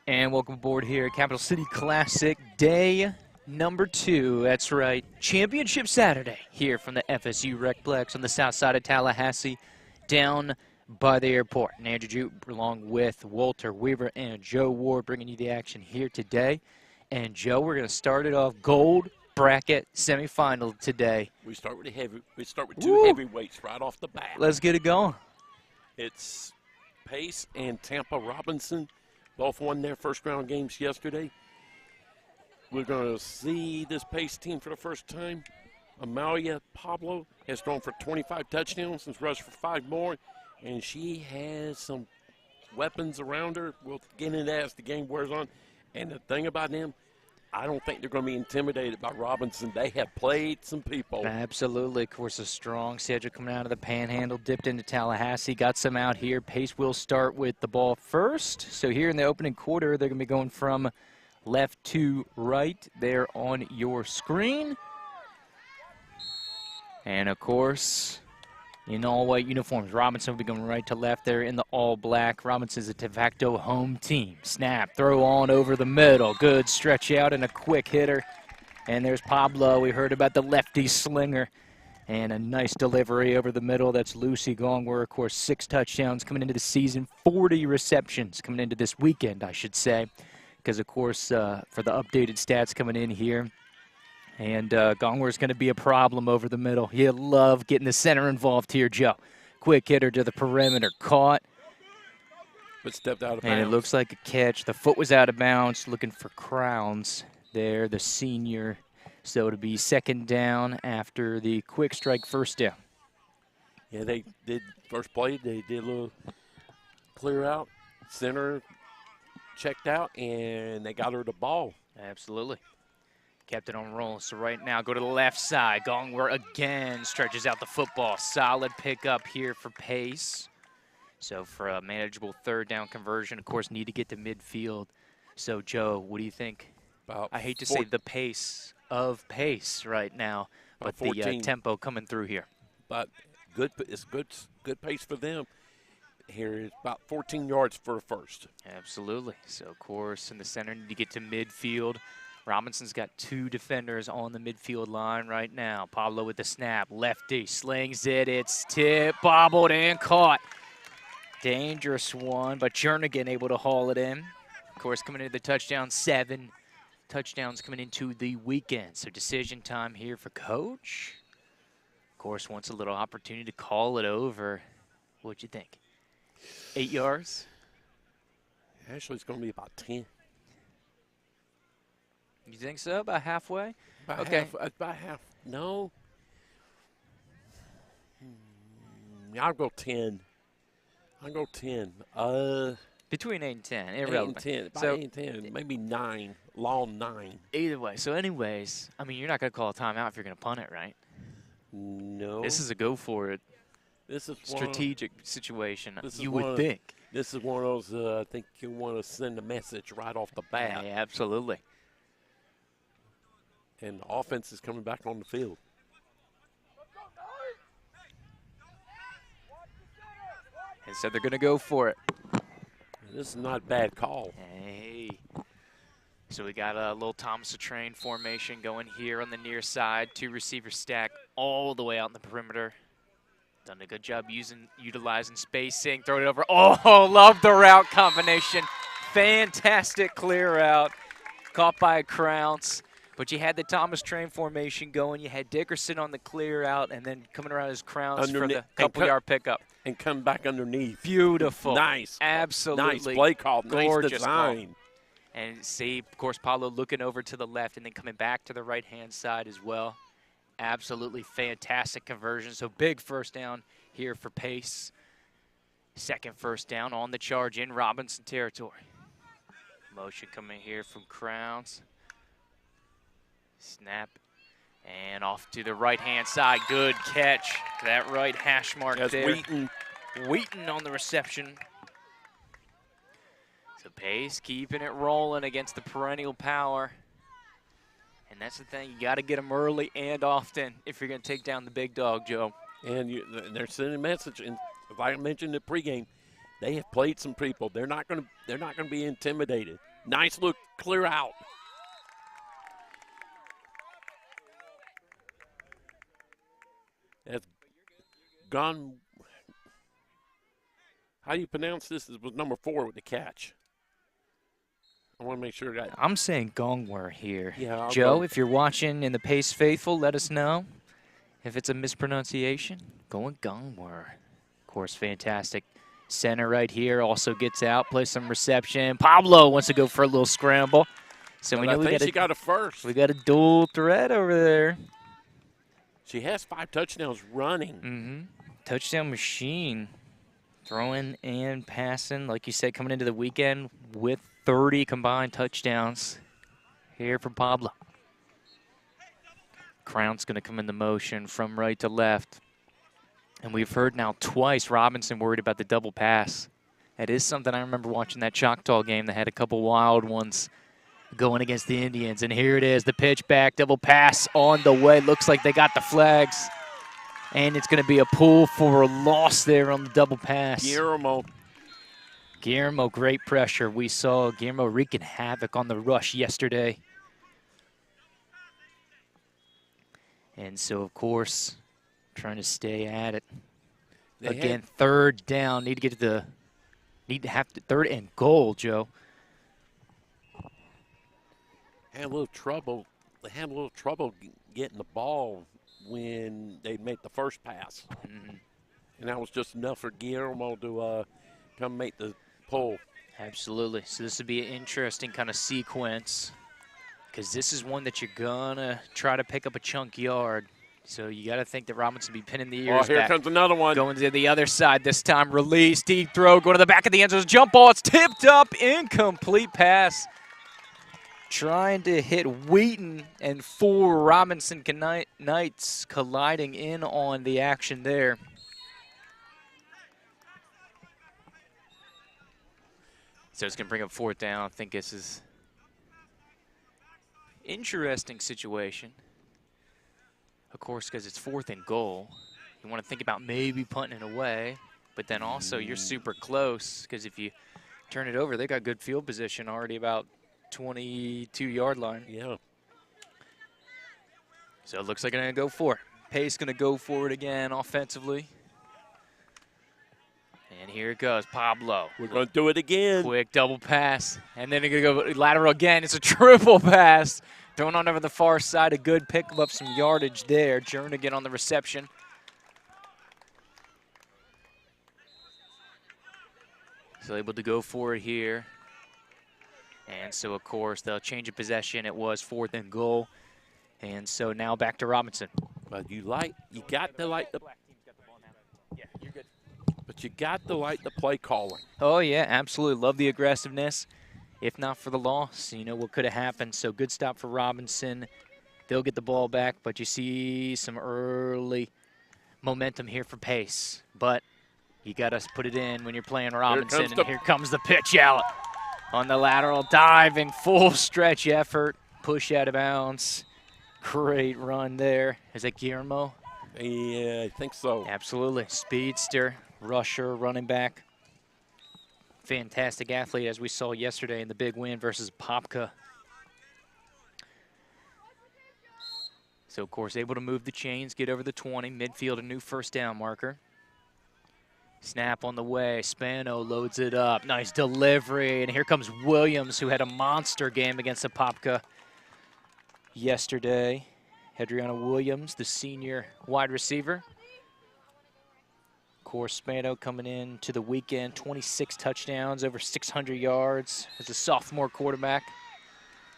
And welcome aboard here at Capital City Classic, day number 2. That's right, Championship Saturday here from the FSU Recplex on the south side of Tallahassee, down by the airport. And Andrew Joop, along with Walter Weaver and Joe Ward, bringing you the action here today. And Joe, we're going to start it off gold bracket semifinal today. We start with two heavyweights right off the bat. Let's get it going. It's Pace and Tampa Robinson. Both won their first round games yesterday. We're going to see this Pace team for the first time. Amalia Pablo has thrown for 25 touchdowns and rushed for 5 more. And she has some weapons around her. We'll get into that as the game wears on. And the thing about them, I don't think they're going to be intimidated by Robinson. They have played some people. Absolutely. Of course, a strong schedule coming out of the Panhandle. Dipped into Tallahassee. Got some out here. Pace will start with the ball first. So here in the opening quarter, they're going to be going from left to right there on your screen. And, of course, in all-white uniforms, Robinson will be going right to left there in the all-black. Robinson's a de facto home team. Snap, throw on over the middle. Good stretch out and a quick hitter. And there's Pablo. We heard about the lefty slinger. And a nice delivery over the middle. That's Lucy Gongwer, of course, 6 touchdowns coming into the season. 40 receptions coming into this weekend, I should say. Because, of course, for the updated stats coming in here, and Gongwer's going to be a problem over the middle. You love getting the center involved here, Joe. Quick hitter to the perimeter. Caught. But stepped out of bounds. And it looks like a catch. The foot was out of bounds. Looking for Crowns there, the senior. So it'll be second down after the quick strike first down. Yeah, they did first play. They did a little clear out. Center checked out, and they got her the ball. Absolutely. Kept it on roll. So right now, go to the left side. Gongwer again stretches out the football. Solid pickup here for Pace. So for a manageable third down conversion, of course, need to get to midfield. So, Joe, what do you think? I hate to say the pace of Pace right now, but the tempo coming through here. But it's good pace for them. Here is about 14 yards for a first. Absolutely. So, of course, in the center, need to get to midfield. Robinson's got 2 defenders on the midfield line right now. Pablo with the snap. Lefty slings it. It's tipped, bobbled, and caught. Dangerous one, but Jernigan able to haul it in. Of course, coming into the touchdown, 7 touchdowns coming into the weekend. So decision time here for Coach. Of course, wants a little opportunity to call it over. What'd you think? 8 yards? Actually, it's going to be about 10. You think so? About halfway? About half. No. I'll go 10. I'll go 10. Between 8 and 10. 8 and 10. About 8 and 10. Maybe 9. Long 9. Either way. So anyways, I mean, you're not going to call a timeout if you're going to punt it, right? No. This is a go for it. This is strategic situation, you would think. This is one of those, I think you want to send a message right off the bat. Yeah, absolutely. And the offense is coming back on the field. And so they're going to go for it. This is not a bad call. Hey. So we got a little Thomas the Train formation going here on the near side. 2 receiver stack all the way out in the perimeter. Done a good job utilizing spacing. Throw it over. Oh, love the route combination. Fantastic clear out. Caught by Crowns. But you had the Thomas Train formation going. You had Dickerson on the clear out and then coming around his Crowns for the couple-yard pickup. And come back underneath. Beautiful. Nice. Absolutely. Nice play call. Nice design. Call. And see, of course, Paulo looking over to the left and then coming back to the right-hand side as well. Absolutely fantastic conversion. So big first down here for Pace. Second first down on the charge in Robinson territory. Motion coming here from Crowns. Snap. And off to the right-hand side. Good catch. That right hash mark there. Wheaton on the reception. So Pace keeping it rolling against the perennial power. And that's the thing. You got to get them early and often if you're going to take down the big dog, Joe. And they're sending a message. And like I mentioned in the pregame, they have played some people. They're not going to be intimidated. Nice look, clear out. That's gone. How do you pronounce this? It was number 4 with the catch. I want to make sure that. I'm saying Gongwer here. Yeah, I'll Joe, go. if you're watching in the Pace Faithful, let us know if it's a mispronunciation. Going Gongwer. Of course, fantastic. Center right here also gets out, plays some reception. Pablo wants to go for a little scramble. So we know she got it first. we got a dual threat over there. She has 5 touchdowns running. Mm-hmm. Touchdown machine. Throwing and passing, like you said, coming into the weekend with 30 combined touchdowns here from Pablo. Crown's going to come into motion from right to left. And we've heard now twice Robinson worried about the double pass. That is something I remember watching that Choctaw game that had a couple wild ones going against the Indians. And here it is, the pitch back, double pass on the way. Looks like they got the flags. And it's going to be a pull for a loss there on the double pass. Guillermo, great pressure. We saw Guillermo wreaking havoc on the rush yesterday. And so, of course, trying to stay at it. Again, third down. Need to have third and goal, Joe. Had a little trouble. They had a little trouble getting the ball when they made the first pass. Mm-hmm. And that was just enough for Guillermo to come make the pull. Absolutely. So this would be an interesting kind of sequence because this is one that you're going to try to pick up a chunk yard. So you got to think that Robinson be pinning the ears back. Oh, here comes another one. Going to the other side this time. Release, deep throw, go to the back of the end zone. Jump ball, it's tipped up, incomplete pass. Trying to hit Wheaton and 4 Robinson Knights colliding in on the action there. So it's going to bring up 4th down. I think this is interesting situation. Of course, because it's 4th and goal. You want to think about maybe punting it away, but then also you're super close because if you turn it over, they got good field position already about 22-yard line. Yeah. So it looks like they're going to go for it. Pace going to go for it again offensively. And here it goes, Pablo. We're going to do it again. Quick double pass. And then they're going to go lateral again. It's a triple pass. Thrown on over the far side. A good pick up some yardage there. Jernigan on the reception. So able to go for it here. And so, of course, they'll change of possession. It was 4th and goal. And so now back to Robinson. But you got to like the Yeah, you're good. But you got to like the play calling. Oh, yeah, absolutely. Love the aggressiveness. If not for the loss, you know what could have happened. So good stop for Robinson. They'll get the ball back, but you see some early momentum here for Pace. But you got to put it in when you're playing Robinson. And here comes the pitch out. On the lateral, diving, full stretch effort, push out of bounds. Great run there. Is that Guillermo? Yeah, I think so. Absolutely. Speedster, rusher, running back. Fantastic athlete, as we saw yesterday in the big win versus Popka. So, of course, able to move the chains, get over the 20, midfield, a new 1st down marker. Snap on the way. Spano loads it up. Nice delivery. And here comes Williams, who had a monster game against the Popka yesterday. Adriana Williams, the senior wide receiver. Of course, Spano coming in to the weekend, 26 touchdowns, over 600 yards as a sophomore quarterback.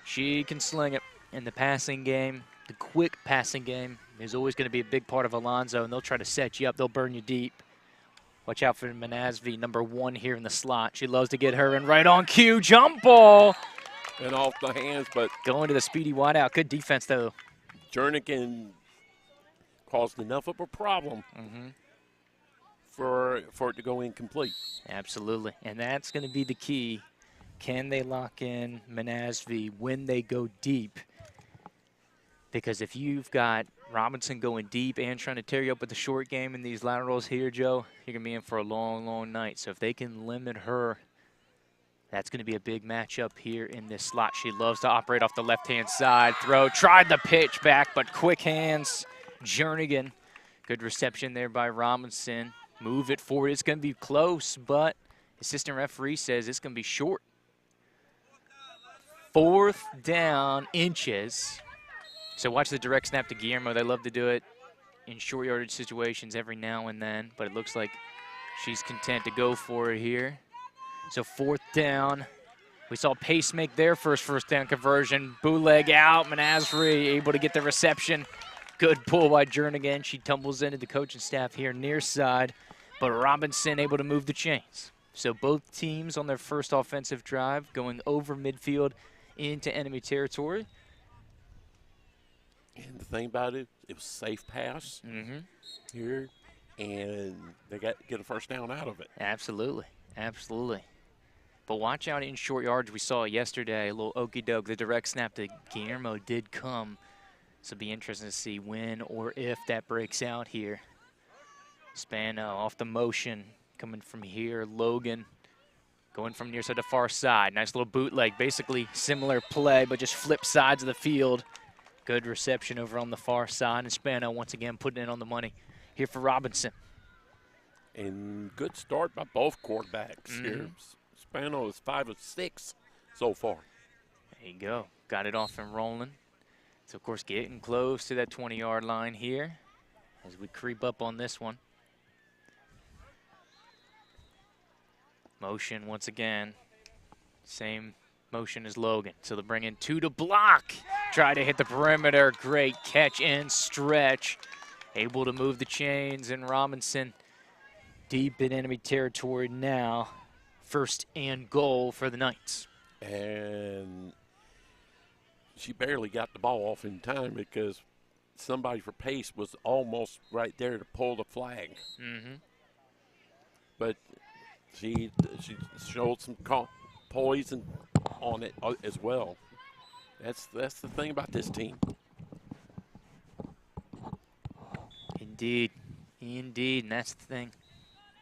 She can sling it in the passing game. The quick passing game is always going to be a big part of Alonzo, and they'll try to set you up. They'll burn you deep. Watch out for Manasvi, number 1 here in the slot. She loves to get her in right on cue. Jump ball. And off the hands, but going to the speedy wideout. Good defense, though. Jernigan caused enough of a problem for it to go incomplete. Absolutely. And that's going to be the key. Can they lock in Manasvi when they go deep? Because if you've got Robinson going deep and trying to tear you up with the short game in these laterals here, Joe, you're going to be in for a long, long night. So if they can limit her That's going to be a big matchup here in this slot. She loves to operate off the left-hand side. Throw, tried the pitch back, but quick hands. Jernigan, good reception there by Robinson. Move it forward. It's going to be close, but assistant referee says it's going to be short. 4th down, inches. So watch the direct snap to Guillermo. They love to do it in short yardage situations every now and then, but it looks like she's content to go for it here. So 4th down. We saw Pace make their first down conversion. Bootleg out. Menasri able to get the reception. Good pull by Jernigan. She tumbles into the coaching staff here near side, but Robinson able to move the chains. So both teams on their first offensive drive going over midfield into enemy territory. And the thing about it, it was safe pass here, and they get a first down out of it. Absolutely, absolutely. But watch out in short yards. We saw it yesterday, a little okey doke. The direct snap to Guillermo did come. So it'll be interesting to see when or if that breaks out here. Spano off the motion, coming from here. Logan going from near side to far side. Nice little bootleg, basically similar play, but just flip sides of the field. Good reception over on the far side, and Spano once again putting it on the money here for Robinson. And good start by both quarterbacks here. Spano is 5 of 6 so far. There you go. Got it off and rolling. So, of course, getting close to that 20-yard line here as we creep up on this one. Motion once again. Same motion as Logan. So they'll bring in 2 to block. Try to hit the perimeter. Great catch and stretch. Able to move the chains, and Robinson deep in enemy territory now. 1st and goal for the Knights. And she barely got the ball off in time because somebody for Pace was almost right there to pull the flag. But she showed some poise on it as well. That's the thing about this team. Indeed, indeed, and that's the thing,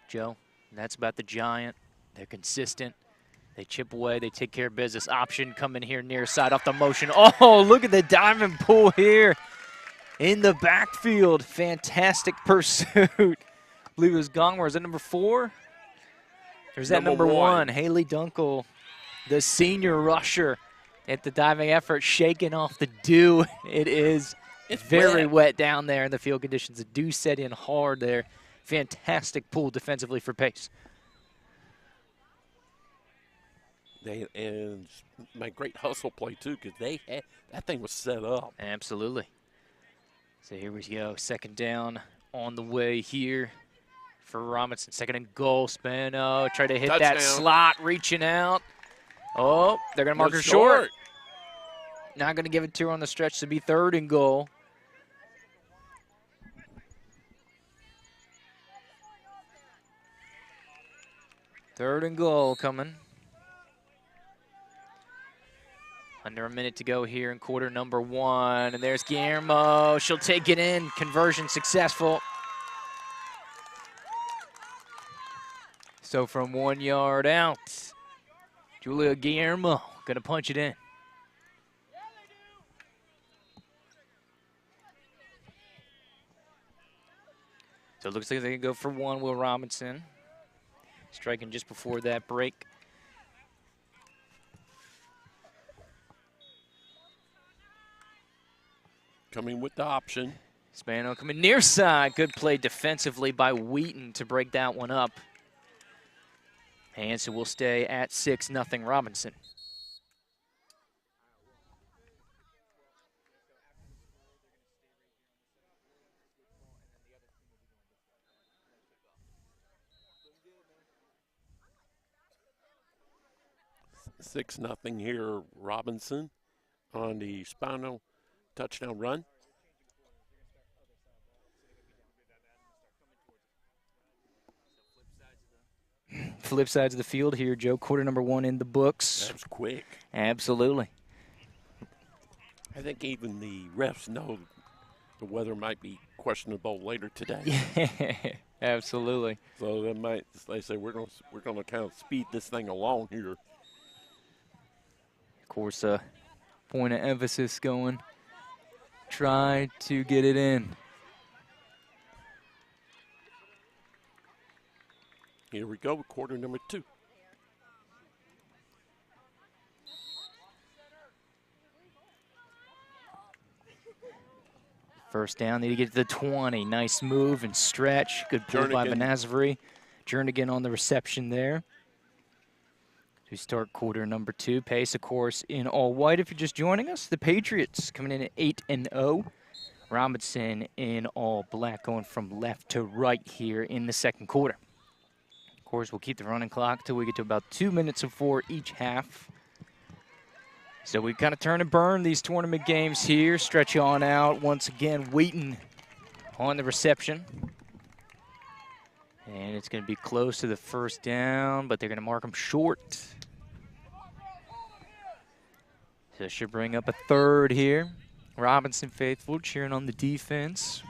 Joe. And that's about the Giant. They're consistent. They chip away. They take care of business. Option coming here near side off the motion. Oh, look at the diamond pull here in the backfield. Fantastic pursuit. I believe it was Gongwer. Is that number 4? Or is that number 1? Haley Dunkel, the senior rusher at the diving effort, shaking off the dew. It's very wet down there in the field conditions. The dew set in hard there. Fantastic pull defensively for Pace. And my great hustle play, too, because that thing was set up. Absolutely. So here we go. 2nd down on the way here for Robinson. 2nd and goal. Spano try to hit Touchdown. that slot, reaching out. Oh, they're going to mark her short. Not going to give it to her on the stretch to be 3rd and goal. Third and goal coming. Under a minute to go here in quarter number 1. And there's Guillermo. She'll take it in. Conversion successful. So from 1 yard out, Julia Guillermo going to punch it in. So it looks like they can go for 1, Will Robinson. Striking just before that break. Coming with the option. Spano coming near side. Good play defensively by Wheaton to break that one up. And so we'll stay at 6-0 Robinson. Six nothing here, Robinson on the Spano touchdown run. Flip sides of the field here, Joe. Quarter number 1 in the books. That was quick. Absolutely. I think even the refs know the weather might be questionable later today. Yeah, absolutely. So they say we're gonna kind of speed this thing along here. Of course, point of emphasis going. Try to get it in. Here we go, quarter number 2. First down, need to get to the 20. Nice move and stretch. Good pull by Benazri. Jernigan on the reception there. We start quarter number 2. Pace, of course, in all white. If you're just joining us, the Patriots coming in at 8-0. Robinson in all black, going from left to right here in the second quarter. Of course, we'll keep the running clock till we get to about 2 minutes of 4 each half. So we kind of turn and burn these tournament games here. Stretch on out. Once again, Wheaton on the reception. And it's going to be close to the first down, but they're going to mark him short. So it should bring up a third here. Robinson faithful cheering on the defense.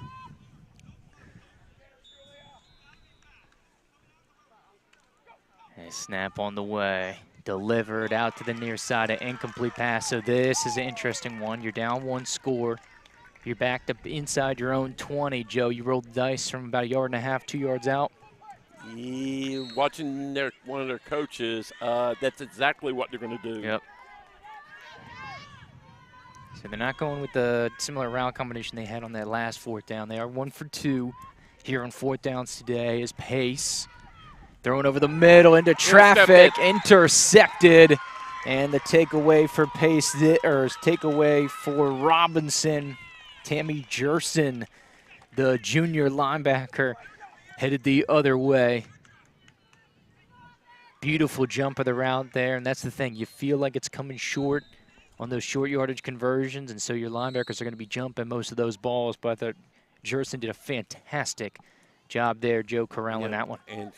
And snap on the way. Delivered out to the near side, an incomplete pass. So this is an interesting one. You're down 1 score. You're backed up inside your own 20, Joe. You rolled the dice from about 1.5 yards, 2 yards out. Yeah, watching one of their coaches, that's exactly what they're going to do. Yep. So they're not going with the similar route combination they had on that last 4th down. They are 1 for 2 here on 4th downs today. Is Pace. Throwing over the middle into traffic, intercepted, and the takeaway for Pace, or takeaway for Robinson. Tammy Jerson, the junior linebacker, headed the other way. Beautiful jump of the route there, and that's the thing. You feel like it's coming short on those short yardage conversions, and so your linebackers are going to be jumping most of those balls, but I thought Jerson did a fantastic job there, Joe, corralling that one. And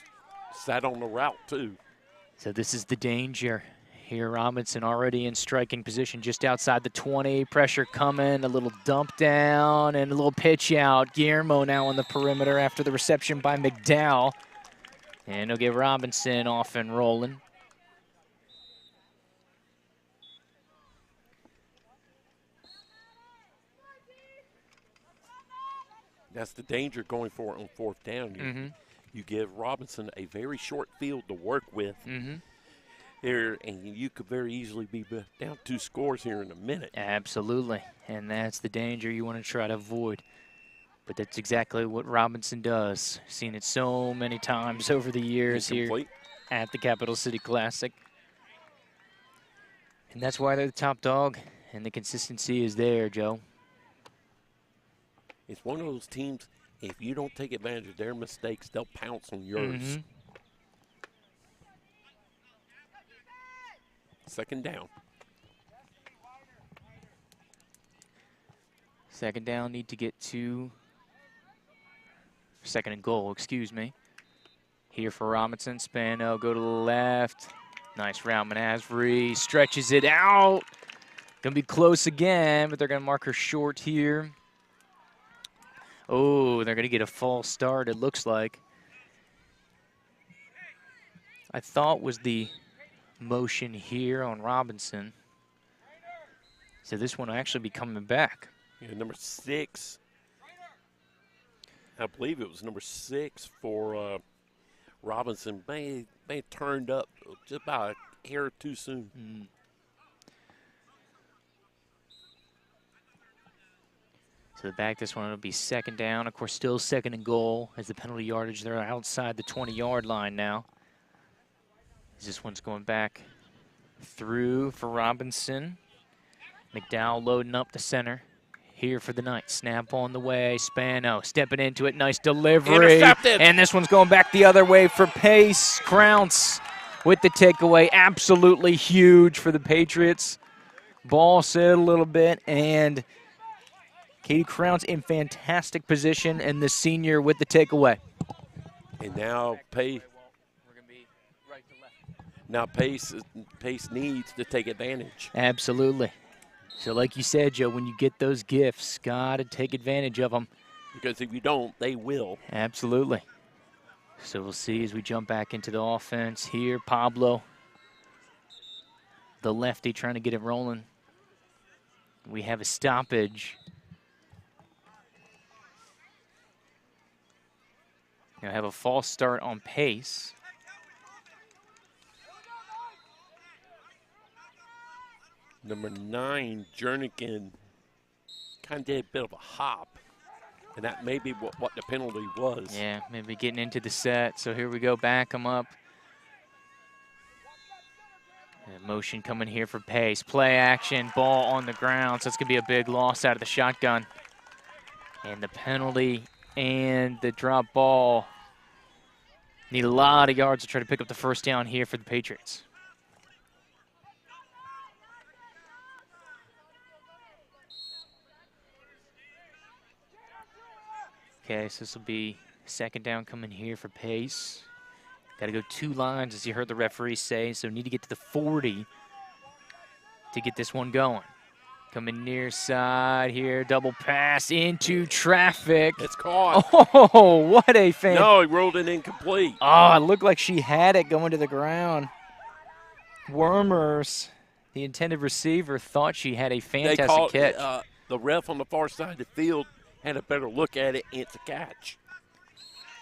sat on the route, too. So this is the danger. Here, Robinson already in striking position just outside the 20. Pressure coming, a little dump down, and a little pitch out. Guillermo now on the perimeter after the reception by McDowell. And he'll get Robinson off and rolling. That's the danger going for it on 4th down. You give Robinson a very short field to work with here, and you could very easily be down 2 scores here in a minute. Absolutely, and that's the danger you want to try to avoid. But that's exactly what Robinson does. Seen it so many times over the years here at the Capital City Classic. And that's why they're the top dog, and the consistency is there, Joe. It's one of those teams, if you don't take advantage of their mistakes, they'll pounce on yours. 2nd down. 2nd down, need to get to 2nd and goal, excuse me. Here for Robinson, Spano, go to the left. Nice route, Benazri stretches it out. Gonna be close again, but they're gonna mark her short here. Oh, they're going to get a false start, it looks like. I thought was the motion here on Robinson. So this one will actually be coming back. Yeah, number 6. I believe it was number 6 for Robinson. May have turned up just about a hair too soon. So back this one will be 2nd down. Of course, still 2nd and goal as the penalty yardage. They're outside the 20-yard line now. This one's going back through for Robinson. McDowell loading up the center. Here for the night. Snap on the way. Spano stepping into it. Nice delivery. Intercepted. And this one's going back the other way for Pace. Crounce with the takeaway. Absolutely huge for the Patriots. Ball set a little bit, and Katie Crounce in fantastic position, and the senior with the takeaway. And now Pace needs to take advantage. Absolutely. So like you said, Joe, when you get those gifts, got to take advantage of them. Because if you don't, they will. Absolutely. So we'll see as we jump back into the offense here. Pablo the lefty, trying to get it rolling. We have a stoppage. Now have a false start on Pace. Number 9, Jernigan, kind of did a bit of a hop. And that may be what the penalty was. Yeah, maybe getting into the set. So here we go, back him up. And motion coming here for Pace. Play action, ball on the ground. So it's going to be a big loss out of the shotgun. And the penalty and the drop ball. Need a lot of yards to try to pick up the first down here for the Patriots. Okay, so this will be second down coming here for Pace. Got to go 2 lines, as you heard the referee say, so need to get to the 40 to get this one going. Coming near side here, double pass into traffic. It's caught. Oh, what a fan. No, he rolled it incomplete. Oh, it looked like she had it going to the ground. Wormers, the intended receiver, thought she had a fantastic catch. The ref on the far side of the field had a better look at it, and it's a catch.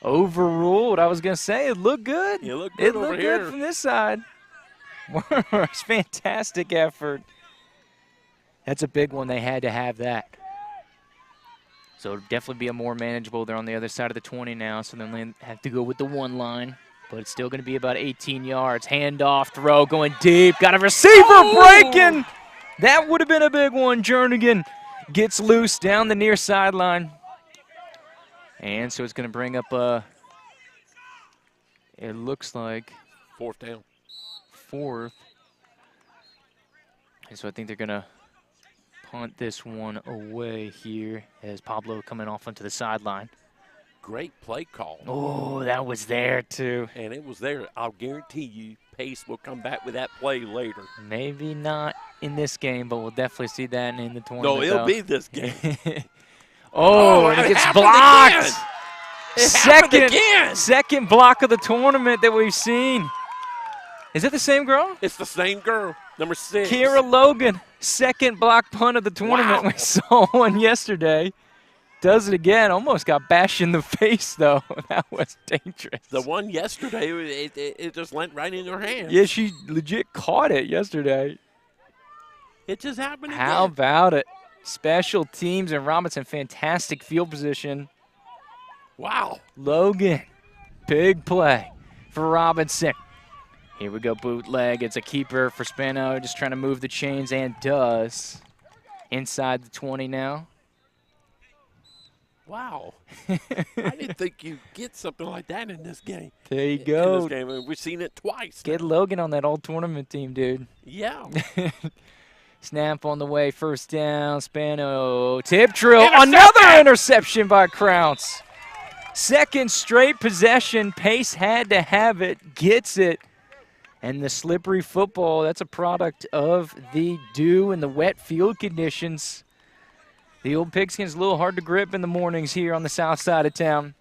Overruled. I was going to say, it looked good. It looked good over here. It looked good from this side. Wormers, fantastic effort. That's a big one. They had to have that. So it'll definitely be a more manageable. They're on the other side of the 20 now, so then they have to go with the 1 line. But it's still going to be about 18 yards. Handoff, throw, going deep. Got a receiver breaking. That would have been a big one. Jernigan gets loose down the near sideline. And so it's going to bring up it looks like 4th down. 4th. And so I think they're going to punt this one away here as Pablo coming off onto the sideline. Great play call. Oh, that was there too. And it was there. I'll guarantee you Pace will come back with that play later. Maybe not in this game, but we'll definitely see that in the tournament. No, it'll be this game. And it gets blocked. Second block of the tournament that we've seen. Is it the same girl? It's the same girl, number 6. Kira Logan, second block punt of the tournament. Wow. We saw one yesterday. Does it again. Almost got bashed in the face, though. That was dangerous. The one yesterday, it just went right in her hand. Yeah, she legit caught it yesterday. It just happened again. How about it? Special teams and Robinson, fantastic field position. Wow. Logan, big play for Robinson. Here we go, bootleg. It's a keeper for Spano, just trying to move the chains, and does. Inside the 20 now. Wow. I didn't think you'd get something like that in this game. There you go. In this game. We've seen it twice. Get Logan on that all-tournament team, dude. Yeah. Snap on the way, first down, Spano. Tip drill, another interception by Krause. Second straight possession, Pace had to have it, gets it. And the slippery football, that's a product of the dew and the wet field conditions. The old pigskin's a little hard to grip in the mornings here on the south side of town.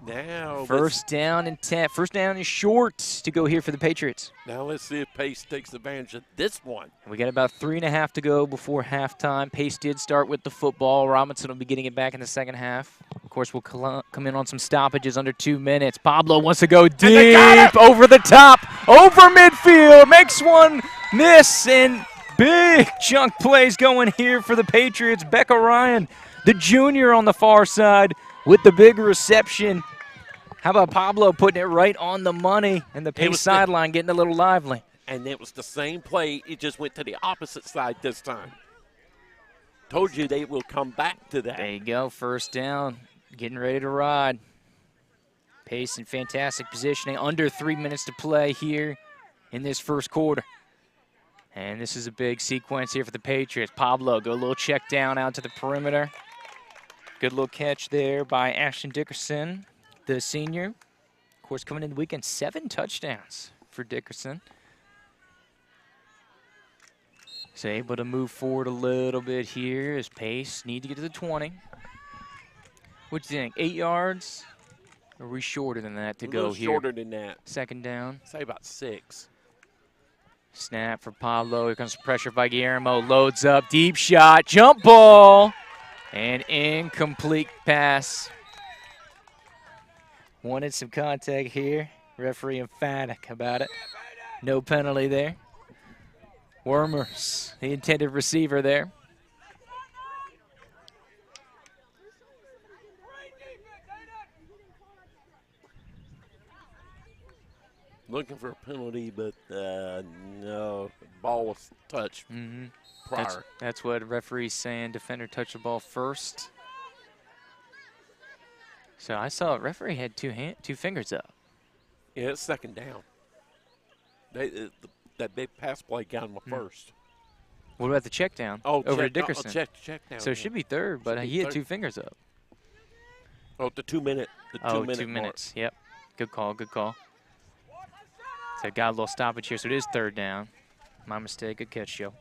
Now First down and 10. First down is short to go here for the Patriots. Now let's see if Pace takes advantage of this one. We got about 3.5 to go before halftime. Pace did start with the football. Robinson will be getting it back in the second half. Of course, we'll come in on some stoppages under 2 minutes. Pablo wants to go deep, over the top, over midfield, makes one miss, and big chunk plays going here for the Patriots. Becca Ryan, the junior on the far side with the big reception. How about Pablo putting it right on the money and the Pace sideline getting a little lively. And it was the same play. It just went to the opposite side this time. Told you they will come back to that. There you go, first down, getting ready to ride. Pace in fantastic positioning, under 3 minutes to play here in this first quarter. And this is a big sequence here for the Patriots. Pablo, go a little check down out to the perimeter. Good little catch there by Ashton Dickerson, the senior. Of course, coming in the weekend, 7 touchdowns for Dickerson. So able to move forward a little bit here as Pace need to get to the 20. What do you think, 8 yards? Or are we shorter than that to A go little here? shorter than that. Second down. Say about 6. Snap for Pablo. Here comes pressure by Guillermo. Loads up. Deep shot. Jump ball. And incomplete pass. Wanted some contact here. Referee emphatic about it. No penalty there. Wormers, the intended receiver there. Looking for a penalty, but no. Ball was touched prior. That's what referee's saying. Defender touched the ball first. So I saw referee had two fingers up. Yeah, it's second down. That big pass play got him a first. What about the check down over to Dickerson? Check down. So it should be third, but he had 2 fingers up. Oh, the 2 minute. The 2 minute 2 minutes. Mark. Yep. Good call. Good call. So got a little stoppage here, so it is third down. My mistake. Good catch, Joe.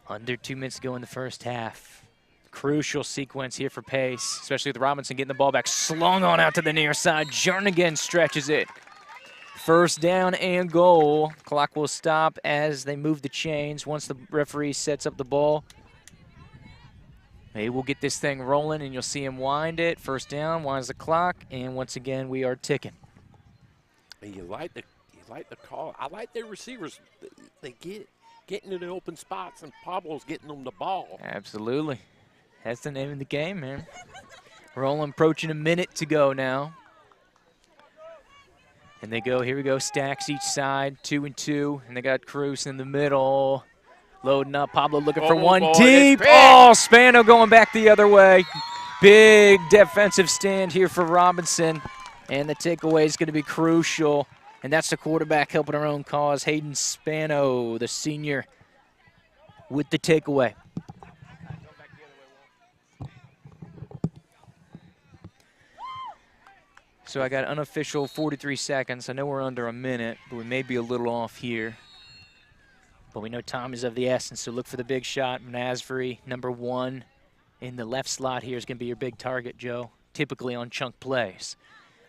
Under 2 minutes to go in the first half. Crucial sequence here for pace, especially with Robinson getting the ball back. Slung on out to the near side. Jernigan stretches it. First down and goal. Clock will stop as they move the chains once the referee sets up the ball. They will get this thing rolling, and you'll see him wind it. First down, winds the clock, and once again we are ticking. And you like the call. I like their receivers. They get into the open spots, and Pablo's getting them the ball. Absolutely. That's the name of the game, man. We're only approaching a minute to go now. And they go, here we go, stacks each side, 2 and 2. And they got Cruz in the middle. Loading up, Pablo looking for one deep. Oh, Spano going back the other way. Big defensive stand here for Robinson. And the takeaway is going to be crucial. And that's the quarterback helping our own cause, Hayden Spano, the senior, with the takeaway. So I got unofficial 43 seconds. I know we're under a minute, but we may be a little off here. But we know time is of the essence, so look for the big shot. Nasvery, number 1 in the left slot here is going to be your big target, Joe, typically on chunk plays.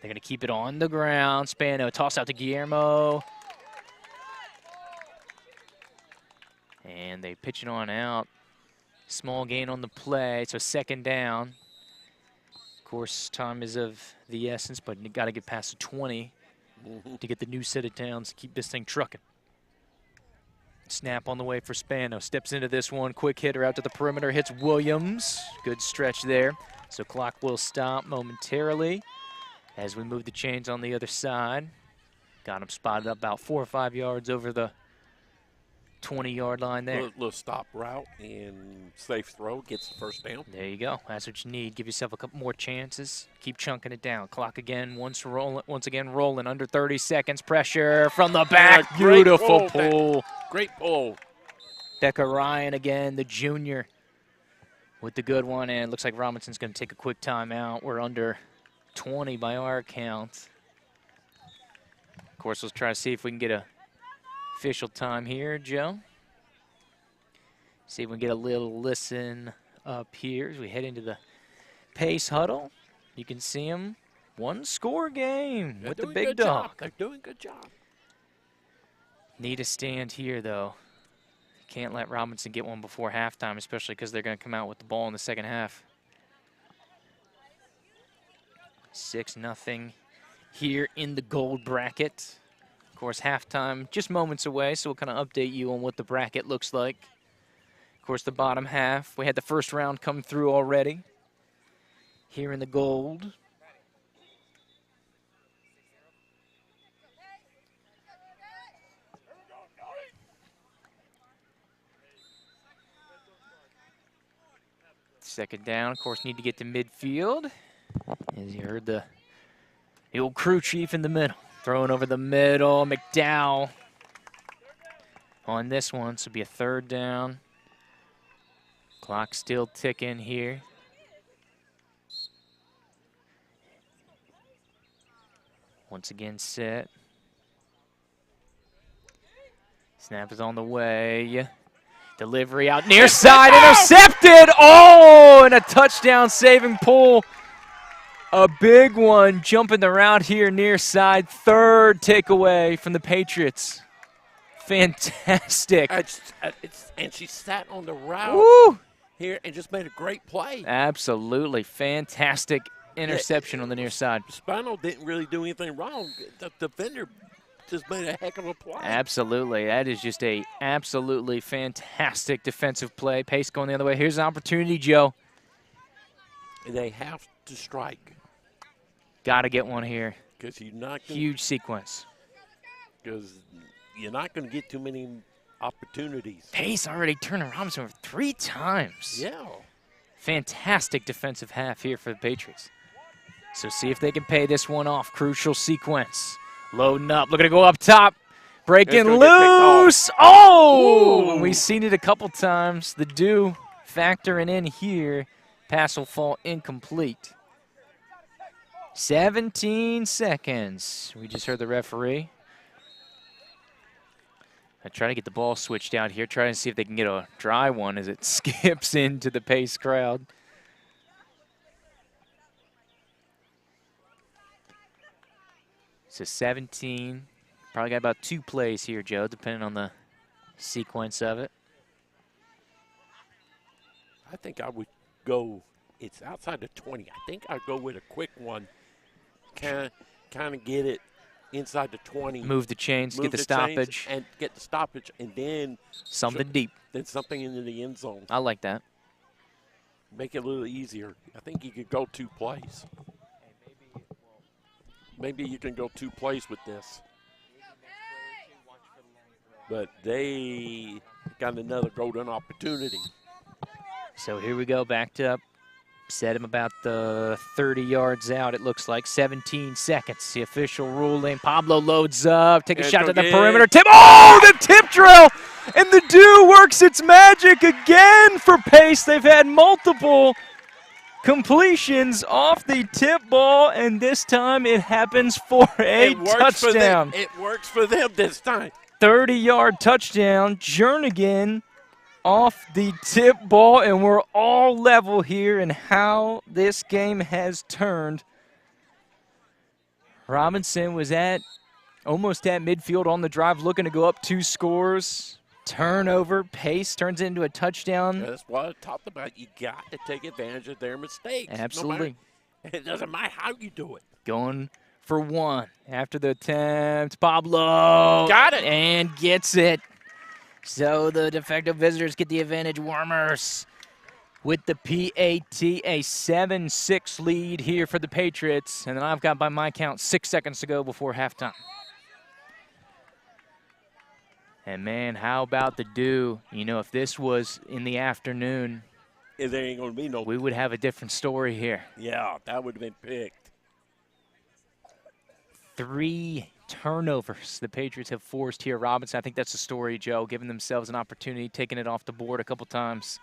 They're going to keep it on the ground. Spano, toss out to Guillermo. And they pitch it on out. Small gain on the play, so second down. Of course, time is of the essence, but you got to get past the 20 to get the new set of downs to keep this thing trucking. Snap on the way for Spano. Steps into this one. Quick hitter out to the perimeter. Hits Williams. Good stretch there. So clock will stop momentarily as we move the chains on the other side. Got him spotted up about 4 or 5 yards over the 20-yard line there. Little stop route and safe throw gets the first down. There you go. That's what you need. Give yourself a couple more chances. Keep chunking it down. Clock again. Once again rolling. Under 30 seconds. Pressure from the back. Beautiful pull. Great pull. Becca Ryan again, the junior, with the good one. And it looks like Robinson's going to take a quick timeout. We're under 20 by our count. Of course, let's try to see if we can get a official time here, Joe. See if we can get a little listen up here as we head into the pace huddle. You can see them. 1-score game with the big dog. They're doing a good job. Need a stand here, though. Can't let Robinson get one before halftime, especially because they're going to come out with the ball in the second half. 6-0 here in the gold bracket. Of course, halftime just moments away, so we'll kind of update you on what the bracket looks like. Of course, the bottom half, we had the first round come through already here in the gold. Second down, of course, need to get to midfield. As you heard the old crew chief in the middle. Throwing over the middle, McDowell on this one. So it'll be a third down. Clock still ticking here. Once again set. Snap is on the way. Delivery out near It's, side, intercepted. Oh, and a touchdown saving pull A big one jumping the route here near side. Third takeaway from the Patriots. Fantastic. And she sat on the route Woo! here and just made a great play. Absolutely. Fantastic interception on the near side. Spinal didn't really do anything wrong. The defender just made a heck of a play. Absolutely. That is just a absolutely fantastic defensive play. Pace going the other way. Here's an opportunity, Joe. They have to strike. Got to get one here. Because you're not gonna, huge sequence. Because you're not going to get too many opportunities. Pace already turned Robinson over 3 times. Yeah. Fantastic defensive half here for the Patriots. So see if they can pay this one off. Crucial sequence. Loading up. Looking to go up top. Breaking loose. Oh! Ooh. We've seen it a couple times. The do factoring in here. Pass will fall incomplete. 17 seconds. We just heard the referee. I try to get the ball switched out here. Try to see if they can get a dry one as it skips into the Pace crowd. So 17. Probably got about 2 plays here, Joe, depending on the sequence of it. I think I would go, it's outside the 20. I think I'd go with a quick one. Kind of get it inside the 20. Move the chains, get the stoppage. And get the stoppage, and then something deep. Then something into the end zone. I like that. Make it a little easier. I think you could go 2 plays. Maybe you can go 2 plays with this. But they got another golden opportunity. So here we go, backed up. Set him about the 30 yards out, it looks like. 17 seconds. The official ruling. Pablo loads up. Take a shot to the perimeter. Tip. Oh, the tip drill! And the do works its magic again for Pace. They've had multiple completions off the tip ball, and this time it happens for a touchdown. It works for them this time. 30-yard touchdown. Jernigan off the tip ball, and we're all level here in how this game has turned. Robinson was almost at midfield on the drive, looking to go up 2 scores. Turnover, Pace turns into a touchdown. That's what I talked about. You got to take advantage of their mistakes. Absolutely. It doesn't matter how you do it. Going for 1 after the attempt. Pablo got it and gets it. So the de facto visitors get the advantage. Warmers with the PAT, a 7-6 lead here for the Patriots. And then I've got, by my count, 6 seconds to go before halftime. And, man, how about the do? You know, if this was in the afternoon, there ain't going to be no. We would have a different story here. Yeah, that would have been picked. 3 turnovers the Patriots have forced here. Robinson, I think that's the story, Joe, giving themselves an opportunity, taking it off the board a couple times.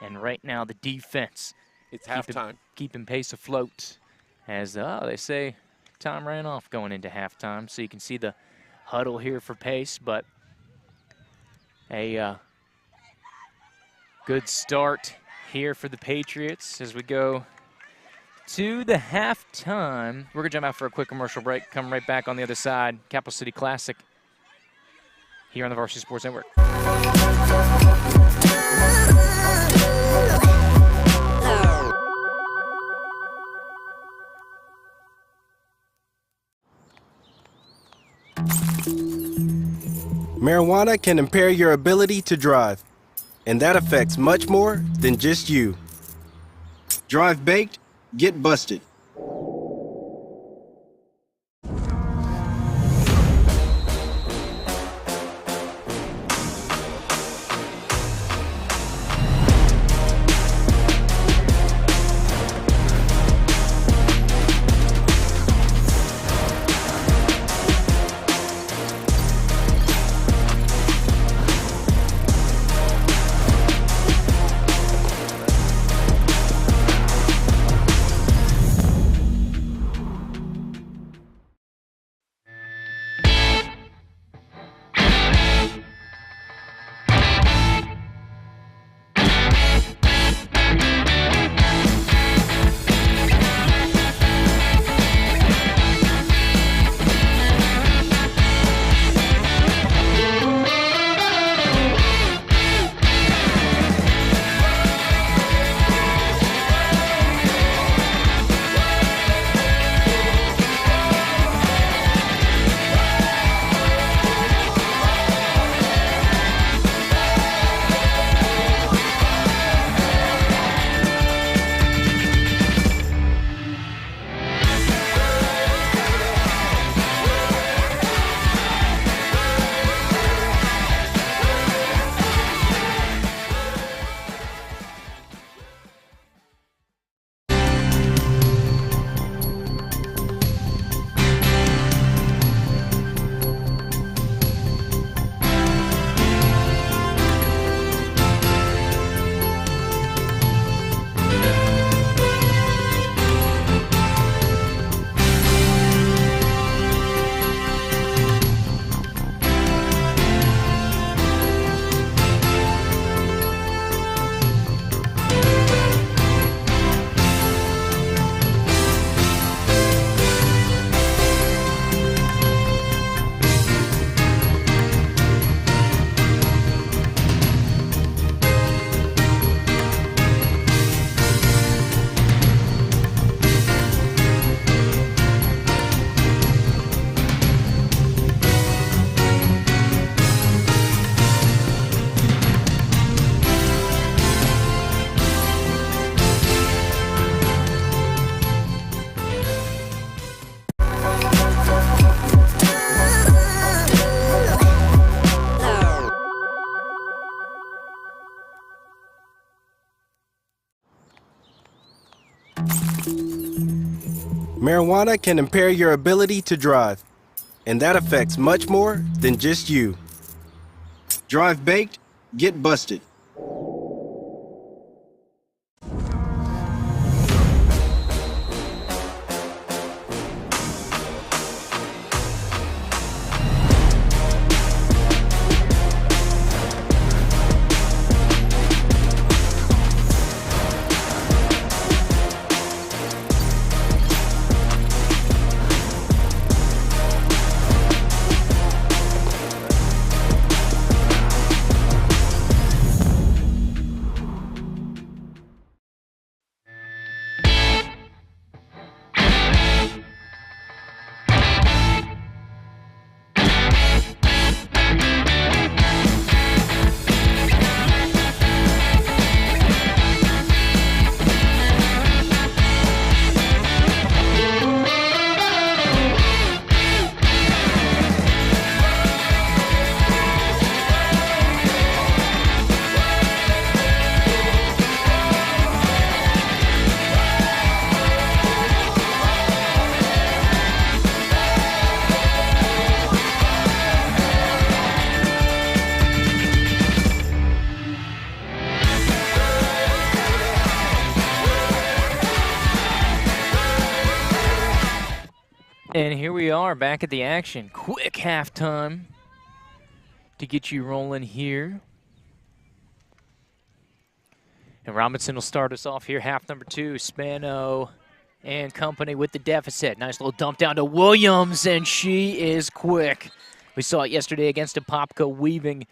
And right now the defense. It's halftime. Keeping Pace afloat. As they say, time ran off going into halftime. So you can see the huddle here for Pace, but a good start here for the Patriots as we go to the halftime. We're going to jump out for a quick commercial break. Come right back on the other side. Capital City Classic here on the Varsity Sports Network. Marijuana can impair your ability to drive, and that affects much more than just you. Drive baked, get busted. Marijuana can impair your ability to drive, and that affects much more than just you. Drive baked, get busted. And here we are back at the action. Quick halftime to get you rolling here. And Robinson will start us off here, half number 2. Spano and company with the deficit. Nice little dump down to Williams, and she is quick. We saw it yesterday against Apopka, weaving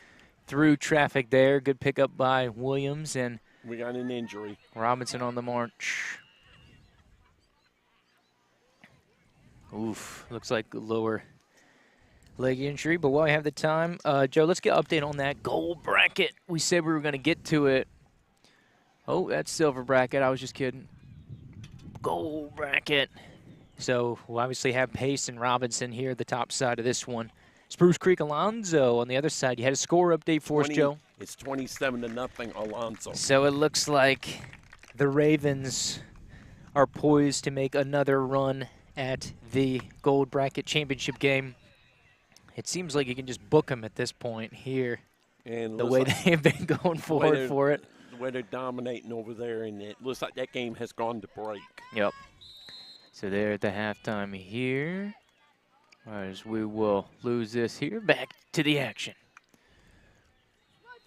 through traffic there. Good pickup by Williams, and we got an injury. Robinson on the march. Oof, looks like a lower leg injury, but while I have the time, Joe, let's get an update on that gold bracket. We said we were going to get to it. Oh, that's silver bracket. I was just kidding. Gold bracket. So we'll obviously have Pace and Robinson here at the top side of this one. Spruce Creek Alonzo on the other side. You had a score update for us, Joe? It's 27-0 Alonzo. So it looks like the Ravens are poised to make another run at the gold bracket championship game. It seems like you can just book them at this point here. And the way they've been going forward for it. The way they're dominating over there, and it looks like that game has gone to break. Yep. So they're at the halftime here. As we will lose this here. Back to the action.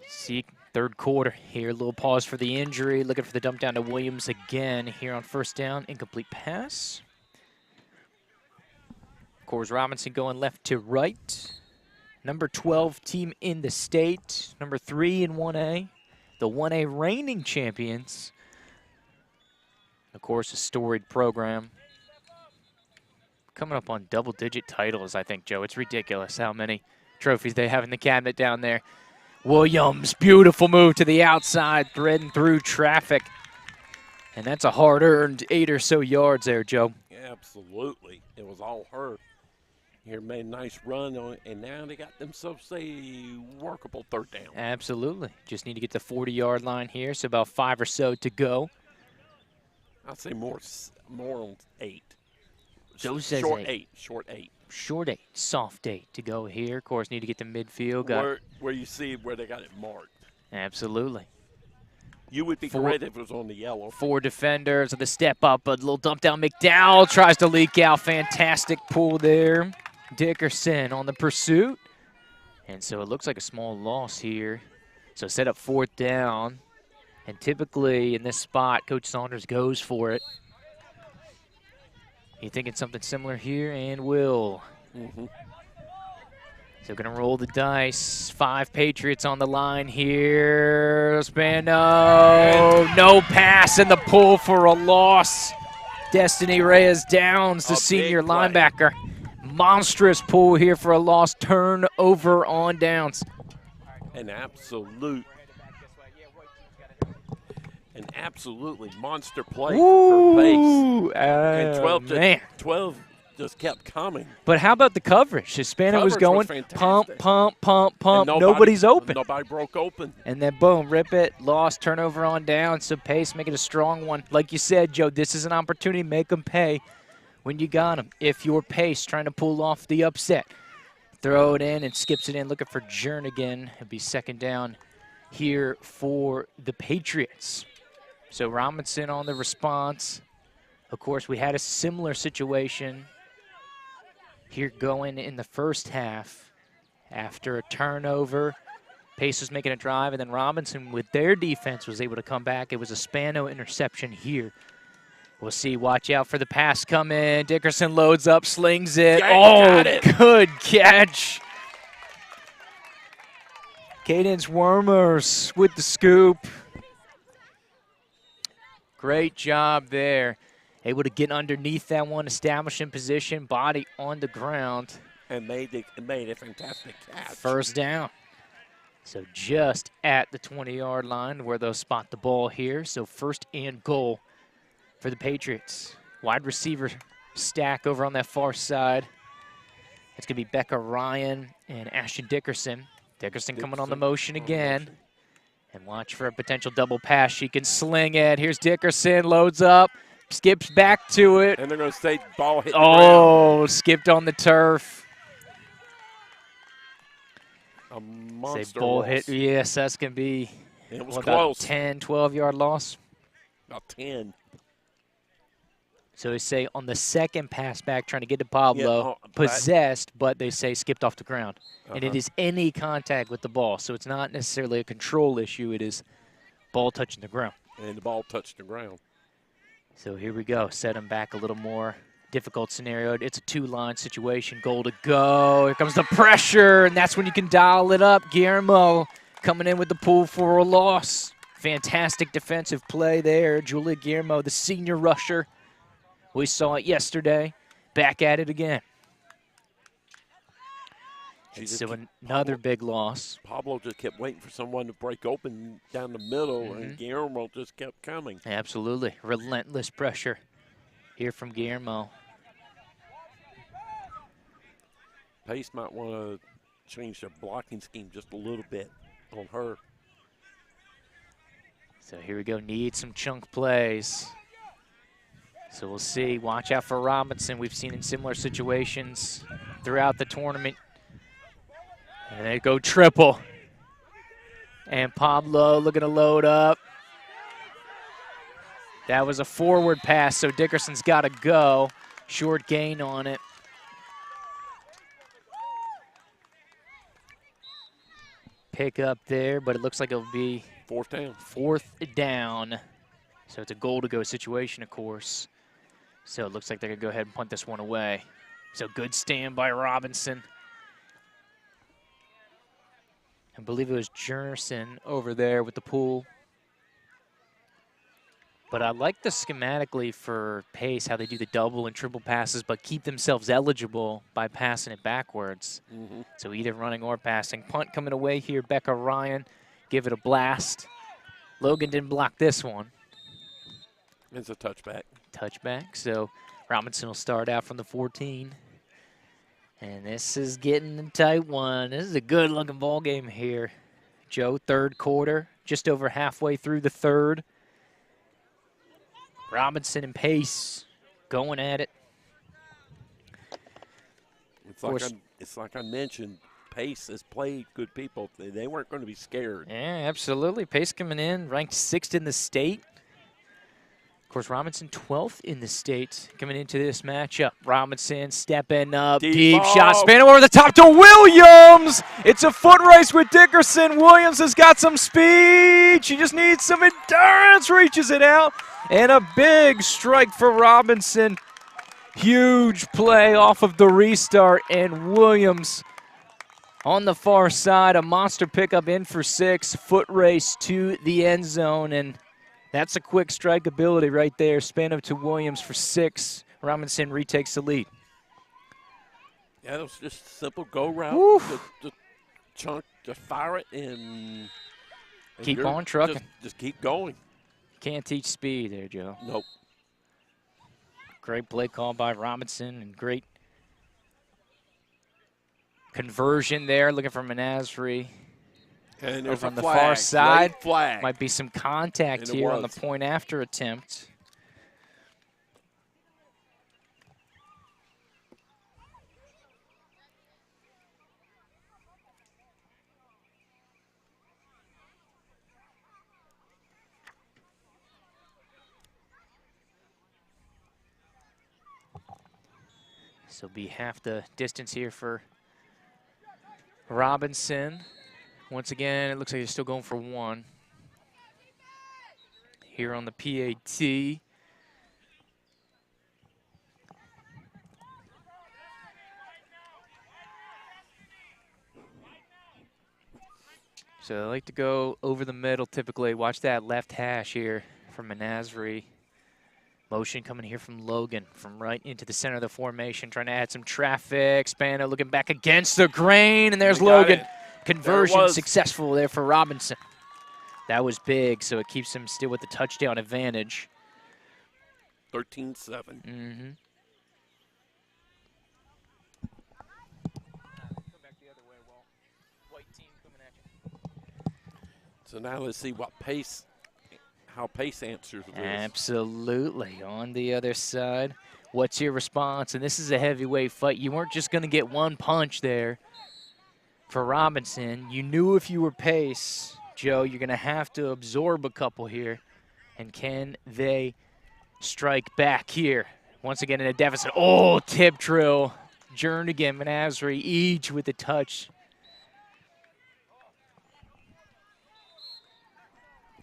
See, third quarter here. A little pause for the injury. Looking for the dump down to Williams again here on first down. Incomplete pass. Coors Robinson going left to right. Number 12 team in the state. Number 3 in 1A. The 1A reigning champions. Of course, a storied program. Coming up on double-digit titles, I think, Joe. It's ridiculous how many trophies they have in the cabinet down there. Williams, beautiful move to the outside, threading through traffic. And that's a hard-earned 8 or so yards there, Joe. Yeah, absolutely. It was all her. Here made a nice run on it, and now they got themselves a workable third down. Absolutely. Just need to get the 40-yard line here, so about 5 or so to go. I'd say more on 8. Joe says short 8. 8. Short 8. Short 8. Soft 8 to go here. Of course, need to get to midfield. Where you see where they got it marked. Absolutely. You would be correct if it was on the yellow. 4 defenders with a step up, a little dump down. McDowell tries to leak out. Fantastic pull there. Dickerson on the pursuit. And so it looks like a small loss here. So set up 4th down. And typically in this spot, Coach Saunders goes for it. You thinking something similar here? And will. Mm-hmm. So going to roll the dice. 5 Patriots on the line here. Spano. No pass and the pull for a loss. Destiny Reyes Downs, the senior linebacker. Monstrous pull here for a loss. Turnover on downs. An absolutely monster play for Pace. And 12 just kept coming. But how about the coverage? Hispano was going pump, pump, pump, pump. Nobody's open. Nobody broke open. And then boom, rip it, lost, turnover on down. So Pace make it a strong one. Like you said, Joe, this is an opportunity to make them pay when you got them. If you're Pace trying to pull off the upset, throw it in and skips it in, looking for Jernigan. It'll be second down here for the Patriots. So Robinson on the response. Of course, we had a similar situation here going in the first half. After a turnover, Pace was making a drive, and then Robinson, with their defense, was able to come back. It was a Spano interception here. We'll see. Watch out for the pass coming. Dickerson loads up, slings it. Got it. Good catch. Cadence Wormers with the scoop. Great job there. Able to get underneath that one, establish in position, body on the ground. And made a fantastic catch. First down. So just at the 20-yard line where they'll spot the ball here. So first and goal for the Patriots. Wide receiver stack over on that far side. It's going to be Becca Ryan and Ashton Dickerson. Dickerson coming on the motion again. And watch for a potential double pass. She can sling it. Here's Dickerson, loads up, skips back to it. And they're going to say ball hit the ground. Skipped on the turf. A monster ball loss. hit. Yes, that's going to be It was about close. 10, 12-yard loss. About 10. So they say on the second pass back, trying to get to Pablo, Yeah, possessed, but they say skipped off the ground. And it is any contact with the ball, so it's not necessarily a control issue. It is ball touching the ground. And the ball touched the ground. So here we go. Set him back a little more. Difficult scenario. It's a two-line situation. Goal to go. Here comes the pressure, and that's when you can dial it up. Guillermo coming in with the pull for a loss. Fantastic defensive play there. Julia Guillermo, the senior rusher. We saw it yesterday. Back at it again. So another big loss. Pablo just kept waiting for someone to break open down the middle, and Guillermo just kept coming. Absolutely. Relentless pressure here from Guillermo. Pace might want to change their blocking scheme just a little bit on her. So here we go. Need some chunk plays. So we'll see. Watch out for Robinson. We've seen in similar situations throughout the tournament. And they go triple. And Pablo looking to load up. That was a forward pass, so Dickerson's got to go. Short gain on it. Pick up there, but it looks like it'll be fourth down. Fourth down. So it's a goal-to-go situation, of course. So it looks like they're going to go ahead and punt this one away. So good stand by Robinson. I believe it was Jerson over there with the pool. But I like the schematically for Pace, how they do the double and triple passes, but keep themselves eligible by passing it backwards. So either running or passing. Punt coming away here, Becca Ryan. Give it a blast. Logan didn't block this one. It's a touchback. Touchback. So Robinson will start out from the 14. And this is getting a tight one. This is a good-looking ball game here. Joe, third quarter, just over halfway through the third. Robinson and Pace going at it. It's like I mentioned, Pace has played good people. They weren't going to be scared. Yeah, absolutely. Pace coming in, ranked 6th in the state. Of course, Robinson 12th in the state coming into this matchup. Robinson stepping up, deep shot, spanning over the top to Williams. It's a foot race with Dickerson. Williams has got some speed. She just needs some endurance, reaches it out. And a big strike for Robinson. Huge play off of the restart, and Williams on the far side, a monster pickup in for 6, foot race to the end zone, and that's a quick strike ability right there. Span up to Williams for 6. Robinson retakes the lead. Yeah, it was just a simple go route. Just fire it and keep on trucking. Just keep going. Can't teach speed there, Joe. Nope. Great play call by Robinson and great conversion there. Looking for Menasri. And there's over on the flag, far side. late flag. Might be some contact here on the point after attempt. So be half the distance here for Robinson. Once again, it looks like he's still going for one. Here on the PAT. So I like to go over the middle typically. Watch that left hash here from Menagerie. Motion coming here from Logan from right into the center of the formation, trying to add some traffic. Spano looking back against the grain, and there's Logan. Conversion successful there for Robinson. That was big, so it keeps him still with the touchdown advantage. 13-7. So now let's see how Pace answers this. Absolutely. On the other side, what's your response? And this is a heavyweight fight. You weren't just going to get one punch there for Robinson. You knew if you were Pace, Joe, you're going to have to absorb a couple here. And can they strike back here? Once again in a deficit. Oh, tip drill. Jernigan, Menagerie, each with a touch.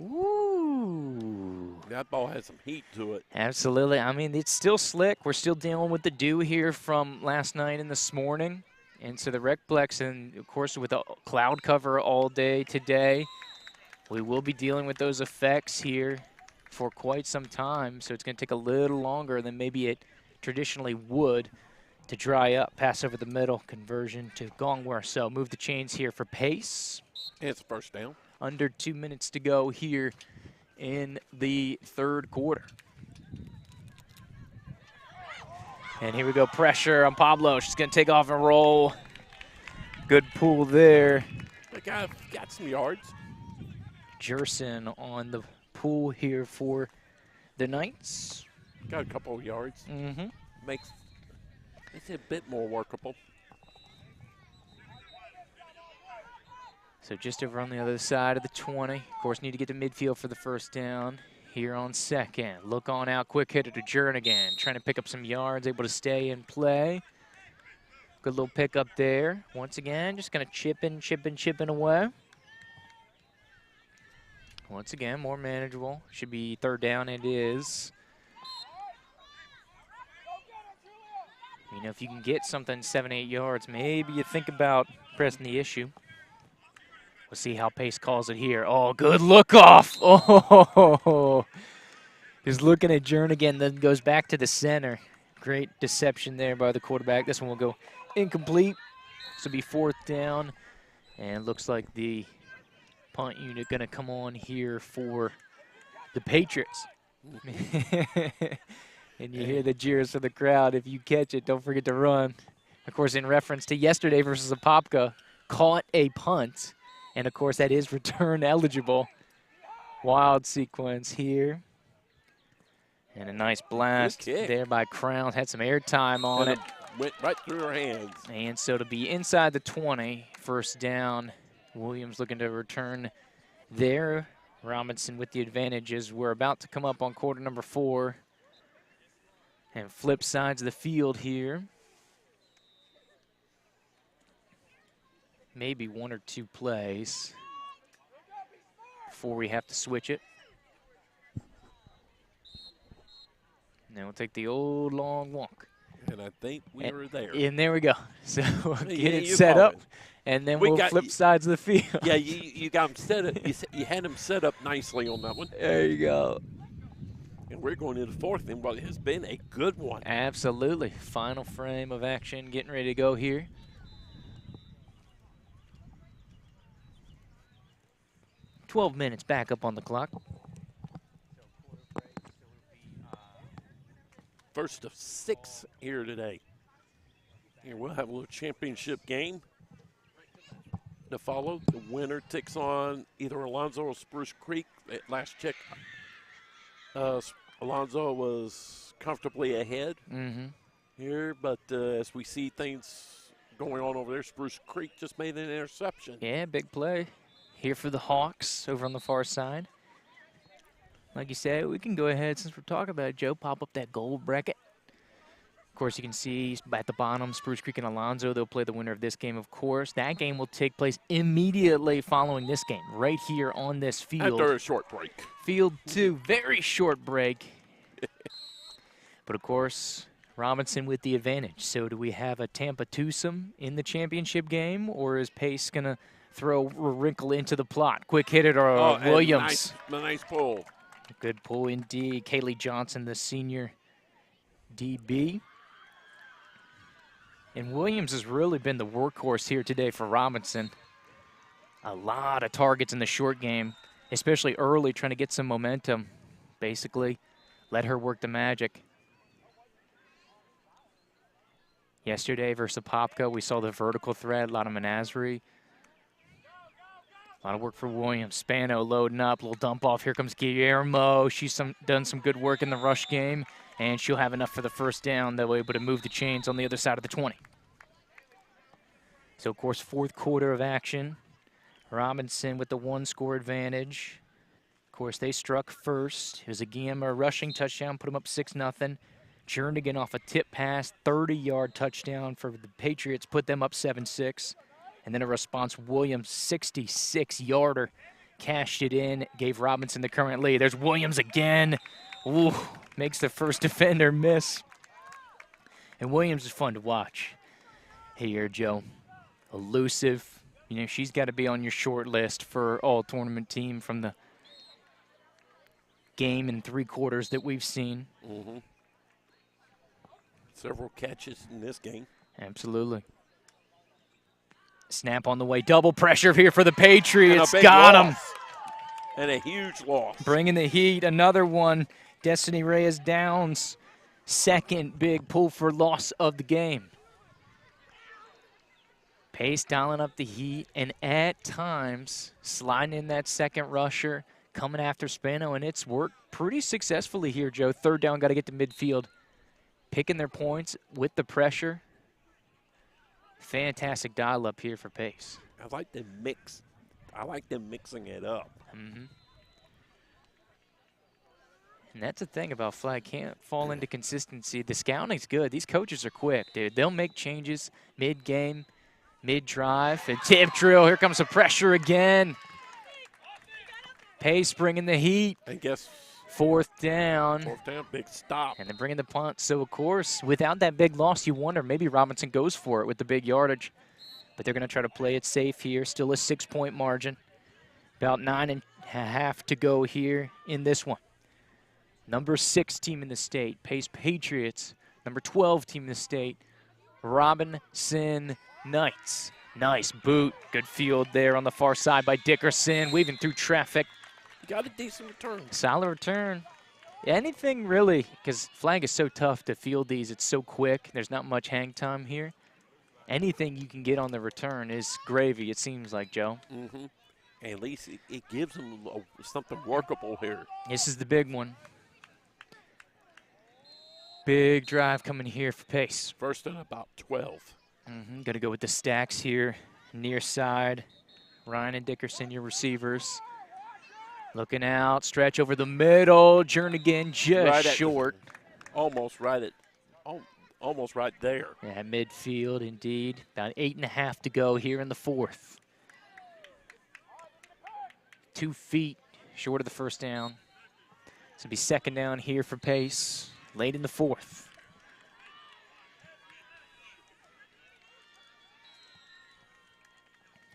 Ooh. That ball has some heat to it. Absolutely. I mean, it's still slick. We're still dealing with the dew here from last night and this morning. And so the Recplex, and of course with a cloud cover all day today, we will be dealing with those effects here for quite some time. So it's going to take a little longer than maybe it traditionally would to dry up. Pass over the middle, conversion to Gongwer. So move the chains here for Pace. And it's a first down. Under 2 minutes to go here in the third quarter. And here we go, pressure on Pablo. She's going to take off and roll. Good pull there. The guy got some yards. Jerson on the pull here for the Knights. Got a couple of yards. Makes it a bit more workable. So just over on the other side of the 20. Of course, need to get to midfield for the first down. Here on second. Look on out, quick hitter to Jernigan. Trying to pick up some yards, able to stay in play. Good little pickup there. Once again, just going to chipping away. Once again, more manageable. Should be third down, it is. You know, if you can get something 7-8 yards, maybe you think about pressing the issue. We'll see how Pace calls it here. Oh, good look off. Oh, he's looking at Jernigan, then goes back to the center. Great deception there by the quarterback. This one will go incomplete. This will be fourth down. And looks like the punt unit going to come on here for the Patriots. And you hear the jeers of the crowd. If you catch it, don't forget to run. Of course, in reference to yesterday versus Apopka, caught a punt. And, of course, that is return eligible. Wild sequence here. And a nice blast there by Crown. Had some air time on it. Went right through her hands. And so to be inside the 20, first down, Williams looking to return there. Robinson with the advantage as we're about to come up on quarter number 4. And flip sides of the field here. Maybe 1 or 2 plays before we have to switch it. And then we'll take the old long walk. And I think we were there. And there we go. So we'll get it set up, and then we'll flip sides of the field. Yeah, you got them set up. You had them set up nicely on that one. There you go. And we're going into the fourth, and what has been a good one. Absolutely. Final frame of action, getting ready to go here. $12 minutes back up on the clock. First of 6 here today. Here we'll have a little championship game to follow. The winner takes on either Alonzo or Spruce Creek. At last check, Alonzo was comfortably ahead here, but as we see things going on over there, Spruce Creek just made an interception. Yeah, big play here for the Hawks over on the far side. Like you said, we can go ahead, since we're talking about it, Joe, pop up that gold bracket. Of course, you can see at the bottom, Spruce Creek and Alonzo, they'll play the winner of this game, of course. That game will take place immediately following this game, right here on this field. After a short break. Field 2, very short break. But, of course, Robinson with the advantage. So do we have a Tampa twosome in the championship game, or is Pace going to throw a wrinkle into the plot? Quick hit it, or Williams. Nice pull. Good pull indeed. Kaylee Johnson, the senior DB. And Williams has really been the workhorse here today for Robinson. A lot of targets in the short game, especially early, trying to get some momentum. Basically, let her work the magic. Yesterday versus Apopka, we saw the vertical threat, a lot of Menagerie. A lot of work for Williams. Spano loading up, little dump off. Here comes Guillermo. She's done some good work in the rush game, and she'll have enough for the first down. They'll be able to move the chains on the other side of the 20. So, of course, fourth quarter of action. Robinson with the one-score advantage. Of course, they struck first. It was a Guillermo rushing touchdown, put them up 6-0. Jernigan off a tip pass, 30-yard touchdown for the Patriots, put them up 7-6. And then a response, Williams, 66-yarder, cashed it in, gave Robinson the current lead. There's Williams again. Ooh, makes the first defender miss. And Williams is fun to watch here, Joe. Elusive. You know, she's got to be on your short list for all-tournament team from the game in 3 quarters that we've seen. Mm-hmm. Several catches in this game. Absolutely. Snap on the way. Double pressure here for the Patriots. And got him. And a huge loss. Bringing the heat. Another one. Destiny Reyes Downs. Second big pull for loss of the game. Pace dialing up the heat, and at times sliding in that second rusher, coming after Spano, and it's worked pretty successfully here, Joe. Third down, got to get to midfield. Picking their points with the pressure. Fantastic dial up here for Pace. I like the mix. I like them mixing it up. Mm-hmm. And that's the thing about flag. Can't fall into consistency. The scouting's good. These coaches are quick, dude. They'll make changes mid-game, mid-drive. And tip drill. Here comes the pressure again. Pace bringing the heat. And guess. Fourth down. Fourth down, big stop. And they're bringing the punt. So, of course, without that big loss, you wonder maybe Robinson goes for it with the big yardage. But they're going to try to play it safe here. Still a 6-point margin. About 9.5 to go here in this one. Number 6 team in the state, Pace Patriots. Number 12 team in the state, Robinson Knights. Nice boot. Good field there on the far side by Dickerson. Weaving through traffic. Got a decent return. Solid return. Anything really, because flag is so tough to field these. It's so quick. There's not much hang time here. Anything you can get on the return is gravy, it seems like, Joe. Mm-hmm. And at least it gives them something workable here. This is the big one. Big drive coming here for Pace. First and about 12. Mm-hmm. Got to go with the stacks here. Near side. Ryan and Dickerson, your receivers. Looking out, stretch over the middle. Jernigan just right short. Almost right there. Yeah, midfield indeed. About 8.5 to go here in the fourth. 2 feet short of the first down. This will be second down here for Pace, late in the fourth.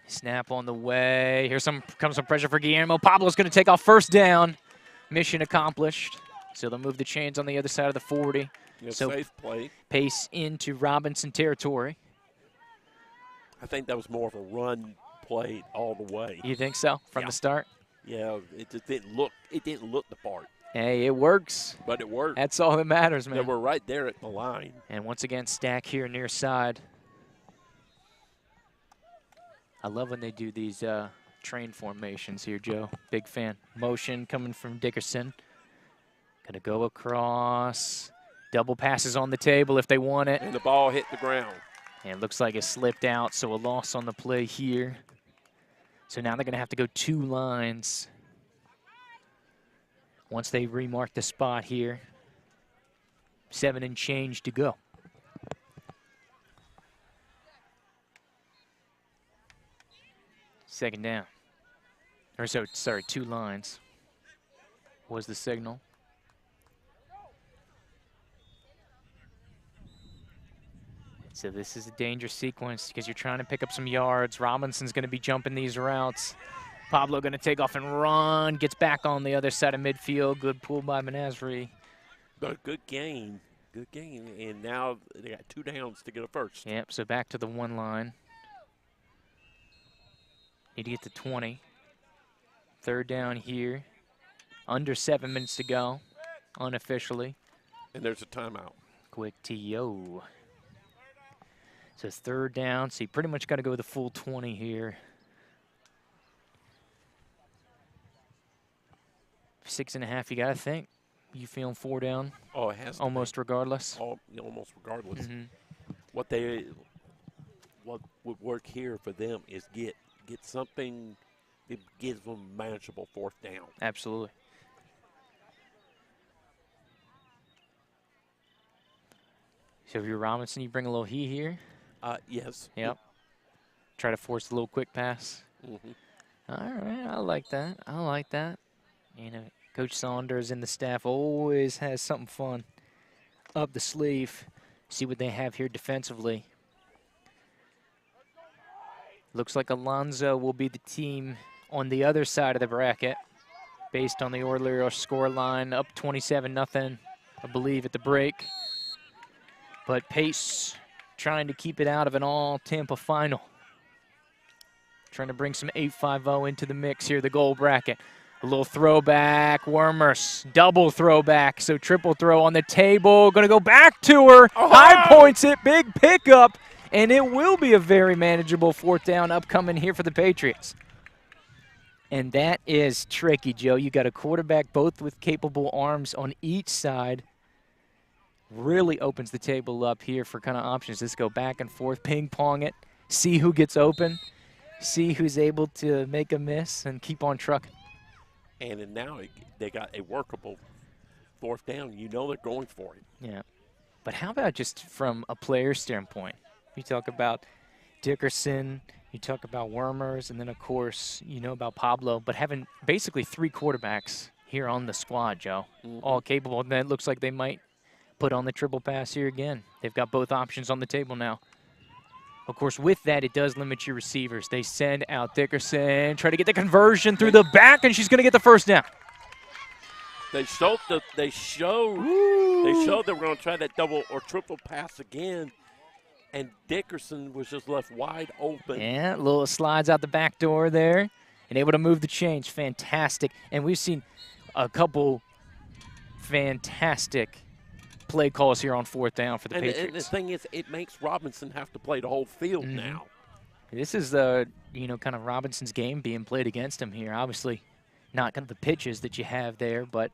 Snap on the way. Here's comes some pressure for Guillermo. Pablo's going to take off first down. Mission accomplished. So they'll move the chains on the other side of the 40. Yeah, so safe play. Pace into Robinson territory. I think that was more of a run play all the way. You think so from the start? Yeah, it just didn't look. It didn't look the part. Hey, it works. But it worked. That's all that matters, man. They were right there at the line. And once again, stack here near side. I love when they do these train formations here, Joe. Big fan. Motion coming from Dickerson. Gonna go across. Double passes on the table if they want it. And the ball hit the ground. And it looks like it slipped out, so a loss on the play here. So now they're gonna have to go 2 lines. Once they remark the spot here. 7 and change to go. Second down. Or so, sorry, 2 lines was the signal. So this is a dangerous sequence because you're trying to pick up some yards. Robinson's going to be jumping these routes. Pablo going to take off and run, gets back on the other side of midfield. Good pull by Menasri. But good gain. Good gain. And now they got 2 downs to get a first. Yep, so back to the 1 line. Need to get to 20. Third down here. Under 7 minutes to go, unofficially. And there's a timeout. Quick TO. So it's third down, so you pretty much got to go the full 20 here. 6.5, you got to think. You feeling 4 down? Oh, it has to almost be. regardless. Almost regardless. What would work here for them is get something that gives them manageable 4th down. Absolutely. So if you're Robinson, you bring a little heat here. Yes. Yep. Try to force a little quick pass. All right, I like that. I like that. You know, Coach Saunders and the staff always has something fun up the sleeve. See what they have here defensively. Looks like Alonzo will be the team on the other side of the bracket based on the earlier score line, up 27-0, I believe, at the break. But Pace trying to keep it out of an all-Tampa final. Trying to bring some 8-5-0 into the mix here, the goal bracket. A little throwback, Wormers, double throwback, so triple throw on the table. Gonna go back to her, high points it, big pickup, and it will be a very manageable 4th down upcoming here for the Patriots. And that is tricky, Joe. You got a quarterback both with capable arms on each side. Really opens the table up here for kind of options. Let's go back and forth, ping pong it, see who gets open, see who's able to make a miss and keep on trucking. And then now they got a workable 4th down. You know they're going for it. Yeah. But how about just from a player standpoint? You talk about Dickerson, you talk about Wormers, and then, of course, you know about Pablo. But having basically 3 quarterbacks here on the squad, Joe, all capable. And then it looks like they might put on the triple pass here again. They've got both options on the table now. Of course, with that, it does limit your receivers. They send out Dickerson, try to get the conversion through the back, and she's going to get the 1st down. They showed they were going to try that double or triple pass again, and Dickerson was just left wide open. Yeah, little slides out the back door there, and able to move the chains. Fantastic. And we've seen a couple fantastic play calls here on 4th down for the Patriots. And the thing is, it makes Robinson have to play the whole field now. This is kind of Robinson's game being played against him here. Obviously, not kind of the pitches that you have there, but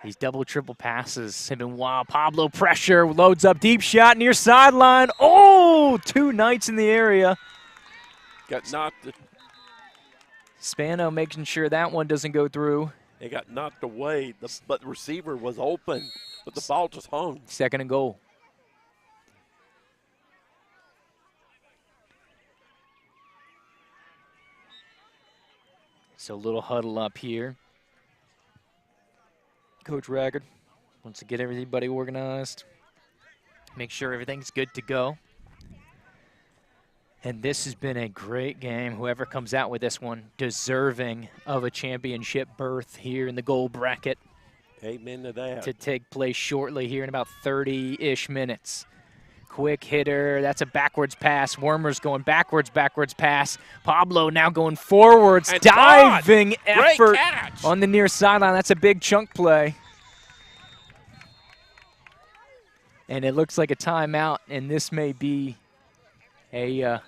these double, triple passes have been wild. Pablo pressure, loads up, deep shot near sideline. Oh, 2 Knights in the area. Got knocked. Spano making sure that one doesn't go through. They got knocked away, but the receiver was open, but the ball just hung. 2nd and goal. So a little huddle up here. Coach Raggard wants to get everybody organized, make sure everything's good to go. And this has been a great game. Whoever comes out with this one, deserving of a championship berth here in the gold bracket. Amen to that. To take place shortly here in about 30-ish minutes. Quick hitter, that's a backwards pass. Wormers going backwards pass. Pablo now going forwards, and diving Todd, effort on the near sideline. That's a big chunk play. And it looks like a timeout, and this may be a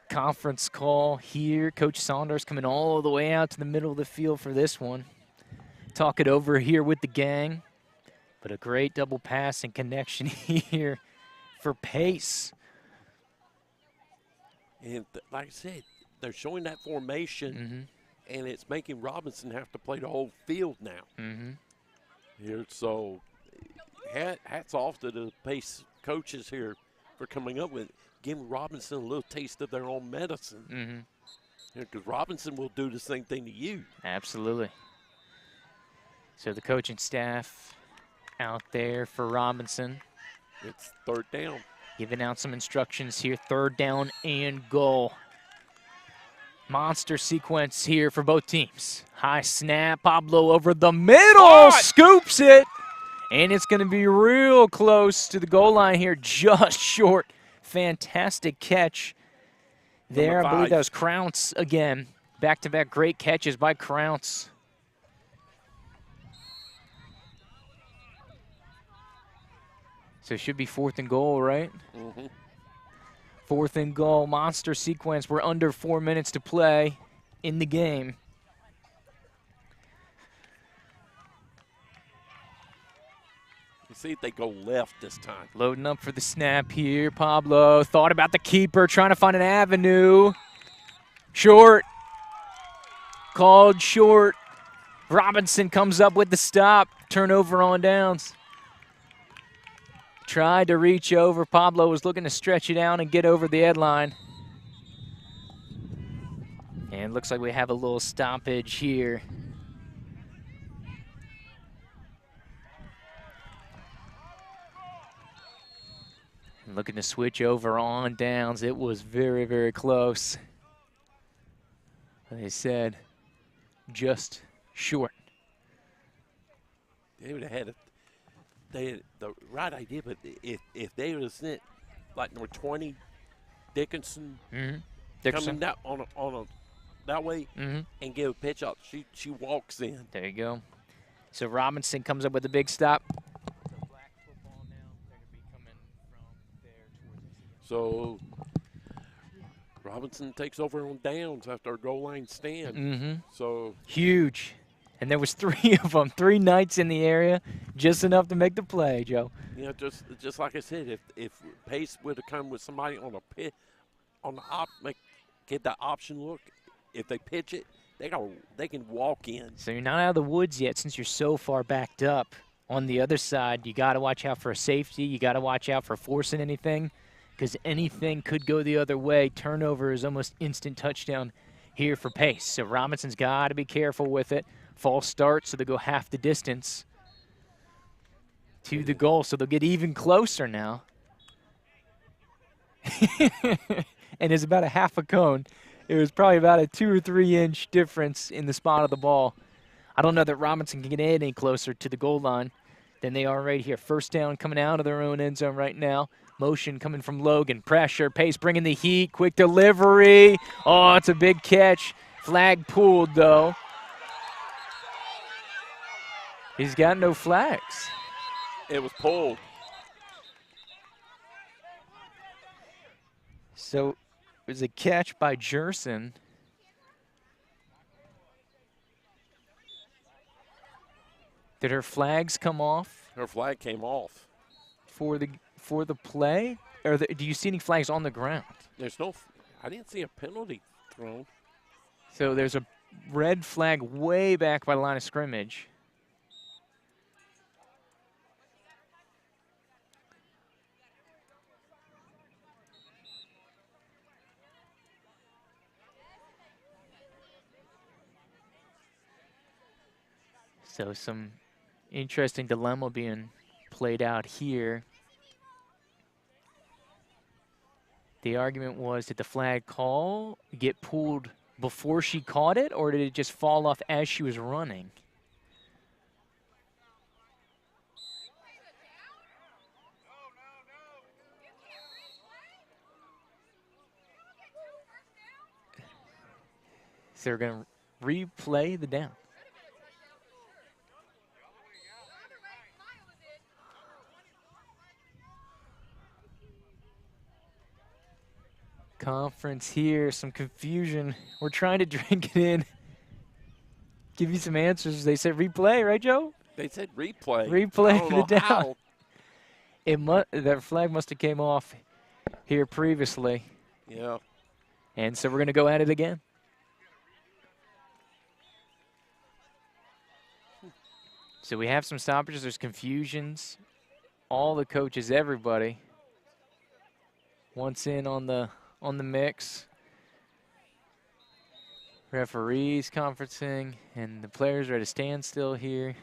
conference call here. Coach Saunders coming all the way out to the middle of the field for this one. Talk it over here with the gang. But a great double pass and connection here for Pace. And like I said, they're showing that formation, and it's making Robinson have to play the whole field now. Here, so hats off to the Pace coaches here for coming up with giving Robinson a little taste of their own medicine. Because Robinson will do the same thing to you. Absolutely. So the coaching staff out there for Robinson. It's third down. Giving out some instructions here. 3rd down and goal. Monster sequence here for both teams. High snap. Pablo over the middle. Scoops it. And it's going to be real close to the goal line here. Just short. Fantastic catch there. I believe that was Crounce again. Back-to-back great catches by Crounce. So it should be 4th and goal, right? Mm-hmm. 4th and goal, monster sequence. We're under 4 minutes to play in the game. You see if they go left this time. Loading up for the snap here. Pablo thought about the keeper, trying to find an avenue. Short. Called short. Robinson comes up with the stop. Turnover on downs. Tried to reach over. Pablo was looking to stretch it out and get over the headline. And looks like we have a little stoppage here. And looking to switch over on downs. It was very, very close. They said just short. They would have had it. They had the right idea, but if they would have sent like number 20, Dickinson, coming that on a that way and give a pitch up, she walks in. There you go. So Robinson comes up with a big stop. So Robinson takes over on downs after a goal line stand. So huge. And there was 3 of them, 3 Knights in the area, just enough to make the play, Joe. You know, just like I said, if Pace would have come with somebody on a pit, on the get that option look, if they pitch it, they can walk in. So you're not out of the woods yet since you're so far backed up. On the other side, you got to watch out for a safety. You got to watch out for forcing anything because anything could go the other way. Turnover is almost instant touchdown here for Pace. So Robinson's got to be careful with it. False start, so they go half the distance to the goal, so they'll get even closer now. And it's about a half a cone. It was probably about a 2 or 3 inch difference in the spot of the ball. I don't know that Robinson can get any closer to the goal line than they are right here. 1st down coming out of their own end zone right now. Motion coming from Logan. Pressure, Pace bringing the heat. Quick delivery. Oh, it's a big catch. Flag pulled, though. He's got no flags. It was pulled. So it was a catch by Jerson. Did her flags come off? Her flag came off. For the play? Or do you see any flags on the ground? There's no, I didn't see a penalty thrown. So there's a red flag way back by the line of scrimmage. So some interesting dilemma being played out here. The argument was, did the flag get pulled before she caught it, or did it just fall off as she was running? So they're going to replay the down. Conference here, some confusion. We're trying to drink it in. Give you some answers. They said replay, right, Joe? They said replay. Replay the down. That flag must have came off here previously. Yeah. And so we're going to go at it again. So we have some stoppages. There's confusions. All the coaches, everybody wants in on the mix. Referees conferencing, and the players are at a standstill here.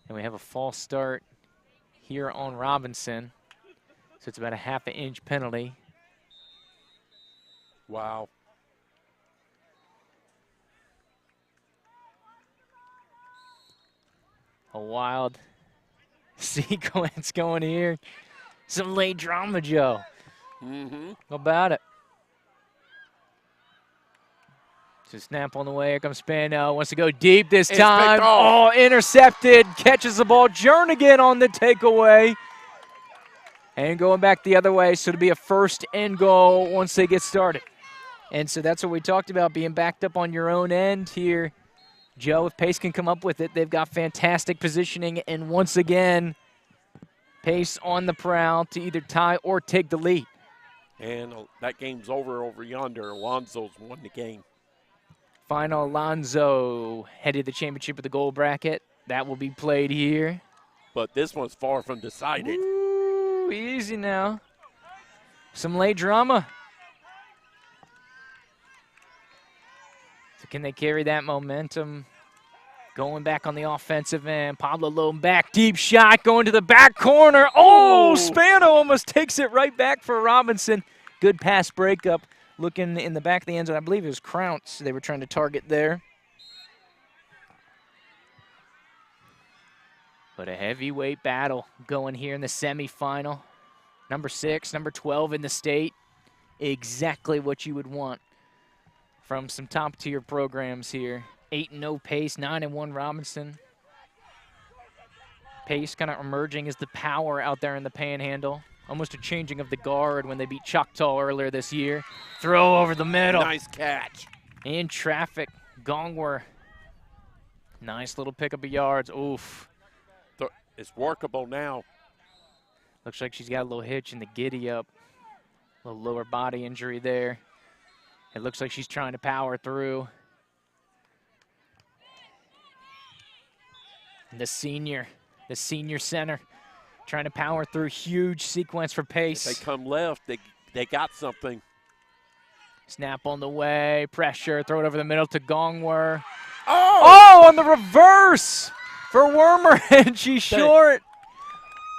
And we have a false start here on Robinson. So it's about a half-inch penalty. Wow. A wild sequence going here. Some late drama, Joe. Mm-hmm. How about it? So snap on the way. Here comes Spano. Wants to go deep this It's time. picked off. Oh, intercepted. Catches the ball. Jernigan on the takeaway. And going back the other way, so it'll be a first and goal once they get started. And so that's what we talked about, being backed up on your own end here. Joe, if Pace can come up with it, they've got fantastic positioning. And once again, Pace on the prowl to either tie or take the lead. And that game's over yonder. Alonzo's won the game. Final Alonzo headed the championship of the gold bracket. That will be played here. But this one's far from decided. Ooh, easy now. Some late drama. So can they carry that momentum? Going back on the offensive end. Pablo Loam back. Deep shot going to the back corner. Oh, Spano almost takes it right back for Robinson. Good pass breakup. Looking in the back of the end zone. I believe it was Crounce they were trying to target there. But a heavyweight battle going here in the semifinal. Number 6, number 12 in the state. Exactly what you would want from some top-tier programs here. 8-0 Pace, 9-1 Robinson. Pace kind of emerging as the power out there in the Panhandle. Almost a changing of the guard when they beat Choctaw earlier this year. Throw over the middle. Nice catch. In traffic, Gongwer. Nice little pickup of yards. Oof. It's workable now. Looks like she's got a little hitch in the giddy up. A little lower body injury there. It looks like she's trying to power through. And the senior center, trying to power through. Huge sequence for Pace. If they come left, they got something. Snap on the way, pressure, throw it over the middle to Gongwer. Oh! On the reverse for Wormer, and she's short.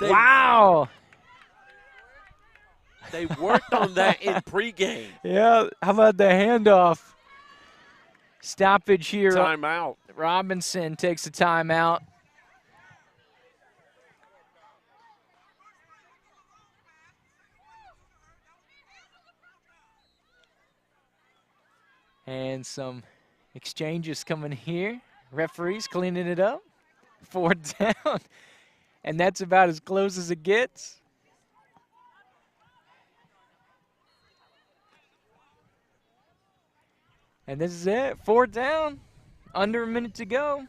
Wow. They worked on that in pregame. Yeah, how about the handoff? Stoppage here. Timeout. Robinson takes a timeout. And some exchanges coming here. Referees cleaning it up. 4 down. And that's about as close as it gets. And this is it. 4 down. Under a minute to go.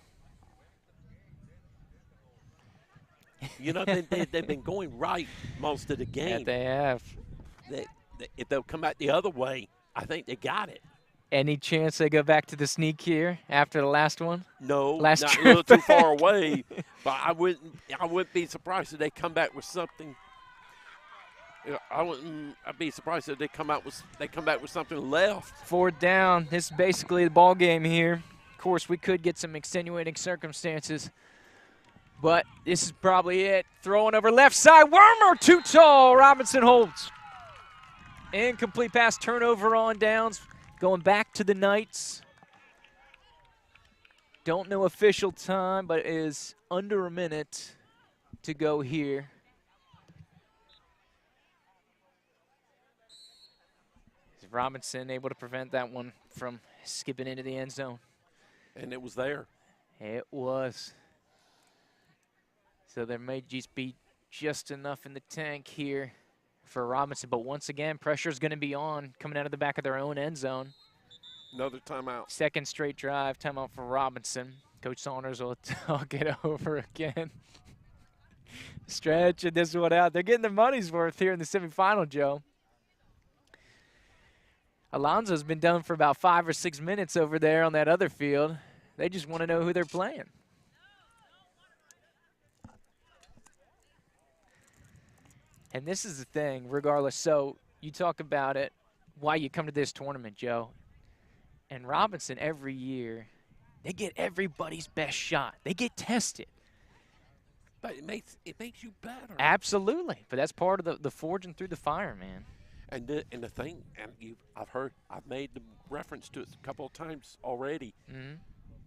You know, they've been going right most of the game. Yeah, they have. If they'll come back the other way, I think they got it. Any chance they go back to the sneak here after the last one? No, last not trip a little too back. far away. But I wouldn't be surprised if they come back with something. I'd be surprised if they come back with something left. 4 down. This is basically the ball game here. Of course, we could get some extenuating circumstances, but this is probably it. Throwing over left side. Wormer too tall. Robinson holds. Incomplete pass, turnover on downs. Going back to the Knights. Don't know official time, but it is under a minute to go here. Is Robinson able to prevent that one from skipping into the end zone? And it was there. It was. So there may just be just enough in the tank here for Robinson. But once again, pressure is going to be on coming out of the back of their own end zone. Another timeout. Second straight drive, timeout for Robinson. Coach Saunders will talk it over again. Stretching this one out. They're getting their money's worth here in the semifinal, Joe. Alonzo's been done for about 5 or 6 minutes over there on that other field. They just want to know who they're playing. And this is the thing, regardless. So you talk about it, why you come to this tournament, Joe. And Robinson every year, they get everybody's best shot. They get tested. But it makes you better. Absolutely. But that's part of the forging through the fire, man. And the thing, and I've made the reference to it a couple of times already. Mm-hmm.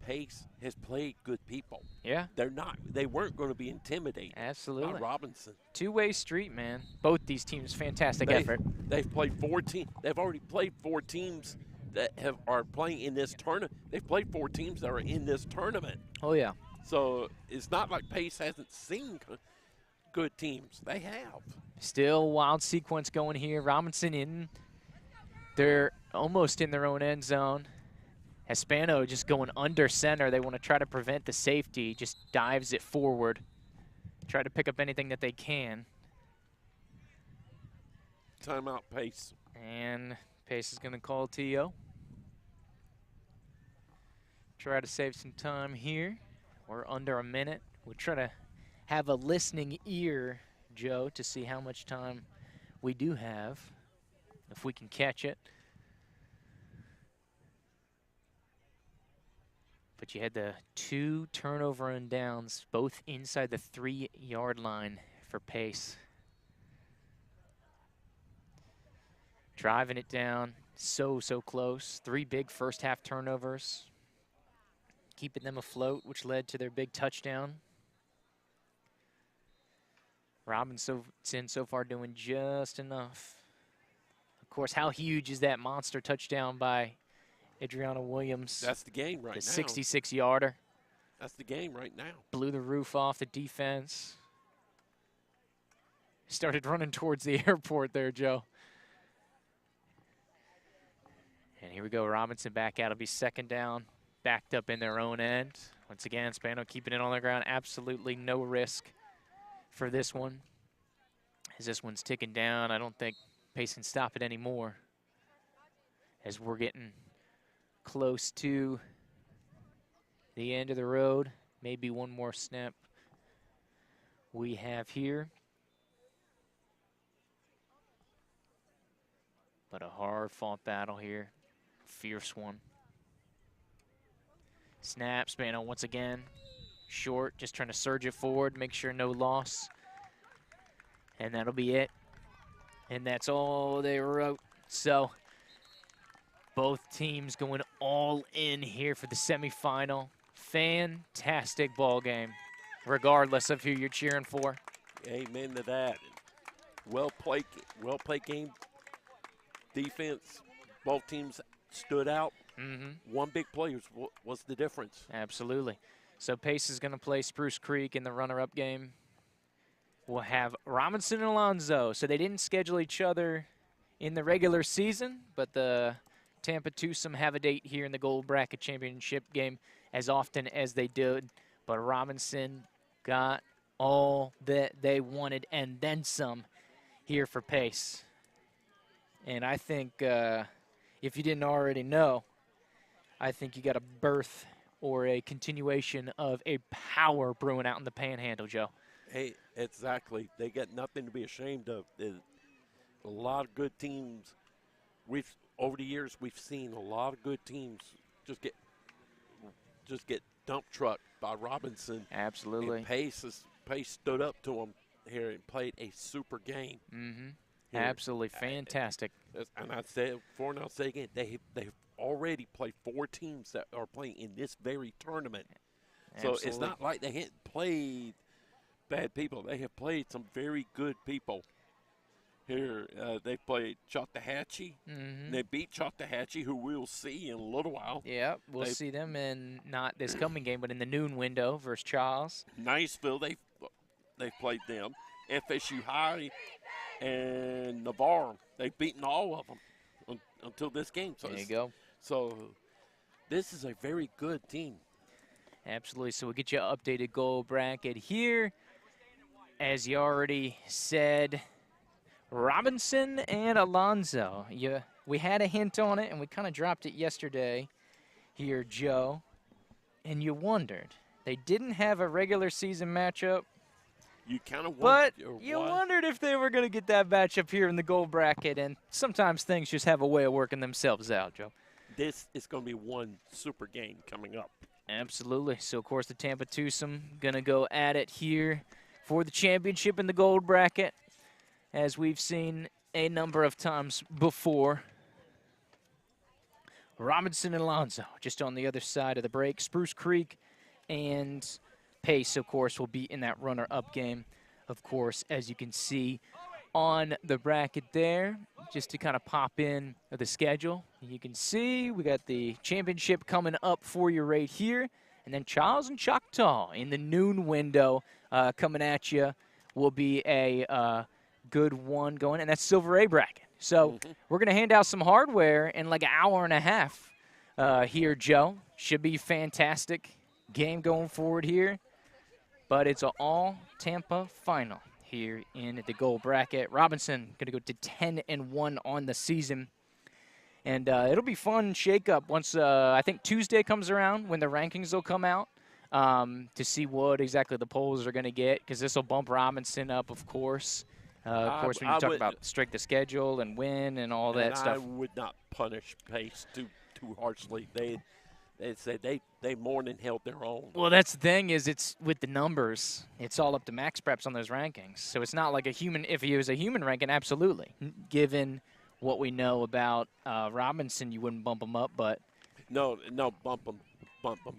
Pace has played good people. Yeah. They weren't going to be intimidated. Absolutely. By Robinson. Two-way street, man. Both these teams, fantastic effort. They've played 4 teams. They've already played 4 teams that are playing in this tournament. They've played 4 teams that are in this tournament. Oh, yeah. So it's not like Pace hasn't seen good teams. They have. Still wild sequence going here. Robinson in. They're almost in their own end zone. Hispano just going under center. They want to try to prevent the safety. Just dives it forward. Try to pick up anything that they can. Timeout, Pace. And Pace is going to call TO. Try to save some time here. We're under a minute. We'll try to have a listening ear, Joe, to see how much time we do have, if we can catch it. But you had the 2 turnover and downs, both inside the 3-yard line for Pace. Driving it down, so close. 3 big first half turnovers, keeping them afloat, which led to their big touchdown. Robinson so far doing just enough. Of course, how huge is that monster touchdown by Adriana Williams? That's the game right now. The 66-yarder. That's the game right now. Blew the roof off the defense. Started running towards the airport there, Joe. And here we go, Robinson back out. It'll be 2nd down, backed up in their own end. Once again, Spano keeping it on the ground. Absolutely no risk for this one. As this one's ticking down, I don't think Pace can stop it anymore. As we're getting close to the end of the road. Maybe one more snap we have here. But a hard-fought battle here. Fierce one. Snap, Spano once again. Short, just trying to surge it forward, make sure no loss. And that'll be it. And that's all they wrote. So both teams going all in here for the semifinal. Fantastic ball game, regardless of who you're cheering for. Amen to that. Well played game. Defense, both teams stood out. One big play was the difference. Absolutely. So Pace is going to play Spruce Creek in the runner-up game. We'll have Robinson and Alonzo. So they didn't schedule each other in the regular season, but the Tampa Twosome have a date here in the Gold Bracket Championship game as often as they did. But Robinson got all that they wanted and then some here for Pace. And I think if you didn't already know, I think you got a birth or a continuation of a power brewing out in the Panhandle, Joe. Hey, exactly. They got nothing to be ashamed of. There's a lot of good teams. Over the years, we've seen a lot of good teams just get dump trucked by Robinson. Absolutely. And Pace stood up to them here and played a super game. Absolutely fantastic. And I said before, and I'll say again, they've already played 4 teams that are playing in this very tournament. Absolutely. So it's not like they hadn't played bad people. They have played some very good people. Here, they played Choctaw. They beat Choctaw, who we'll see in a little while. Yeah, we'll see them in not this coming game, but in the noon window versus Chiles. Niceville, they've played them. FSU High and Navarre, they've beaten all of them until this game. So there you go. So this is a very good team. Absolutely. So we'll get you an updated goal bracket here. As you already said, Robinson and Alonzo. We had a hint on it, and we kind of dropped it yesterday here, Joe. And you wondered. They didn't have a regular season matchup, You kind of But wondered. you wondered if they were going to get that matchup here in the gold bracket, and sometimes things just have a way of working themselves out, Joe. This is going to be one super game coming up. Absolutely. So, of course, the Tampa twosome going to go at it here for the championship in the gold bracket, as we've seen a number of times before. Robinson and Alonzo just on the other side of the break. Spruce Creek and Pace, of course, will be in that runner-up game, of course, as you can see on the bracket there. Just to kind of pop in the schedule, you can see we got the championship coming up for you right here, and then Chiles and Choctaw in the noon window coming at you will be a good one going, and that's Silver A bracket. So we're going to hand out some hardware in like an hour and a half here, Joe. Should be fantastic game going forward here. But it's an all-Tampa final here in the gold bracket. Robinson going to go to 10-1 on the season. And it'll be fun shake-up once I think Tuesday comes around when the rankings will come out to see what exactly the polls are going to get, because this will bump Robinson up, of course. Of course, when you talk about strength of schedule and win and all that stuff. I would not punish Pace too harshly. They said they more than held their own. Well, that's the thing is it's with the numbers. It's all up to max preps on those rankings. So it's not like a human. If he was a human ranking, absolutely. Given what we know about Robinson, you wouldn't bump him up, but no, bump him.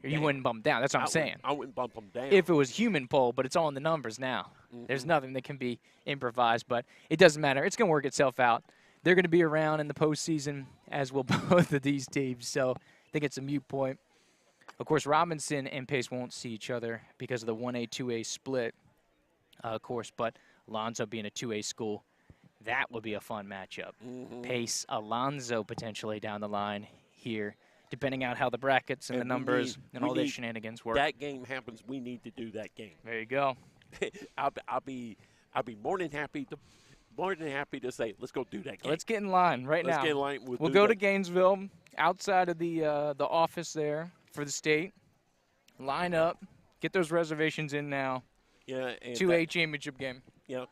You wouldn't bump him down. That's what I'm saying. I wouldn't bump him down. If it was human poll, but it's all in the numbers now. There's nothing that can be improvised, but it doesn't matter. It's going to work itself out. They're going to be around in the postseason, as will both of these teams. So I think it's a moot point. Of course, Robinson and Pace won't see each other because of the 1A, 2A split, of course, but Alonzo being a 2A school, that would be a fun matchup. Pace, Alonzo potentially down the line here, depending on how the brackets and the numbers and all those shenanigans work. That game happens, we need to do that game. There you go. I'll be more than happy to say, let's go do that game. Let's get in line now. Let's get in line. We'll go to Gainesville, outside of the office there for the state. Line up, get those reservations in now. Yeah, and 2A championship game. Yeah,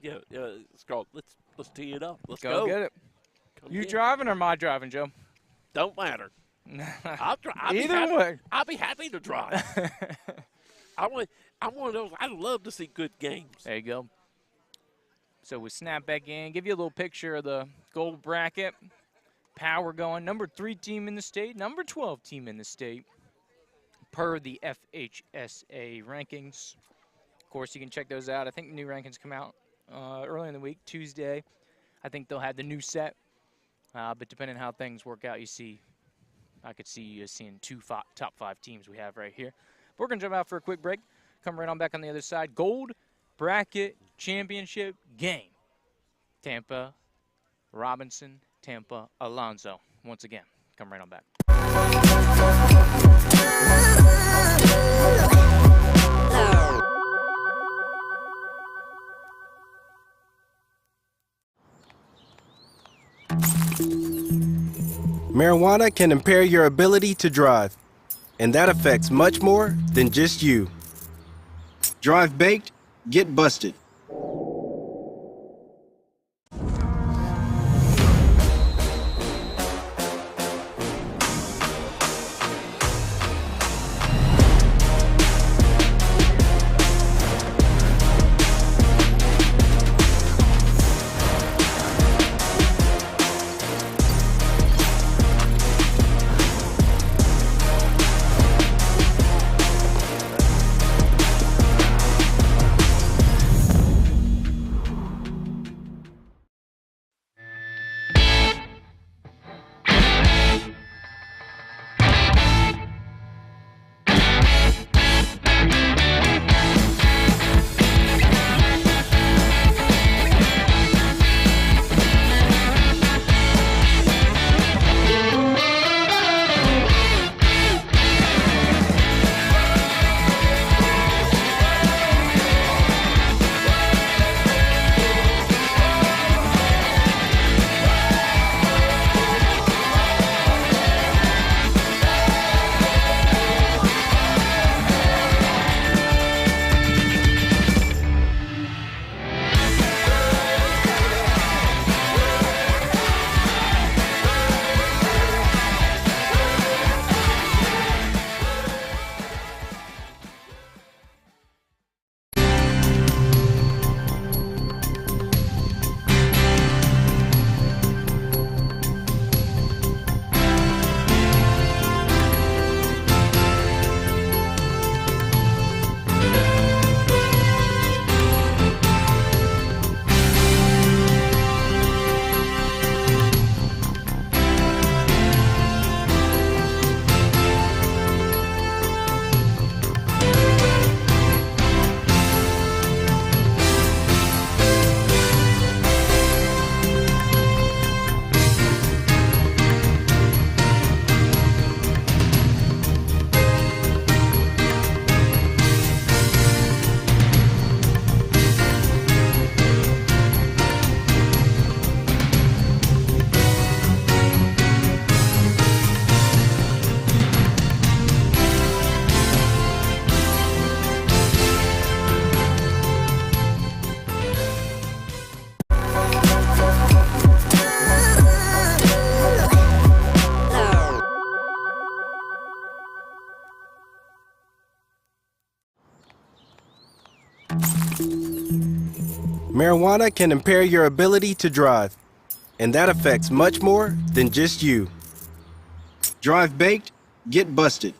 it's called. Let's tee it up. Let's go get it. You driving or am I driving, Joe? Don't matter. Either way. I'll be happy to drive. I'm one of those. I love to see good games. There you go. So we snap back in, give you a little picture of the gold bracket. Power going. Number 3 team in the state, number 12 team in the state, per the FHSA rankings. Of course, you can check those out. I think the new rankings come out early in the week, Tuesday. I think they'll have the new set. But depending on how things work out, I could see you seeing top 5 teams we have right here. But we're going to jump out for a quick break. Come right on back on the other side. Gold bracket championship game. Tampa, Robinson, Tampa, Alonzo. Once again, come right on back. Marijuana can impair your ability to drive, and that affects much more than just you. Drive baked, get busted. Marijuana can impair your ability to drive, and that affects much more than just you. Drive baked, get busted.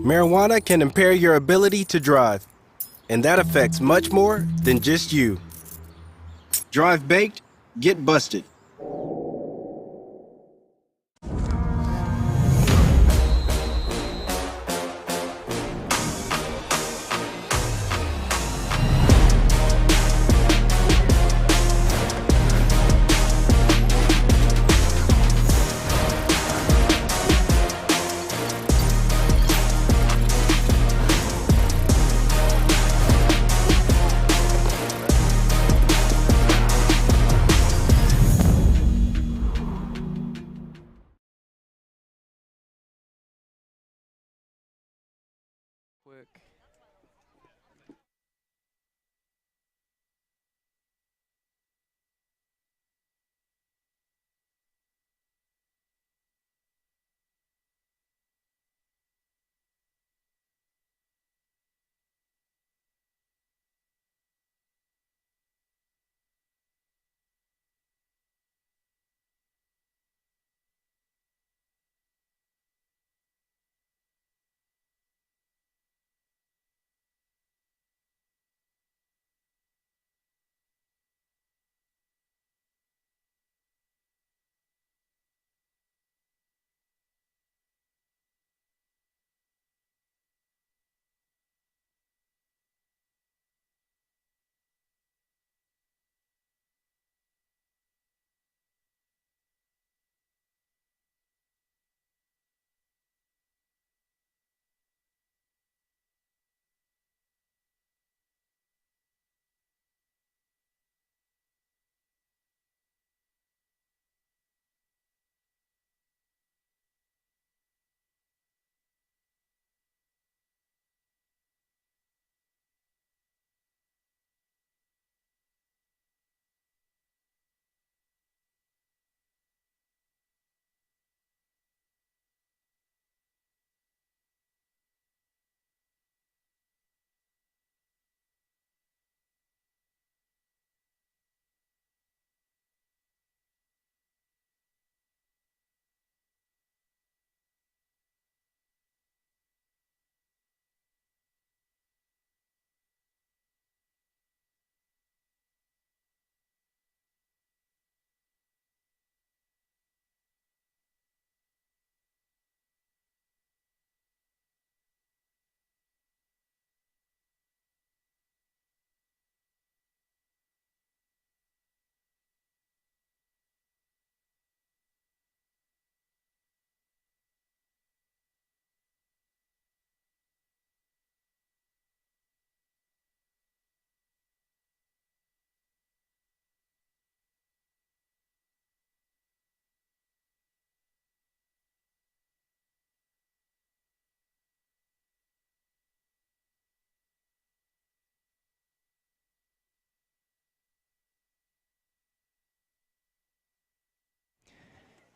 Marijuana can impair your ability to drive, and that affects much more than just you. Drive baked, get busted.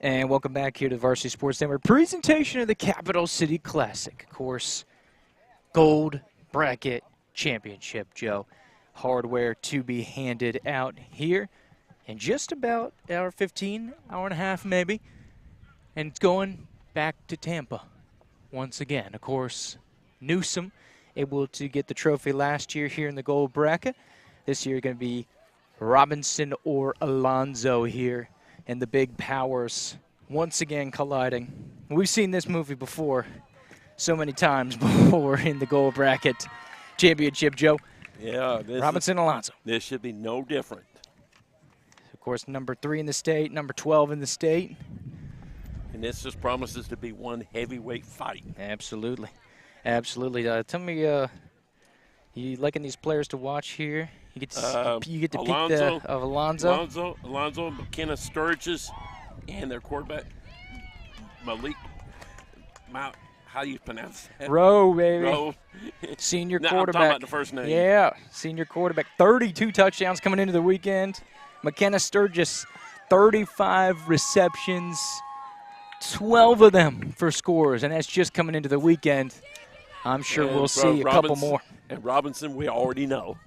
And welcome back here to the Varsity Sports Network presentation of the Capital City Classic. Of course, Gold Bracket Championship, Joe. Hardware to be handed out here in just about hour 15, hour and a half maybe. And it's going back to Tampa once again. Of course, Newsom able to get the trophy last year here in the Gold Bracket. This year going to be Robinson or Alonzo here. And the big powers once again colliding. We've seen this movie before, so many times before in the Gold Bracket Championship, Joe. Yeah, Robinson Alonzo. This should be no different. Of course, number 3 in the state, number 12 in the state. And this just promises to be one heavyweight fight. Absolutely. Absolutely. Tell me, you liking these players to watch here? You get to, pick Alonzo. Alonzo, McKenna Sturgis, and their quarterback, Malik. How do you pronounce that? Rowe, baby. Rowe. Senior No, quarterback. I'm talking about the first name. Yeah, senior quarterback. 32 touchdowns coming into the weekend. McKenna Sturgis, 35 receptions, 12 of them for scores, and that's just coming into the weekend. I'm sure we'll see a couple more. And Robinson, we already know.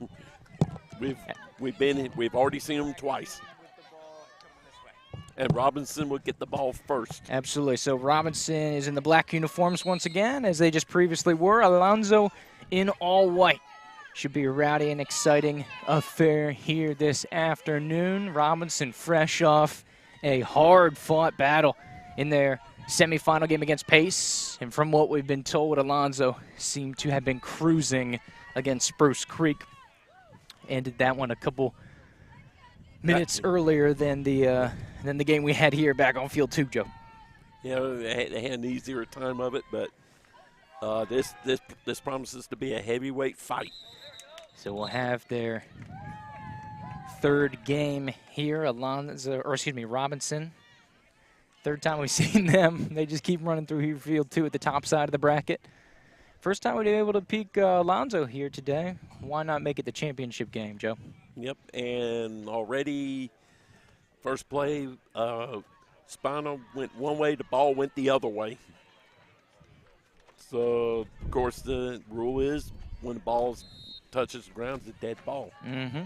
We've already seen him twice. And Robinson will get the ball first. Absolutely. So Robinson is in the black uniforms once again, as they just previously were. Alonzo in all white. Should be a rowdy and exciting affair here this afternoon. Robinson fresh off a hard-fought battle in their semifinal game against Pace. And from what we've been told, Alonzo seemed to have been cruising against Spruce Creek. Ended that one a couple minutes earlier than the game we had here back on field 2, Joe. Yeah, they had an easier time of it, but this promises to be a heavyweight fight. So we'll have their third game here. Robinson. Third time we've seen them. They just keep running through here field 2 at the top side of the bracket. First time we've been able to peek Alonzo here today. Why not make it the championship game, Joe? Yep, and already first play, Spino went one way, the ball went the other way. So, of course, the rule is when the ball touches the ground, it's a dead ball. Mm-hmm.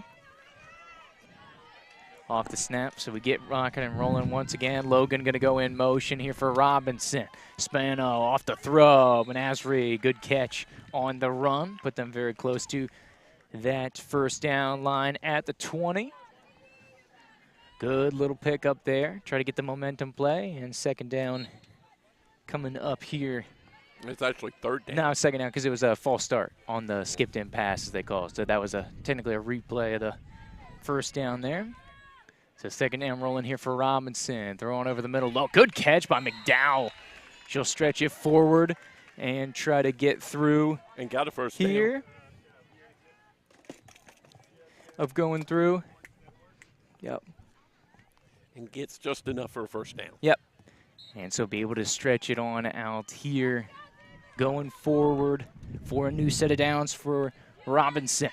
Off the snap, so we get rocking and rolling once again. Logan going to go in motion here for Robinson. Spano off the throw. Menasri, good catch on the run. Put them very close to that first down line at the 20. Good little pick up there. Try to get the momentum play. And second down coming up here. It's actually third down. No, second down because it was a false start on the skipped-in pass, as they call it. So that was technically a replay of the first down there. So second down rolling here for Robinson. Throwing over the middle. Low. Good catch by McDowell. She'll stretch it forward and try to get through. And got a first here. down. Of going through. Yep. And gets just enough for a first down. Yep. And so be able to stretch it on out here. Going forward for a new set of downs for Robinson.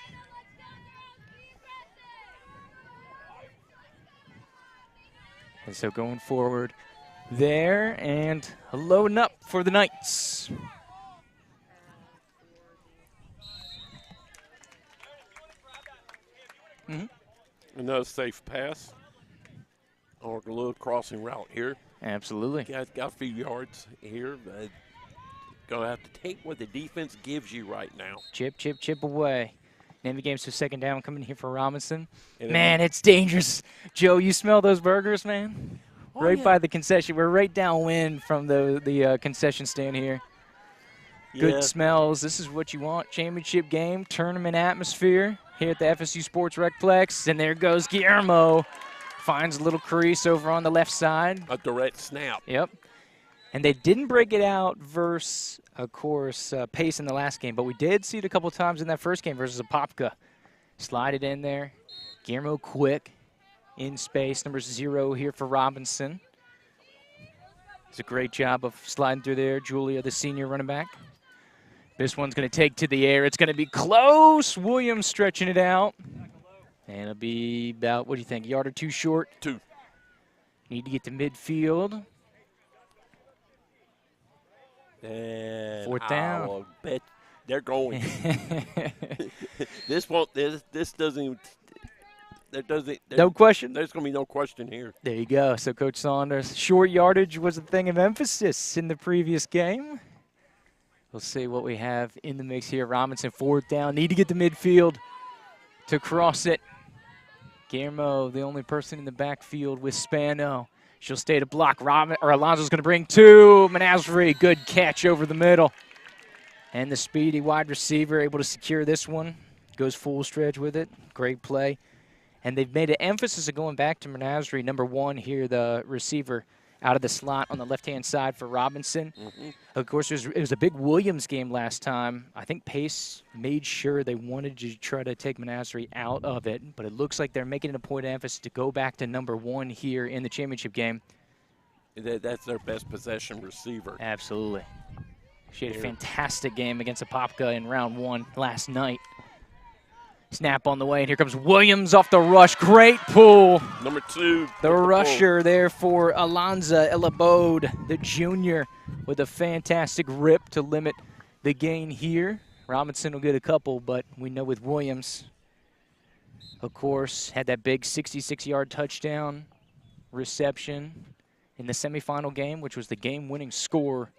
And so going forward there and loading up for the Knights. Another safe pass. Or a little crossing route here. Absolutely. Got a few yards here. Going to have to take what the defense gives you right now. Chip away. Navy games to second down coming here for Robinson. And man, it's dangerous. Joe, you smell those burgers, man? Oh, right yeah. by the concession. We're right downwind from the concession stand here. Good Yeah. smells. This is what you want. Championship game, tournament atmosphere here at the FSU Sports Recplex. And there goes Guillermo. Finds a little crease over on the left side. A direct snap. Yep. And they didn't break it out versus, of course, Pace in the last game. But we did see it a couple times in that first game versus Apopka. Slide it in there. Guillermo quick in space. Number 0 here for Robinson. It's a great job of sliding through there. Julia, the senior running back. This one's going to take to the air. It's going to be close. Williams stretching it out. And it'll be about, what do you think, a yard or two short? 2. Need to get to midfield. And Fourth down. I will bet they're going. This doesn't even. No question. There's going to be no question here. There you go. So, Coach Saunders, short yardage was a thing of emphasis in the previous game. We'll see what we have in the mix here. Robinson, fourth down. Need to get to midfield to cross it. Guillermo, the only person in the backfield with Spano. She'll stay to block. Alonso's going to bring two. Menagerie, good catch over the middle. And the speedy wide receiver able to secure this one. Goes full stretch with it. Great play. And they've made an emphasis of going back to Menagerie, number one here, the receiver out of the slot on the left-hand side for Robinson. Of course, it was a big Williams game last time. I think Pace made sure they wanted to try to take Menagerie out of it, but it looks like they're making it a point of emphasis to go back to number one here in the championship game. That's their best possession receiver. Absolutely. She had a fantastic game against Apopka in round one last night. Snap on the way, and here comes Williams off the rush. Great pull. Number two. The rusher there for Alonza Elabode, the junior, with a fantastic rip to limit the gain here. Robinson will get a couple, but we know with Williams, of course, had that big 66-yard touchdown reception in the semifinal game, which was the game-winning score.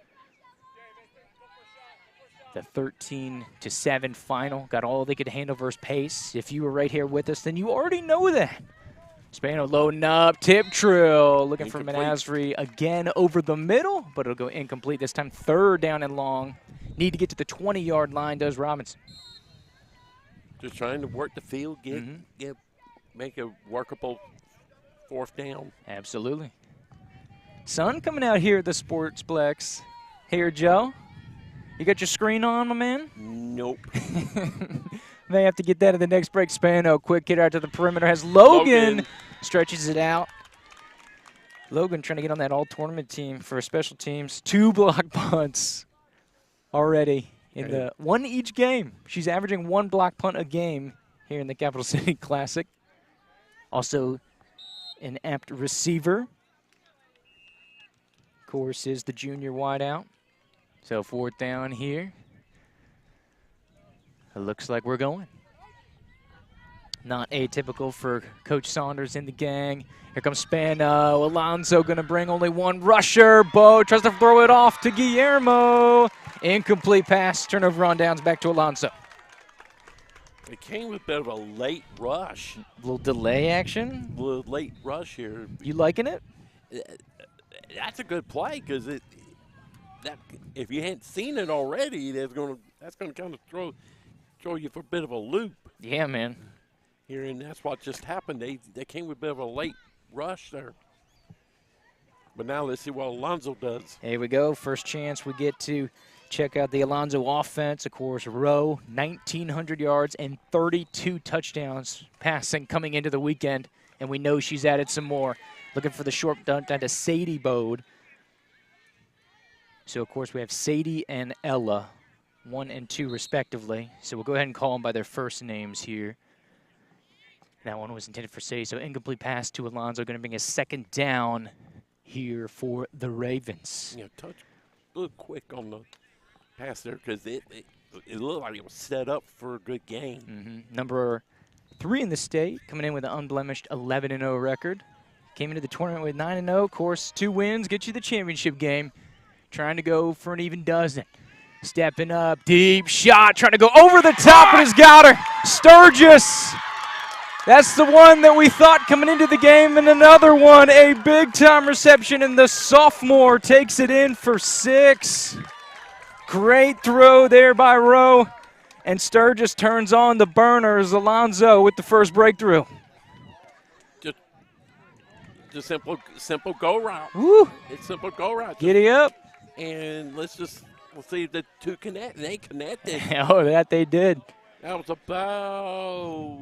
The 13-7 final. Got all they could handle versus Pace. If you were right here with us, then you already know that. Spano loading up. Tip drill. Looking for Menagerie again over the middle, but it'll go incomplete this time. Third down and long. Need to get to the 20-yard line, does Robinson. Just trying to work the field, make a workable fourth down. Absolutely. Sun coming out here at the Sportsplex. Here, Joe. You got your screen on, my man? Nope. May have to get that in the next break. Spano, quick hit out to the perimeter. Has Logan. Stretches it out. Logan trying to get on that all-tournament team for special teams. 2 block punts already in the one each game. She's averaging 1 block punt a game here in the Capital City Classic. Also an apt receiver. Of course, is the junior wideout. So fourth down here. It looks like we're going. Not atypical for Coach Saunders in the gang. Here comes Spano. Alonso going to bring only one rusher. Bo tries to throw it off to Guillermo. Incomplete pass. Turnover on downs back to Alonso. It came with a bit of a late rush. A little delay action. A little late rush here. You liking it? That's a good play because if you hadn't seen it already, that's going to kind of throw you for a bit of a loop. Yeah, man. Here, and that's what just happened. They came with a bit of a late rush there. But now let's see what Alonso does. Here we go. First chance we get to check out the Alonso offense. Of course, Rowe, 1,900 yards and 32 touchdowns passing coming into the weekend. And we know she's added some more. Looking for the short down to Sadie Bode. So, of course, we have Sadie and Ella, 1 and 2 respectively. So we'll go ahead and call them by their first names here. That one was intended for Sadie. So incomplete pass to Alonso. Going to bring a second down here for the Ravens. Yeah, touch a little quick on the pass there because it looked like it was set up for a good game. Number 3 in the state, coming in with an unblemished 11-0 record. Came into the tournament with 9-0. Of course, 2 wins get you the championship game. Trying to go for an even dozen. Stepping up, deep shot, trying to go over the top, and has got her. Sturgis. That's the one that we thought coming into the game, and another one, a big-time reception, and the sophomore takes it in for 6. Great throw there by Rowe, and Sturgis turns on the burners. Alonso with the first breakthrough. Just simple go route. Woo! It's simple go route. Giddy up. And we'll see if the two connect. They connected. Oh, that they did. That was about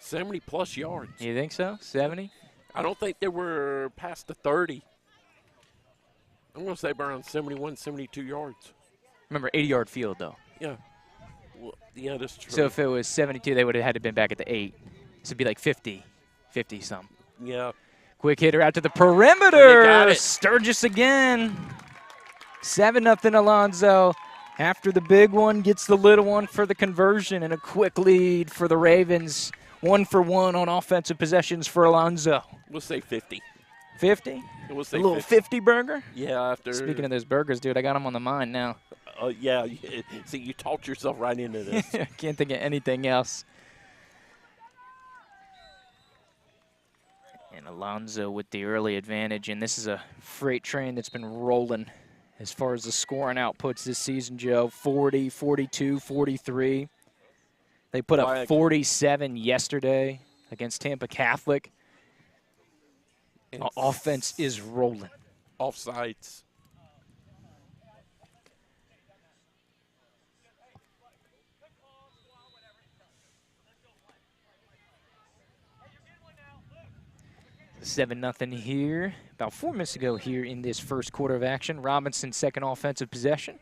70-plus yards. You think so? 70? I don't think they were past the 30. I'm going to say around 71, 72 yards. Remember, 80-yard field, though. Yeah. Well, yeah, that's true. So if it was 72, they would have had to been back at the 8. So it'd be like 50 50-some. Yeah. Quick hitter out to the They perimeter. got it. Sturgis again. 7-0 Alonzo. After the big one, gets the little one for the conversion, and a quick lead for the Ravens. 1 for 1 on offensive possessions for Alonzo. We'll say 50. 50? We'll A say little 50. 50 burger? Yeah, after. Speaking of those burgers, dude, I got them on the mind now. Yeah. See, you talked yourself right into this. Can't think of anything else. And Alonzo with the early advantage, and this is a freight train that's been rolling as far as the scoring outputs this season, Joe. 40, 42, 43. They put up Flag. 47 yesterday against Tampa Catholic. And Offense is rolling. Offsides. 7-0 here. About 4 minutes ago here in this first quarter of action. Robinson's second offensive possession.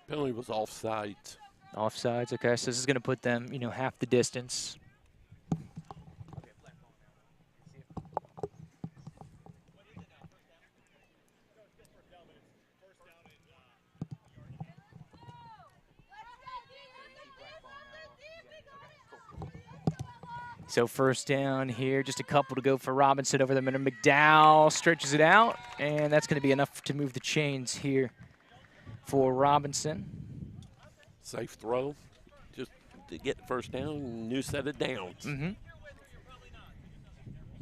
Penalty was offsides. Offsides, okay. So this is going to put them, half the distance. So first down here, just a couple to go for Robinson over the middle. McDowell stretches it out, and that's going to be enough to move the chains here for Robinson. Safe throw. Just to get the first down, new set of downs. Mm-hmm.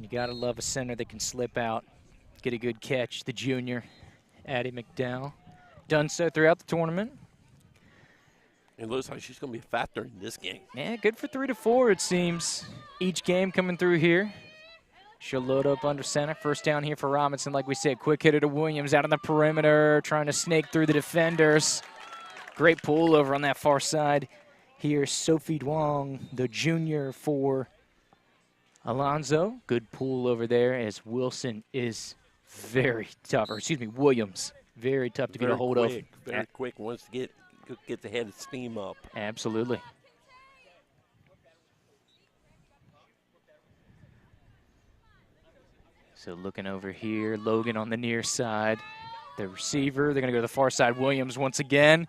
You got to love a center that can slip out, get a good catch. The junior, Addie McDowell, done so throughout the tournament. It looks like she's going to be a factor in this game. Yeah, good for 3 to 4, it seems. Each game coming through here. She'll load up under center. First down here for Robinson, like we said. Quick hitter to Williams out on the perimeter, trying to snake through the defenders. Great pull over on that far side. Here's Sophie Duong, the junior for Alonzo. Good pull over there as Wilson is very tough, or excuse me, Williams. Very tough to get a hold of. Very quick. Wants to get the head of steam up. Absolutely. So looking over here, Logan on the near side. The receiver, they're going to go to the far side. Williams once again.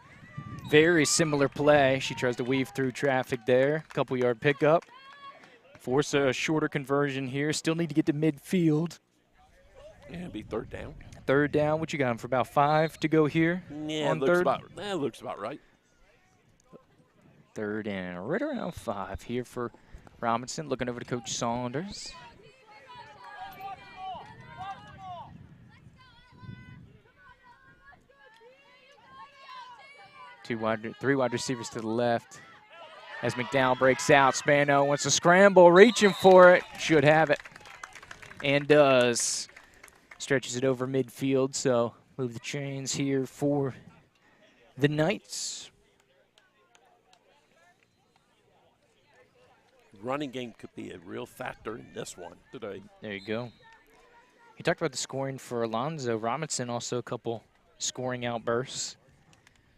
Very similar play. She tries to weave through traffic there. Couple-yard pickup. Force a shorter conversion here. Still need to get to midfield. Yeah, it'd be third down. Third down. What you got for about 5 to go here? Yeah, on looks third? that looks about right. Third and right around 5 here for Robinson. Looking over to Coach Saunders. Three wide receivers to the left. As McDowell breaks out, Spano wants to scramble, reaching for it. Should have it. And does. Stretches it over midfield, so move the chains here for the Knights. Running game could be a real factor in this one today. There you go. You talked about the scoring for Alonzo. Robinson also a couple scoring outbursts.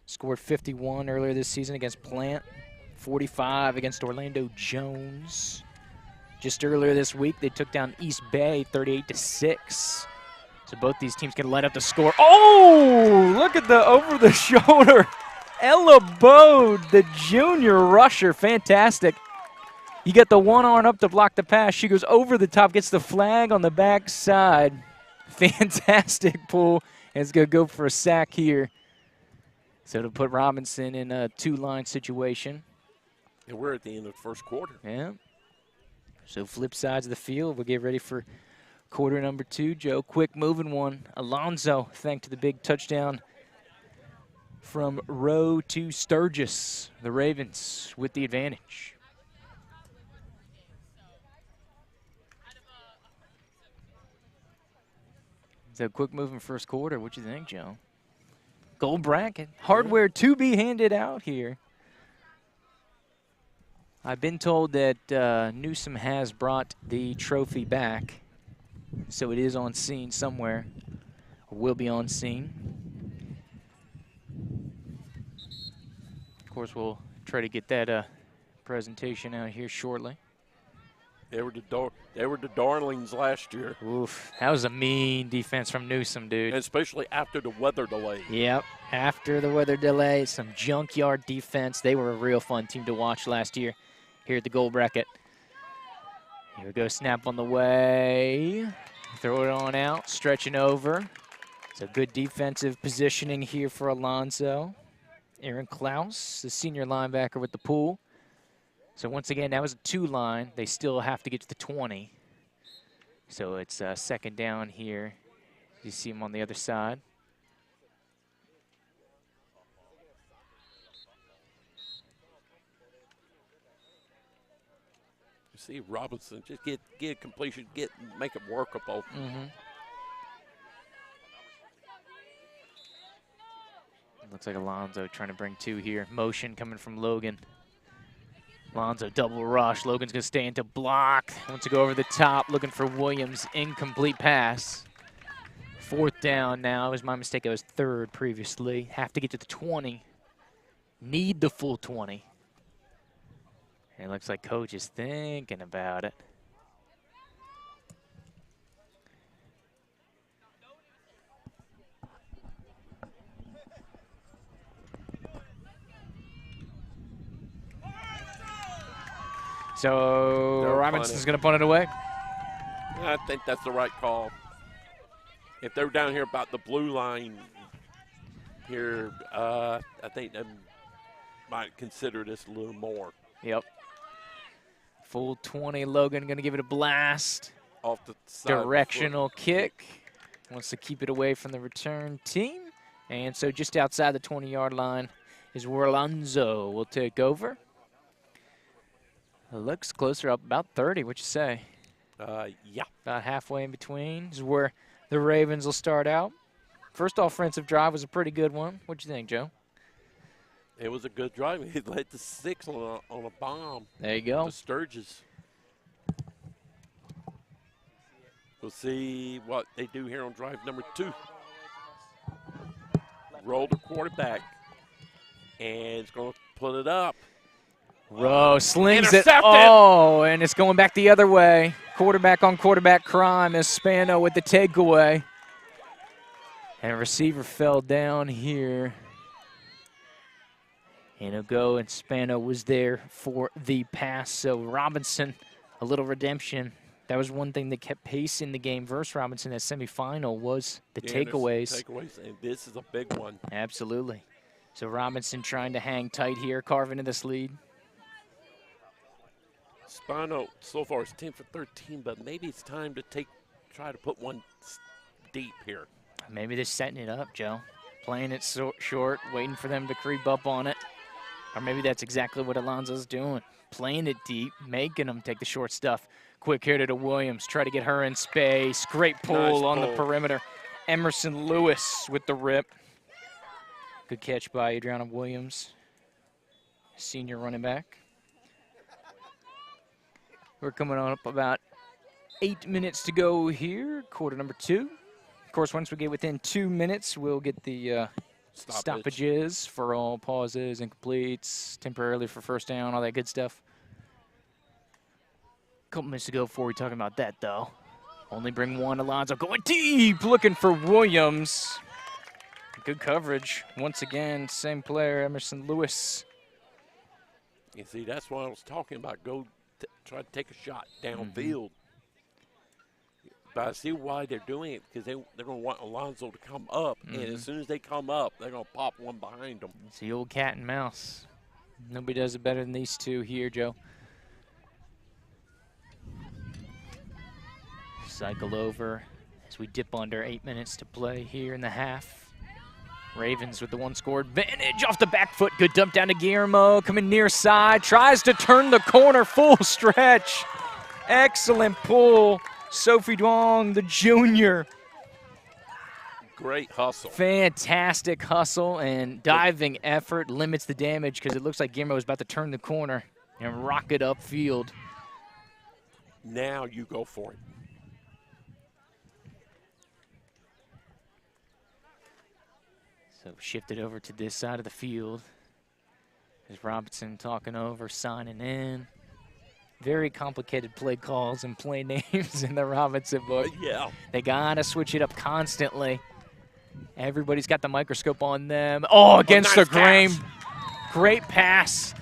Scored 51 earlier this season against Plant, 45 against Orlando Jones. Just earlier this week, they took down East Bay 38-6. So both these teams can light up the score. Oh, look at the over-the-shoulder. Ella Bode, the junior rusher, fantastic. You get the one arm up to block the pass. She goes over the top, gets the flag on the back side. Fantastic pull, and it's going to go for a sack here. So to put Robinson in a two-line situation. And we're at the end of the first quarter. Yeah. So flip sides of the field. We'll get ready for quarter number 2. Joe, quick moving one. Alonzo, thanks to the big touchdown from Rowe to Sturgis. The Ravens with the advantage. So quick moving first quarter. What you think, Joe? Gold bracket. Hardware to be handed out here. I've been told that Newsom has brought the trophy back, so it is on scene somewhere, or will be on scene. Of course, we'll try to get that presentation out here shortly. They were the darlings last year. Oof, that was a mean defense from Newsom, dude. And especially after the weather delay. Yep, after the weather delay, some junkyard defense. They were a real fun team to watch last year here at the goal bracket. Here we go, snap on the way. Throw it on out, stretching over. It's a good defensive positioning here for Alonzo. Aaron Klaus, the senior linebacker with the pool. So once again, that was a 2-line. They still have to get to the 20. So it's second down here. You see him on the other side. You see Robinson just get completion, make it workable. Looks like Alonzo trying to bring 2 here. Motion coming from Logan. Alonzo double rush. Logan's going to stay into block. Wants to go over the top, looking for Williams. Incomplete pass. 4th down now. It was my mistake. I was 3rd previously. Have to get to the 20. Need the full 20. And it looks like coach is thinking about it. So Robinson's going to punt it away. I think that's the right call. If they're down here about the blue line here, I think they might consider this a little more. Yep. Full 20. Logan going to give it a blast. Off the side. Directional kick. Wants to keep it away from the return team. And so just outside the 20-yard line is where Alonzo will take over. It looks closer up, about 30, what you say? Yeah. About halfway in between is where the Ravens will start out. First offensive drive was a pretty good one. What'd you think, Joe? It was a good drive. He led to 6 on a bomb. There you go. To Sturgis. We'll see what they do here on drive number 2. Roll the quarterback. And it's going to put it up. Rowe slings it. Oh, and it's going back the other way. Quarterback on quarterback crime as Spano with the takeaway. And receiver fell down here. And it'll go, and Spano was there for the pass. So Robinson, a little redemption. That was one thing that kept pace in the game versus Robinson at semifinal was the takeaways. Takeaways, and this is a big one. Absolutely. So Robinson trying to hang tight here, carve into this lead. Spano so far is 10 for 13, but maybe it's time to try to put one deep here. Maybe they're setting it up, Joe. Playing it short, waiting for them to creep up on it. Or maybe that's exactly what Alonzo's doing. Playing it deep, making them take the short stuff. Quick hitter to Williams. Try to get her in space. Great pull on the perimeter. Emerson Lewis with the rip. Good catch by Adriana Williams, senior running back. We're coming on up about 8 minutes to go here, quarter number 2. Of course, once we get within 2 minutes, we'll get the stoppages for all pauses, incompletes, temporarily for first down, all that good stuff. A couple minutes to go before we talk about that, though. Only bring one. Alonzo going deep, looking for Williams. Good coverage. Once again, same player, Emerson Lewis. You see, that's what I was talking about. Try to take a shot downfield. But I see why they're doing it, because they're going to want Alonzo to come up. And as soon as they come up, they're going to pop one behind them. It's the old cat and mouse. Nobody does it better than these two here, Joe. Cycle over as we dip under 8 minutes to play here in the half. Ravens with the one-score advantage off the back foot. Good dump down to Guillermo. Coming near side. Tries to turn the corner. Full stretch. Excellent pull. Sophie Duong, the junior. Great hustle. Fantastic hustle and diving effort. Limits the damage because it looks like Guillermo is about to turn the corner and rock it upfield. Now you go for it. So shifted over to this side of the field. There's Robinson talking over, signing in. very complicated play calls and play names in the Robinson book. Yeah. They gotta switch it up constantly. Everybody's got the microscope on them. Oh, against nice the grain. catch. Great pass.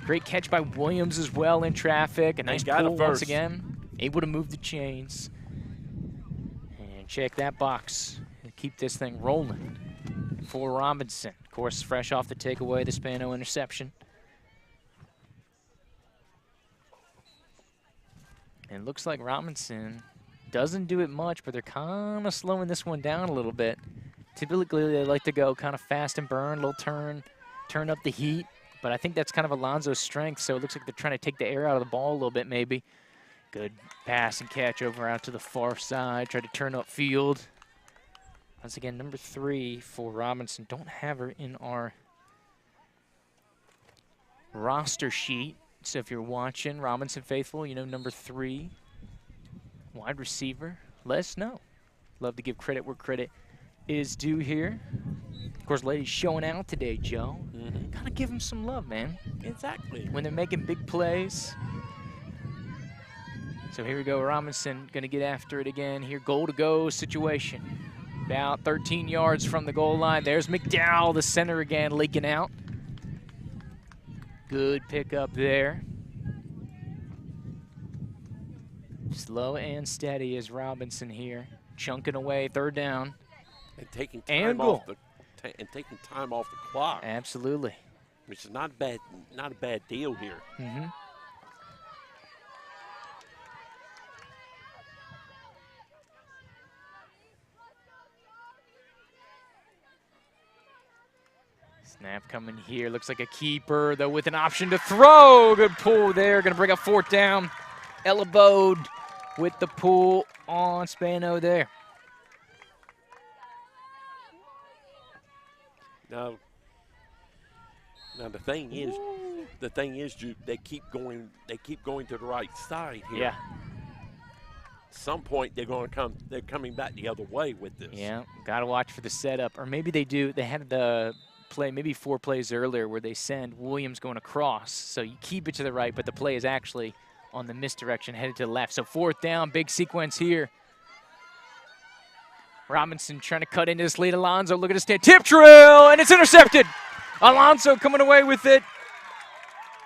Great catch by Williams as well in traffic. A nice got it pull once first. again. Able to move the chains. And check that box. Keep this thing rolling for Robinson. Of course, fresh off the takeaway, the Spano interception. And it looks like Robinson doesn't do it much, but they're kind of slowing this one down a little bit. Typically, they like to go kind of fast and burn, a little turn up the heat. But I think that's kind of Alonzo's strength, so it looks like they're trying to take the air out of the ball a little bit maybe. Good pass and catch over out to the far side. Try to turn up field. Once again, number 3 for Robinson. Don't have her in our roster sheet. So if you're watching, Robinson faithful, you know number 3, wide receiver, let us know. Love to give credit where credit is due here. Of course, ladies showing out today, Joe. Gotta give them some love, man. Exactly. When they're making big plays. So here we go, Robinson gonna get after it again here. Goal-to-go situation. About 13 yards from the goal line. There's McDowell, the center again, leaking out. Good pickup there. Slow and steady is Robinson here. Chunking away, third down. And taking And time off goal. taking time off the clock, Absolutely. which is not a bad deal here. Snap coming here. Looks like a keeper, though, with an option to throw. Good pull there. Going to bring up fourth down. Ella Bode with the pull on Spano there. Now the thing is, Joop, they keep going to the right side here. Yeah. At some point they're coming back the other way with this. Yeah, got to watch for the setup. Or maybe they do. They had the play maybe 4 plays earlier where they send Williams going across. So you keep it to the right, but the play is actually on the misdirection, headed to the left. So fourth down, big sequence here. Robinson trying to cut into this lead. Alonzo, look at his stand. Tip drill, and it's intercepted. Alonzo coming away with it.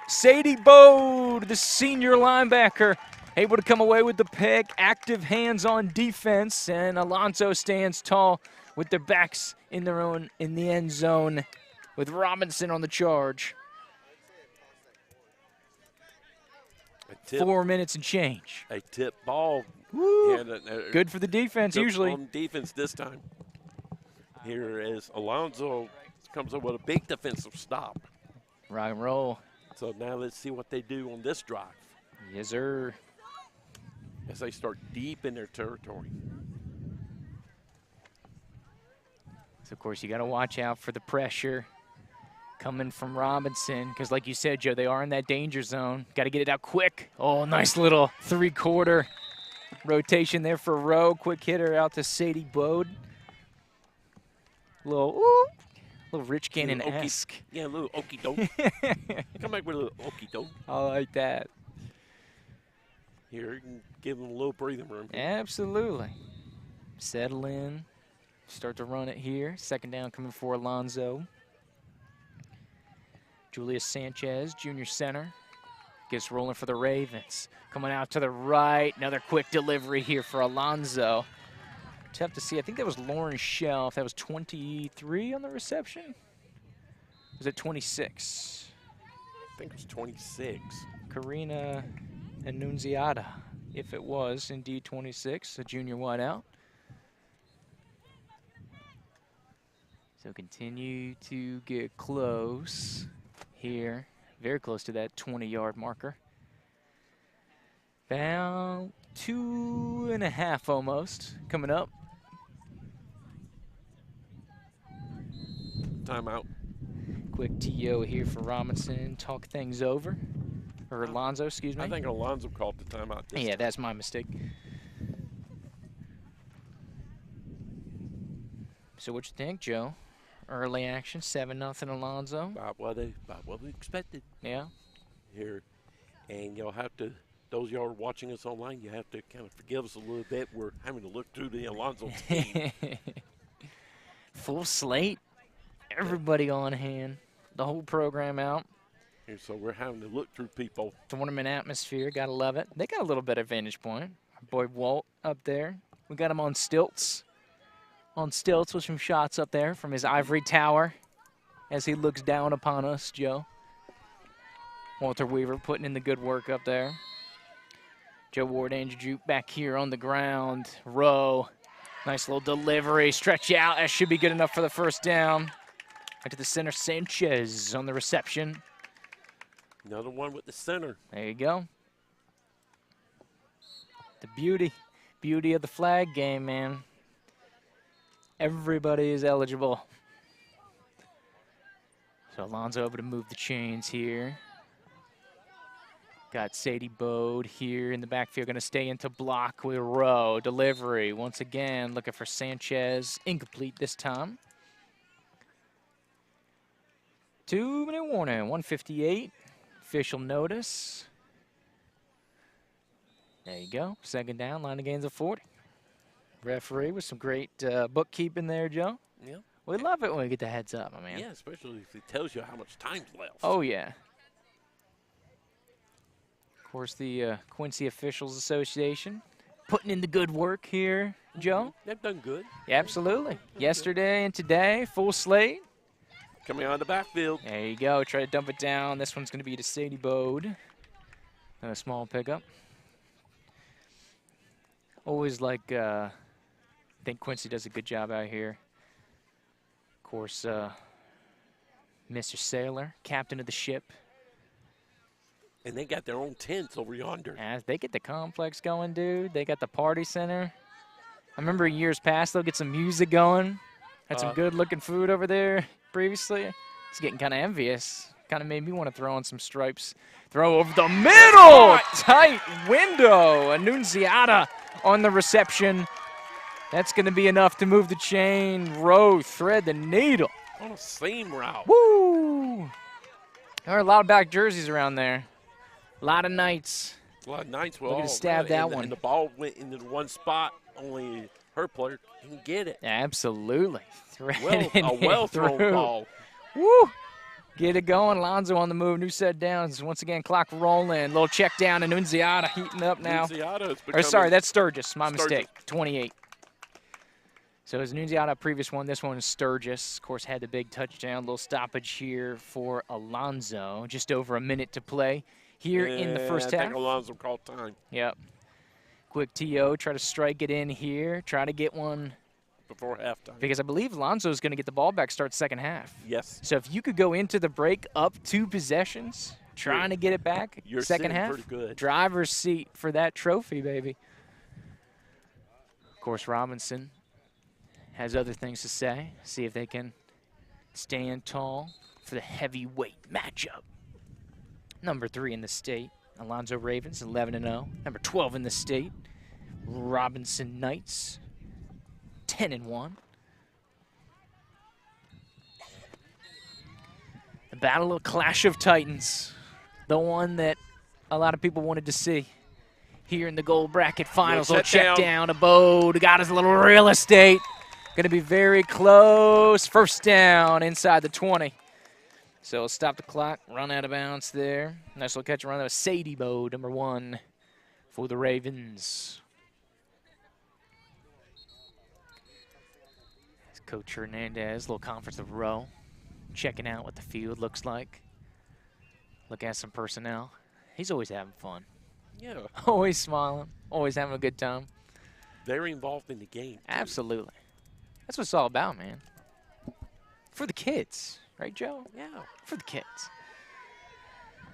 Sadie Bode, the senior linebacker, able to come away with the pick. Active hands on defense, and Alonzo stands tall with their backs in the end zone with Robinson on the charge. 4 minutes and change. A tip ball. Woo. Yeah, good for the defense, good usually. on defense this time. Here is Alonzo comes up with a big defensive stop. Rock and roll. So now let's see what they do on this drive. Yes, sir. As they start deep in their territory. So, of course, you got to watch out for the pressure coming from Robinson because, like you said, Joe, they are in that danger zone. Got to get it out quick. Oh, nice little 3/4 rotation there for Rowe. Quick hitter out to Sadie Bode. Little Rich Gannon-esque. Yeah, a little okey doke. Come back with a little okey doke. I like that. Here, you can give them a little breathing room. Absolutely. Settle in. Start to run it here. Second down coming for Alonzo. Julius Sanchez, junior center, gets rolling for the Ravens. Coming out to the right. Another quick delivery here for Alonzo. Tough to see. I think that was Lauren Shelf. That was 23 on the reception. Was it 26? I think it was 26. Karina Annunziata, if it was indeed 26, a junior wideout. So continue to get close here. Very close to that 20-yard marker. About 2.5 almost coming up. Timeout. Quick TO here for Robinson. Talk things over. Or Alonzo, excuse me. I think Alonzo called the timeout. Yeah, that's my mistake. So what you think, Joe? Early action, 7-0 Alonzo. About what we expected Yeah. here. And you'll have to Those of y'all are watching us online, you have to kind of forgive us a little bit. We're having to look through the Alonzo team. Full slate. Everybody on hand. The whole program out. And so we're having to look through people. Tournament atmosphere. Got to love it. They got a little bit of vantage point. Our boy Walt up there. We got him on stilts. On stilts with some shots up there from his ivory tower as he looks down upon us, Joe. Walter Weaver putting in the good work up there. Joe Ward, Andrew Joop back here on the ground. Rowe. Nice little delivery. Stretch out. That should be good enough for the first down. Right to the center, Sanchez on the reception. Another one with the center. There you go. The beauty of the flag game, man. Everybody is eligible. So Alonzo able to move the chains here. Got Sadie Bode here in the backfield, going to stay into block with Rowe. Delivery, once again, looking for Sanchez. Incomplete this time. 2-minute warning, 1:58. Official notice. There you go. Second down, line of gains of 40. Referee with some great bookkeeping there, Joe. Yeah. We love it when we get the heads up, my man. Yeah, especially if it tells you how much time's left. Oh, yeah. Of course, the Quincy Officials Association putting in the good work here, Joe. They've done good. Yeah, absolutely. Yesterday and today, full slate. Coming on the backfield. There you go. Try to dump it down. This one's going to be to Sadie Bode. And a small pickup. Always like, I think Quincy does a good job out here. Of course, Mr. Sailor, captain of the ship. And they got their own tents over yonder. As they get the complex going, dude. They got the party center. I remember years past, they'll get some music going. Had some good-looking food over there previously. It's getting kind of envious. Kind of made me want to throw on some stripes. Throw over the middle! Tight window. Annunziata on the reception. That's going to be enough to move the chain. Rowe, thread the needle. On a seam route. Woo! There are a lot of back jerseys around there. A lot of Knights. A lot of Knights will Looking to stab that one. And the ball went into the one spot. Only her player can get it. Absolutely. A well-thrown ball. Woo! Get it going. Lonzo on the move. New set downs. Once again, clock rolling. Little check down. And Nunziata heating up now. Or sorry, that's Sturgis. My mistake. 28. So as Nunziata, previous one, this one is Sturgis. Of course, had the big touchdown. Little stoppage here for Alonzo. Just over a minute to play here in the first half. I think Alonzo called time. Yep. Quick TO. Try to strike it in here. Try to get one before halftime. Because I believe Alonzo is going to get the ball back start second half. Yes. So if you could go into the break up 2 possessions, trying to get it back you're second half, pretty good. Driver's seat for that trophy, baby. Of course, Robinson has other things to say. See if they can stand tall for the heavyweight matchup. Number 3 in the state, Alonzo Ravens, 11-0. Number 12 in the state, Robinson Knights, 10-1. The battle of Clash of Titans, the one that a lot of people wanted to see here in the gold bracket finals. Little check down to Bode, got his little real estate. Going to be very close. First down inside the 20. So stop the clock, run out of bounds there. Nice little catch around there. Sadie Bode, number 1 for the Ravens. Coach Hernandez, little conference of row, checking out what the field looks like. Look at some personnel. He's always having fun. Yeah. Always smiling, always having a good time. Very involved in the game. Absolutely. That's what it's all about, man. For the kids, right, Joe? Yeah. For the kids.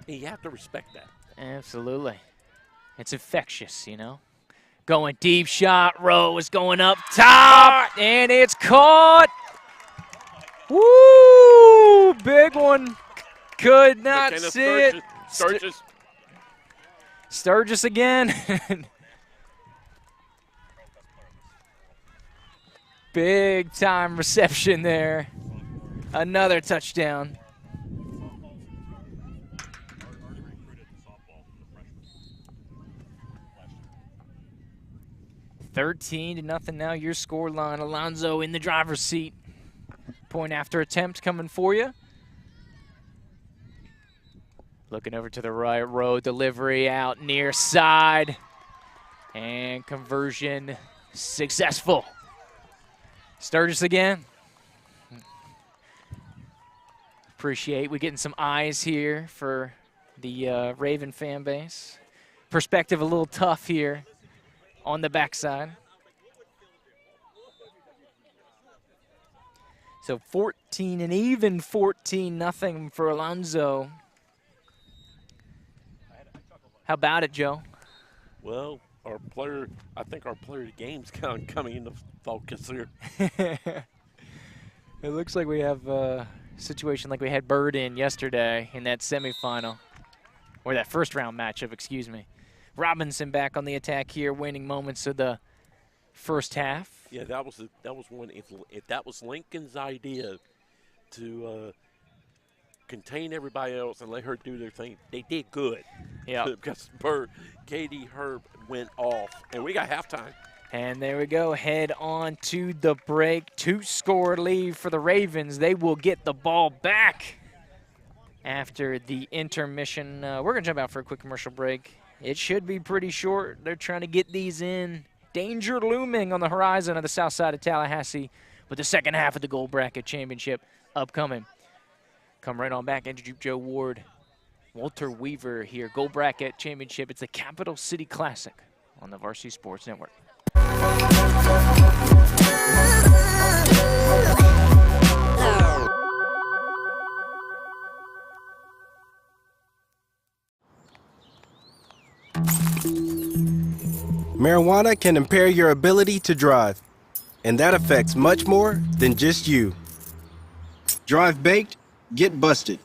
And you have to respect that. Absolutely. It's infectious, you know. Going deep shot, Rowe is going up top, and it's caught. Woo! Big one. Could not see it. Sturgis. Sturgis again. Big time reception there. Another touchdown. 13-0 now, your score line. Alonzo in the driver's seat. Point after attempt coming for you. Looking over to the right, row delivery out near side. And conversion successful. Sturgis again. Appreciate we getting some eyes here for the Raven fan base. Perspective a little tough here on the backside. So 14 and even 14-0 for Alonzo. How about it, Joe? Well, I think our player of the game's kind of coming into focus here. It looks like we have a situation like we had Bird in yesterday in that semifinal, or that first round matchup, excuse me. Robinson back on the attack here, winning moments of the first half. Yeah, that was one. If that was Lincoln's idea to contain everybody else and let her do their thing, they did good. Yeah. Because Katie Herb went off, and we got halftime. And there we go, head on to the break. 2-score lead for the Ravens. They will get the ball back after the intermission. We're going to jump out for a quick commercial break. It should be pretty short. They're trying to get these in. Danger looming on the horizon of the south side of Tallahassee with the second half of the Gold Bracket Championship upcoming. Come right on back. Andrew Joop, Joe Ward, Walter Weaver here. Gold Bracket Championship. It's the Capital City Classic on the Varsity Sports Network. Marijuana can impair your ability to drive, and that affects much more than just you. Drive baked, get busted.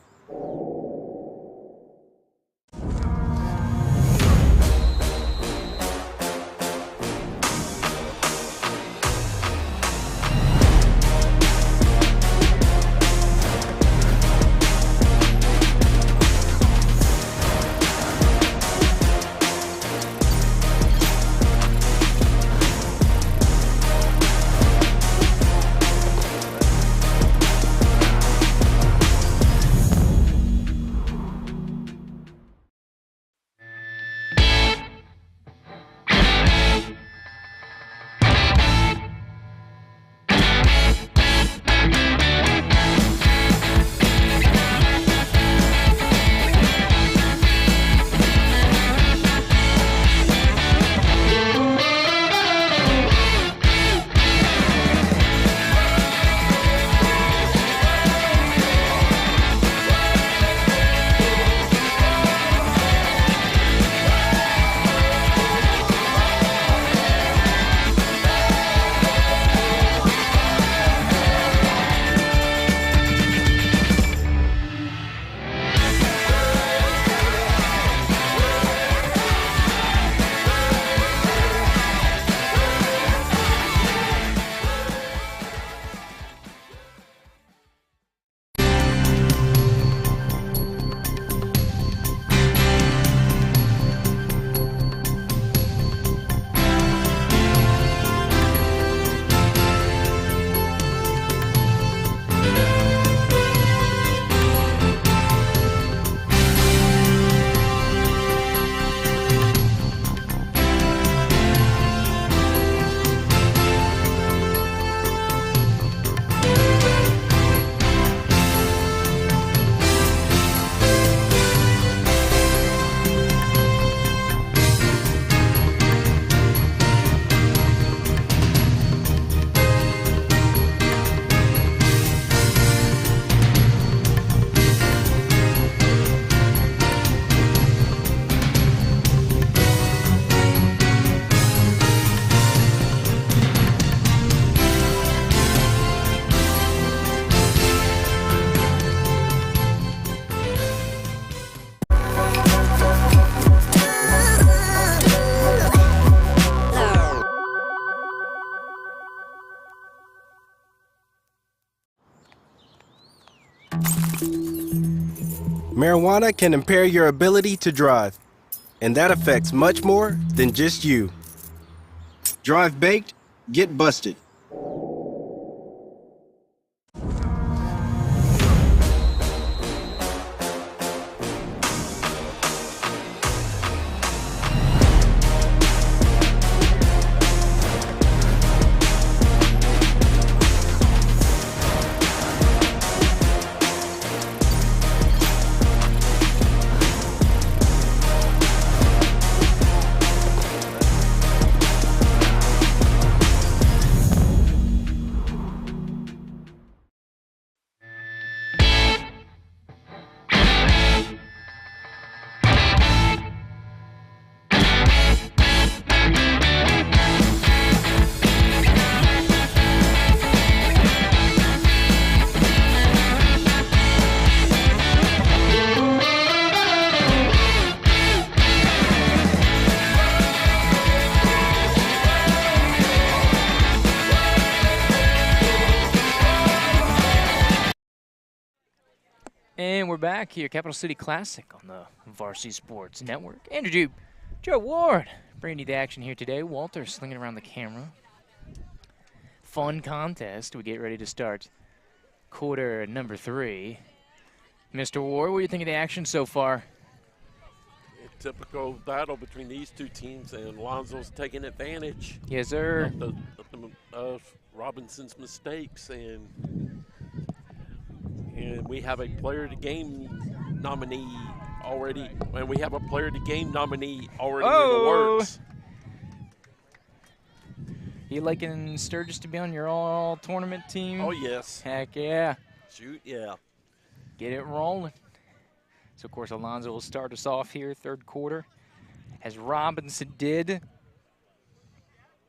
Marijuana can impair your ability to drive, and that affects much more than just you. Drive baked, get busted. And we're back here, Capital City Classic on the Varsity Sports Network. Andrew Joop, Joe Ward, bringing you the action here today. Walter slinging around the camera. Fun contest. We get ready to start quarter number 3. Mr. Ward, what do you think of the action so far? A typical battle between these two teams, and Alonzo's taking advantage. Yes, sir. Of Robinson's mistakes, and we have a player of the game nominee already. And we have a player of the game nominee already in the works. You liking Sturgis to be on your all-tournament team? Oh, yes. Heck yeah. Shoot, yeah. Get it rolling. So, of course, Alonzo will start us off here, third quarter, as Robinson did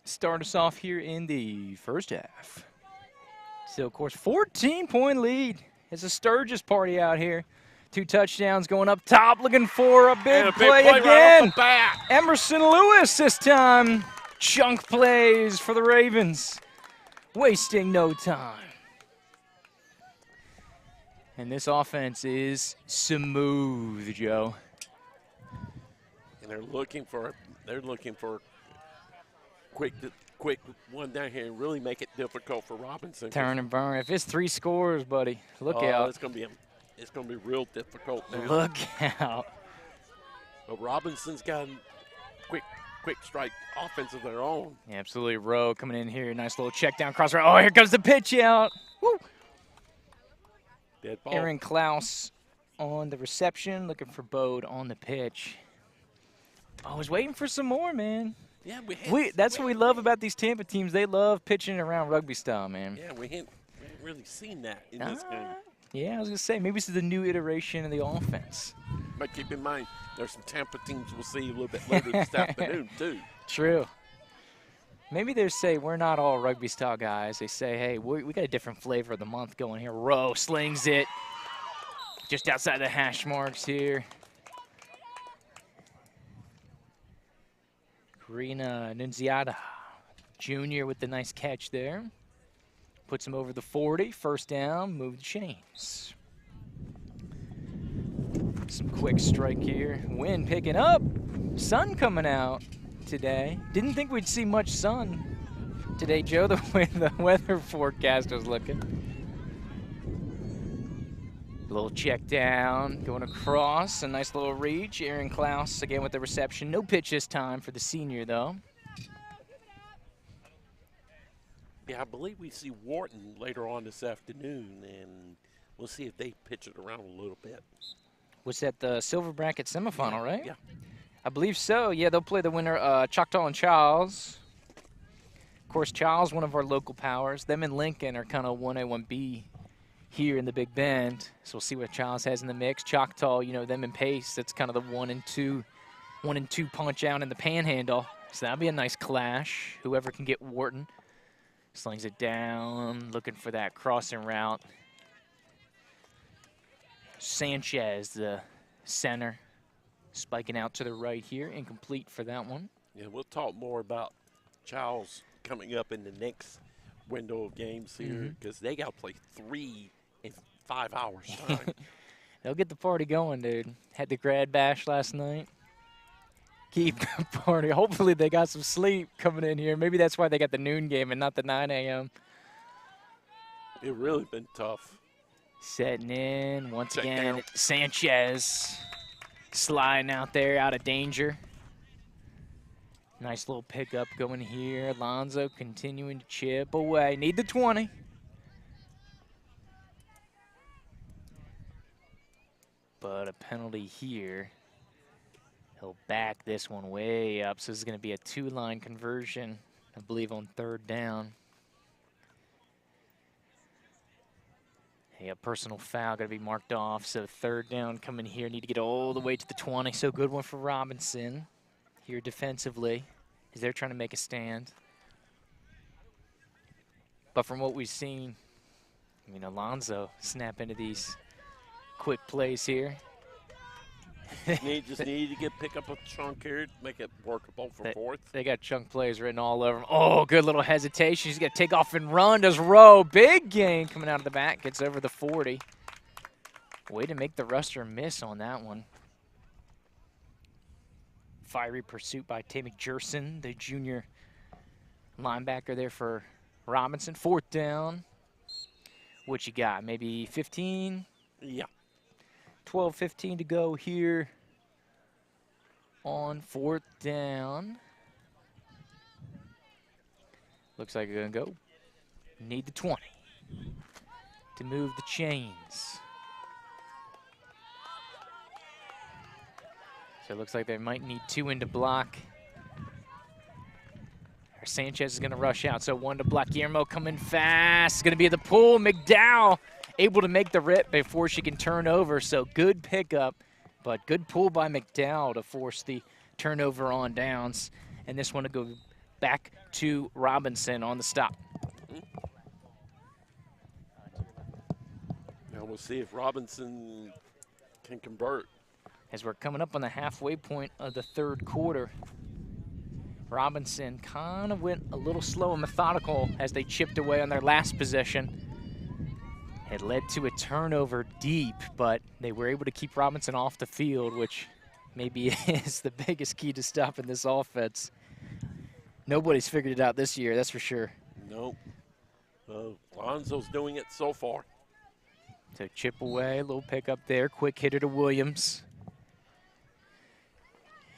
start us off here in the first half. So, of course, 14-point lead. It's a Sturgis party out here. 2 touchdowns going up top, looking for a big play again. Right off the bat. Emerson Lewis this time. Chunk plays for the Ravens. Wasting no time. And this offense is smooth, Joe. And they're looking for quick one down here and really make it difficult for Robinson. Turn and burn. If it's 3 scores, buddy, look out. It's gonna be real difficult now. Look out. But Robinson's got a quick strike offense of their own. Yeah, absolutely. Rowe coming in here. Nice little check down cross. Oh, here comes the pitch out. Woo. Dead ball. Aaron Klaus on the reception, looking for Bode on the pitch. I was waiting for some more, man. Yeah, that's what we love about these Tampa teams. They love pitching around rugby style, man. Yeah, we haven't really seen that in this game. Yeah, I was going to say, maybe this is the new iteration of the offense. But keep in mind, there's some Tampa teams we'll see a little bit later this afternoon, too. True. Maybe they say we're not all rugby style guys. They say, hey, we got a different flavor of the month going here. Rowe slings it just outside the hash marks here. Karina Nunziata Jr. with the nice catch there. Puts him over the 40. First down, move the chains. Some quick strike here. Wind picking up. Sun coming out today. Didn't think we'd see much sun today, Joe, the way the weather forecast was looking. A little check down, going across, a nice little reach. Aaron Klaus again with the reception. No pitch this time for the senior, though. Yeah, I believe we see Wharton later on this afternoon, and we'll see if they pitch it around a little bit. Was that the silver bracket semifinal, right? Yeah. I believe so. Yeah, they'll play the winner, Choctaw and Chiles. Of course, Chiles, one of our local powers. Them and Lincoln are kind of 1A, 1B here in the Big Bend. So we'll see what Chiles has in the mix. Choctaw, you know, them and Pace, that's kind of the 1 and 2 punch out in the Panhandle. So that'll be a nice clash. Whoever can get Wharton. Slings it down, looking for that crossing route. Sanchez, the center, spiking out to the right here. Incomplete for that one. Yeah, we'll talk more about Chiles coming up in the next window of games here because they got to play 3 in 5 hours time. They'll get the party going, dude. Had the grad bash last night. keep the party. Hopefully they got some sleep coming in here. Maybe that's why they got the noon game and not the 9 a.m. It really been tough. Setting in once Check again. down. Sanchez sliding out there, out of danger. Nice little pickup going here. Alonso continuing to chip away. Need the 20. But a penalty here. He'll back this one way up. So this is going to be a 2-line conversion, I believe, on 3rd down. Hey, a personal foul going to be marked off. So 3rd down coming here. Need to get all the way to the 20. So good one for Robinson here defensively as they're trying to make a stand. But from what we've seen, I mean, Alonso snap into these quick plays here. Just need to pick up a chunk here to make it workable for 4th. They got chunk plays written all over him. Oh, good little hesitation. He's going to take off and run. Does Rowe. Big gain coming out of the back. Gets over the 40. Way to make the rusher miss on that one. Fiery pursuit by Tammy Jerson, the junior linebacker there for Robinson. 4th down. What you got? Maybe 15? Yeah. 12, 15 to go here on 4th down. Looks like they're going to go. Need the 20 to move the chains. So it looks like they might need 2 in to block. Sanchez is going to rush out, so 1 to block. Guillermo coming fast. It's going to be at the pull. McDowell able to make the rip before she can turn over, so good pickup, but good pull by McDowell to force the turnover on downs. And this one to go back to Robinson on the stop. Now we'll see if Robinson can convert. As we're coming up on the halfway point of the 3rd quarter, Robinson kind of went a little slow and methodical as they chipped away on their last possession. It led to a turnover deep, but they were able to keep Robinson off the field, which maybe is the biggest key to stopping this offense. Nobody's figured it out this year, that's for sure. Nope. Lonzo's doing it so far. So chip away, a little pickup there, quick hitter to Williams.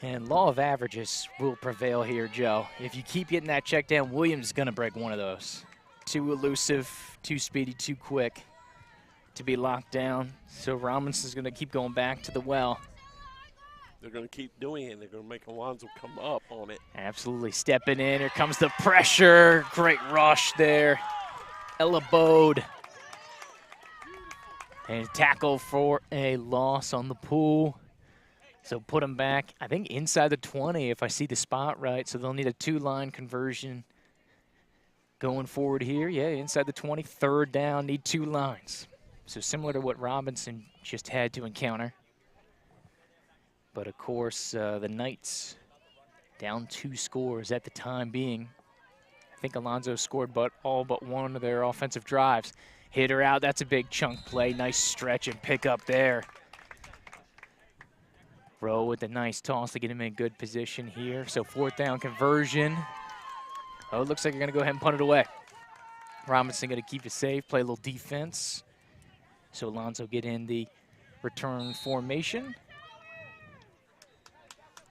And law of averages will prevail here, Joe. If you keep getting that check down, Williams is going to break one of those. Too elusive, too speedy, too quick to be locked down. So Robinson's going to keep going back to the well. They're going to keep doing it. They're going to make Alonso come up on it. Absolutely stepping in. Here comes the pressure. Great rush there. Ella Bode. And tackle for a loss on the pull. So put them back, I think, inside the 20 if I see the spot right. So they'll need a 2-line conversion going forward here. Yeah, inside the 20, 3rd down, need 2 lines. So similar to what Robinson just had to encounter. But, of course, the Knights down 2 scores at the time being. I think Alonso scored all but one of their offensive drives. Hit her out. That's a big chunk play. Nice stretch and pick up there. Rowe with a nice toss to get him in good position here. So 4th down conversion. Oh, it looks like you're going to go ahead and punt it away. Robinson going to keep it safe, play a little defense. So Alonso get in the return formation.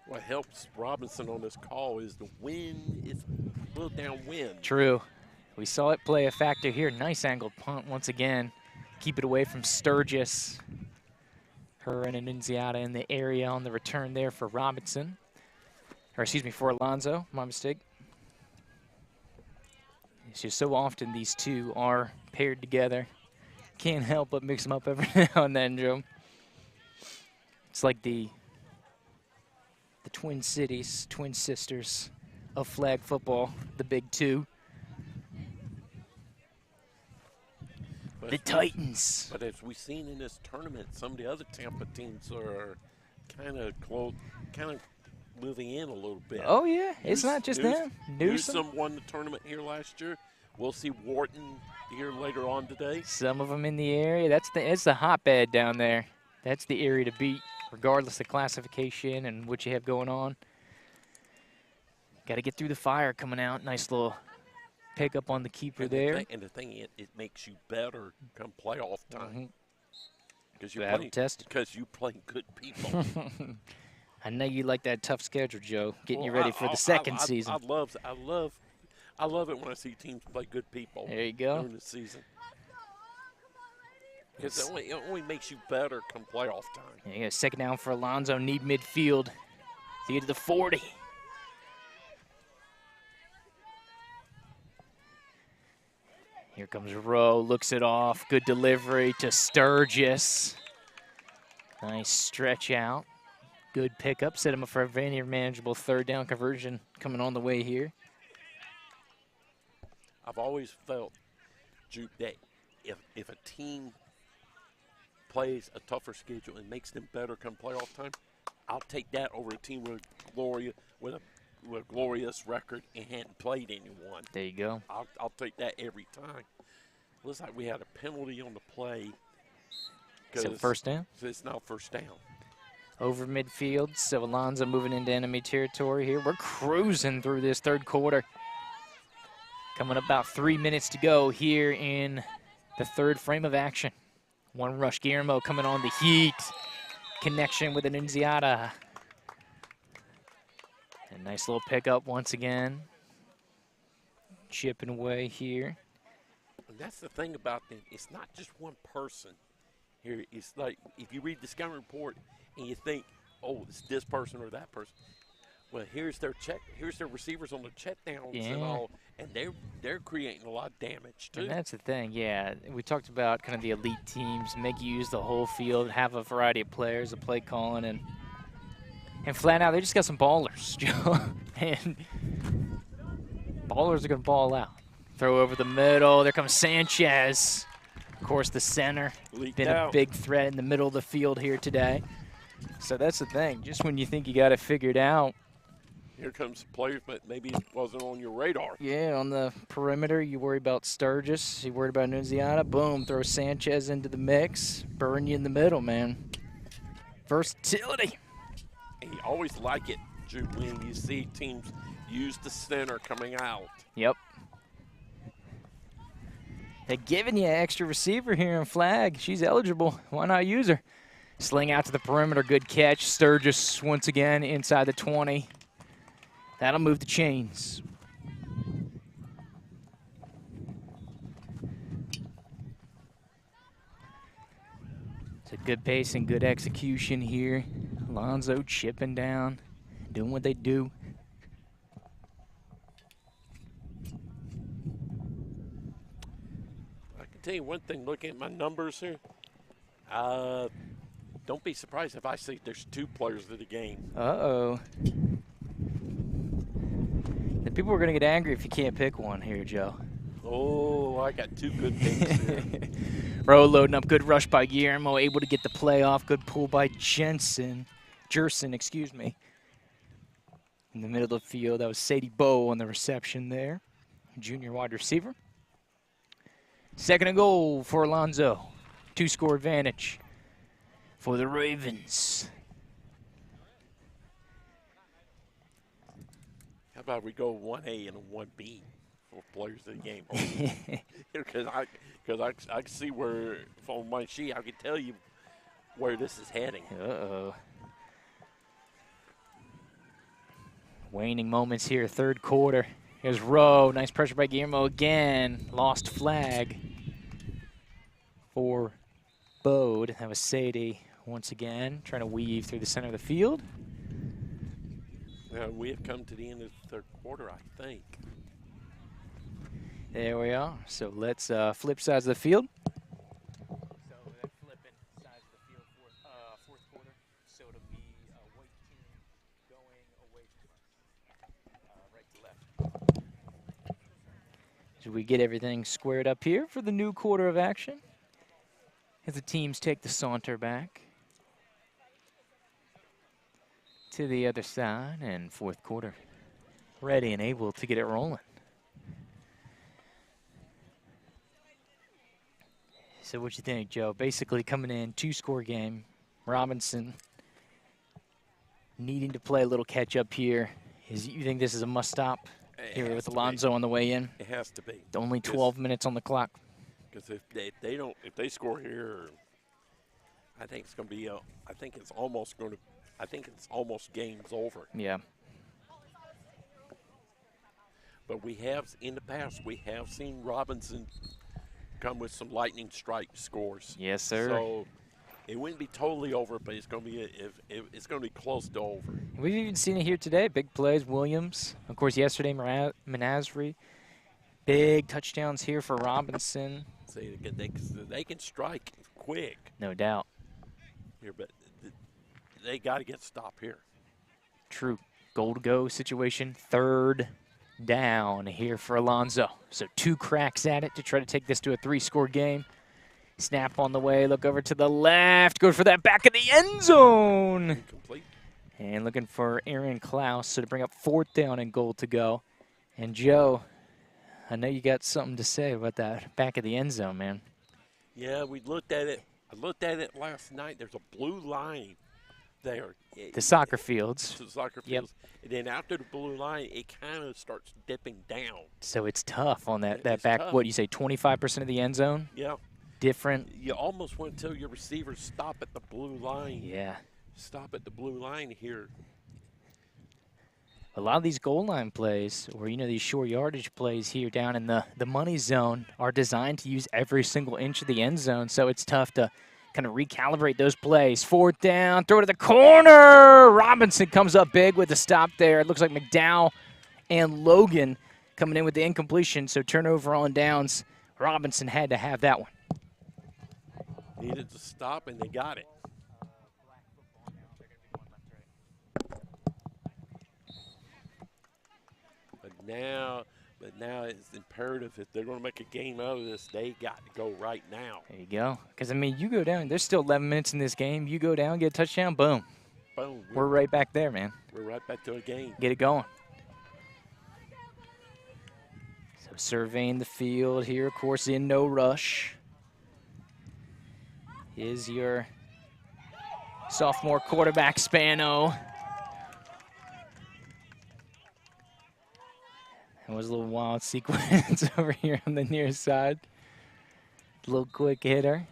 What helps Robinson on this call is the wind. It's a little downwind. True. We saw it play a factor here. Nice angled punt once again. Keep it away from Sturgis. Her and Annunziata in the area on the return there for Robinson. Or excuse me, for Alonso. My mistake. It's just so often these two are paired together. Can't help but mix them up every now and then, Joe. It's like the Twin Cities, twin sisters of flag football, the big two. But The Titans. But as we've seen in this tournament, some of the other Tampa teams are kind of moving in a little bit. Oh, yeah. It's not just them. Newsom won the tournament here last year. We'll see Wharton here later on today. Some of them in the area. It's the hotbed down there. That's the area to beat, regardless of classification and what you have going on. Got to get through the fire coming out. Nice little pick up on the keeper there. And the thing, it makes you better come playoff time. Because you play good people. I know you like that tough schedule, Joe. Getting you ready for the second season. I love it when I see teams play good people. There you go. During the season. Because it only makes you better come playoff time. Yeah, second down for Alonzo. Need midfield to get to the 40. Here comes Rowe. Looks it off. Good delivery to Sturgis. Nice stretch out. Good pickup. Set him up for a very manageable third down conversion coming on the way here. I've always felt, Joop, that if a team plays a tougher schedule and makes them better come playoff time, I'll take that over a team with a glorious record and hadn't played anyone. There you go. I'll take that every time. Looks like we had a penalty on the play. So first down? So it's now first down. Over midfield, so Alonzo moving into enemy territory here. We're cruising through this third quarter. Coming about 3 minutes to go here in the third frame of action. One rush, Guillermo coming on the heat. Connection with an Nunziata. A nice little pickup once again. Chipping away here. And that's the thing about them. It's not just one person here. It's like if you read the scouting report and you think, oh, it's this person or that person. Well, here's their receivers on the check downs and all, and they're creating a lot of damage too. And that's the thing, yeah. We talked about kind of the elite teams, make you use the whole field, have a variety of players, a play calling, and flat out, they just got some ballers, Joe. And ballers are going to ball out. Throw over the middle. There comes Sanchez. Of course, the center. Been a big threat in the middle of the field here today. So that's the thing. Just when you think you got it figured out. Here comes players, but maybe it wasn't on your radar. Yeah, on the perimeter, you worry about Sturgis. You worried about Nunziata. Boom, throw Sanchez into the mix. Burn you in the middle, man. Versatility. And you always like it, Joop, when you see teams use the center coming out. Yep. They're giving you an extra receiver here in flag. She's eligible. Why not use her? Sling out to the perimeter. Good catch. Sturgis once again inside the 20. That'll move the chains. It's a good pace and good execution here. Alonzo chipping down, doing what they do. I can tell you one thing, looking at my numbers here, don't be surprised if I see there's 2 players of the game. Uh-oh. The people are going to get angry if you can't pick one here, Joe. Oh, I got 2 good picks here. Rowe loading up. Good rush by Guillermo. Able to get the play off. Good pull by Jerson, excuse me. In the middle of the field, that was Sadie Bowe on the reception there. Junior wide receiver. Second and goal for Alonzo. 2-score advantage for the Ravens. How about we go 1A and a 1B for players of the game? Because I can see where, from my sheet, I can tell you where this is heading. Uh-oh. Waning moments here, third quarter. Here's Rowe. Nice pressure by Guillermo again. Lost flag for Bode. That was Sadie once again, trying to weave through the center of the field. We have come to the end of the third quarter, I think. There we are. So let's flip sides of the field. So they're flipping sides of the field for fourth quarter. So it'll be a white team going away from right to left. So we get everything squared up here for the new quarter of action. As the teams take the saunter back to the other side, and fourth quarter ready and able to get it rolling. So what you think, Joe? Basically coming in, 2-score game. Robinson needing to play a little catch up here You think this is a must-stop It here has with to be. Alonso on the way in? It has to be. Only 12 minutes on the clock. Because if they score here, I think it's going to be. I think it's almost game's over. Yeah. But in the past, we have seen Robinson come with some lightning strike scores. Yes, sir. So it wouldn't be totally over, but it's going to be it's going to be close to over. We've even seen it here today. Big plays, Williams. Of course, yesterday, Menasri. Big touchdowns here for Robinson. See, they can strike quick No doubt. here, but they got to get stopped here. True. Goal to go situation. 3rd down here for Alonso. So 2 cracks at it to try to take this to a 3-score game. Snap on the way. Look over to the left. Go for that back of the end zone. Complete. And looking for Aaron Klaus. So to bring up 4th down and goal to go. And Joe, I know you got something to say about that back of the end zone, man. Yeah, we looked at it. I looked at it last night. There's a blue line there. The soccer fields. To the soccer Yep. fields. And then after the blue line, it kind of starts dipping down. So it's tough on that It's back, tough. what you say, 25% of the end zone? Yeah. Different. You almost want to tell your receivers stop at the blue line. Yeah. Stop at the blue line here. A lot of these goal line plays, or these short yardage plays here down in the money zone, are designed to use every single inch of the end zone. So it's tough to kind of recalibrate those plays. 4th down, throw to the corner. Robinson comes up big with the stop there. It looks like McDowell and Logan coming in with the incompletion. So turnover on downs. Robinson had to have that one. Needed to stop, and they got it. But now it's imperative if they're going to make a game out of this, they got to go right now. There you go. Because, you go down. There's still 11 minutes in this game. You go down, get a touchdown, boom. Boom. We're right back there, man. We're right back to the game. Get it going. So surveying the field here, of course, in no rush is your sophomore quarterback, Spano. That was a little wild sequence over here on the near side. A little quick hitter.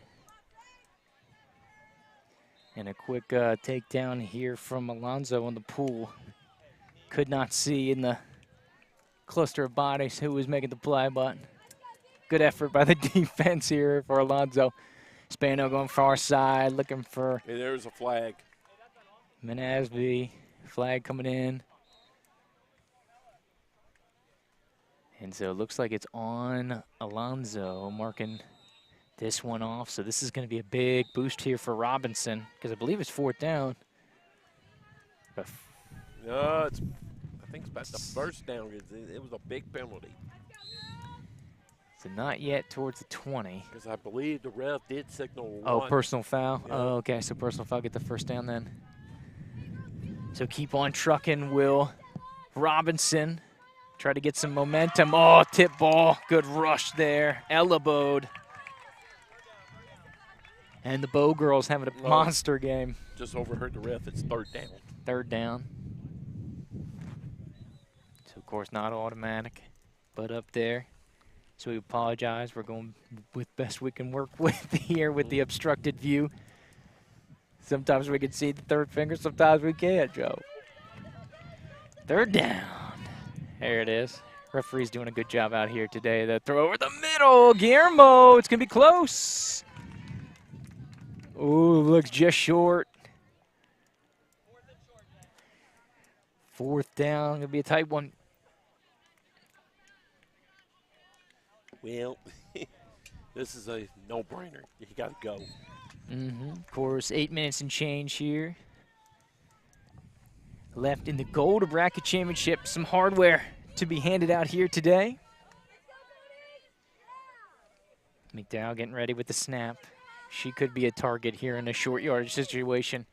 And a quick takedown here from Alonso on the pool. Could not see in the cluster of bodies who was making the play, but good effort by the defense here for Alonso. Spano going far side, looking for And there's a flag. Menasby. Flag coming in. And so it looks like it's on Alonso, marking this one off. So this is going to be a big boost here for Robinson, because I believe it's 4th down. No, I think it's about the first down. It was a big penalty. So not yet towards the 20. Because I believe the ref did signal Oh, one. personal foul. Yeah. Oh, okay. So personal foul, get the first down then. So keep on trucking, Will Robinson. Try to get some momentum. Oh, tip ball. Good rush there. Elbowed. And the Bow Girls having a monster game. Just overheard the ref. It's 3rd down. 3rd down. So, of course, not automatic, but up there. So we apologize. We're going with best we can work with here with the obstructed view. Sometimes we can see the 3rd finger. Sometimes we can't, Joe. 3rd down. There it is. Referee's doing a good job out here today. The throw over the middle. Guillermo. It's going to be close. Ooh, looks just short. 4th down. Going to be a tight one. Well, this is a no-brainer. You got to go. Of course, 8 minutes and change here. Left in the Gold Bracket Championship. Some hardware to be handed out here today. McDowell getting ready with the snap. She could be a target here in a short yardage situation.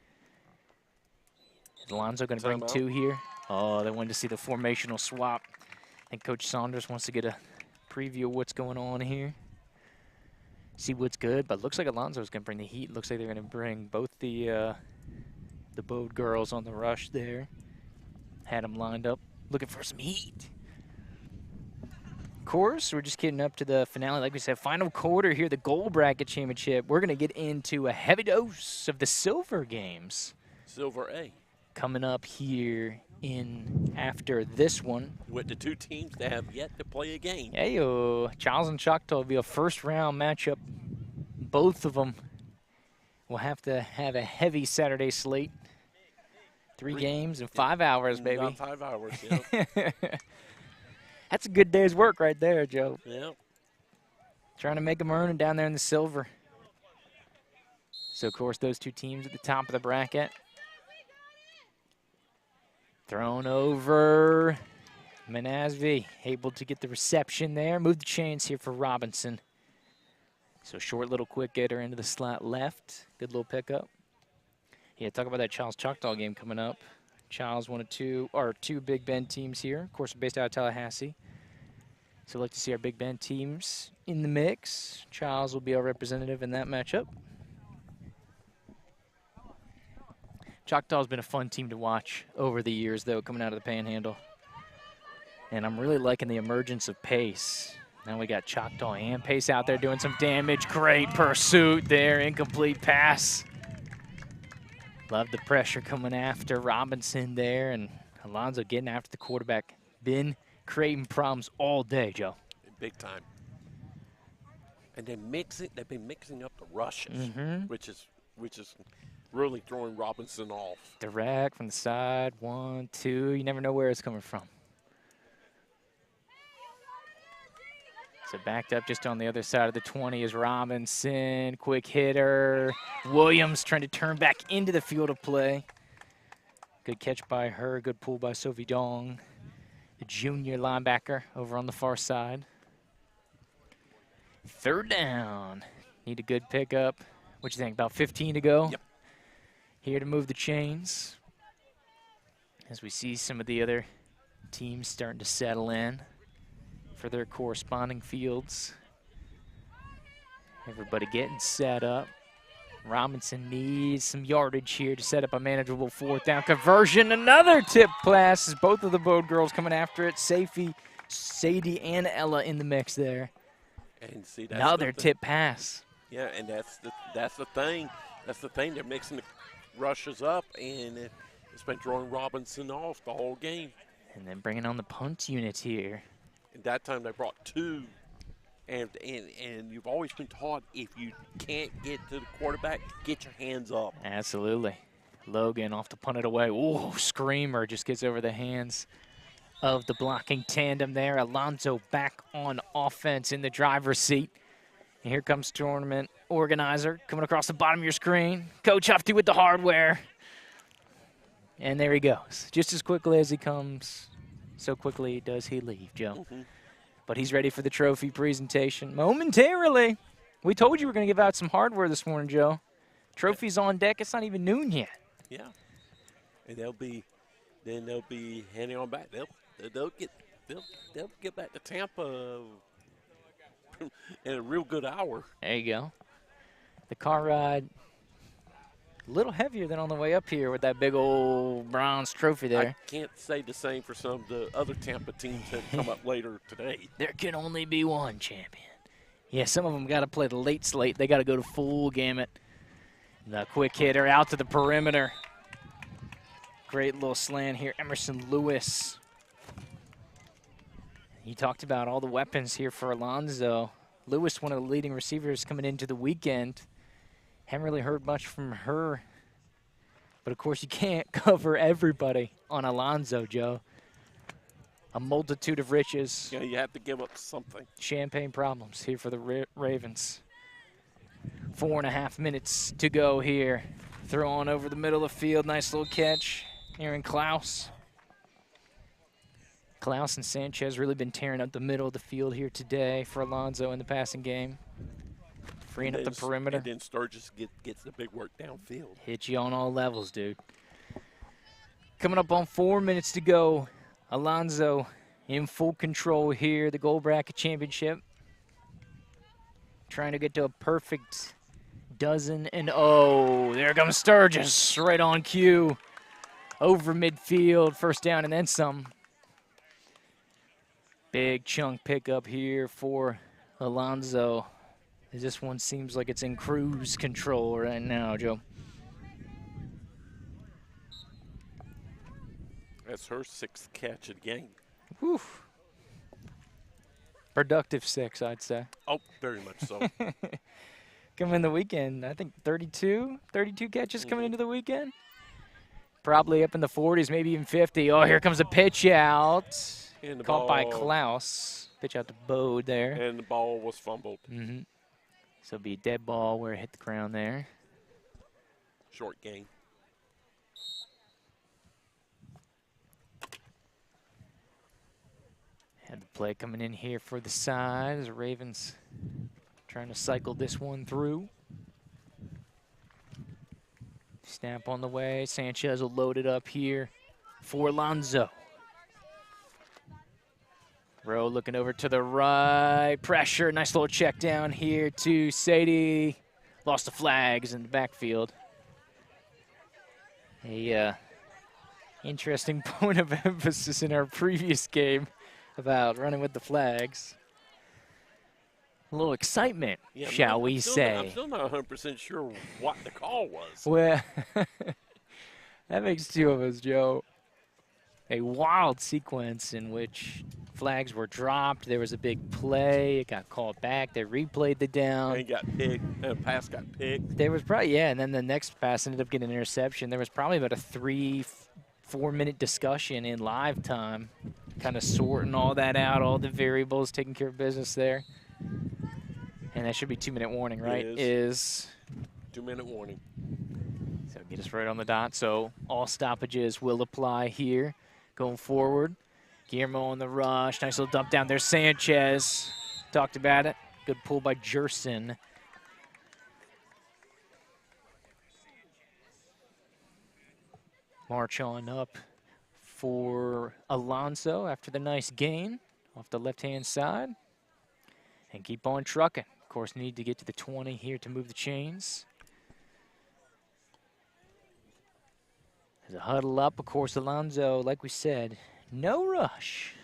Is Alonso going to bring 2 here? Oh, they wanted to see the formational swap. I think Coach Saunders wants to get a preview of what's going on here. See what's good, but looks like Alonso's going to bring the heat. Looks like they're going to bring both the Bode girls on the rush there. Had them lined up looking for some heat. Of course, we're just getting up to the finale. Like we said, final quarter here, the gold bracket championship. We're going to get into a heavy dose of the silver games. Silver A. Coming up here in after this one. With the two teams that have yet to play a game. Hey, Chiles and Choctaw will be a first-round matchup. Both of them will have to have a heavy Saturday slate. Three games in 5 hours, baby. Not 5 hours, yeah. That's a good day's work right there, Joe. Yeah. Trying to make them earn it down there in the silver. So, of course, those two teams at the top of the bracket. Thrown over. Manasvi able to get the reception there. Move the chains here for Robinson. So, short little quick getter into the slot left. Good little pickup. Yeah, talk about that Chiles-Choctaw game coming up. Chiles one of two Big Bend teams here. Of course, based out of Tallahassee. So, like to see our Big Bend teams in the mix. Chiles will be our representative in that matchup. Choctaw has been a fun team to watch over the years, though, coming out of the Panhandle. And I'm really liking the emergence of Pace. Now we got Choctaw and Pace out there doing some damage. Great pursuit there, incomplete pass. Love the pressure coming after Robinson there, and Alonzo getting after the quarterback. Been creating problems all day, Joe. Big time. And they've been mixing up the rushes, which is really throwing Robinson off. Direct from the side, 1, 2. You never know where it's coming from. So backed up just on the other side of the 20 is Robinson. Quick hitter. Williams trying to turn back into the field of play. Good catch by her. Good pull by Sophie Dong, the junior linebacker over on the far side. Third down. Need a good pickup. What you think, about 15 to go? Yep. Here to move the chains. As we see some of the other teams starting to settle in for their corresponding fields. Everybody getting set up. Robinson needs some yardage here to set up a manageable fourth down conversion. Another tip pass as both of the Bode girls coming after it. Sadie and Ella in the mix there. And see, that's another tip pass. Yeah, and that's the thing. That's the thing. They're mixing the rushes up, and it's been throwing Robinson off the whole game. And then bringing on the punt unit here. And that time they brought two. And you've always been taught if you can't get to the quarterback, get your hands up. Absolutely. Logan off to punt it away. Ooh, screamer just gets over the hands of the blocking tandem there. Alonzo back on offense in the driver's seat. And here comes tournament organizer coming across the bottom of your screen. Coach Huffty with the hardware. And there he goes. Just as quickly as he comes, so quickly does he leave, Joe. But he's ready for the trophy presentation momentarily. We told you we were going to give out some hardware this morning, Joe. Trophy's on deck. It's not even noon yet. Yeah. And they'll be handing on back. They'll get back to Tampa in a real good hour. There you go. The car ride a little heavier than on the way up here with that big old bronze trophy there. I can't say the same for some of the other Tampa teams that come up later today. There can only be one champion. Yeah, some of them got to play the late slate. They got to go to full gamut. The quick hitter out to the perimeter. Great little slant here. Emerson Lewis. You talked about all the weapons here for Alonzo. Lewis, one of the leading receivers coming into the weekend. Haven't really heard much from her. But, of course, you can't cover everybody on Alonzo, Joe. A multitude of riches. Yeah, you have to give up something. Champagne problems here for the Ravens. 4.5 minutes to go here. Throw on over the middle of the field. Nice little catch. Aaron Klaus. Klaus and Sanchez really been tearing up the middle of the field here today for Alonzo in the passing game. Freeing up the perimeter. And then Sturgis gets the big work downfield. Hit you on all levels, dude. Coming up on 4 minutes to go. Alonzo in full control here. The gold bracket championship. Trying to get to a perfect dozen. And oh, there comes Sturgis right on cue. Over midfield. First down and then some. Big chunk pickup here for Alonso. This one seems like it's in cruise control right now, Joe. That's her 6th catch of the game. Whew. Productive 6, I'd say. Oh, very much so. Coming in the weekend, I think 32 catches coming into the weekend. Probably up in the 40s, maybe even 50. Oh, here comes a pitch out. And the Caught by ball- Klaus. Pitch out to Bode there. And the ball was fumbled. So it'll be a dead ball where it hit the ground there. Short game. Had the play coming in here for the side as the Ravens trying to cycle this one through. Snap on the way. Sanchez will load it up here for Alonso. Rowe looking over to the right. Pressure. Nice little check down here to Sadie. Lost the flags in the backfield. A interesting point of emphasis in our previous game about running with the flags. A little excitement, Yeah, shall I'm we still say. I'm still not 100% sure what the call was. Well, that makes two of us, Joe. A wild sequence in which flags were dropped. There was a big play. It got called back. They replayed the down. And got picked. And pass got picked. There was probably, yeah, and then the next pass ended up getting an interception. There was probably about a 3-4 minute discussion in live time, kind of sorting all that out, all the variables, taking care of business there. And that should be 2-minute warning, right? It Is 2-minute warning. So get us right on the dot. So all stoppages will apply here going forward. Guillermo on the rush. Nice little dump down there. Sanchez talked about it. Good pull by Jerson. March on up for Alonso after the nice gain off the left-hand side. And keep on trucking. Of course, need to get to the 20 here to move the chains. There's a huddle up, of course, Alonso, like we said, no rush.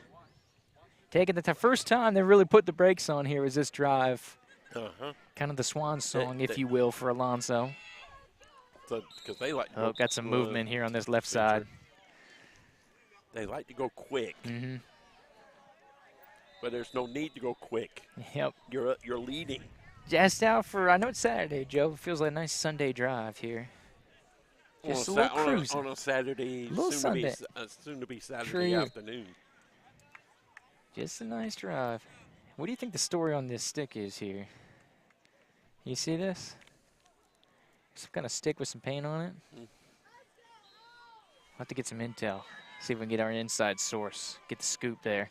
Taking it the first time they really put the brakes on here was this drive. Kind of the swan song, if you will, for Alonso. So, because they like to Oh, got some movement here on this left side. They like to go quick. But there's no need to go quick. Yep. You're leading. Just out for, I know it's Saturday, Joe. It feels like a nice Sunday drive here. Just a little cruising. On a Saturday, Little Sunday. soon to be Saturday True. afternoon. Just a nice drive. What do you think the story on this stick is here? You see this? Some kind of stick with some paint on it. We'll have to get some intel. See if we can get our inside source. Get the scoop there.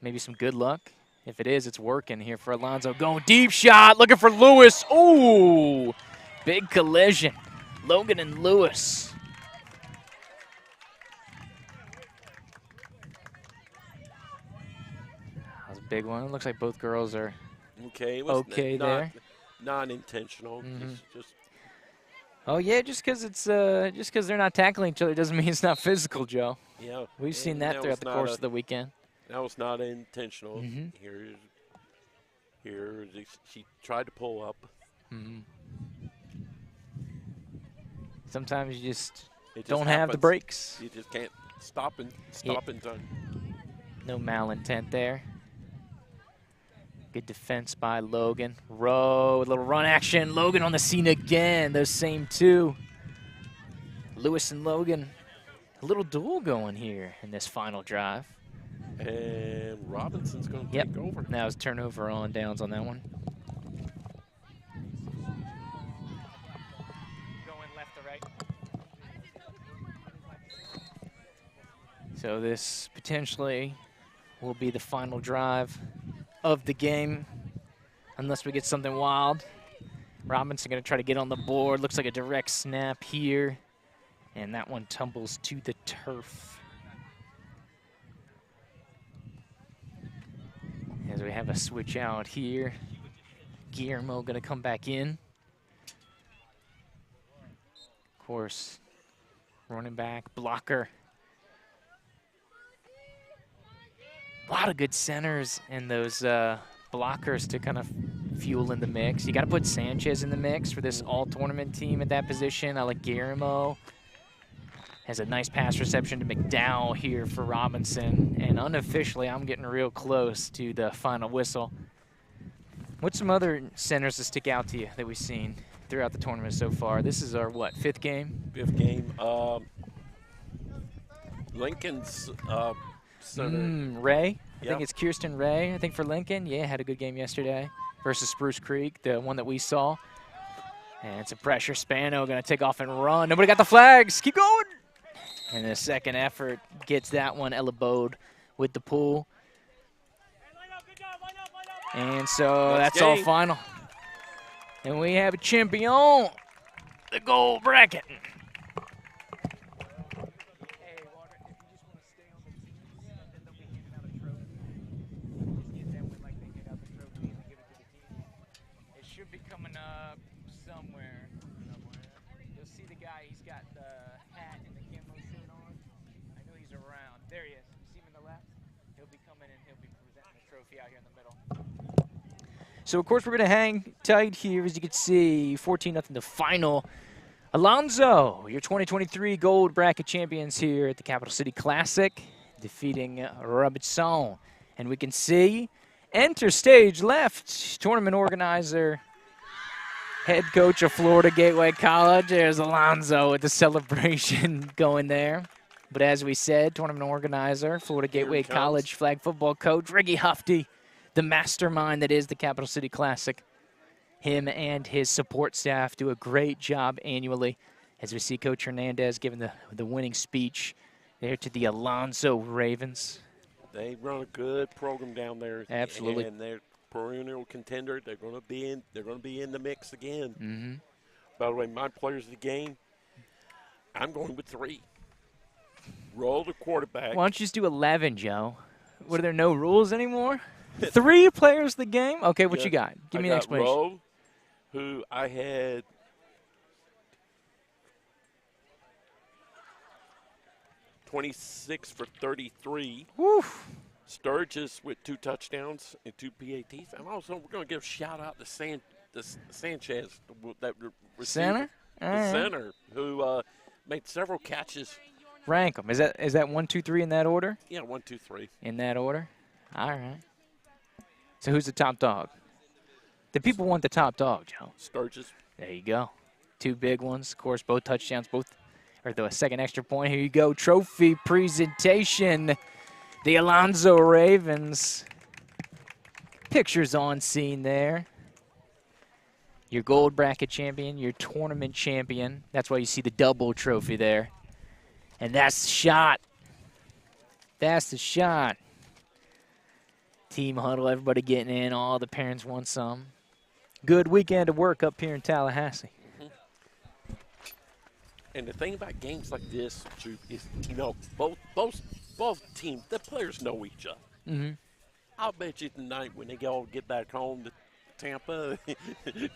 Maybe some good luck. If it is, it's working here for Alonso. Going deep shot, looking for Lewis. Ooh, big collision. Logan and Lewis. That was a big one. It looks like both girls are Okay. It was okay there. Non-intentional. Just Oh yeah, just because it's just because they're not tackling each other doesn't mean it's not physical, Joe. yeah. We've seen and that throughout was the not course of the weekend. That was not intentional. She tried to pull up. Sometimes you just It just don't have the happens. brakes. You just can't stop in time. No malintent there. Good defense by Logan. Rowe, a little run action. Logan on the scene again. Those same two. Lewis and Logan, a little duel going here in this final drive. And Robinson's going to take over. Now it's turnover on downs on that one. Going left to right. So this potentially will be the final drive of the game, unless we get something wild. Robinson going to try to get on the board. Looks like a direct snap here. And that one tumbles to the turf. As we have a switch out here. Guillermo going to come back in. Of course, running back, blocker. A lot of good centers and those blockers to kind of fuel in the mix. You got to put Sanchez in the mix for this all-tournament team at that position. I like Guillermo. Has a nice pass reception to McDowell here for Robinson. And unofficially, I'm getting real close to the final whistle. What's some other centers that stick out to you that we've seen throughout the tournament so far? This is our, what, 5th game? 5th game. Lincoln's center. Ray. I Yep. think it's Kirsten Ray, I think, for Lincoln. Yeah, had a good game yesterday versus Spruce Creek, the one that we saw. And it's a pressure. Spano going to take off and run. Nobody got the flags. Keep going. And the second effort gets that one. Ella Bode with the pull. And so that's all final. And we have a champion, the gold bracket. It should be coming up somewhere. You'll see the guy, he's got the hat and the camo shirt on. I know he's around. There he is. You see him on the left? He'll be coming and he'll be presenting the trophy out here in the middle. So, of course, we're going to hang tight here. As you can see, 14-0 the final. Alonzo, your 2023 gold bracket champions here at the Capital City Classic, defeating Robinson. And we can see, enter stage left, tournament organizer, head coach of Florida Gateway College. There's Alonzo with the celebration going there. But as we said, tournament organizer, Florida Gateway College flag football coach, Ricky Hufty, the mastermind that is the Capital City Classic. Him and his support staff do a great job annually. As we see Coach Hernandez giving the winning speech there to the Alonzo Ravens. They run a good program down there. Absolutely. And they're perennial contender. They're going to be in the mix again. Mm-hmm. By the way, my players of the game, I'm going with 3. Roll the quarterback. Why don't you just do 11, Joe? What, are there no rules anymore? 3 players of the game? Okay, what you got? Give me an explanation. Rowe, who I had 26 for 33. Woo. Sturgis with 2 touchdowns and 2 PATs. And also, we're going to give a shout-out to Sanchez, that receiver. Center? The center, who made several catches. Rank them. Is that 1, 2, 3 in that order? Yeah, 1, 2, 3. In that order? All right. So who's the top dog? The people want the top dog, Joe. Sturgis. There you go. 2 big ones. Of course, both touchdowns, or the second extra point. Here you go. Trophy presentation. The Alonzo Ravens. Pictures on scene there. Your gold bracket champion, your tournament champion. That's why you see the double trophy there. And that's the shot. That's the shot. Team huddle, everybody getting in. All the parents want some. Good weekend of work up here in Tallahassee. Mm-hmm. And the thing about games like this, Joop, is, both teams, the players know each other. Mm-hmm. I'll bet you tonight when they all get back home to Tampa,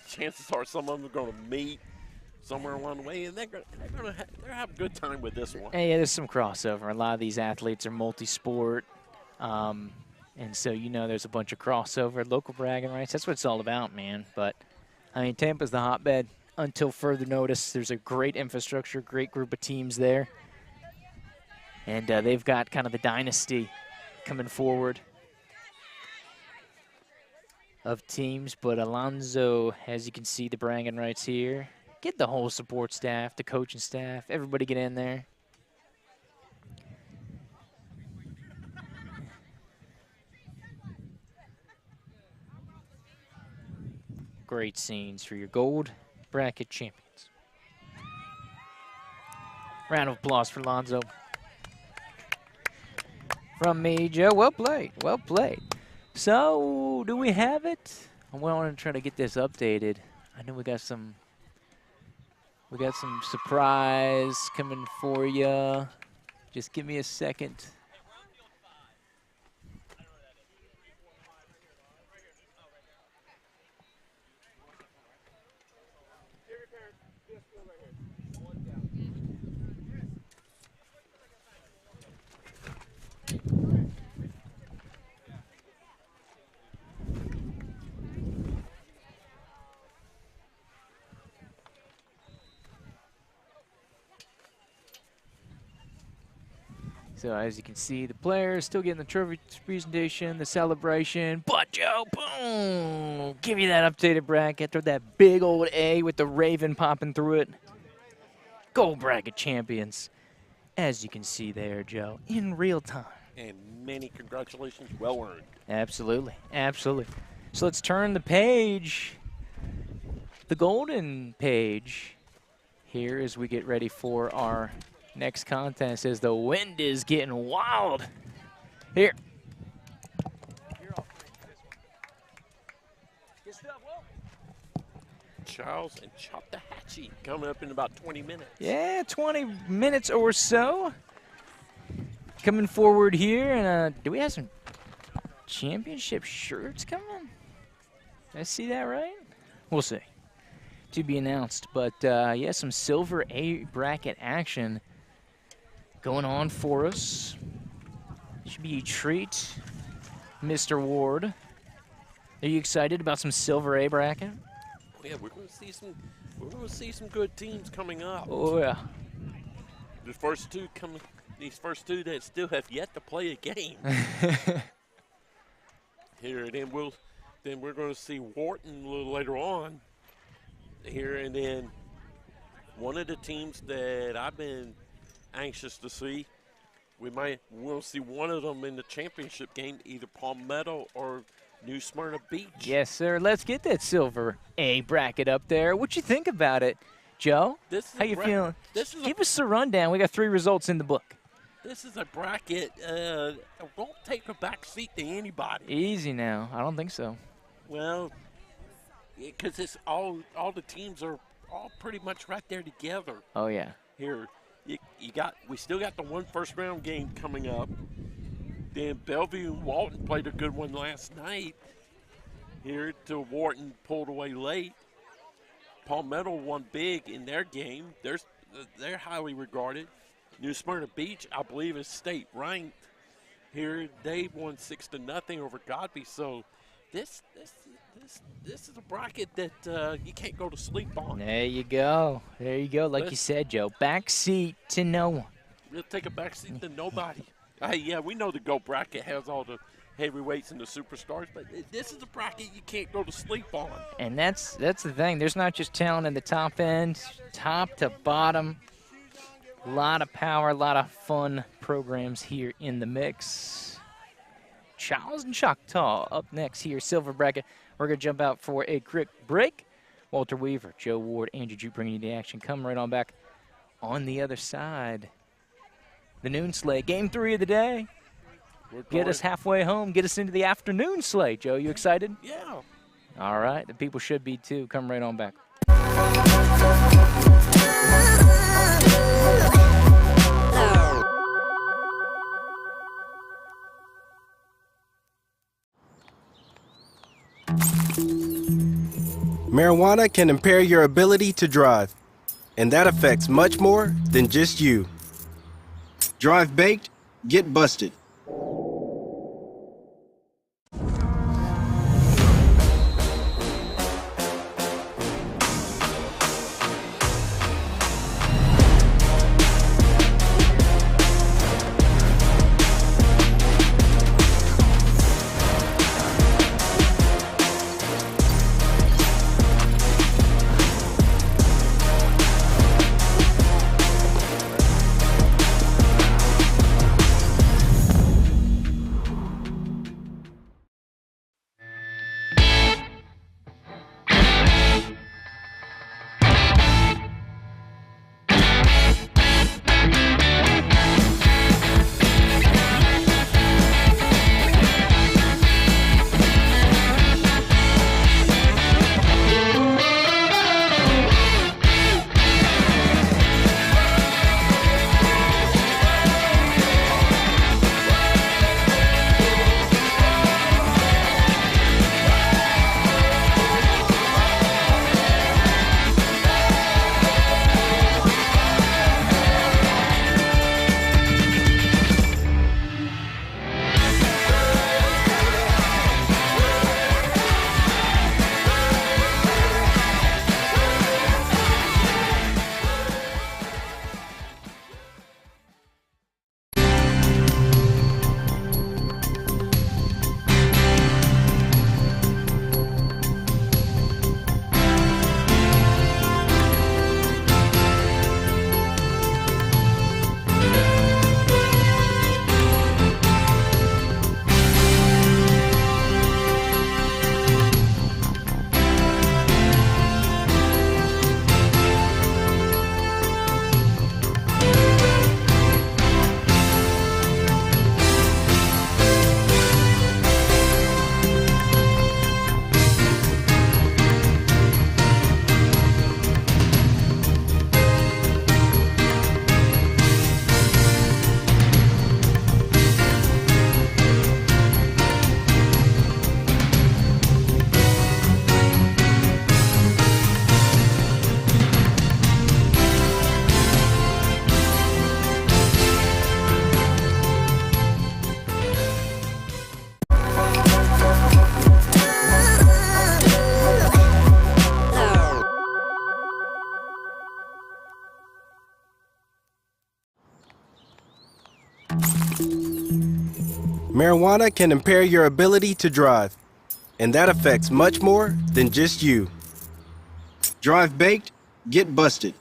chances are some of them are going to meet somewhere along the way, and they're have a good time with this one. Hey, yeah, there's some crossover. A lot of these athletes are multi-sport. And so, there's a bunch of crossover, local bragging rights. That's what it's all about, man. But, Tampa's the hotbed until further notice. There's a great infrastructure, great group of teams there. And they've got kind of the dynasty coming forward of teams. But Alonzo, as you can see, the bragging rights here. Get the whole support staff, the coaching staff, everybody get in there. Great scenes for your gold bracket champions. Round of applause for Alonzo. From me, Joe. Well played. Well played. So, do we have it? I want to try to get this updated. I know we got some surprise coming for you. Just give me a second. So as you can see, the players still getting the trophy presentation, the celebration. But Joe, boom! Give you that updated bracket. Throw that big old A with the Raven popping through it. Gold bracket champions. As you can see there, Joe, in real time. And many congratulations, well earned. Absolutely, absolutely. So let's turn the page, the golden page, here as we get ready for our next contest as the wind is getting wild. Here. Chiles and Choctaw coming up in about 20 minutes. Yeah, 20 minutes or so. Coming forward here, and do we have some championship shirts coming? Did I see that right? We'll see. To be announced, but yeah, some silver A bracket action going on for us. Should be a treat, Mr. Ward. Are you excited about some silver A bracket? Yeah, we're going to see some. We're going to see some good teams coming up. Oh yeah. The first two coming. These first two that still have yet to play a game. Here, and then we're going to see Wharton a little later on. Here, and then one of the teams that I've been anxious to see, we'll see one of them in the championship game, either Palmetto or New Smyrna Beach. Yes, sir. Let's get that silver A bracket up there. What you think about it, Joe? How you feeling? Give us a rundown. We got 3 results in the book. This is a bracket. Won't take a back seat to anybody. Easy now. I don't think so. Well, because it's all the teams are all pretty much right there together. Oh yeah. Here, we still got the one first round game coming up. Then Bellevue and Walton played a good one last night. Here till Wharton pulled away late. Palmetto won big in their game. They're highly regarded. New Smyrna Beach, I believe, is state ranked. Here they won 6-0 over Godby. So this is a bracket that you can't go to sleep on. There you go. There you go. Like you said, Joe, back seat to no one. We'll take a back seat to nobody. Hey, yeah, we know the GO bracket has all the heavyweights and the superstars, but this is a bracket you can't go to sleep on. And that's the thing. There's not just talent in the top end, top to bottom. A lot of power, a lot of fun programs here in the mix. Chiles and Choctaw up next here, silver bracket. We're going to jump out for a quick break. Walter Weaver, Joe Ward, Andrew Joop bringing you the action. Come right on back on the other side. The noon sleigh, game 3 of the day. Get us halfway home, get us into the afternoon sleigh. Joe, you excited? Yeah. All right, the people should be too. Come right on back. Marijuana can impair your ability to drive, and that affects much more than just you. Drive baked, get busted. Marijuana can impair your ability to drive, and that affects much more than just you. Drive baked, get busted.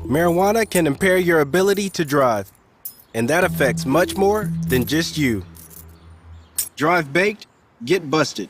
Marijuana can impair your ability to drive, and that affects much more than just you. Drive baked, get busted.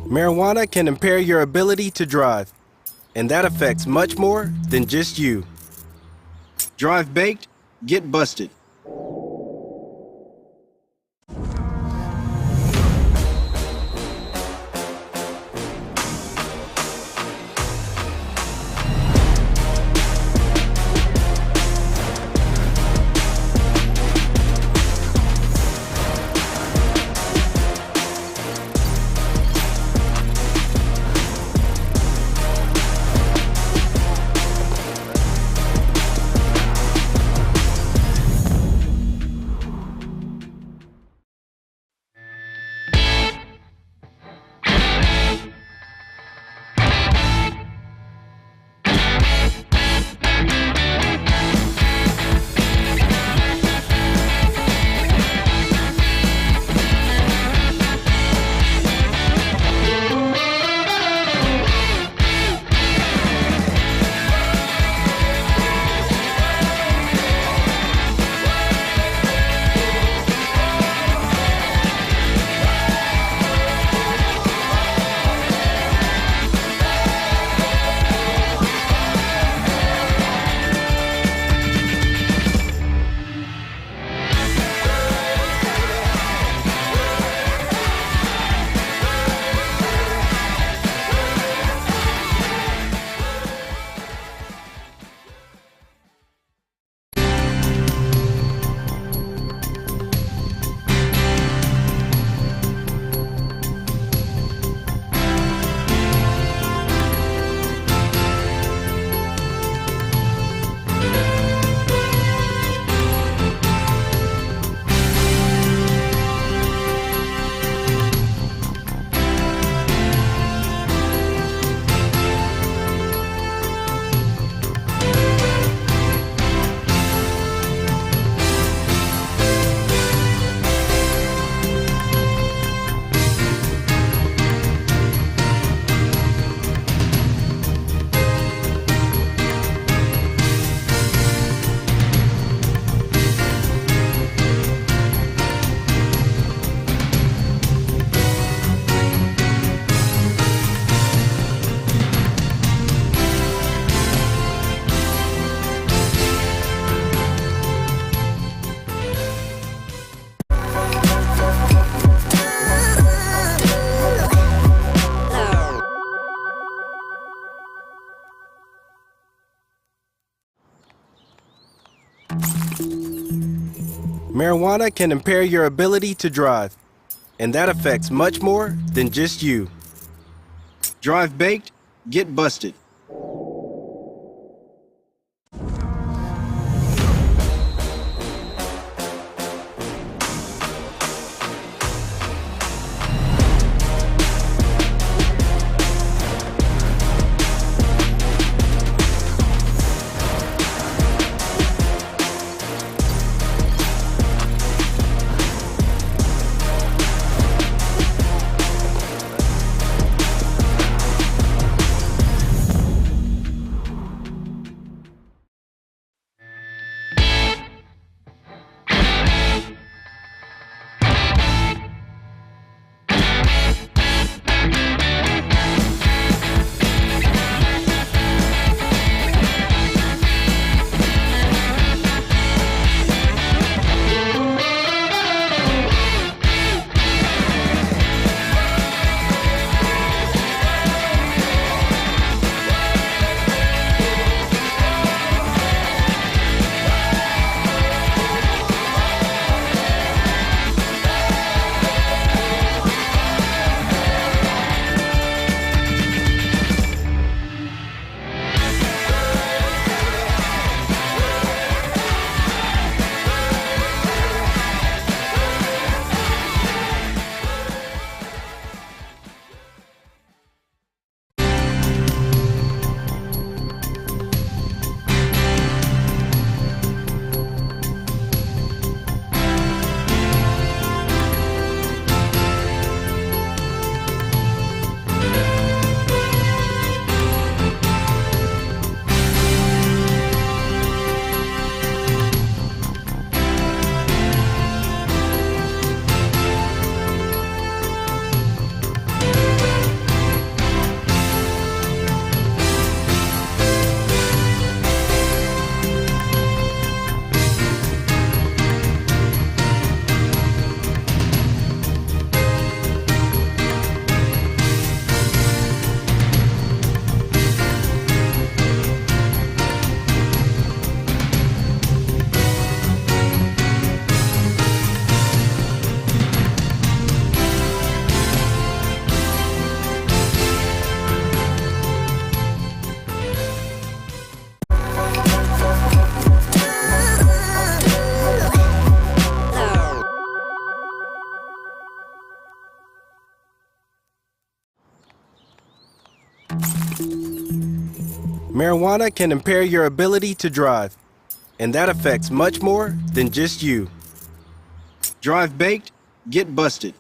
Marijuana can impair your ability to drive, and that affects much more than just you. Drive baked, get busted. Marijuana can impair your ability to drive, and that affects much more than just you. Drive baked, get busted. Marijuana can impair your ability to drive, and that affects much more than just you. Drive baked, get busted.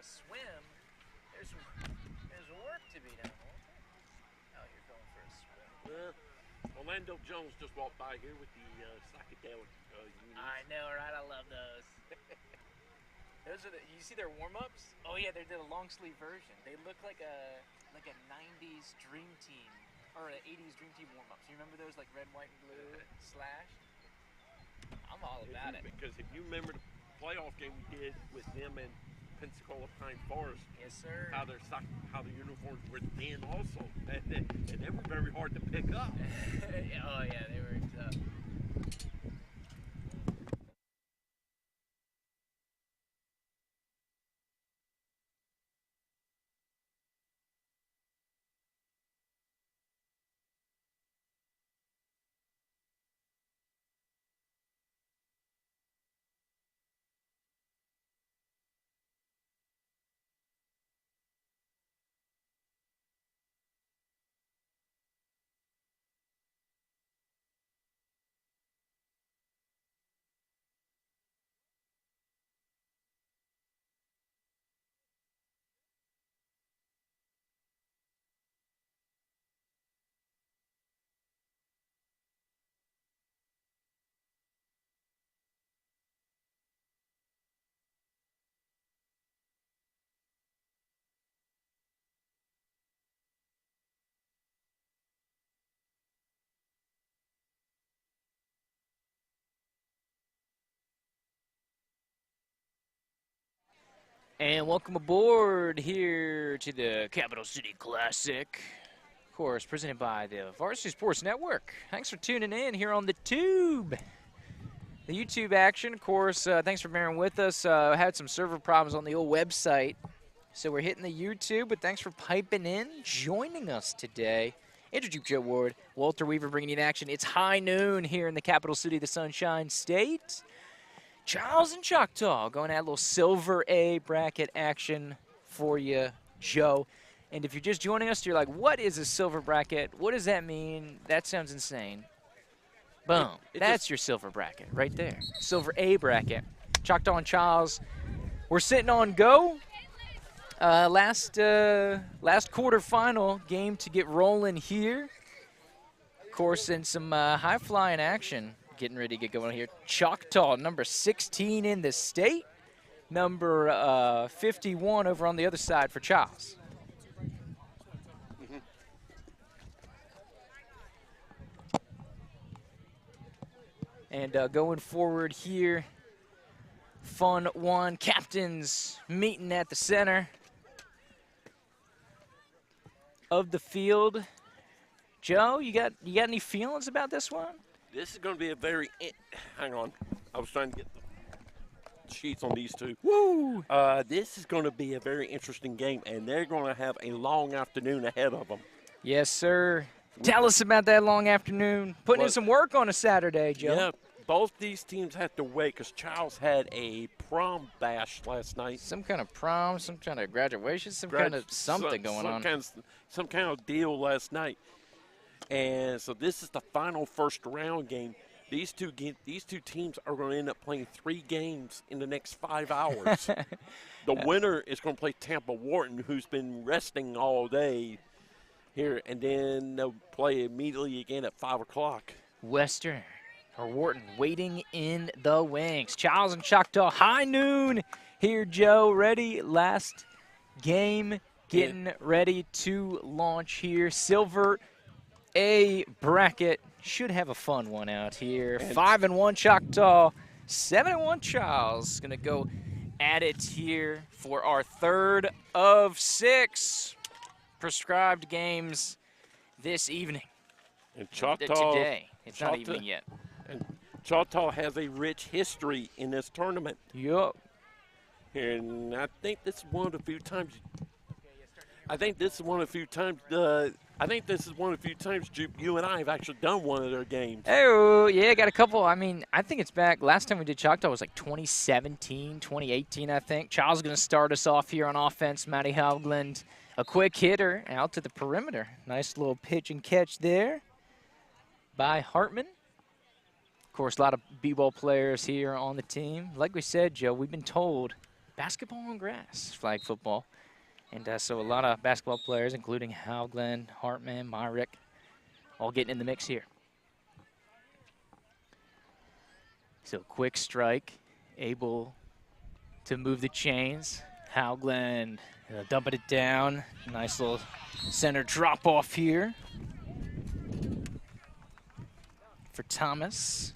Swim, there's work to be done, Walter. Oh, you're going for a swim. Orlando Jones just walked by here with the psychedelic units. I know, right? I love those. Those are you see their warm-ups? Oh yeah, they're the long sleeve version. They look like a 90s Dream Team or an 80s Dream Team warm-ups. You remember those, like red, white, and blue slashed? I'm all about it. Because if you remember the playoff game we did with them and Pensacola Pine Forest. Yes, sir. How the uniforms were thin also, and they were very hard to pick up. Oh yeah, they were tough. And welcome aboard here to the Capital City Classic. Of course, presented by the Varsity Sports Network. Thanks for tuning in here on the Tube. the YouTube action. Of course, thanks for bearing with us. Had some server problems on the old website, so we're hitting the YouTube, but thanks for piping in, joining us today. Andrew Joop, Joe Ward, Walter Weaver bringing you in action. It's high noon here in the capital city of the Sunshine State. Chiles and Choctaw going to add a little silver A bracket action for you, Joe. And if you're just joining us, you're like, what is a silver bracket? What does that mean? That sounds insane. Boom. That's your silver bracket right there. Silver A bracket. Choctaw and Chiles. We're sitting on go. Last quarterfinal game to get rolling here. Of course, in some high-flying action. Getting ready to get going here. Choctaw, number 16 in the state. Number 51 over on the other side for Chiles. And going forward here, fun one, captains meeting at the center of the field. Joe, you got any feelings about this one? This is going to be a very, hang on, I was trying to get the sheets on these two. Woo! This is going to be a very interesting game, and they're going to have a long afternoon ahead of them. Yes, sir. Tell us about that long afternoon. Putting in some work on a Saturday, Joe. Yeah, both these teams had to wait because Chiles had a prom bash last night. Some kind of prom, some kind of graduation, some kind of something going on. Some kind of deal last night. And so this is the final first round game. These two teams are going to end up playing 3 games in the next 5 hours. The winner is going to play Tampa Wharton, who's been resting all day here, and then they'll play immediately again at 5 o'clock. Western or Wharton waiting in the wings. Chiles and Choctaw, high noon here, Joe. Ready? Last game, getting ready to launch here. Silver A bracket. Should have a fun one out here. 5-1 Choctaw, 7-1 Chiles. Gonna go at it here for our third of 6 prescribed games this evening. And Choctaw today. It's not evening yet. And Choctaw has a rich history in this tournament. Yup. And I think this is one of the few times. Joop, you and I have actually done one of their games. Oh, yeah, got a couple. I mean, I think it's back. Last time we did Choctaw was like 2017, 2018, I think. Chiles is going to start us off here on offense. Matty Haugland, a quick hitter out to the perimeter. Nice little pitch and catch there by Hartman. Of course, a lot of b-ball players here on the team. Like we said, Joe, we've been told basketball on grass, flag football. And so a lot of basketball players, including Haugland, Hartman, Myrick, all getting in the mix here. So quick strike, able to move the chains. Haugland dumping it down. Nice little center drop off here for Thomas.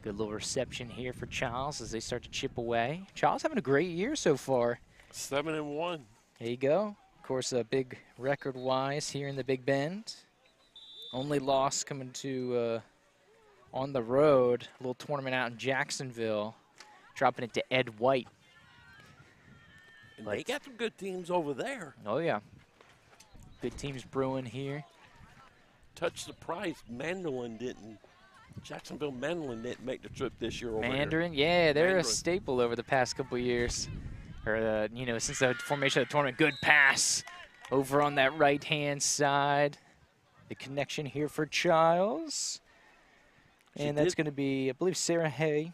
Good little reception here for Chiles as they start to chip away. Chiles having a great year so far. 7-1. There you go. Of course, a big record-wise here in the Big Bend. Only loss coming to on the road. A little tournament out in Jacksonville. Dropping it to Ed White. And they got some good teams over there. Oh, yeah. Good teams brewing here. Touch surprise, Jacksonville Mandolin didn't make the trip this year over Mandarin, yeah, they're a staple over the past couple years. Or, since the formation of the tournament, good pass over on that right-hand side. The connection here for Chiles. And that's going to be, I believe, Sarah Hay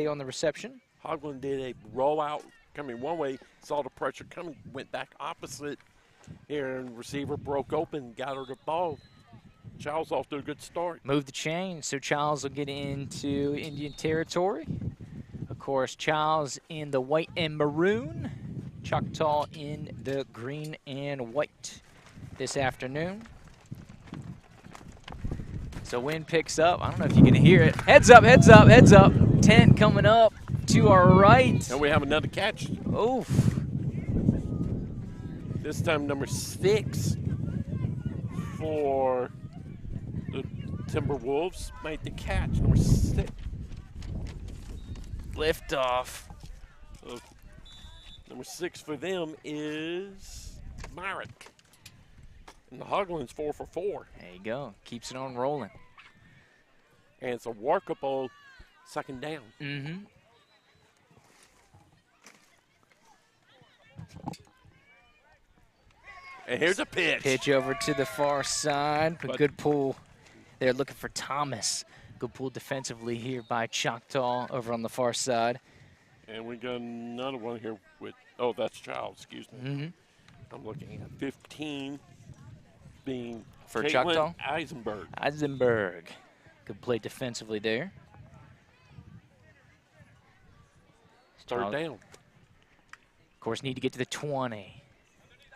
on the reception. Haugland did a rollout coming one way, saw the pressure coming, went back opposite here, and receiver broke open, got her the ball. Chiles off to a good start. Move the chain, so Chiles will get into Indian territory. Of course, Chiles in the white and maroon. Choctaw in the green and white this afternoon. So wind picks up. I don't know if you can hear it. Heads up, heads up, heads up. Tent coming up to our right. And we have another catch. Oof. This time number 6 for the Timberwolves made the catch. Number 6. Lift off. So, number 6 for them is Myrick. And the Hoglin's 4 for 4. There you go. Keeps it on rolling. And it's a workable second down. Mm-hmm. And here's a pitch. Pitch over to the far side. But good pull. They're looking for Thomas. Good pull defensively here by Choctaw over on the far side. And we got another one here with, oh, that's Chiles, excuse me. Mm-hmm. I'm looking at 15 being For Caitlin Choctaw? Eisenberg. Eisenberg. Good play defensively there. Third down. Of course, need to get to the 20.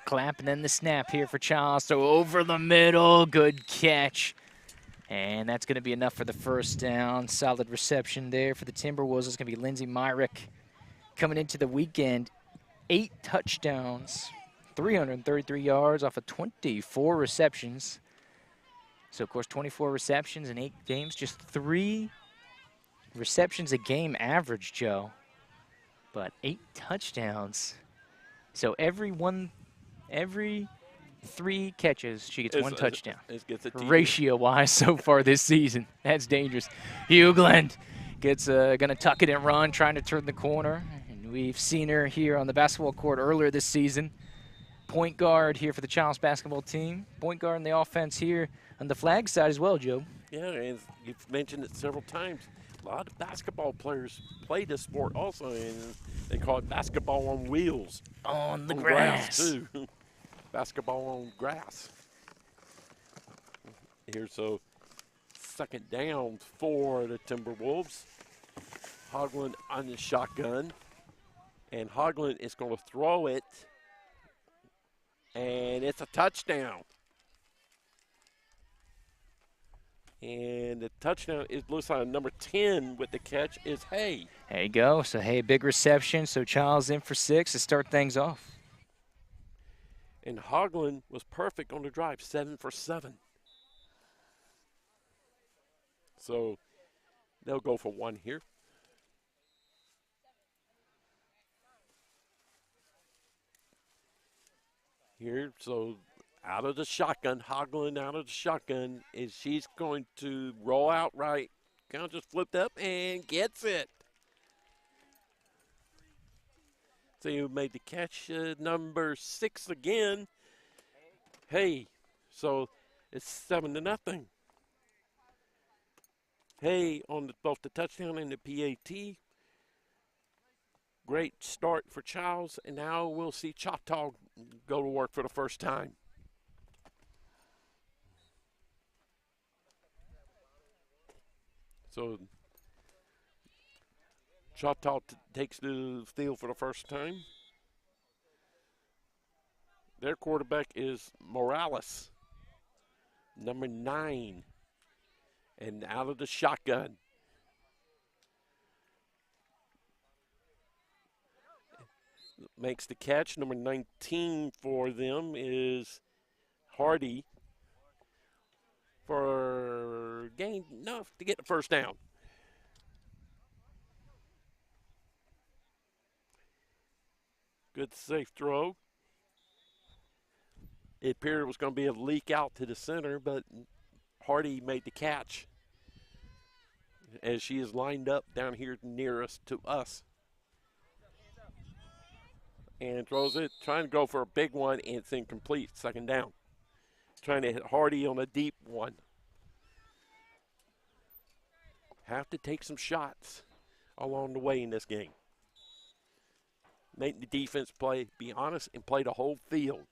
Clap and then the snap here for Chiles. So over the middle, good catch. And that's going to be enough for the first down. Solid reception there for the Timberwolves. It's going to be Lindsey Myrick coming into the weekend. 8 touchdowns, 333 yards off of 24 receptions. So, of course, 24 receptions in 8 games, just 3 receptions a game average, Joe. But 8 touchdowns. So every 3 catches, she gets 1 touchdown. Ratio-wise so far this season. That's dangerous. Hugland gets going to tuck it and run, trying to turn the corner. And we've seen her here on the basketball court earlier this season. Point guard here for the Chiles basketball team. Point guard in the offense here on the flag side as well, Joe. Yeah, and you've mentioned it several times. A lot of basketball players play this sport also, and they call it basketball on wheels. On the grass. Too. Basketball on grass. Here, so second down for the Timberwolves. Hogland on the shotgun. And Hogland is going to throw it. And it's a touchdown. And the touchdown, it looks like number 10 with the catch is Hay. There you go. So, Hay, big reception. So, Chiles in for 6 to start things off. And Hogland was perfect on the drive, 7 for 7. So they'll go for 1 here. Here, so out of the shotgun, Hogland out of the shotgun, and she's going to roll out right, kind of just flipped up and gets it. So you made the catch, number 6 again. Hey, so it's 7-0. Hey, on both the touchdown and the PAT. Great start for Chiles, and now we'll see Choctaw go to work for the first time. So Choctaw takes the field for the first time. Their quarterback is Morales, number 9, and out of the shotgun. Makes the catch. Number 19 for them is Hardy for gain enough to get the first down. Good safe throw. It appeared it was going to be a leak out to the center, but Hardy made the catch as she is lined up down here nearest to us. And throws it, trying to go for a big one, and it's incomplete, second down. Trying to hit Hardy on a deep one. Have to take some shots along the way in this game. Make the defense play, be honest, and play the whole field.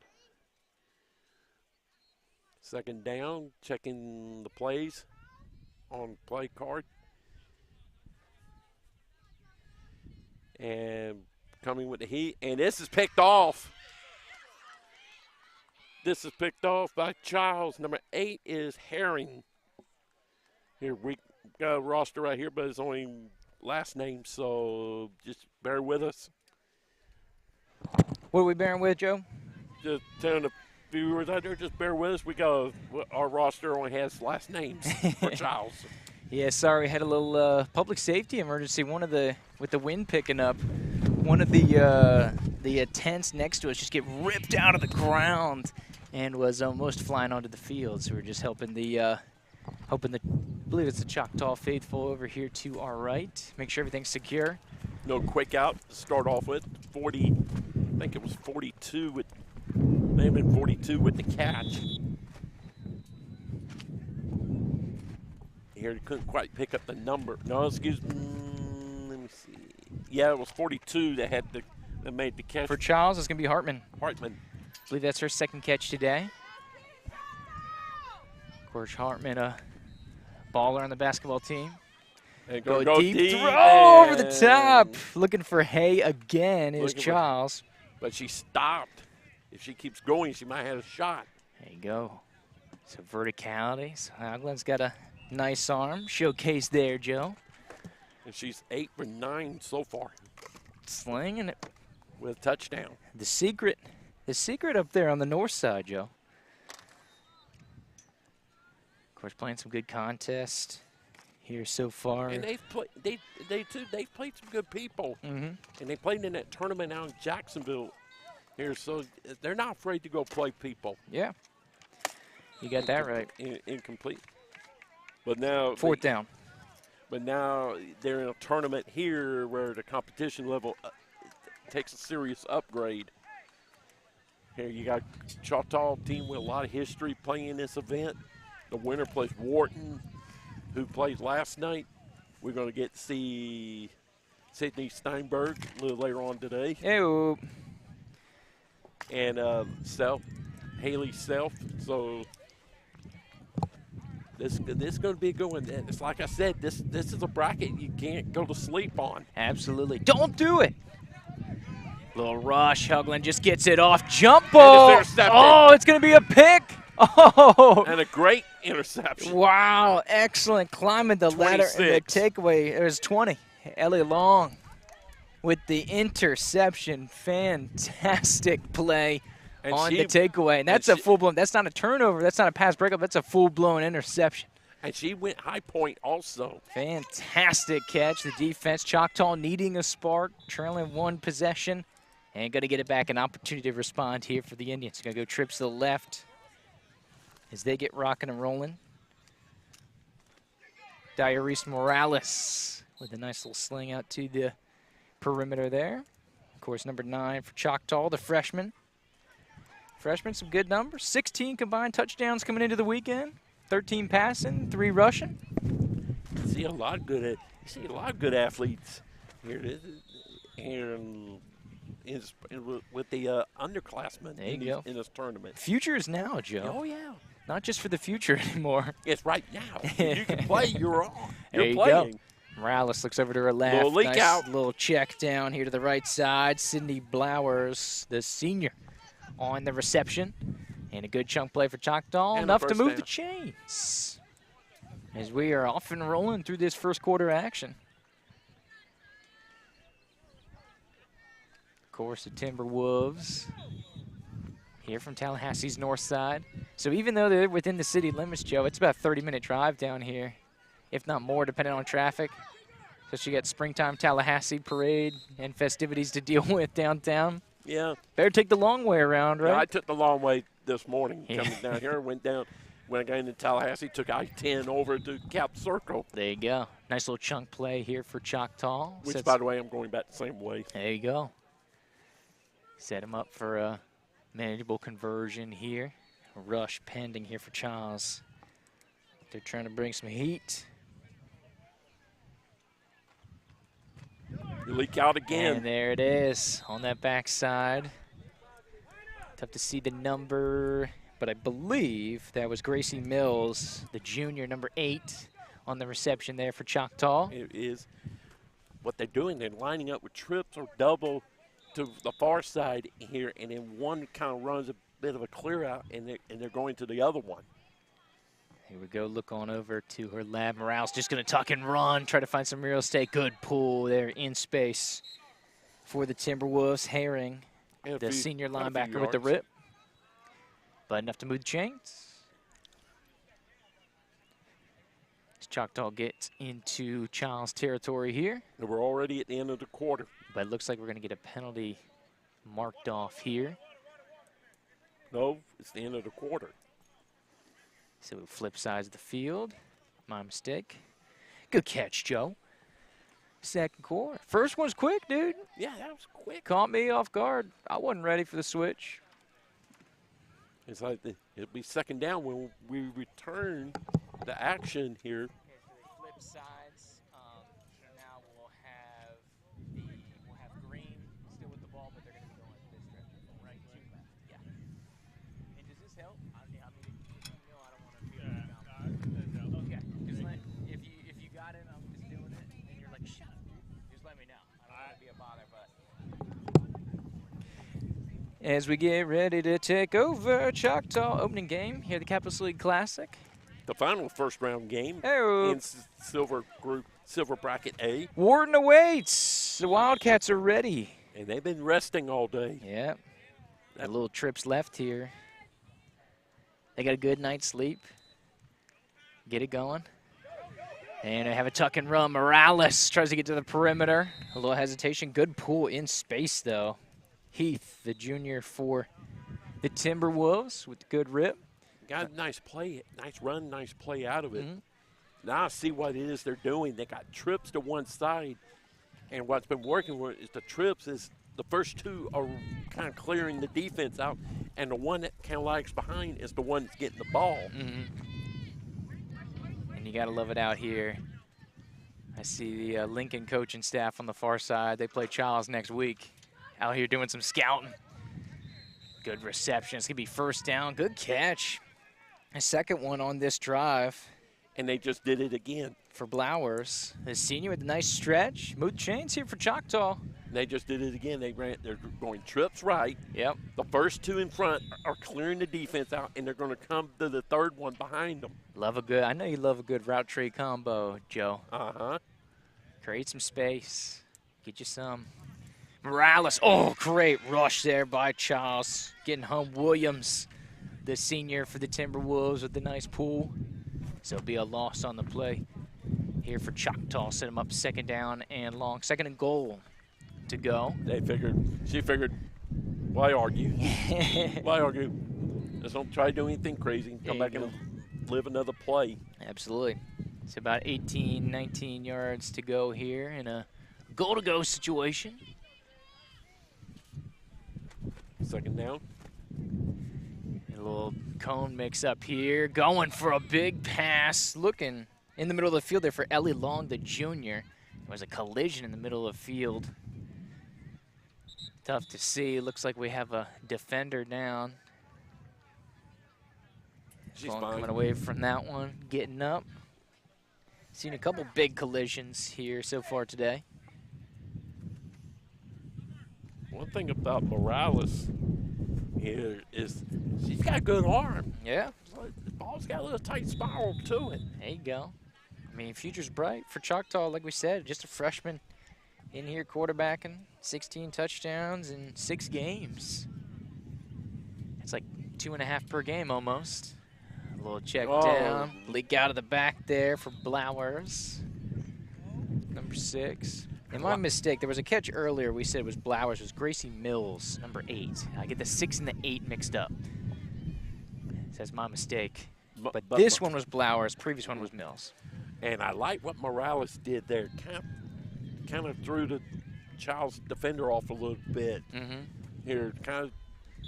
Second down, checking the plays on play card. And coming with the heat, and this is picked off. This is picked off by Chiles. Number 8 is Herring. Here, we got a roster right here, but it's only last name, so just bear with us. What are we bearing with, Joe? Just telling the viewers out there, just bear with us. We got our roster only has last names for Chiles. Yeah, sorry, had a little public safety emergency. With the wind picking up, one of the tents next to us just get ripped out of the ground and was almost flying onto the field. So we're just helping I believe it's the Choctaw faithful over here to our right. Make sure everything's secure. No quick out to start off with. 40, I think it was 42 with, may have been 42 with the catch. Here, couldn't quite pick up the number. No, excuse me. Let me see. Yeah, it was 42 that made the catch. For Chiles, it's going to be Hartman. Hartman. I believe that's her second catch today. Of course, Hartman, a baller on the basketball team. And Go deep throw over the top. Looking for Hay again is Chiles. But she stopped. If she keeps going, she might have a shot. There you go. So verticality. So Hogland's got a nice arm. Showcase there, Joe. And she's 8 for 9 so far. Slinging it. With a touchdown. The secret up there on the north side, Joe. Of course, playing some good contest here so far. And they've played some good people. Mm-hmm. And they played in that tournament out in Jacksonville here, so they're not afraid to go play people. Yeah. You got that right. Incomplete. But now fourth down. But now they're in a tournament here where the competition level takes a serious upgrade. Here you got Choctaw team with a lot of history playing in this event. The winner plays Wharton, who played last night. We're going to get to see Sydney Steinberg a little later on today. Ew. And Haley Self. So this is going to be a good one. It's like I said, this is a bracket you can't go to sleep on. Absolutely. Don't do it. Little rush. Hugland just gets it off. Jump ball. Oh, it's going to be a pick. Oh. And a great interception. Wow. Excellent. Climbing the ladder. And the takeaway, it was 20. Ellie Long with the interception. Fantastic play on the takeaway. And that's a full-blown, that's not a turnover. That's not a pass breakup. That's a full-blown interception. And she went high point also. Fantastic catch. The defense, Choctaw needing a spark, trailing one possession. And going to get it back, an opportunity to respond here for the Indians. Going to go trips to the left as they get rocking and rolling. Diaris Morales with a nice little sling out to the perimeter there. Of course, number 9 for Choctaw, the freshman. Freshman, some good numbers. 16 combined touchdowns coming into the weekend. 13 passing, 3 rushing. You see a lot of good athletes here with the underclassmen in this tournament. Future is now, Joe. Oh, yeah. Not just for the future anymore. It's right now. You can play, you're on. You're playing. Go. Morales looks over to her left. Little leak out. Little check down here to the right side. Sydney Blowers, the senior, on the reception. And a good chunk play for Choctaw. And enough to move the chains. As we are off and rolling through this first quarter action. Of course, the Timberwolves here from Tallahassee's north side. So even though they're within the city limits, Joe, it's about a 30-minute drive down here, if not more, depending on traffic. So you got springtime Tallahassee parade and festivities to deal with downtown. Yeah. Better take the long way around, right? Yeah, I took the long way this morning coming down here. Went down, when I got into Tallahassee, took I-10 over to Cap Circle. There you go. Nice little chunk play here for Choctaw. Which, by the way, I'm going back the same way. There you go. Set him up for a manageable conversion here. A rush pending here for Chiles. They're trying to bring some heat. You leak out again. And there it is on that backside. Tough to see the number, but I believe that was Gracie Mills, the junior, number 8, on the reception there for Choctaw. It is what they're doing. They're lining up with trips or double to the far side here, and then one kind of runs a bit of a clear out, and they're going to the other one. Here we go, look on over to her lab. Morales just going to tuck and run, try to find some real estate. Good pull there in space for the Timberwolves. Herring, the senior linebacker with the rip. But enough to move the chains. Choctaw gets into Chiles territory here, And we're already at the end of the quarter. but it looks like we're going to get a penalty marked off here. No, it's the end of the quarter. So we flip sides of the field. My mistake. Good catch, Joe. Second quarter. First one's quick, dude. Yeah, that was quick. Caught me off guard. I wasn't ready for the switch. It's like it'll be second down when we return the action here. Okay, so they flip sides. Now we'll have Green still with the ball, but they're going to be going this direction, from right to left. Yeah. And does this help? I mean, I don't want to feel okay. Just if you got it, I'm just doing it, and you're like, shut up, dude. Just let me know. I don't want to be a bother, but. As we get ready to take over Choctaw opening game here at the Capital League Classic. The final first round game Hey-o. in Silver Bracket A. Wharton awaits. The Wildcats are ready. And they've been resting all day. Yeah. A little trips left here. They got a good night's sleep. Get it going. And they have a tuck and run. Morales tries to get to the perimeter. A little hesitation. Good pull in space, though. Heath, the junior for the Timberwolves with a good rip. Got a nice play, nice run, nice play out of it. Now I see what it is they're doing. They got trips to one side. And what's been working with is the trips is the first two are kind of clearing the defense out. And the one that kind of lags behind is the one that's getting the ball. And you got to love it out here. I see the Lincoln coaching staff on the far side. They play Chiles next week. Out here doing some scouting. Good reception. It's going to be first down. Good catch. A second one on this drive. And they just did it again. For Blowers. The senior with a nice stretch. Smooth chains here for Choctaw. And they just did it again. They're going trips right. Yep. The first two in front are clearing the defense out, and they're going to come to the third one behind them. I know you love a good route tree combo, Joe. Uh-huh. Create some space. Get you some. Morales, oh, great rush there by Chiles. Getting home Williams, the senior for the Timberwolves with the nice pull. So it'll be a loss on the play here for Choctaw. Set him up second down and long. Second and goal to go. She figured, why argue? Why argue? Just don't try to do anything crazy. Come back and live another play. Absolutely. It's about 18, 19 yards to go here in a goal-to-go situation. Second down. A little cone mix up here. Going for a big pass. Looking in the middle of the field there for Ellie Long, the junior. There was a collision in the middle of the field. Tough to see. Looks like we have a defender down. She's Long fine. coming away from that one. Getting up. Seen a couple big collisions here so far today. One thing about Morales here is she's got a good arm. Yeah. The ball's got a little tight spiral to it. There you go. I mean, future's bright for Choctaw, like we said. Just a freshman in here quarterbacking. 16 touchdowns in 6 games. It's like 2.5 per game almost. A little check down. Leak out of the back there for Blowers. Number 6. And my mistake, there was a catch earlier we said was Blowers, was Gracie Mills, number 8. I get the 6 and the 8 mixed up. So that's my mistake. But this one was Blowers, previous one was Mills. And I like what Morales did there. Kind of threw the Chiles defender off a little bit. Here, kind of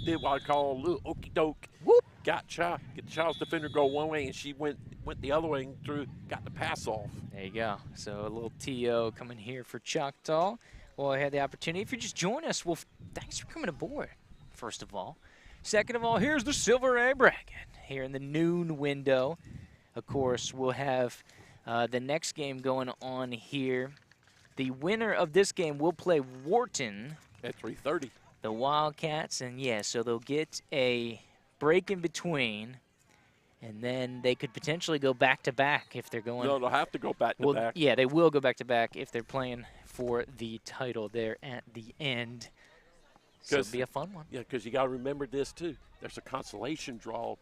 did what I call a little okey doke. Whoop. Get the Chiles defender go one way, and she went the other way and got the pass off. There you go. So a little TO coming here for Choctaw. Well, I had the opportunity. If you just join us, well, thanks for coming aboard, first of all. Second of all, here's the Silver A bracket here in the noon window. Of course, we'll have the next game going on here. The winner of this game will play Wharton. At 3:30. The Wildcats, and yeah, so they'll get a break in between, and then they could potentially go back-to-back if they're going. No, they'll have to go back-to-back. Yeah, they will go back-to-back if they're playing for the title there at the end. So it'll be a fun one. Yeah, because you got to remember this, too. There's a consolation draw,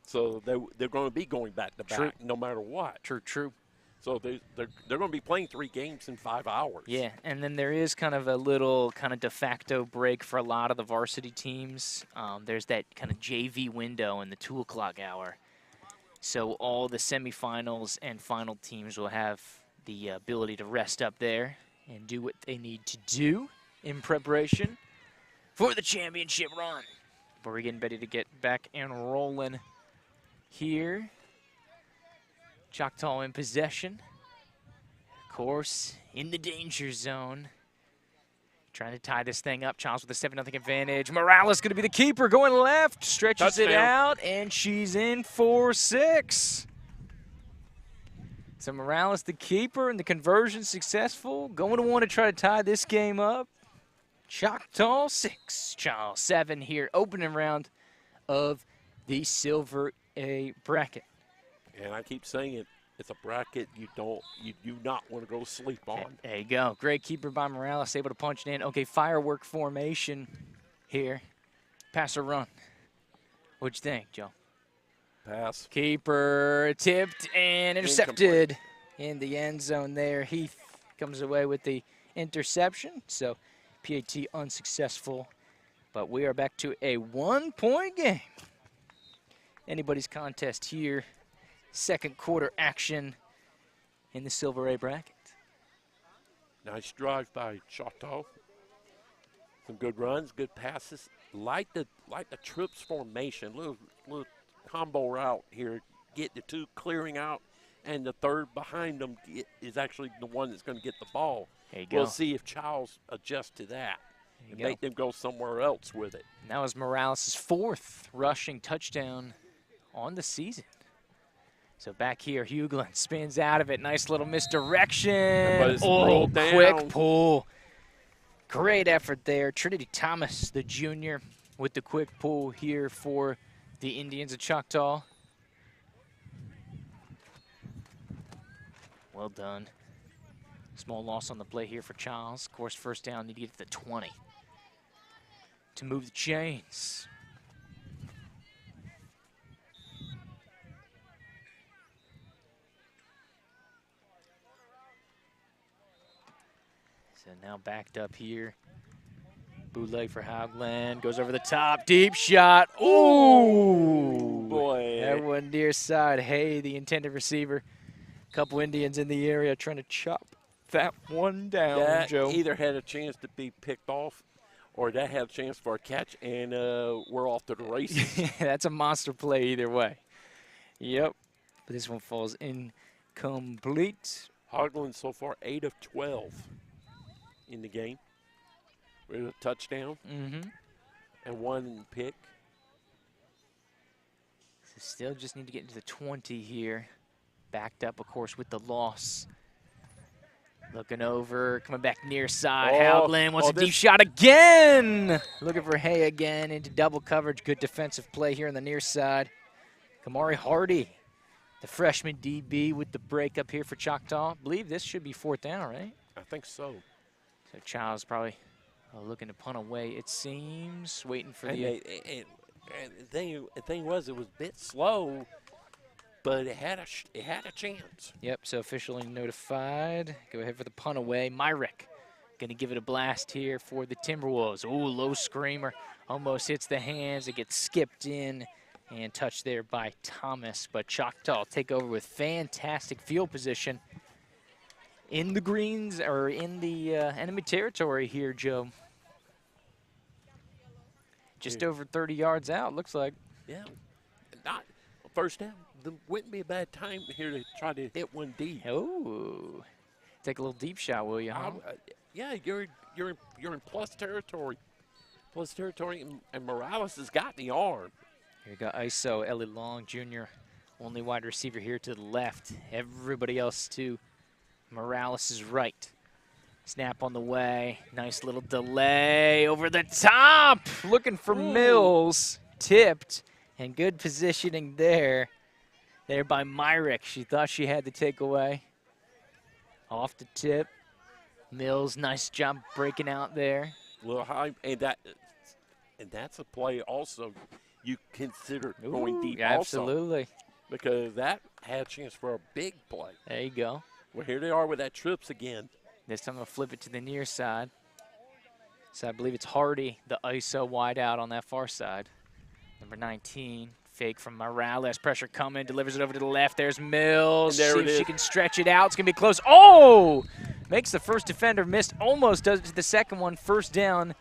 so they're going to be going back-to-back no matter what. True. So they're going to be playing 3 games in 5 hours. Yeah, and then there is kind of a little kind of de facto break for a lot of the varsity teams. There's that kind of JV window in the 2 o'clock hour. So all the semifinals and final teams will have the ability to rest up there and do what they need to do in preparation for the championship run. But we're getting ready to get back and rolling here. Choctaw in possession. Of course, in the danger zone. Trying to tie this thing up. Chiles with a 7-0 advantage. Morales going to be the keeper going left. Stretches it out, and she's in for 6. So Morales the keeper, and the conversion successful. Going to want to try to tie this game up. Choctaw 6, Chiles 7 here. Opening round of the Silver A bracket. And I keep saying it, it's a bracket you do not want to go to sleep on. There you go. Great keeper by Morales, able to punch it in. Okay, firework formation here. Pass or run? What'd you think, Joe? Pass. Keeper tipped and intercepted in the end zone there. Heath comes away with the interception. So PAT unsuccessful. But we are back to a 1-point game. Anybody's contest here. Second quarter action in the Silver A bracket. Nice drive by Choctaw. Some good runs, good passes. Like the trips formation, little combo route here. Get the 2 clearing out, and the 3rd behind them is actually the one that's going to get the ball. There you go. We'll see if Chiles adjusts to that and make them go somewhere else with it. And that was Morales' 4th rushing touchdown on the season. So back here, Hughlin spins out of it. Nice little misdirection. Oh, quick pull. Great effort there. Trinity Thomas, the junior, with the quick pull here for the Indians of Choctaw. Well done. Small loss on the play here for Chiles. Of course, first down, need to get to the 20 to move the chains. So now backed up here. Bootleg for Hogland. Goes over the top. Deep shot. Ooh! Boy. That one near side. Hey, the intended receiver. Couple Indians in the area trying to chop that one down, that Joe. Either had a chance to be picked off or that had a chance for a catch, and we're off to the races. That's a monster play either way. Yep. But this one falls incomplete. Hogland so far 8 of 12 in the game. With a touchdown and 1 pick. So still just need to get into the 20 here. Backed up, of course, with the loss. Looking over, coming back near side. Hogland wants a deep shot again. Looking for Hay again into double coverage. Good defensive play here on the near side. Kamari Hardy, the freshman DB with the break up here for Choctaw. I believe this should be 4th down, right? I think so. So Chiles probably looking to punt away, it seems. Waiting for the... And the thing was, it was a bit slow, but it had a chance. Yep, so officially notified. Go ahead for the punt away. Myrick going to give it a blast here for the Timberwolves. Ooh, low screamer. Almost hits the hands. It gets skipped in and touched there by Thomas. But Choctaw take over with fantastic field position in the greens, or in the enemy territory here, Joe. Just over 30 yards out, looks like. Yeah, not first down. There wouldn't be a bad time here to try to hit one deep. Oh, take a little deep shot, will you? Huh? Yeah, you're in plus territory. Plus territory, and Morales has got the arm. Here you go, ISO Ellie Long Jr., only wide receiver here to the left. Everybody else to Morales' right. Snap on the way. Nice little delay over the top. Looking for Mills. Tipped. And good positioning there. There by Myrick. She thought she had the takeaway. Off the tip. Mills, nice job breaking out there. A little high, and that's a play also you consider going deep. Absolutely. because that had a chance for a big play. There you go. Well, here they are with that trips again. This time they'll flip it to the near side. So I believe it's Hardy, the ISO wide out on that far side. Number 19, fake from Morales. Pressure coming, delivers it over to the left. There's Mills. And there See it if is. she can stretch it out. It's going to be close. Oh! Makes the first defender miss. Almost does it to the second one. First down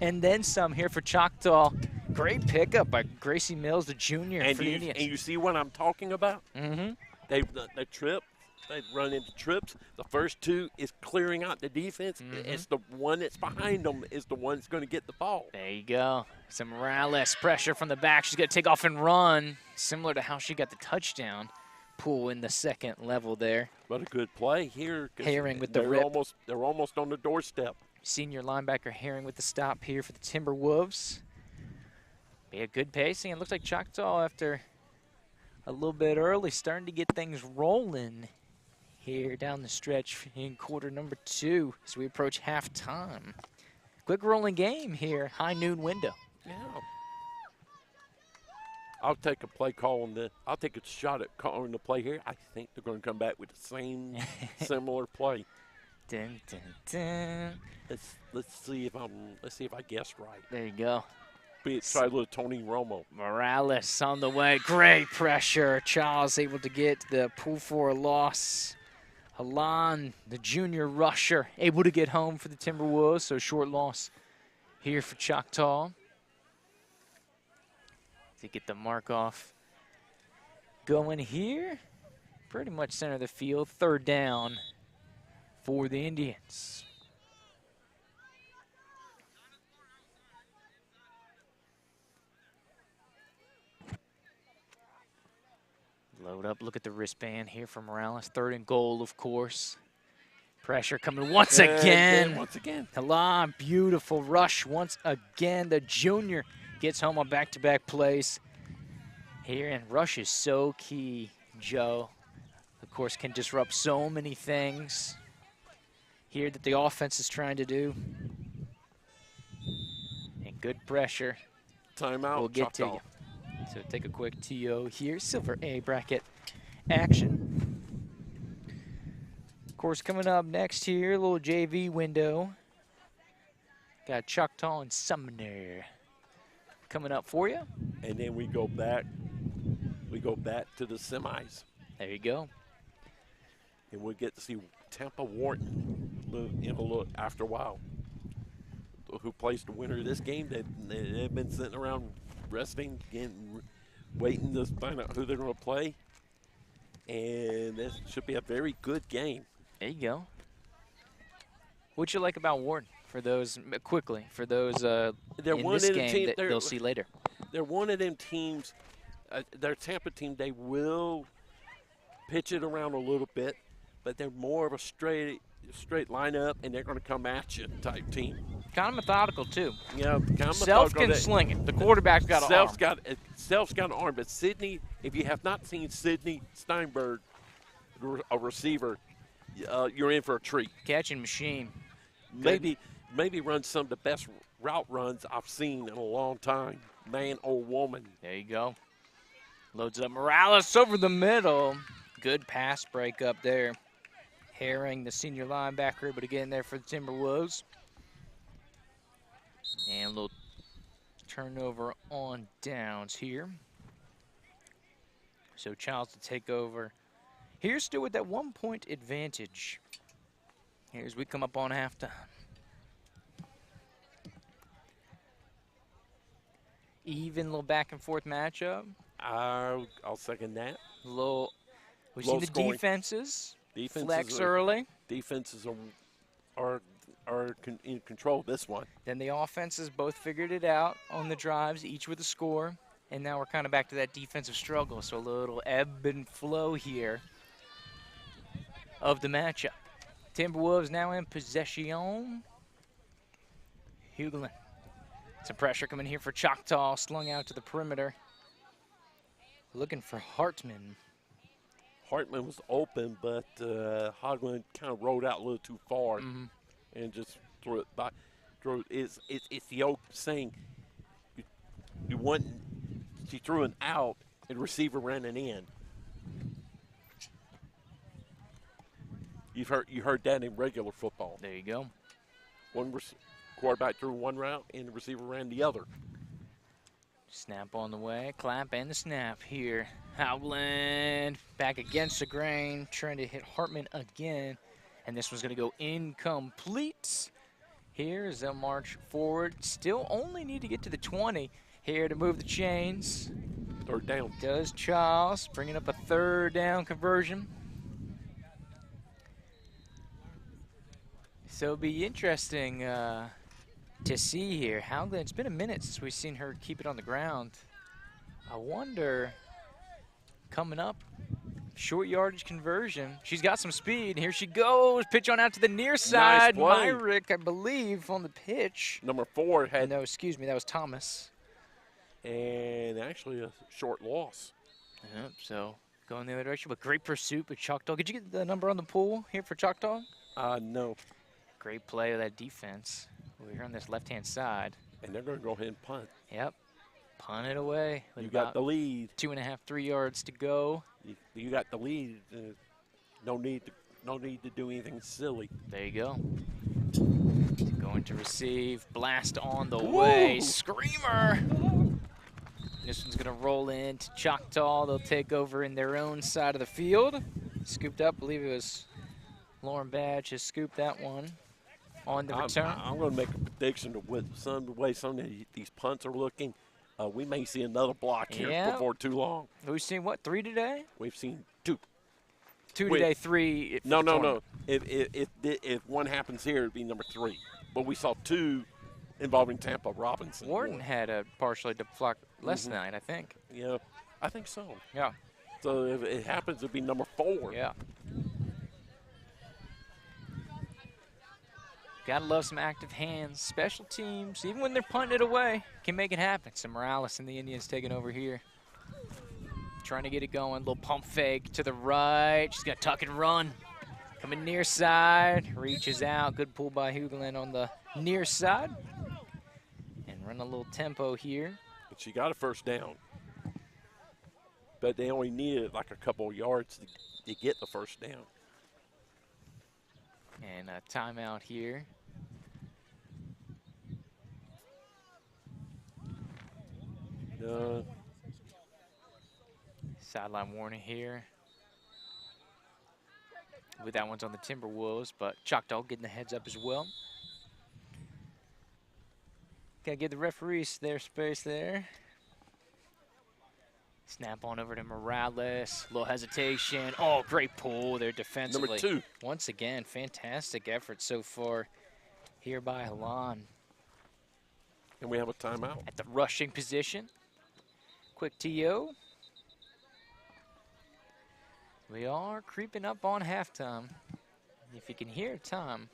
and then some here for Choctaw. Great pickup by Gracie Mills, the junior for the Indians. And you see what I'm talking about? Mm-hmm. They trip. They run into trips. The first two is clearing out the defense. It's the one that's behind them is the one that's going to get the ball. There you go. Some Morales pressure from the back. She's going to take off and run, similar to how she got the touchdown. Pull in the second level there. But a good play here. Herring with the they're rip. They're almost on the doorstep. Senior linebacker Herring with the stop here for the Timberwolves. Be a good pacing. It looks like Choctaw, after a little bit early, starting to get things rolling here down the stretch in quarter number 2 as we approach halftime. Quick rolling game here, high noon window. Yeah. I'll take a play call on the. I'll take a shot at calling the play here. I think they're going to come back with the same similar play. Dun, dun, dun. Let's see if I guessed right. There you go. Try a little Tony Romo. Morales on the way. Great pressure. Chiles able to get the pull for a loss. Halan, the junior rusher, able to get home for the Timberwolves, so short loss here for Choctaw. To get the mark off. Going here, pretty much center of the field, third down for the Indians. Load up, look at the wristband here for Morales. Third and goal, of course. Pressure coming once again. Once again. Halan, beautiful rush once again. The junior gets home on back-to-back plays here, and rush is so key, Joe. Of course, can disrupt so many things here that the offense is trying to do. And good pressure. Timeout. We'll get to Choctaw. you. So take a quick TO here. Silver A bracket action. Of course, coming up next here, a little JV window. Got Choctaw and Sumner coming up for you. And then we go back. We go back to the semis, There you go. and we'll get to see Tampa Wharton in a look after a while. Who plays the winner of this game? They've been sitting around resting, waiting to find out who they're going to play. And this should be a very good game. There you go. What you like about Wharton for those, quickly, for those They're in one this of the game team- that they're- they'll see later? They're one of them teams, their Tampa team, they will pitch it around a little bit, but they're more of a straight lineup, and they're going to come at you type team. Kind of methodical, too. Yeah, kind of Self can sling it. The quarterback's got an arm. Self's got an arm, but Sidney, if you have not seen Sidney Steinberg, a receiver, you're in for a treat. Catching machine. Good. Maybe run some of the best route runs I've seen in a long time, man or woman. There you go. Loads up Morales over the middle. Good pass break up there. Herring, the senior linebacker, able to get in there for the Timberwolves. And a little turnover on downs here. So Chiles to take over. Here's still with that 1-point advantage. Here's we come up on halftime. Even little back and forth matchup. I'll second that. We've Low seen the scoring. defenses Defenses flex are- early. Defenses are in control of this one. Then the offenses both figured it out on the drives, each with a score. And now we're kind of back to that defensive struggle. So a little ebb and flow here of the matchup. Timberwolves now in possession. Hughlin. Some pressure coming here for Choctaw, slung out to the perimeter. Looking for Hartman. Hartman was open, but Hogland kind of rolled out a little too far and just threw it by. It's the old saying, she threw an out and the receiver ran an in. You heard that in regular football. There you go. One quarterback threw one route and the receiver ran the other. Snap on the way, clap and the snap here. Howland back against the grain, trying to hit Hartman again. And this one's going to go incomplete. Here as they'll march forward. Still only need to get to the 20 here to move the chains. Third down. Does Chiles, bringing up a third down conversion. So it'll be interesting to see here. Howland, it's been a minute since we've seen her keep it on the ground. I wonder, coming up, short yardage conversion. She's got some speed. Here she goes. Pitch on out to the near side. Nice play. Myrick, I believe, on the pitch. Number 4 had. No, excuse me, that was Thomas. And actually a short loss. Yep, so going the other direction, but great pursuit with Choctaw. Did you get the number on the pool here for Choctaw? No. Great play of that defense. We're here on this left-hand side. And they're going to go ahead and punt. Yep. Punt it away. With You got the lead. 2.5, 3 yards to go. You got the lead. No need to do anything silly. There you go. Going to receive. Blast on the way. Screamer. This one's going to roll into Choctaw. They'll take over in their own side of the field. Scooped up. I believe it was Lauren Badge has scooped that one on the return. I'm going to make a prediction with the way some of these punts are looking. We may see another block here before too long. We've seen, what, 3 today? We've seen 2. 2 today, 3. No. If one happens here, it'd be number 3. But we saw 2 involving Tampa Robinson. Warden had a partially deflect last night, I think. Yeah, I think so. Yeah. So if it happens, it'd be number 4. Yeah. Gotta love some active hands. Special teams, even when they're punting it away, can make it happen. So Morales and the Indians taking over here. Trying to get it going. Little pump fake to the right. She's got to tuck and run. Coming near side. Reaches out. Good pull by Hughlin on the near side. And run a little tempo here. But she got a first down. But they only needed like a couple of yards to get the first down. And a timeout here. Sideline warning here. With that one's on the Timberwolves, but Choctaw getting the heads up as well. Gotta give the referees their space there. Snap on over to Morales. Little hesitation. Oh, great pull there defensively. Number 2. Once again, fantastic effort so far here by Halan. And we have a timeout. At the rushing position. Quick TO. We are creeping up on halftime. If you can hear time,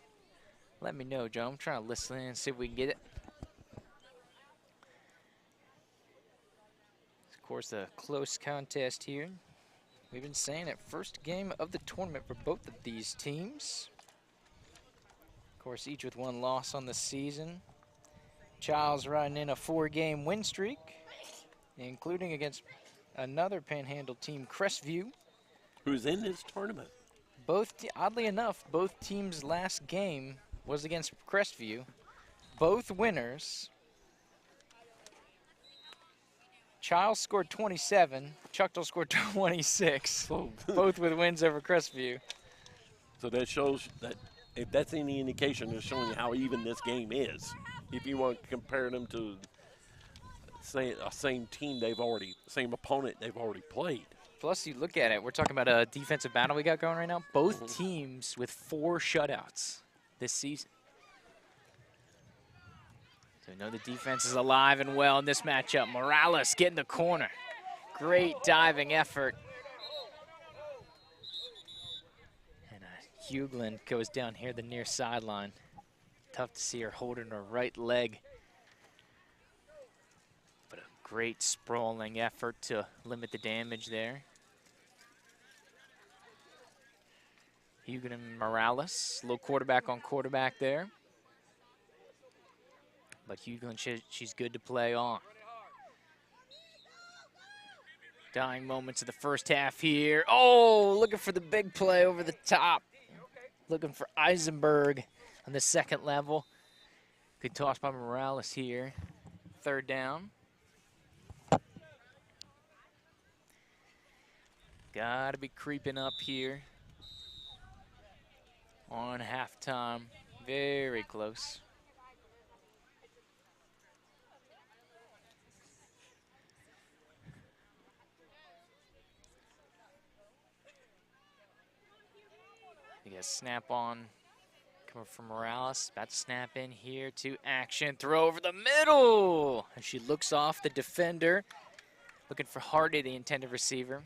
let me know, Joe. I'm trying to listen in and see if we can get it. Of course, a close contest here. We've been saying it, first game of the tournament for both of these teams. Of course, each with 1 loss on the season. Chiles riding in a 4-game win streak, including against another Panhandle team, Crestview. Who's in this tournament? Oddly enough, both teams' last game was against Crestview. Both winners. Chiles scored 27. Choctaw scored 26. Both with wins over Crestview. So that shows that if that's any indication, it's showing you how even this game is. If you want to compare them to same team same opponent they've already played. Plus, you look at it, we're talking about a defensive battle we got going right now. Both teams with 4 shutouts this season. So we know the defense is alive and well in this matchup. Morales getting the corner. Great diving effort. And Hughlin goes down here the near sideline. Tough to see her holding her right leg. But a great sprawling effort to limit the damage there. Hughlin and Morales, a little quarterback on quarterback there. But Hughlin, she's good to play on. Dying moments of the first half here. Oh, looking for the big play over the top. looking for Eisenberg on the second level. Good toss by Morales here. Third down. Gotta be creeping up here on halftime. Very close. You got snap on coming from Morales. About to snap in here to action. Throw over the middle. And she looks off the defender. Looking for Hardy, the intended receiver.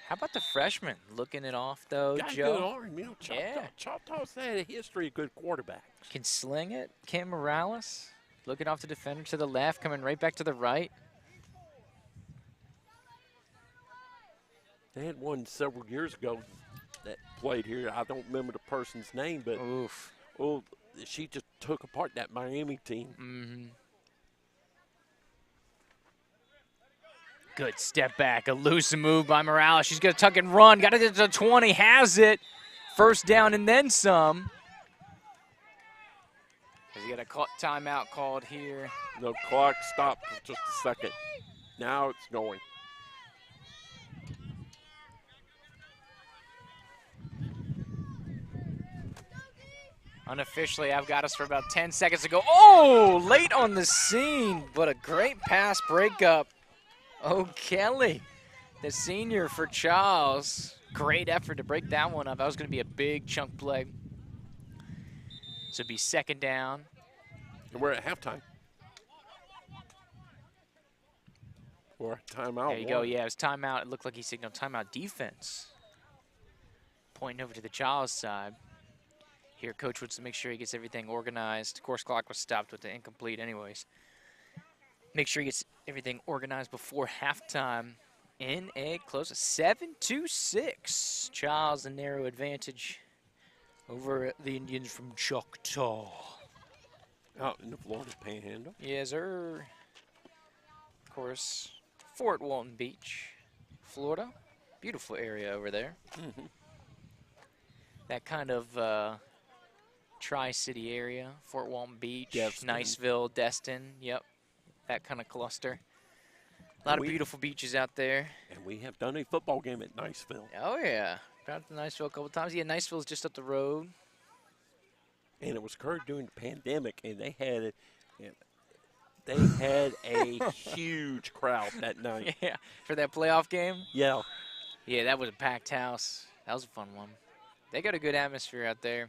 How about the freshman looking it off, though, Got a Joe? good arm, you know. Choctaw, Yeah. Choctaw's had a history of good quarterbacks. Can sling it. Kim Morales looking off the defender to the left, coming right back to the right. They had one several years ago that played here. I don't remember the person's name, but Oof. she just took apart that Miami team. Mm-hmm. Good step back, elusive move by Morales. She's going to tuck and run. Got it to the 20, has it. First down and then some. You got a timeout called here. The clock stopped for just a second. Now it's going. Unofficially, I've got us for about 10 seconds to go. Oh, late on the scene, but a great pass breakup. Oh, Kelly, the senior for Chiles. Great effort to break that one up. That was going to be a big chunk play. So it'd be second down. And we're at halftime. Or timeout. There you go. Yeah, it was timeout. It looked like he signaled timeout defense. Pointing over to the Chiles side. Here, Coach wants to make sure he gets everything organized. Of course, clock was stopped with the incomplete anyways. Make sure he gets everything organized before halftime in a close of 7-6. Chiles a narrow advantage over the Indians from Choctaw. Out in the Florida Panhandle. Yes, sir. Of course, Fort Walton Beach, Florida. Beautiful area over there. Mm-hmm. That kind of Tri-City area. Fort Walton Beach, Destin. Niceville, Destin. Yep, that kind of cluster. A lot of beautiful beaches out there. And we have done a football game at Niceville. Oh, yeah. Been out to Niceville a couple times. Yeah, Niceville's just up the road. And it was occurred during the pandemic, and they had a huge crowd that night. Yeah, for that playoff game. Yeah. Yeah, that was a packed house. That was a fun one. They got a good atmosphere out there.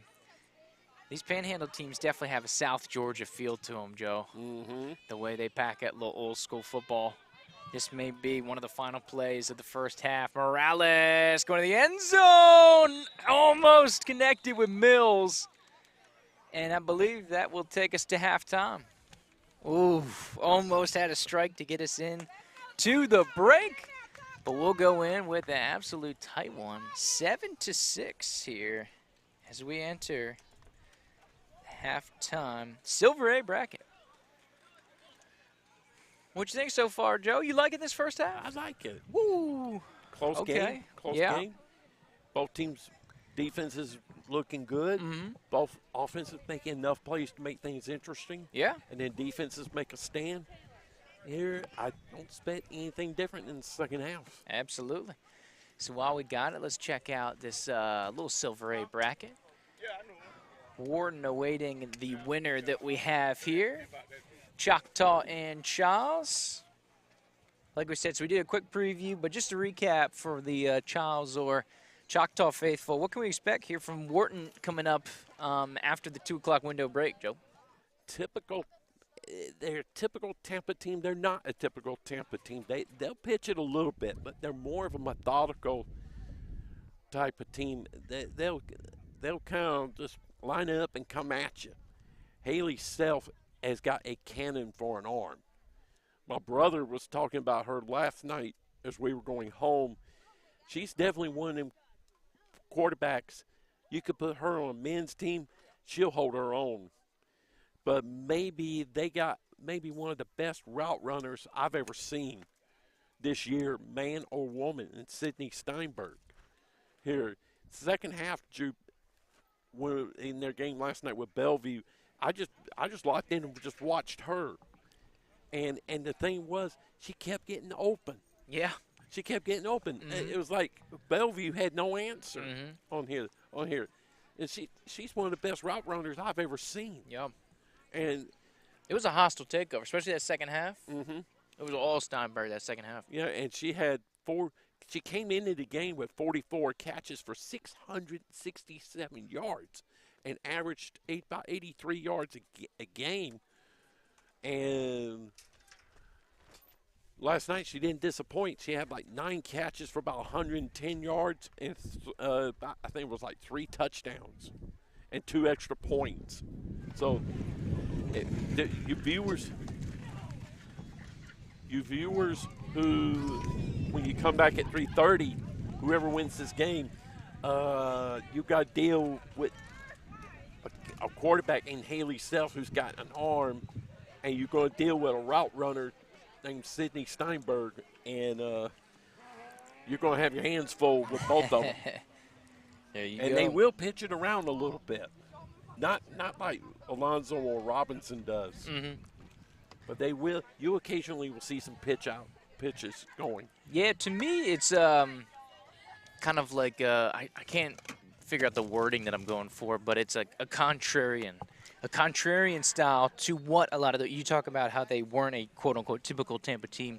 These Panhandle teams definitely have a South Georgia feel to them, Joe. Mm-hmm. The way they pack that little old school football. This may be one of the final plays of the first half. Morales going to the end zone. Almost connected with Mills. And I believe that will take us to halftime. Ooh, almost had a strike to get us in to the break. But we'll go in with an absolute tight one. 7-6 here as we enter halftime. Silver A bracket. What you think so far, Joe? You liking this first half? I like it. Woo! Close game. Close game. Both teams' defenses looking good. Mm-hmm. Both offenses making enough plays to make things interesting. Yeah. And then defenses make a stand. Here, I don't expect anything different in the second half. Absolutely. So while we got it, let's check out this little Silver A bracket. Warden awaiting the winner that we have here. Choctaw and Chiles. Like we said, so we did a quick preview, but just to recap for the Chiles or Choctaw faithful, what can we expect here from Wharton coming up after the 2 o'clock window break, Joe? They're a typical Tampa team. They're not a typical Tampa team. They'll pitch it a little bit, but they're more of a methodical type of team. They'll kind of just line up and come at you. Haley Self has got a cannon for an arm. My brother was talking about her last night as we were going home. She's definitely one of them quarterbacks. You could put her on a men's team, she'll hold her own. But maybe they got one of the best route runners I've ever seen this year, man or woman, in Sydney Steinberg. Here, second half, Joop, in their game last night with Bellevue, I just locked in and just watched her. And the thing was, she kept getting open. Yeah. She kept getting open. It was like Bellevue had no answer on here. And she's one of the best route runners I've ever seen. Yep. And it was a hostile takeover, especially that second half. It was all Steinberg that second half. Yeah, and she had she came into the game with 44 catches for 667 yards and averaged about 83 yards a game. And last night she didn't disappoint. She had like 9 catches for about 110 yards and I think it was like 3 touchdowns and 2 extra points. So you viewers who, when you come back at 3:30, whoever wins this game, you've got to deal with a quarterback in Haley Self who's got an arm, and you're going to deal with a route runner named Sydney Steinberg, and you're going to have your hands full with both of them. There you and go. they will pitch it around a little bit, not like Alonzo or Robinson does. But they will. You occasionally will see some pitches going. Yeah, to me, it's kind of like I can't figure out the wording that I'm going for, but it's a contrarian style to what a lot of you talk about how they weren't a quote unquote typical Tampa team.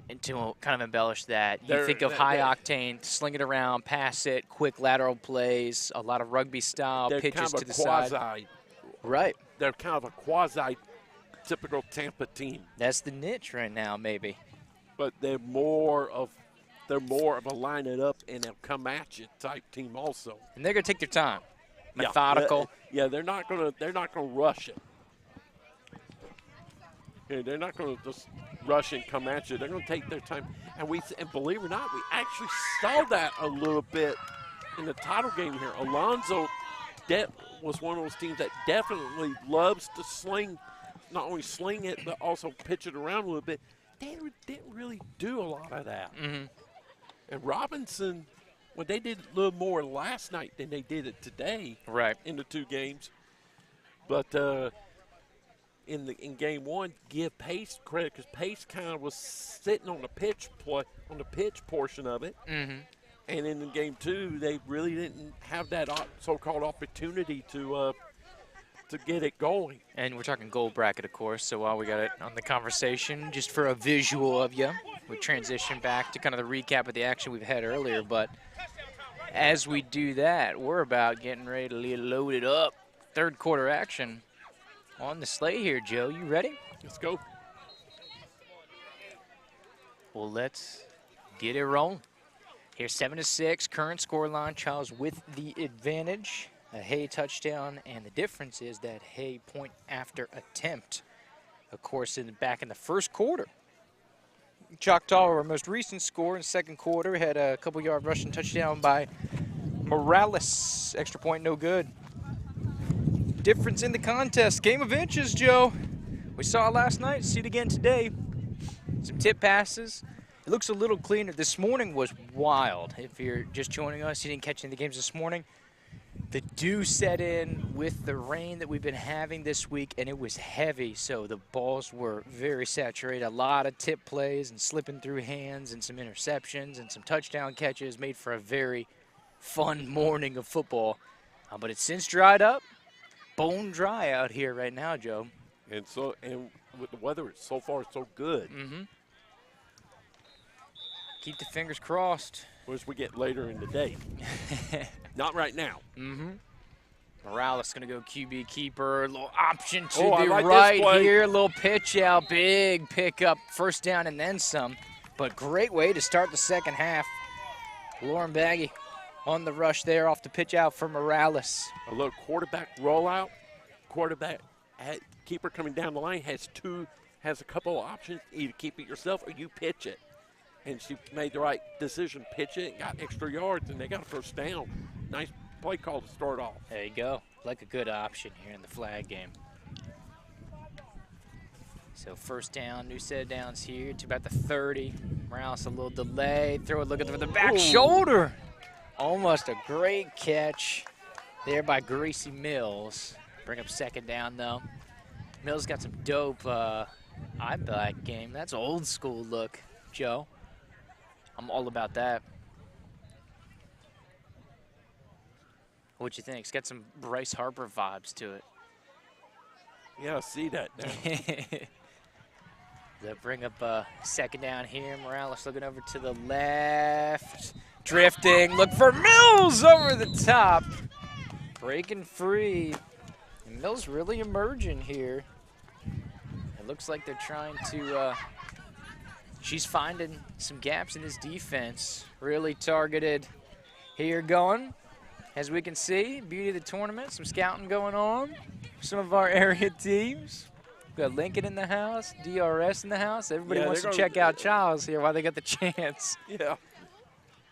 And to kind of embellish that, you think of high octane, sling it around, pass it, quick lateral plays, a lot of rugby style pitches to the side. Right. They're kind of a quasi typical Tampa team. That's the niche right now, maybe. But they're more of a line it up and they'll come at you type team also. And they're gonna take their time, methodical. Yeah, they're not gonna rush it. Yeah, they're not gonna just rush and come at you. They're gonna take their time. And believe it or not, we actually saw that a little bit in the title game here. Alonzo was one of those teams that definitely loves to sling. Not only sling it, but also pitch it around a little bit. They didn't really do a lot of that. And Robinson, well, they did a little more last night than they did it today. Right. In the 2 games. But in game 1, give Pace credit because Pace kind of was sitting on the pitch portion of it. And in game 2, they really didn't have that so-called opportunity to get it going. And we're talking goal bracket, of course, so while we got it on the conversation, just for a visual of you, we transition back to kind of the recap of the action we've had earlier. But as we do that, we're about getting ready to get loaded up. 3rd quarter action on the slate here, Joe. You ready? Let's go. Well, let's get it rolling. Here's 7-6, current scoreline. Chiles with the advantage. A Hay touchdown, and the difference is that Hay point after attempt. Of course, back in the 1st quarter, Choctaw, our most recent score in the 2nd quarter, had a couple-yard rushing touchdown by Morales. Extra point, no good. Difference in the contest, game of inches, Joe. We saw it last night, see it again today. Some tip passes. It looks a little cleaner. This morning was wild. If you're just joining us, you didn't catch any of the games this morning. The dew set in with the rain that we've been having this week, and it was heavy, so the balls were very saturated. A lot of tip plays and slipping through hands and some interceptions and some touchdown catches made for a very fun morning of football. But it's since dried up. Bone dry out here right now, Joe. And with the weather, it's so far so good. Keep the fingers crossed. As we get later in the day. Not right now. Morales going to go QB keeper. A little option to the like right here. A little pitch out. Big pickup. 1st down and then some. But great way to start the 2nd half. Lauren Baggy on the rush there off the pitch out for Morales. A little quarterback rollout. Keeper coming down the line has a couple of options. Either keep it yourself or you pitch it. And she made the right decision, pitch it, got extra yards, and they got a 1st down. Nice play call to start off. There you go. Like a good option here in the flag game. So 1st down, new set of downs here to about the 30. Morales a little delay. Throw it looking for the back shoulder. Almost a great catch. there by Gracie Mills. Bring up second down, though. Mills got some dope eye black game. That's old school look, Joe. I'm all about that. What'd you think? It's got some Bryce Harper vibes to it. Yeah, I see that now. They'll bring up second down here. Morales looking over to the left. Drifting. Look for Mills over the top. Breaking free. And Mills really emerging here. It looks like they're trying to, she's finding some gaps in this defense. Really targeted here going. As we can see, beauty of the tournament, some scouting going on. Some of our area teams. We've got Lincoln in the house, DRS in the house. Everybody wants to check out Chiles here while they got the chance. Yeah.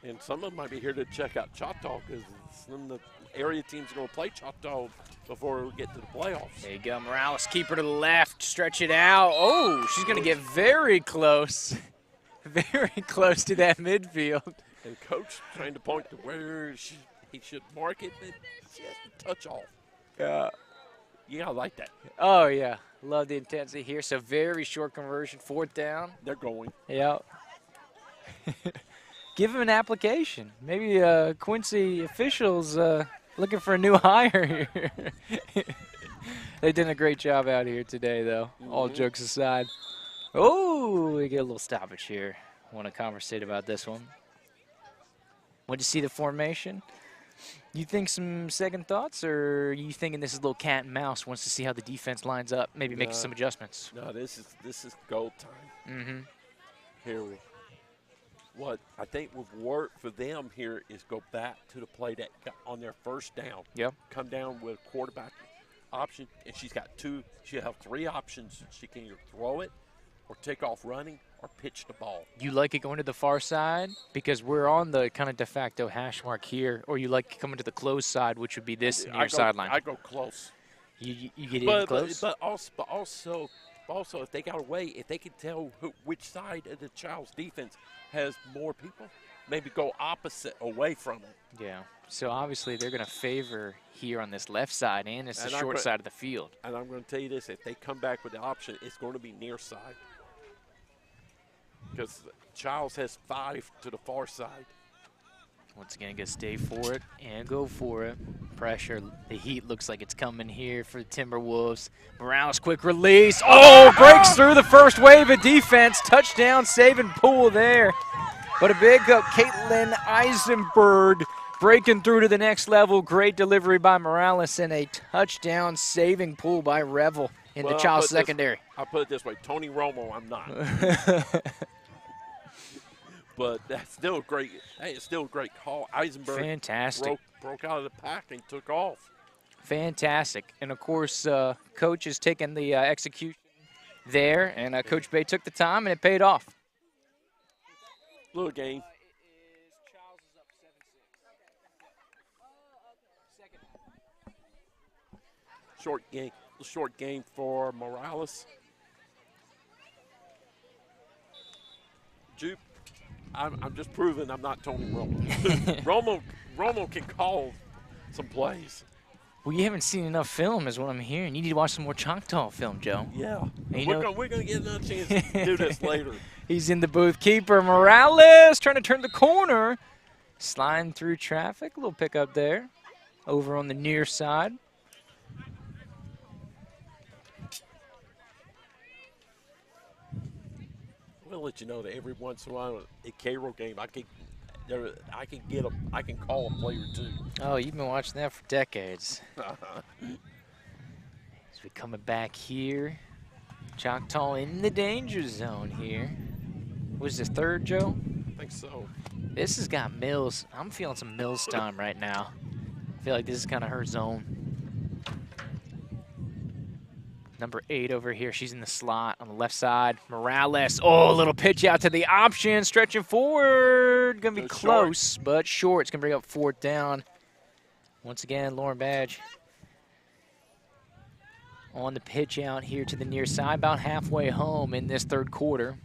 And some of them might be here to check out Choctaw because some of the area teams are going to play Choctaw before we get to the playoffs. There you go, Morales, keeper to the left, stretch it out. Oh, she's going to get very close. Very close to that midfield. And coach trying to point to where he should mark it, but she has to touch off. Yeah. Yeah, I like that. Oh, yeah. Love the intensity here. So very short conversion, fourth down. They're going. Yep. Give him an application. Maybe Quincy officials looking for a new hire here. They did a great job out here today, though, all jokes aside. Oh, we get a little stoppage here. Want to conversate about this one. Want to see the formation? You think some second thoughts, or are you thinking this is a little cat and mouse, wants to see how the defense lines up, maybe make some adjustments? No, this is gold time. Here, what I think would work for them here is go back to the play that got on their first down. Yep. Come down with quarterback option, and she'll have three options. She can either throw it or take off running or pitch the ball. You like it going to the far side because we're on the kind of de facto hash mark here, or you like coming to the close side, which would be this near sideline? I go close. You get in close? But also, if they got away, if they can tell which side of the Chiles defense has more people, maybe go opposite away from it. Yeah. So obviously they're going to favor here on this left side, and it's the short side of the field. And I'm going to tell you this: if they come back with the option, it's going to be near side. Because Chiles has 5 to the far side. Once again, going to stay for it and go for it. Pressure. The heat looks like it's coming here for the Timberwolves. Morales, quick release. Oh, breaks through the first wave of defense. Touchdown, saving pool there. But a big up, Caitlin Eisenberg breaking through to the next level. Great delivery by Morales and a touchdown saving pool by Revel in the Chiles secondary. I'll put it this way. Tony Romo, I'm not. But that's still a great. Hey, it's still a great call. Eisenberg fantastic. Broke out of the pack and took off. Fantastic. And, of course, Coach is taking the execution there, and Coach Bay took the time, and it paid off. Little game. Short game for Morales. Joop. I'm just proving I'm not Tony Romo. Romo can call some plays. Well, you haven't seen enough film is what I'm hearing. You need to watch some more Choctaw film, Joe. Yeah. We're going to get another chance to do this later. He's in the booth. Keeper Morales trying to turn the corner. Sliding through traffic. A little pickup there. Over on the near side. We'll let you know that every once in a while at Cairo game, I can call a play or two. Oh, you've been watching that for decades. As we coming back here, Choctaw in the danger zone here. Was this third, Joe? I think so. This has got Mills. I'm feeling some Mills time right now. I feel like this is kind of her zone. Number 8 over here. She's in the slot on the left side. Morales. Oh, a little pitch out to the option. Stretching forward. Going to be close, but short. It's going to bring up fourth down. Once again, Lauren Badge on the pitch out here to the near side. About halfway home in this third quarter.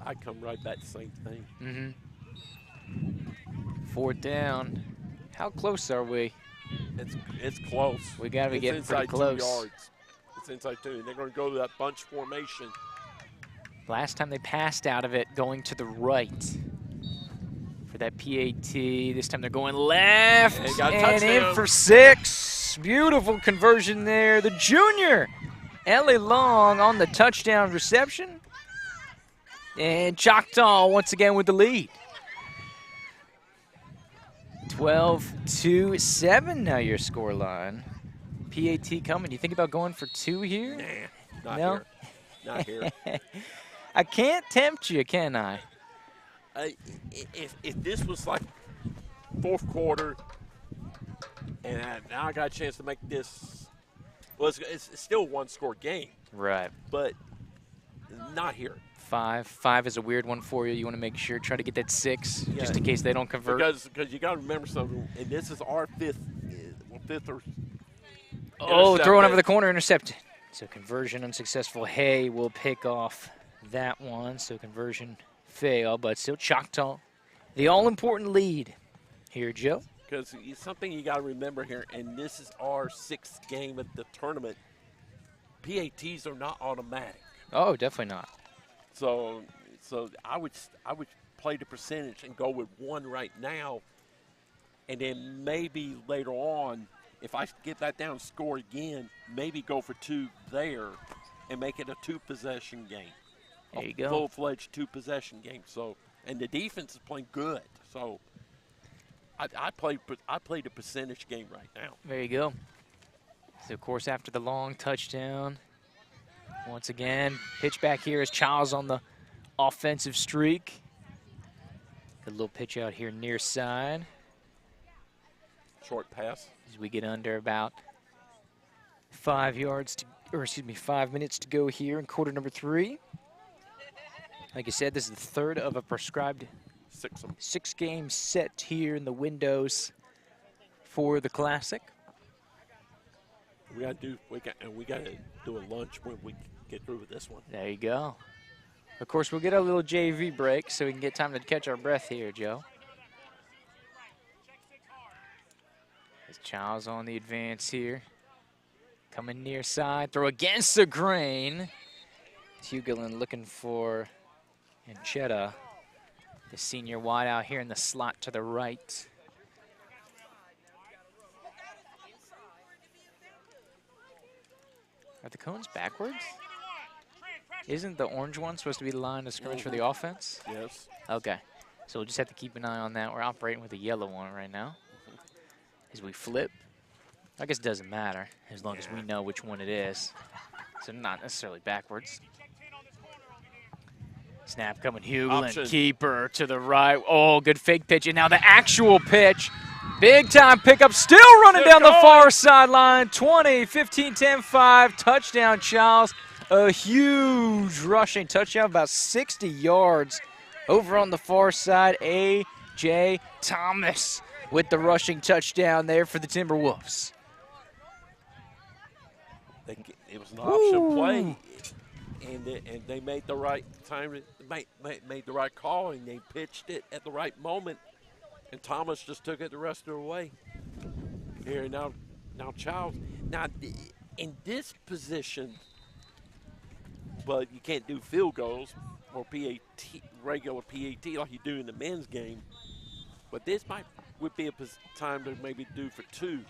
I come right back to the same thing. Fourth down. How close are we? It's close. We got to be getting pretty inside close. 2 yards. It's inside 2. And they're going to go to that bunch formation. Last time they passed out of it, going to the right for that PAT. This time they're going left and in for 6. Beautiful conversion there. The junior, Ellie Long, on the touchdown reception. And Choctaw once again with the lead. 12-7 now your score line. PAT coming. You think about going for 2 here? Nah, not No? here. Not here. I can't tempt you, can I? If this was like fourth quarter, and now I got a chance to make this, well, it's still a 1-score game. Right. But not here. 5 is a weird one for you. You want to make sure, try to get that 6, just in case they don't convert. Because you got to remember something, and this is our fifth or throwing over the corner, intercepted. So conversion unsuccessful. Hay will pick off that one. So conversion fail, but still Choctaw. The all-important lead here, Joe. Because something you got to remember here, and this is our 6th game of the tournament, PATs are not automatic. Oh, definitely not. So I would play the percentage and go with 1 right now, and then maybe later on, if I get that down, score again, maybe go for 2 there, and make it a 2-possession game. There you go. Full-fledged 2-possession game. So, and the defense is playing good. So I played a percentage game right now. There you go. So of course after the long touchdown, once again, pitch back here is Chiles on the offensive streak. A little pitch out here near side. Short pass. As we get under about 5 minutes to go here in quarter number 3. Like I said, this is the 3rd of a prescribed 6-game set here in the windows for the Classic. We got to do a lunch when we get through with this one. There you go. Of course, we'll get a little JV break so we can get time to catch our breath here, Joe. As Chiles on the advance here. Coming near side, throw against the grain. Hugelin looking for Anchetta, the senior wide out here in the slot to the right. Are the cones backwards? Isn't the orange one supposed to be the line of scrimmage for the offense? Yes. Okay. So we'll just have to keep an eye on that. We're operating with the yellow one right now. As we flip. I guess it doesn't matter as long as we know which one it is. So not necessarily backwards. Snap coming, Hugelin, keeper to the right. Oh, good fake pitch. And now the actual pitch. Big time pickup, still running down the far sideline. 20, 15, 10, 5. Touchdown, Chiles. A huge rushing touchdown, about 60 yards over on the far side. A.J. Thomas with the rushing touchdown there for the Timberwolves. It was an option play, and they made the right time, made the right call, and they pitched it at the right moment, and Thomas just took it the rest of the way. Here now Chiles. Now in this position, but you can't do field goals or regular PAT like you do in the men's game. But this would be a time to maybe do for 2.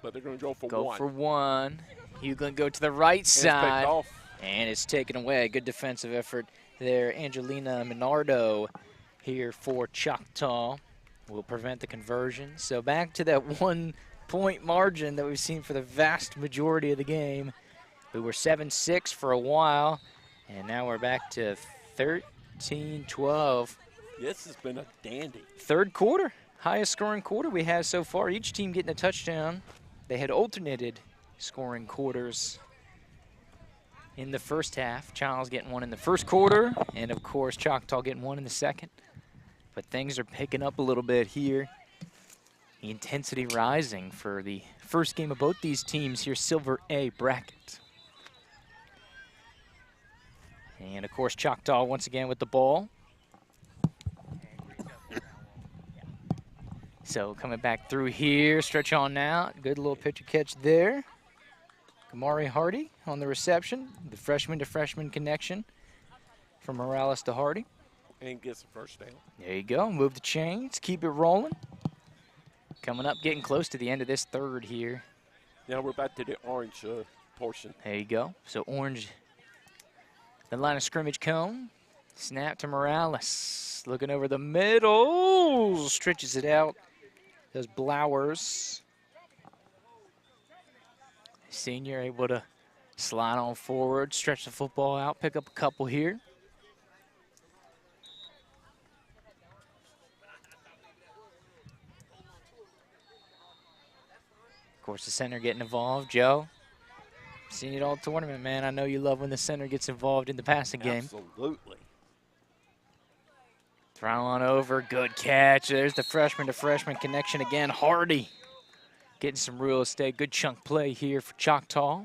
But they're going to go for 1. Go for 1. Hugelin go to the right side. And it's taken away. Good defensive effort there. Angelina Minardo here for Choctaw will prevent the conversion. So back to that 1-point margin that we've seen for the vast majority of the game. We were 7-6 for a while, and now we're back to 13-12. This has been a dandy. 3rd quarter, highest scoring quarter we have so far. Each team getting a touchdown. They had alternated scoring quarters in the first half. Chiles getting 1 in the first quarter, and of course Choctaw getting 1 in the second. But things are picking up a little bit here. The intensity rising for the first game of both these teams here, Silver A bracket. And of course Choctaw once again with the ball. So coming back through here, stretch on out. Good little pitcher catch there. Kamari Hardy on the reception. The freshman to freshman connection from Morales to Hardy. And gets a first down. There you go. Move the chains. Keep it rolling. Coming up, getting close to the end of this third here. Now we're back to the orange portion. There you go. So orange, the line of scrimmage cone. Snap to Morales. Looking over the middle. Stretches it out. Those Blowers. Senior able to slide on forward, stretch the football out, pick up a couple here. Of course, the center getting involved. Joe, seen it all tournament, man. I know you love when the center gets involved in the passing game. Absolutely. Throw on over, good catch. There's the freshman to freshman connection again. Hardy getting some real estate. Good chunk play here for Choctaw.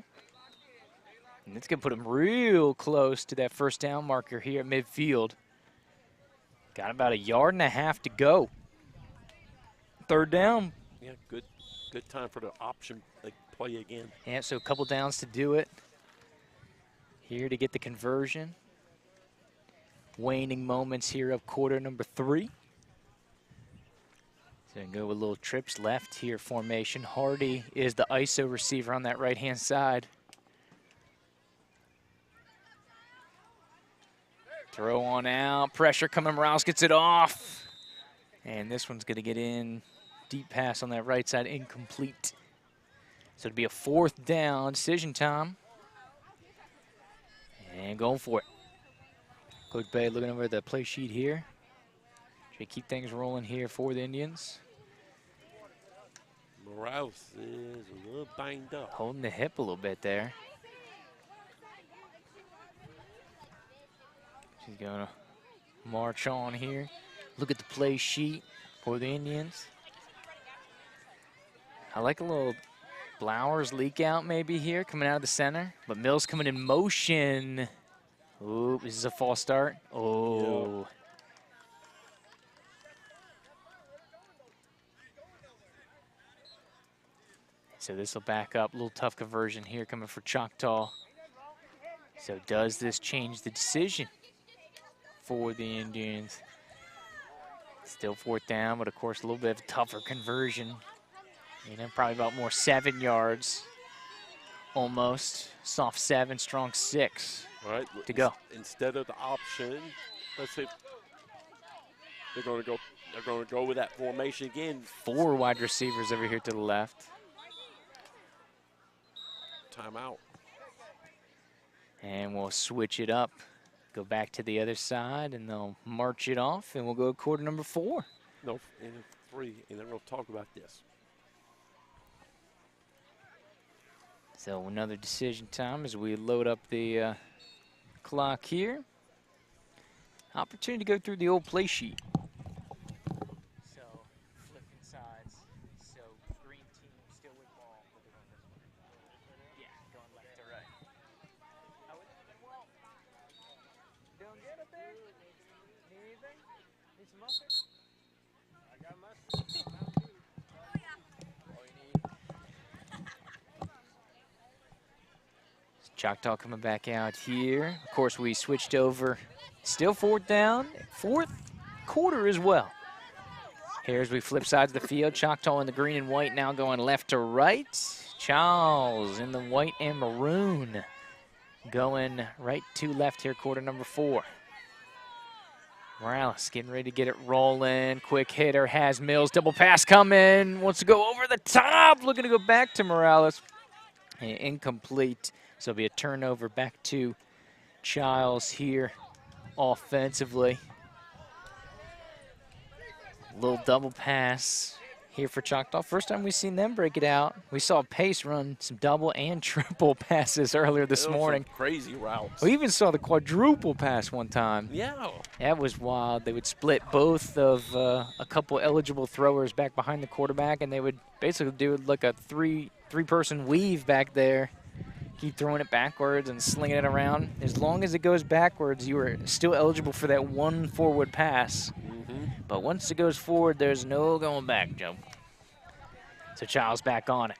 And it's going to put him real close to that first down marker here at midfield. Got about 1.5 yards to go. Third down. Yeah, good time for the option play again. Yeah, so a couple downs to do it. Here to get the conversion. Waning moments here of quarter number 3. So go with little trips left here formation. Hardy is the ISO receiver on that right-hand side. Throw on out, pressure coming, Morales gets it off. And this one's gonna get in. Deep pass on that right side, incomplete. So it'll be a 4th down, decision time. And going for it. Coach Bay looking over the play sheet here. Try to keep things rolling here for the Indians. Morales is a little banged up. Holding the hip a little bit there. She's going to march on here. Look at the play sheet for the Indians. I like a little Blowers leak out maybe here coming out of the center. But Mills coming in motion. Ooh, this is a false start. Oh. Yep. So this will back up. A little tough conversion here coming for Choctaw. So does this change the decision for the Indians? Still 4th down, but of course a little bit of a tougher conversion. You know, probably about more 7 yards. Almost. Soft 7, strong 6. All right, to go. Instead of the option, let's see. They're going to go with that formation again. 4 wide receivers over here to the left. Timeout. And we'll switch it up. Go back to the other side, and they'll march it off, and we'll go quarter number 4. No, in 3, and then we'll talk about this. So another decision time as we load up the clock here. Opportunity to go through the old play sheet. So flipping sides. So green team still with ball. Yeah, going left to right. Doing good up there? Need anything? Need some mustard? I got mustard. Choctaw coming back out here. Of course, we switched over. Still 4th down. 4th quarter as well. Here as we flip sides of the field. Choctaw in the green and white now going left to right. Chiles in the white and maroon going right to left here, quarter number 4. Morales getting ready to get it rolling. Quick hitter has Mills. Double pass coming. Wants to go over the top. Looking to go back to Morales. And incomplete. So it'll be a turnover back to Chiles here offensively. Little double pass here for Choctaw. First time we've seen them break it out. We saw Pace run some double and triple passes earlier this morning. Crazy routes. We even saw the quadruple pass one time. Yeah. That was wild. They would split both of a couple eligible throwers back behind the quarterback, and they would basically do like a three-person weave back there keep throwing it backwards and slinging it around. As long as it goes backwards, you are still eligible for that one forward pass. But once it goes forward, there's no going back, Joe. So Chiles back on it.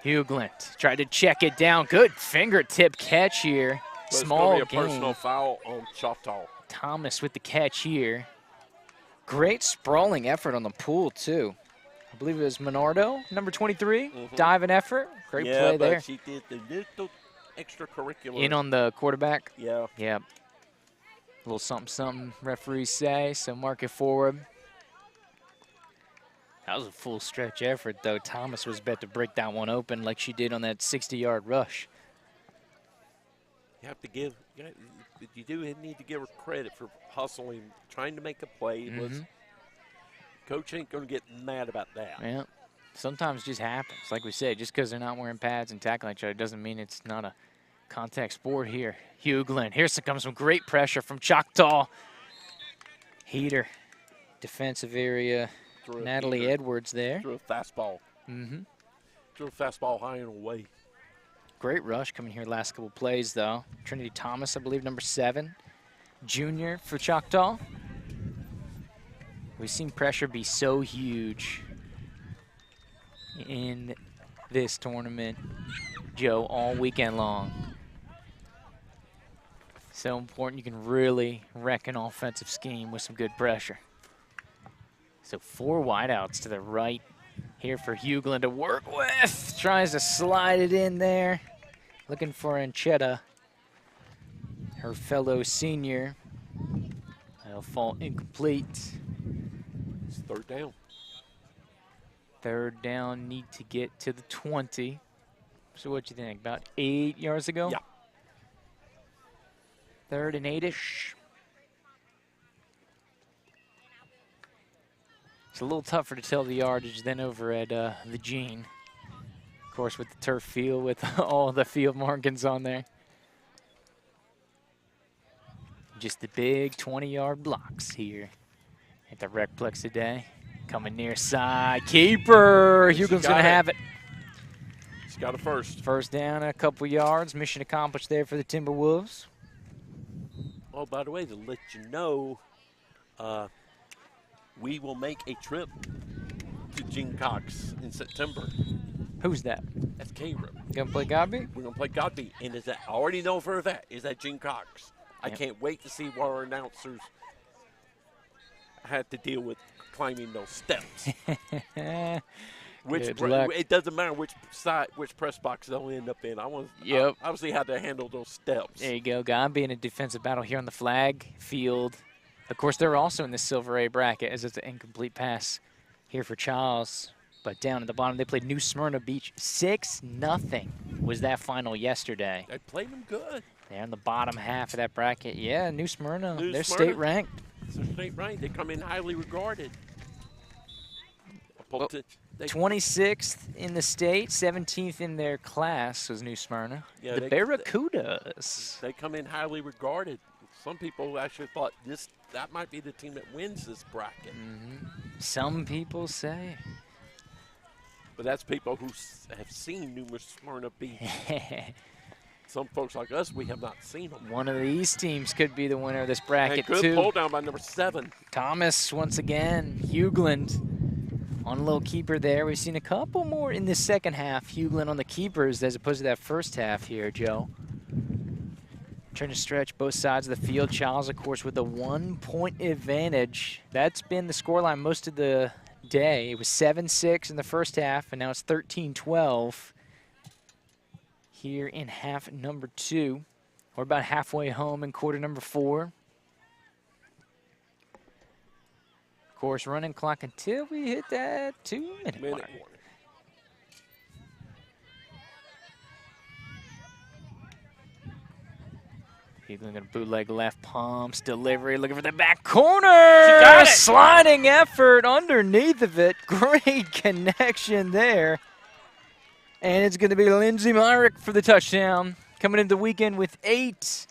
Hugland tried to check it down. Good fingertip catch here. But Small it's going to be a personal gain. foul on Choctaw. Thomas with the catch here. Great sprawling effort on the pool, too. I believe it was Menardo, number 23. Diving effort. Great play there. Yeah, but she did the little extracurricular. In on the quarterback. Yeah. Yeah. A little something, something, referees say, so mark it forward. That was a full stretch effort, though. Thomas was bet to break that one open like she did on that 60-yard rush. You have to give, you do need to give her credit for hustling, trying to make a play. It was, Coach ain't going to get mad about that. Yeah. Sometimes it just happens. Like we said, just because they're not wearing pads and tackling each other doesn't mean it's not a contact sport here. Hugland. Here comes some great pressure from Choctaw. Heater. Defensive area. Natalie Edwards there. Threw a fastball. Threw a fastball high and away. Great rush coming here last couple plays, though. Trinity Thomas, I believe, number 7. Junior for Choctaw. We've seen pressure be so huge in this tournament, Joe, all weekend long. So important you can really wreck an offensive scheme with some good pressure. So 4 wideouts to the right here for Hugland to work with. Tries to slide it in there. Looking for Anchetta, her fellow senior. That'll fall incomplete. It's 3rd down. 3rd down, need to get to the 20. So what you think, about 8 yards ago? Yeah. 3rd and 8-ish. It's a little tougher to tell the yardage than over at the Gene. Of course, with the turf field, with all the field markings on there. Just the big 20-yard blocks here at the Recplex today. Coming near side, keeper. Hugland's going to have it. She's got a first. 1st down, a couple yards. Mission accomplished there for the Timberwolves. Oh, by the way, to let you know, we will make a trip to Gene Cox in September. Who's that? That's K-Rip. Gonna play Godby? We're going to play Godby. And is that, I already know for a fact, is that Gene Cox. I can't wait to see what our announcers had to deal with climbing those steps. It doesn't matter which press box they'll end up in. I want to obviously how to handle those steps. There you go. Godby in a defensive battle here on the flag field. Of course, they're also in the Silver A bracket as it's an incomplete pass here for Chiles. But down at the bottom, they played New Smyrna Beach. 6-0 was that final yesterday. They played them good. They're in the bottom half of that bracket. Yeah, New Smyrna, they're Smyrna, state ranked. They're state ranked. They come in highly regarded. 26th in the state, 17th in their class was New Smyrna. Yeah, the Barracudas. They come in highly regarded. Some people actually thought that might be the team that wins this bracket. Some people say. But that's people who have seen New Smyrna Beach. Some folks like us, we have not seen them. One of these teams could be the winner of this bracket, and good pull down by number 7. Thomas once again. Hugland on a little keeper there. We've seen a couple more in the second half. Hugland on the keepers as opposed to that first half here, Joe. Trying to stretch both sides of the field. Chiles, of course, with a 1-point advantage. That's been the scoreline most of the day. It was 7-6 in the first half, and now it's 13-12 here in half number 2. We're about halfway home in quarter number 4. Of course, running clock until we hit that 2-minute mark. Hugland going to bootleg left, pumps, delivery, looking for the back corner. She got it. Sliding effort underneath of it. Great connection there. And it's going to be Lindsey Myrick for the touchdown. Coming into the weekend with 8.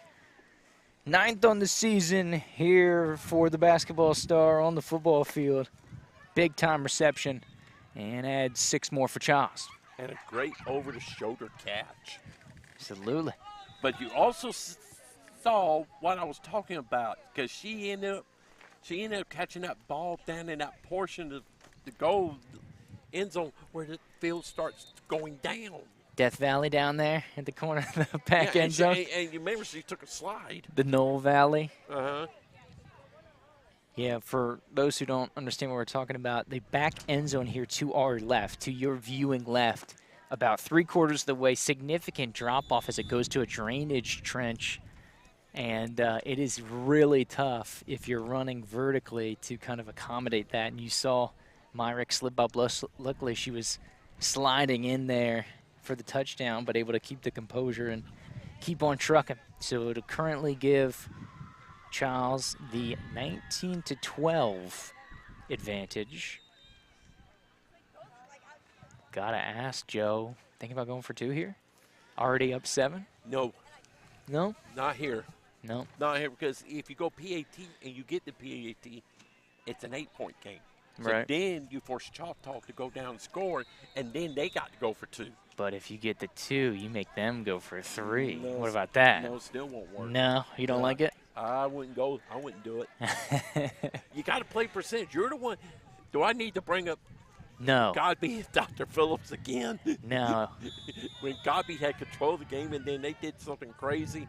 9th on the season here for the basketball star on the football field. Big time reception. And adds 6 more for Chiles. And a great over-the-shoulder catch. Absolutely. But you also saw what I was talking about, because she ended up catching that ball down in that portion of the goal end zone where the field starts going down. Death Valley down there at the corner of the back Yeah, end zone. and you remember she took a slide. The Knoll Valley. Uh-huh. Yeah, for those who don't understand what we're talking about, the back end zone here to our left, to your viewing left, about 3/4 of the way, significant drop-off as it goes to a drainage trench. And it is really tough if you're running vertically to kind of accommodate that. And you saw Myrick slip up. Luckily, she was sliding in there for the touchdown, but able to keep the composure and keep on trucking. So it'll currently give Chiles the 19-12 advantage. Gotta ask, Joe, thinking about going for 2 here? Already up 7? No, No? not here. No. Not here, because if you go PAT and you get the PAT, it's an 8-point game. So Right. then you force Choctaw to go down and score, and then they got to go for 2. But if you get the 2, you make them go for 3. No, What about that? No, it still won't work. No, you don't like it? I wouldn't go. I wouldn't do it. You got to play percentage. You're the one. Do I need to bring up No. Godby and Dr. Phillips again? No. When Godby had control of the game and then they did something crazy,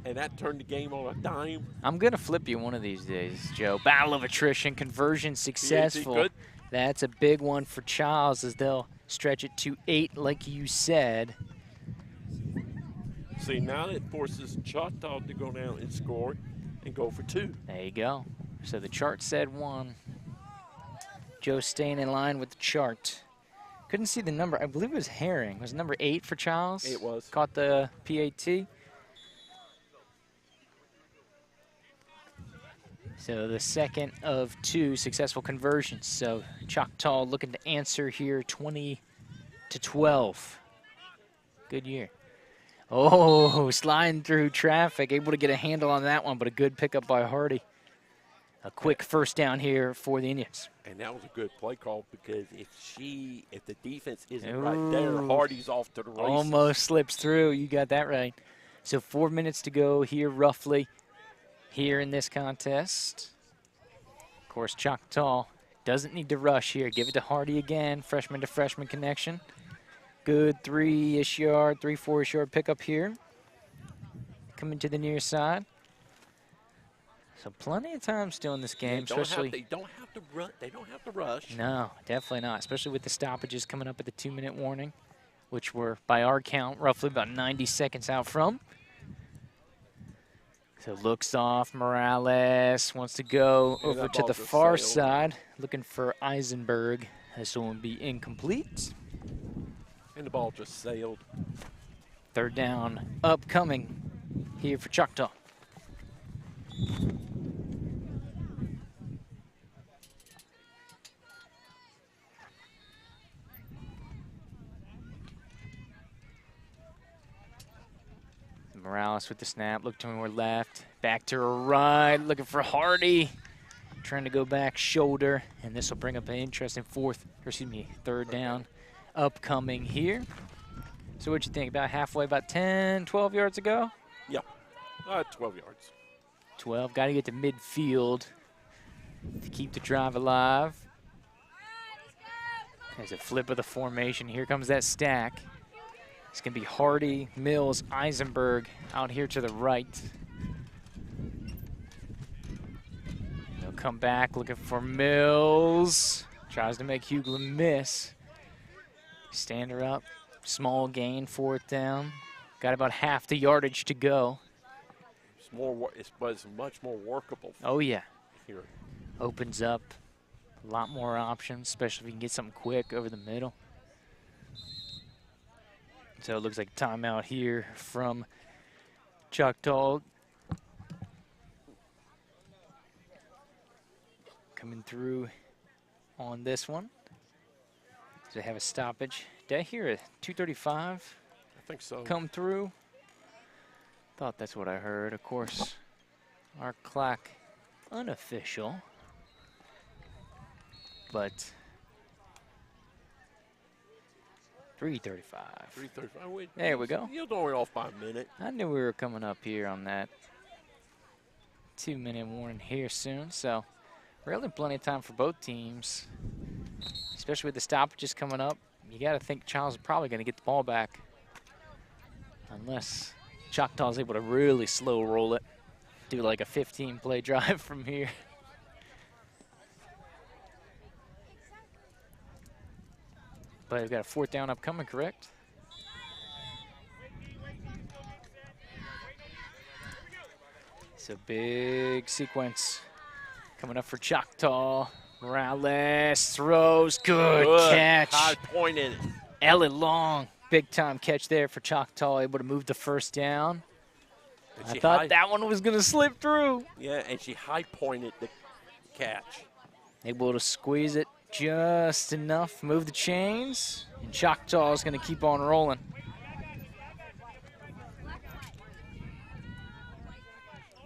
and that turned the game on a dime. I'm going to flip you one of these days, Joe. Battle of attrition, conversion successful. Good. That's a big one for Chiles as they'll stretch it to 8, like you said. See, now it forces Choctaw to go down and score and go for 2. There you go. So the chart said 1. Joe staying in line with the chart. Couldn't see the number. I believe it was Herring. Was it number 8 for Chiles? It was. Caught the PAT. So the second of 2 successful conversions. So Choctaw looking to answer here 20-12. Good year. Oh, sliding through traffic, able to get a handle on that one, but a good pickup by Hardy. A quick first down here for the Indians. And that was a good play call, because if the defense isn't right there, Hardy's off to the races. Almost slips through. You got that right. So 4 minutes to go here, roughly, here in this contest. Of course, Choctaw doesn't need to rush here. Give it to Hardy again, freshman to freshman connection. Good 3-ish yard, 3-4-ish yard pickup here. Coming to the near side. So plenty of time still in this game, especially. They don't have to rush. No, definitely not, especially with the stoppages coming up at the 2-minute warning, which were, by our count, roughly about 90 seconds out from. So looks off, Morales wants to go over to the far side, looking for Eisenberg. This one will be incomplete. And the ball just sailed. 3rd down upcoming here for Choctaw. Morales with the snap, look to her left, back to her right, looking for Hardy. Trying to go back shoulder, and this will bring up an interesting 3rd down upcoming here. So what'd you think, about halfway, about 10, 12 yards ago? Yeah, 12 yards. 12, got to get to midfield to keep the drive alive. There's a flip of the formation. Here comes that stack. It's going to be Hardy, Mills, Eisenberg out here to the right. They'll come back looking for Mills. Tries to make Hughlin miss. Stand her up. Small gain, 4th down. Got about half the yardage to go. It's much more workable. Oh, yeah. Here. Opens up a lot more options, especially if you can get something quick over the middle. So it looks like timeout here from Choctaw. Coming through on this one. So they have a stoppage. Did I hear a 2:35? I think so. Come through? Thought that's what I heard. Of course, our clock unofficial. But 3:35. 3:35. There we go. You're only off by a minute. I knew we were coming up here on that 2-minute warning here soon, so really plenty of time for both teams, especially with the stoppages coming up. You got to think Chiles is probably going to get the ball back unless Choctaw is able to really slow roll it, do like a 15-play drive from here. But we've got a 4th down upcoming, correct? So big sequence coming up for Choctaw. Morales throws, good catch. High pointed. Ellen Long, big time catch there for Choctaw, able to move the 1st down. I thought that one was going to slip through. Yeah, and she high pointed the catch. Able to squeeze it just enough, move the chains, and Choctaw is going to keep on rolling.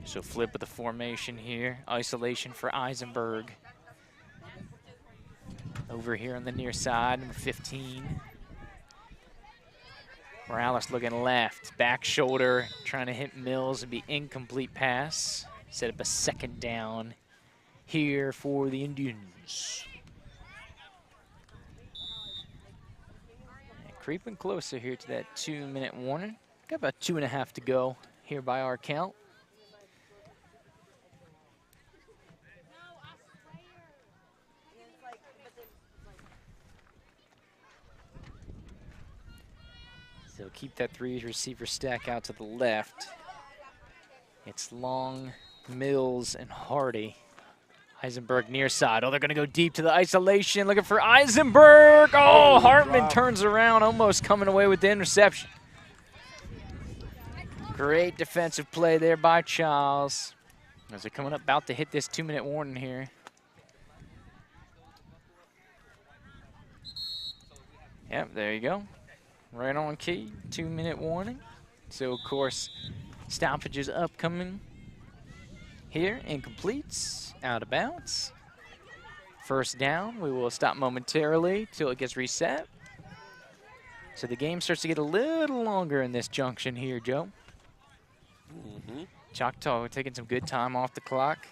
So flip of the formation here. Isolation for Eisenberg. Over here on the near side, number 15. Morales looking left. Back shoulder, trying to hit Mills and be incomplete pass. Set up a 2nd down here for the Indians. And creeping closer here to that 2-minute warning. Got about 2.5 to go here by our count. So keep that 3 receiver stack out to the left. It's Long, Mills, and Hardy. Eisenberg near side. Oh, they're going to go deep to the isolation. Looking for Eisenberg. Oh, Hartman turns around, almost coming away with the interception. Great defensive play there by Chiles. As they're coming up, about to hit this 2-minute warning here. Yep, there you go. Right on key, 2-minute warning. So, of course, stoppages upcoming here. Incompletes, out of bounds. 1st down, we will stop momentarily till it gets reset. So the game starts to get a little longer in this junction here, Joe. Choctaw taking some good time off the clock.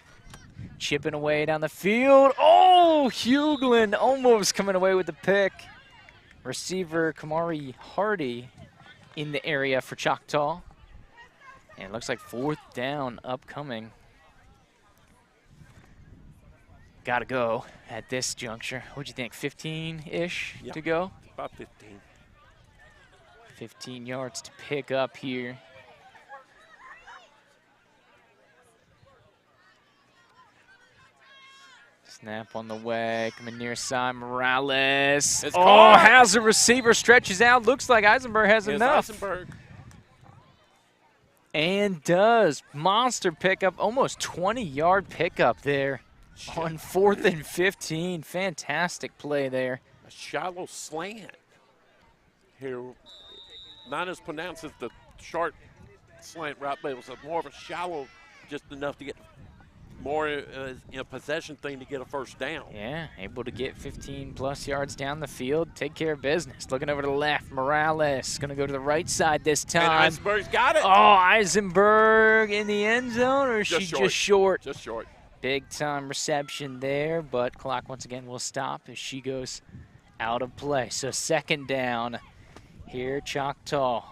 Chipping away down the field. Oh, Hughlin almost coming away with the pick. Receiver Kamari Hardy in the area for Choctaw. And it looks like 4th down upcoming. Got to go at this juncture. What'd you think, 15-ish to go? About 15. 15 yards to pick up here. Snap on the way, coming near side, Morales. Has a receiver, stretches out. Looks like Eisenberg has enough. Eisenberg. And does. Monster pickup, almost 20-yard pickup there on 4th and 15. Fantastic play there. A shallow slant here. Not as pronounced as the short slant route, but it was more of a shallow, just enough to get more in a possession thing to get a 1st down. Yeah, able to get 15-plus yards down the field, take care of business. Looking over to the left, Morales going to go to the right side this time. And Eisenberg's got it. Oh, Eisenberg in the end zone, or is she just short? Just short. Big-time reception there, but clock once again will stop as she goes out of play. So 2nd down here, Choctaw.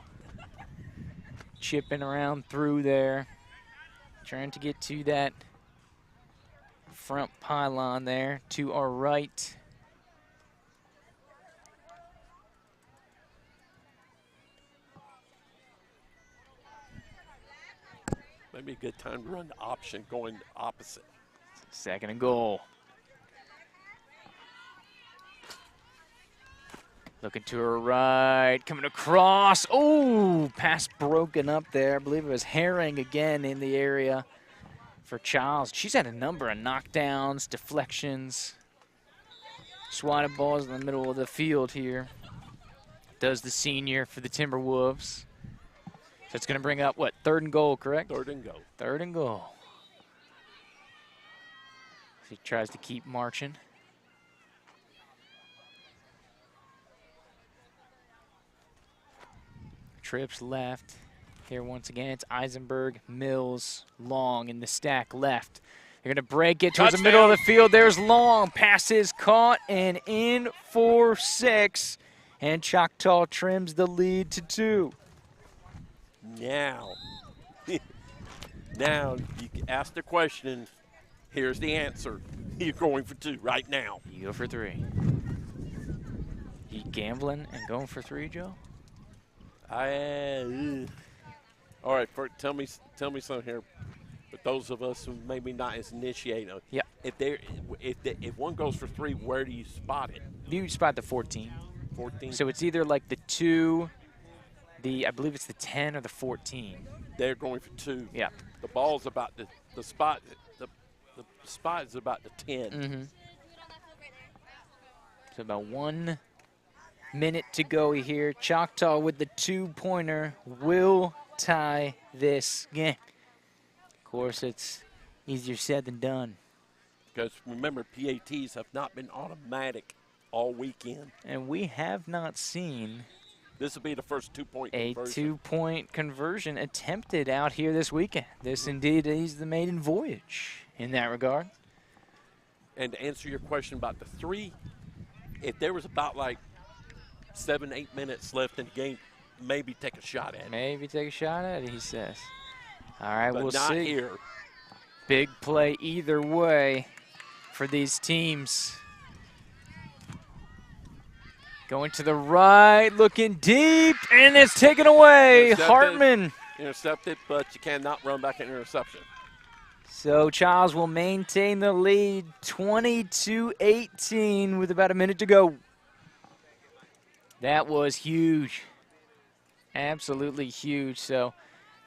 Chipping around through there, trying to get to that front pylon there to our right. Maybe a good time to run the option going opposite. 2nd and goal. Looking to her right, coming across. Oh, pass broken up there. I believe it was Herring again in the area for Chiles. She's had a number of knockdowns, deflections, swatted balls in the middle of the field here. Does the senior for the Timberwolves. So it's going to bring up, what, 3rd and goal, correct? 3rd and goal. 3rd and goal. He tries to keep marching. trips left. Here once again, it's Eisenberg, Mills, Long in the stack left. They're going to break it towards the middle of the field. There's Long. Pass is caught and in for 6. And Choctaw trims the lead to 2. Now, now you ask the question. Here's the answer. You're going for 2 right now. You go for 3. You gambling and going for 3, Joe? All right, tell me something here. But those of us who maybe not as initiated, Yeah. If one goes for 3, where do you spot it? You spot the 14. 14. So it's either like the 2, I believe it's the 10 or the 14. They're going for 2. Yeah. The ball's about the spot. The spot is about the 10. Mm-hmm. So about 1 minute to go here. Choctaw with the 2-pointer will tie this game. Of course, it's easier said than done. Because remember, PATs have not been automatic all weekend. And we have not seen This will be the first 2-point a conversion. 2-point conversion attempted out here this weekend. This indeed is the maiden voyage in that regard. And to answer your question about the 3, if there was about like 7-8 minutes left in the game, maybe take a shot at it. Maybe take a shot at it, he says. All right, But we'll not see. here. Big play either way for these teams. Going to the right, looking deep, and it's taken away. Intercepted. Hartman. Intercepted, but you cannot run back an interception. So Chiles will maintain the lead, 22-18 with about a minute to go. That was huge. Absolutely huge. So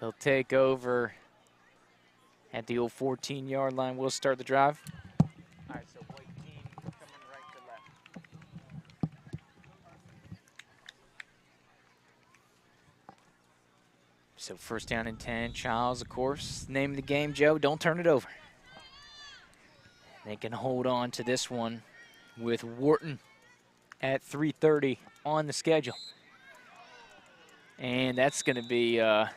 they'll take over at the old 14-yard line. We'll start the drive. All right, so white team coming right to left. So first down and 10, Chiles, of course. Name of the game, Joe, don't turn it over. They can hold on to this one with Wharton at 3:30 on the schedule. And that's going to be a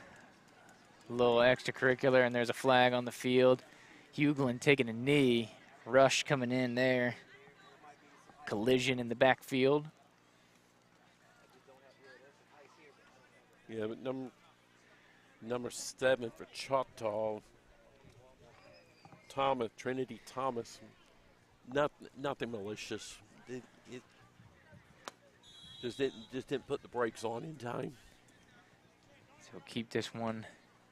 little extracurricular, and there's a flag on the field. Hughlin taking a knee. Rush coming in there. Collision in the backfield. Yeah, but number 7 for Choctaw, Trinity Thomas, nothing malicious. It just didn't put the brakes on in time. So keep this one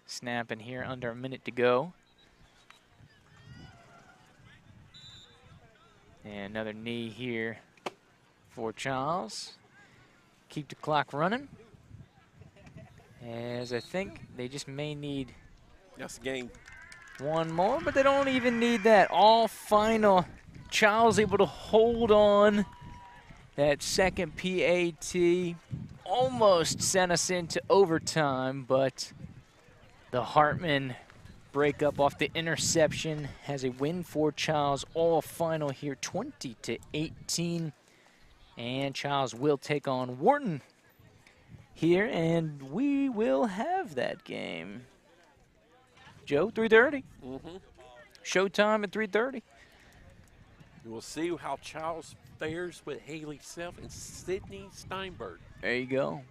snapping here, under a minute to go. And another knee here for Chiles. Keep the clock running. As I think they just may need That's the game. one more, but they don't even need that. All final. Chiles able to hold on. That second PAT almost sent us into overtime, but the Hartman breakup off the interception has a win for Chiles. All final here, 20-18. And Chiles will take on Wharton here, and we will have that game. Joe, 3:30. Mm-hmm. Showtime at 3:30. We'll see how Chiles fares with Haley Self and Sydney Steinberg. There you go.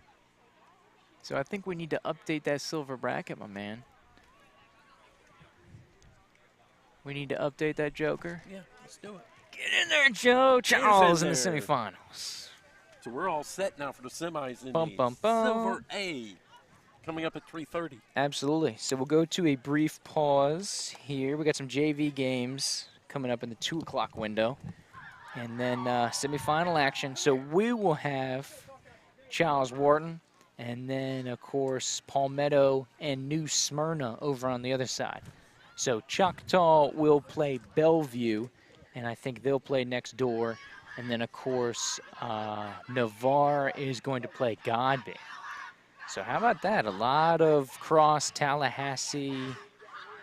So I think we need to update that silver bracket, my man. We need to update that joker. Yeah, let's do it. Get in there, Joe. Chiles in the there. semifinals. So we're all set now for the semis in Bum, the bum, bum. Silver A, coming up at 3:30. Absolutely. So we'll go to a brief pause here. We got some JV games coming up in the 2 o'clock window. And then semifinal action. So we will have Chiles Wharton, and then, of course, Palmetto and New Smyrna over on the other side. So Choctaw will play Bellevue, and I think they'll play next door. And then, of course, Navarre is going to play Godby. So how about that? A lot of cross Tallahassee,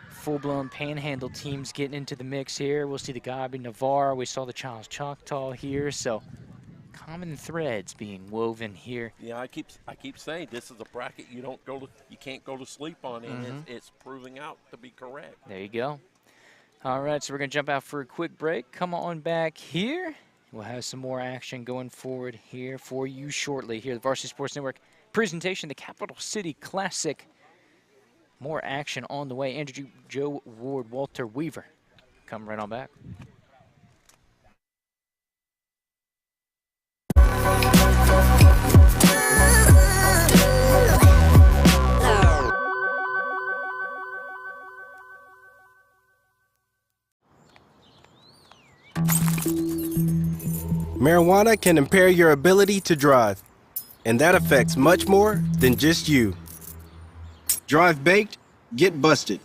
full-blown Panhandle teams getting into the mix here. We'll see the Godby, Navarre. We saw the Chiles Choctaw here. So common threads being woven here. Yeah, I keep saying this is a bracket you can't go to sleep on, and it's proving out to be correct. There you go. All right, so we're going to jump out for a quick break. Come on back here. We'll have some more action going forward here for you shortly. Here, the Varsity Sports Network presentation, the Capital City Classic. More action on the way. Andrew, Joe Ward, Walter Weaver. Come right on back. Marijuana can impair your ability to drive, and that affects much more than just you. Drive baked, get busted.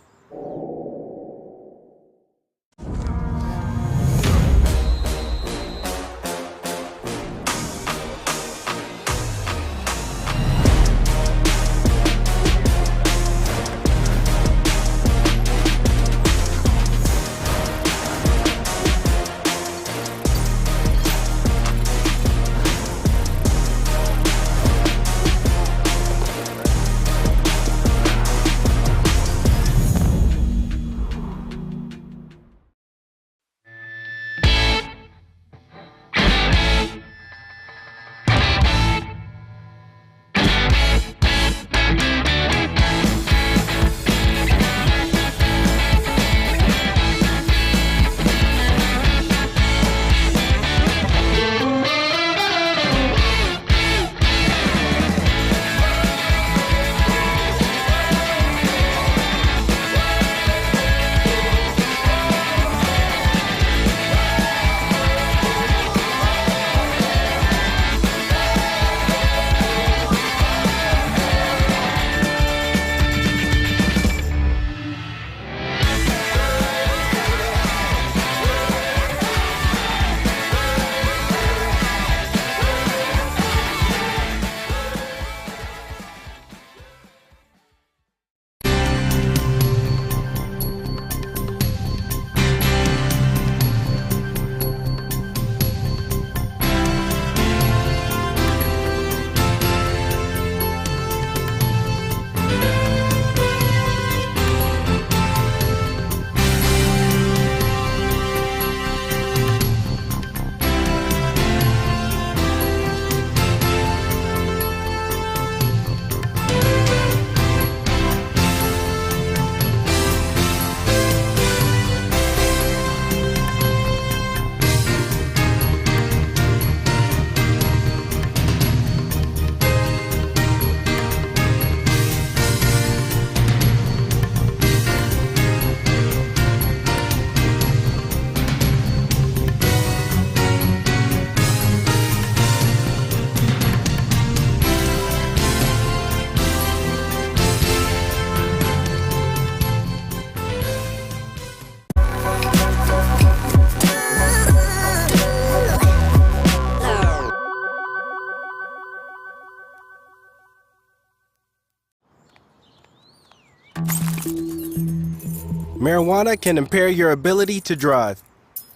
Marijuana can impair your ability to drive,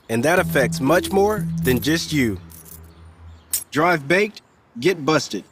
and that affects much more than just you. Drive baked, get busted.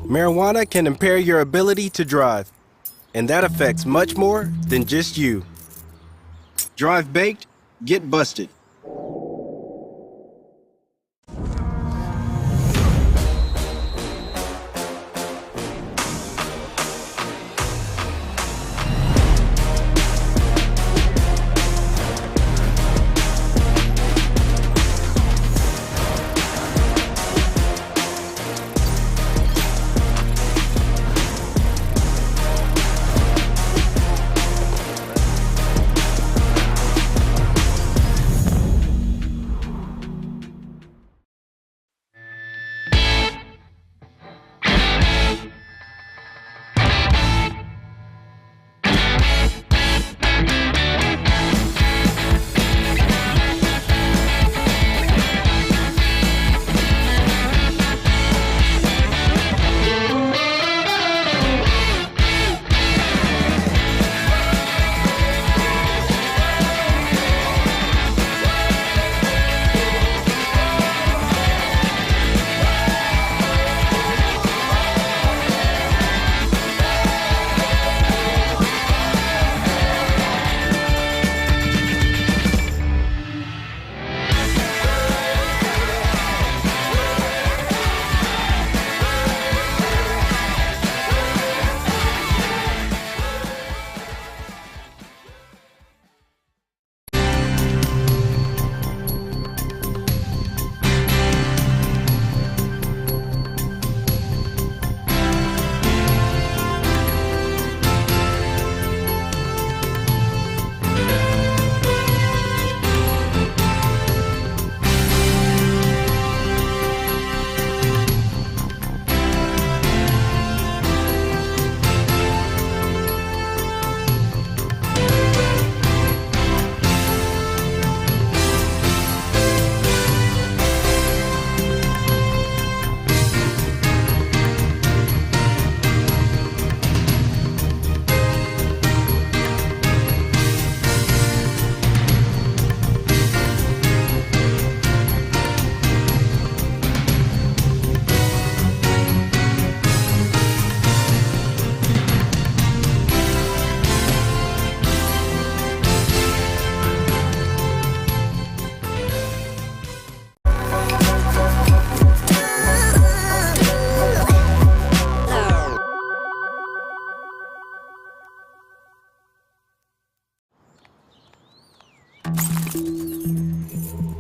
Marijuana can impair your ability to drive, and that affects much more than just you. Drive baked, get busted.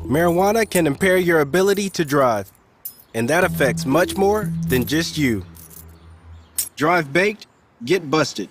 Marijuana can impair your ability to drive, and that affects much more than just you. Drive baked, get busted.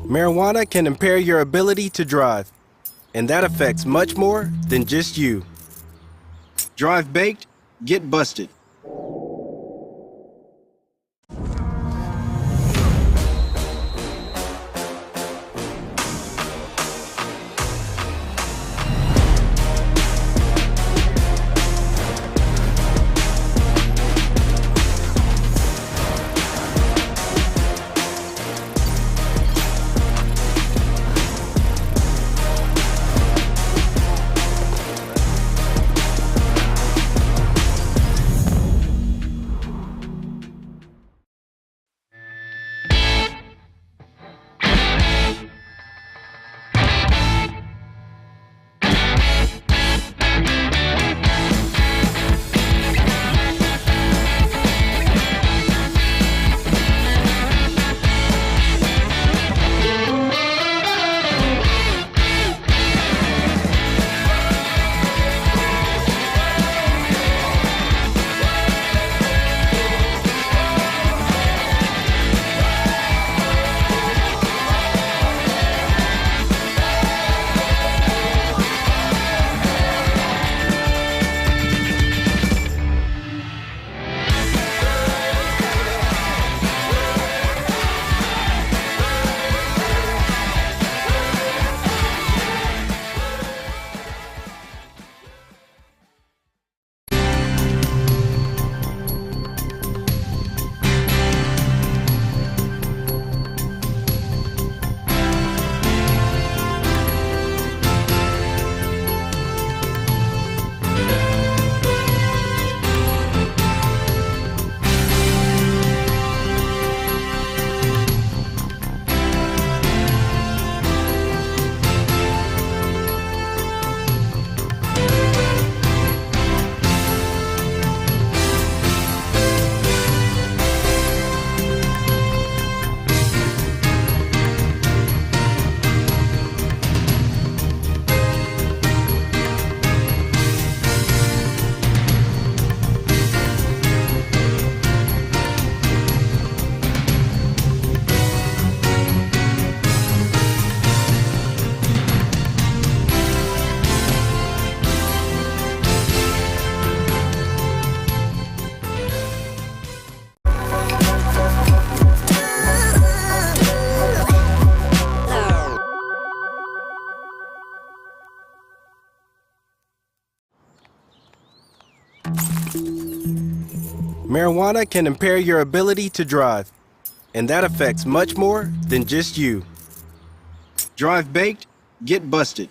Marijuana can impair your ability to drive, and that affects much more than just you. Drive baked, get busted. Marijuana can impair your ability to drive, and that affects much more than just you. Drive baked, get busted.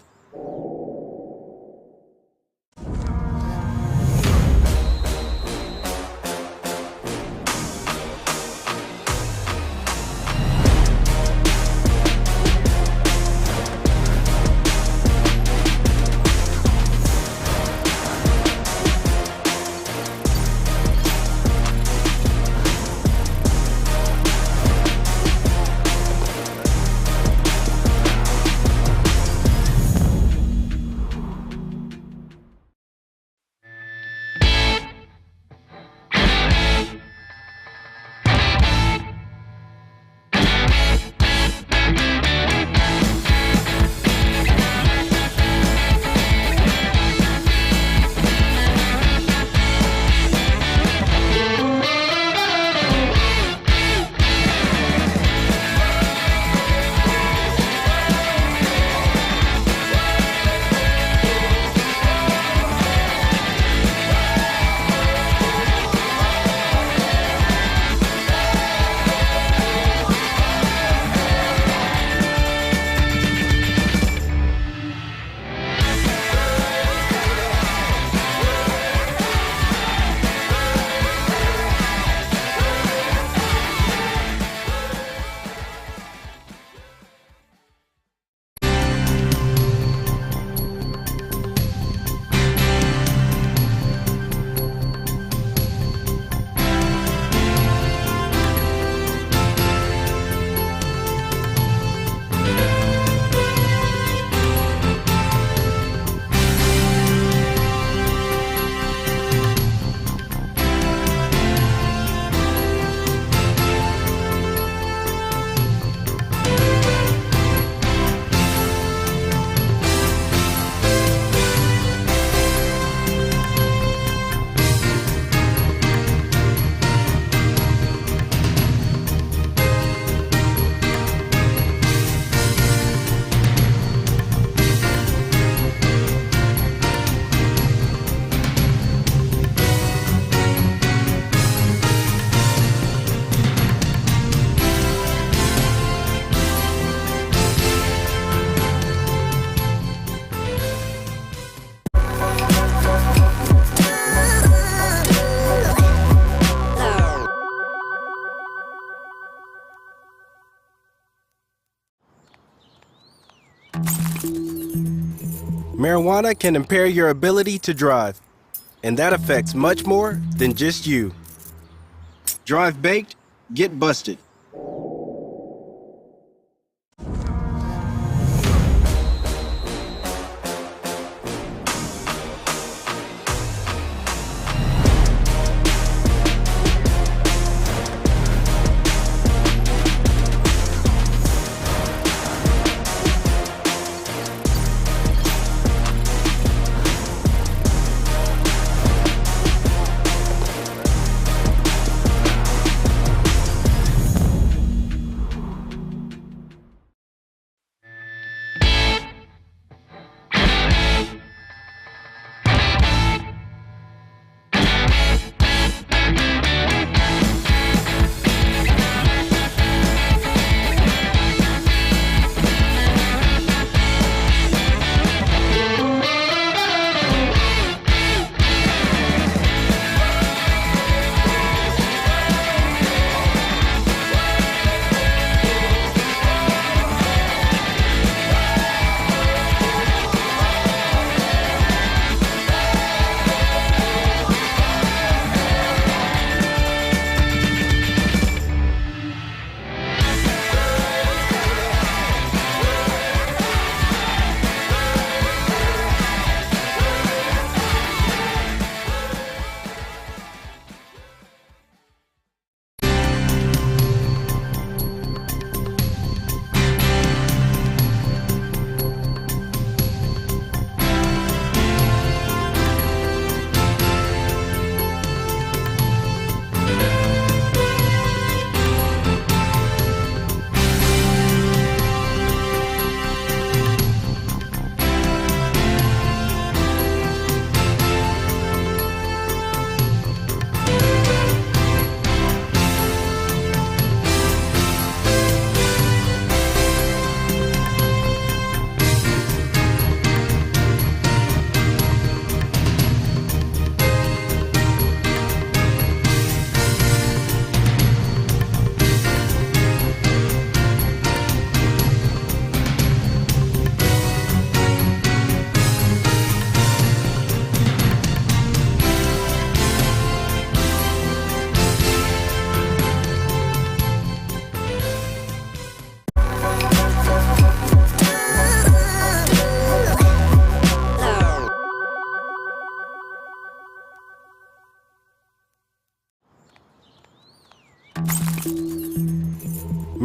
Marijuana can impair your ability to drive, and that affects much more than just you. Drive baked, get busted.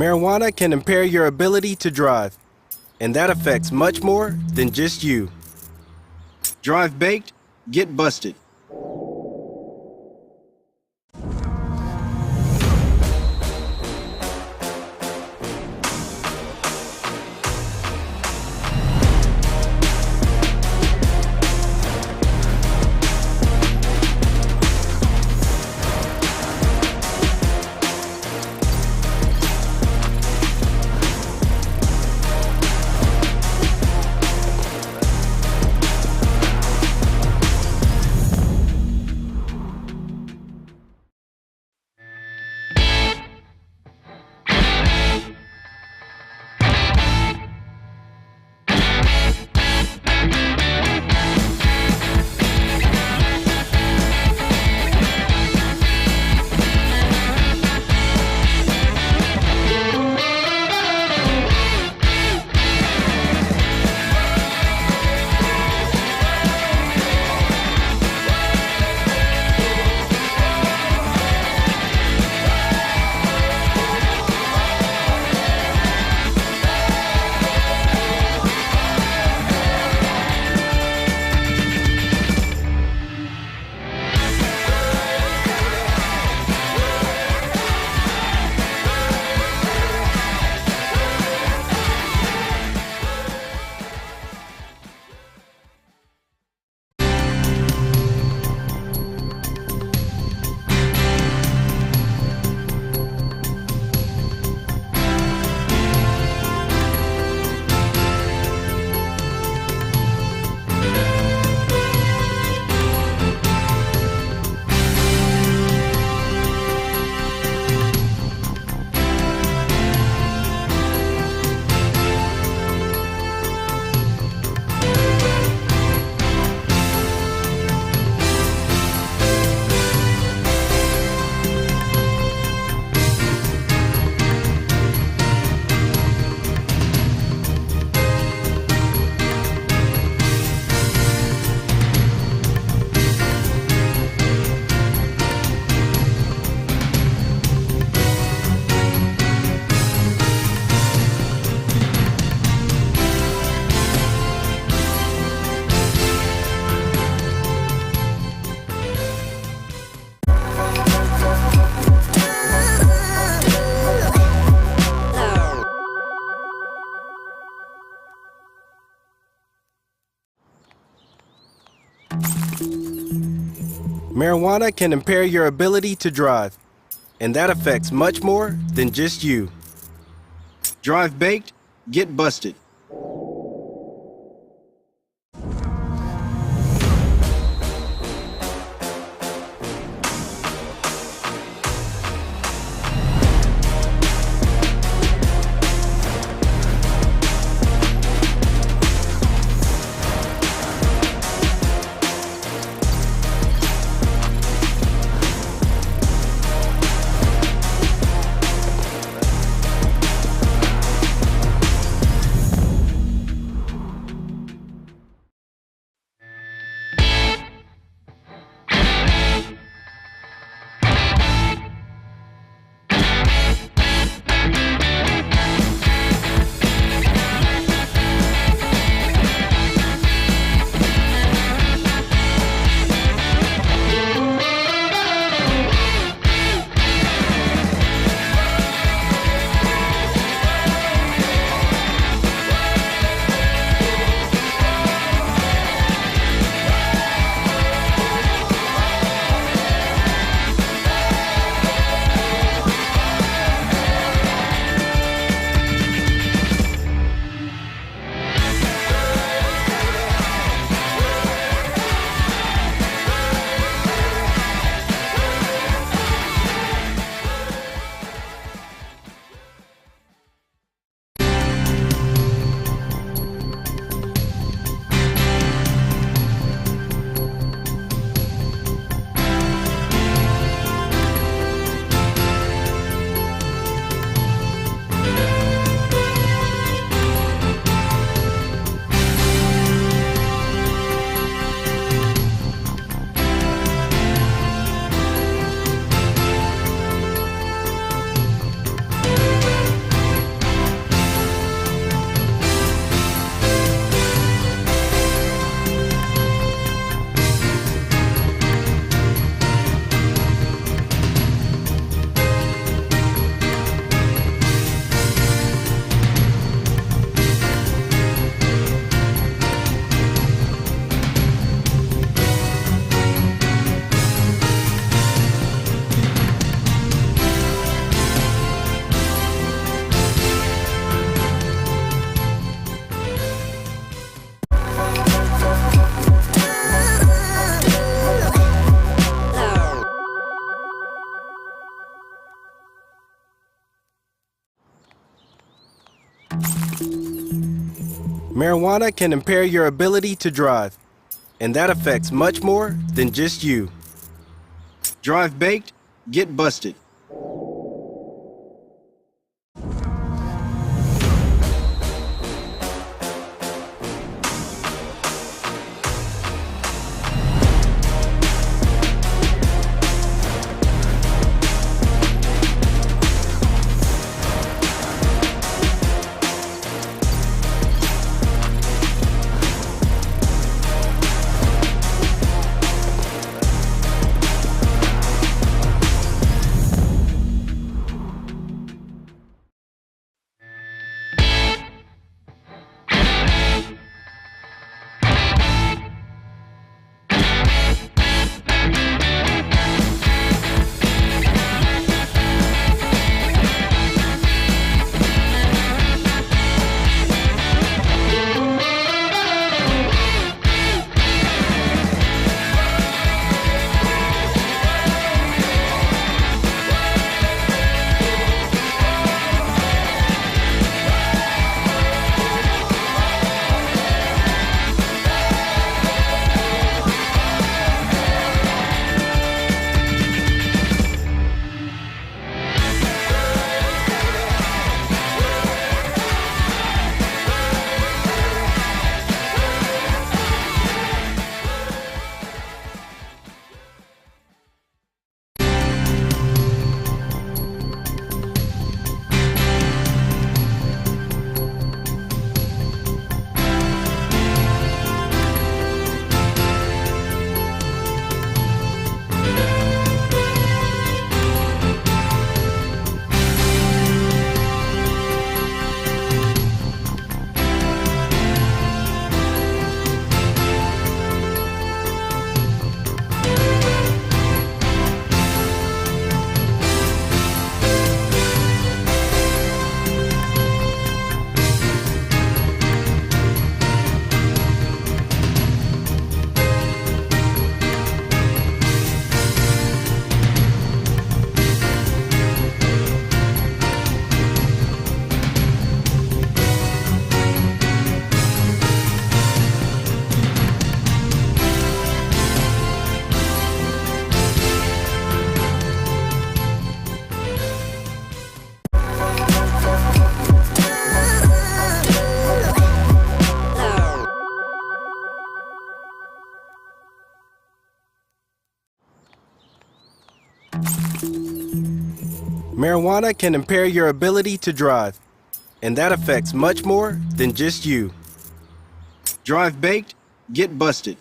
Marijuana can impair your ability to drive, and that affects much more than just you. Drive baked, get busted. Marijuana can impair your ability to drive, and that affects much more than just you. Drive baked, get busted. Marijuana can impair your ability to drive, and that affects much more than just you. Drive baked, get busted. Marijuana can impair your ability to drive, and that affects much more than just you. Drive baked, get busted.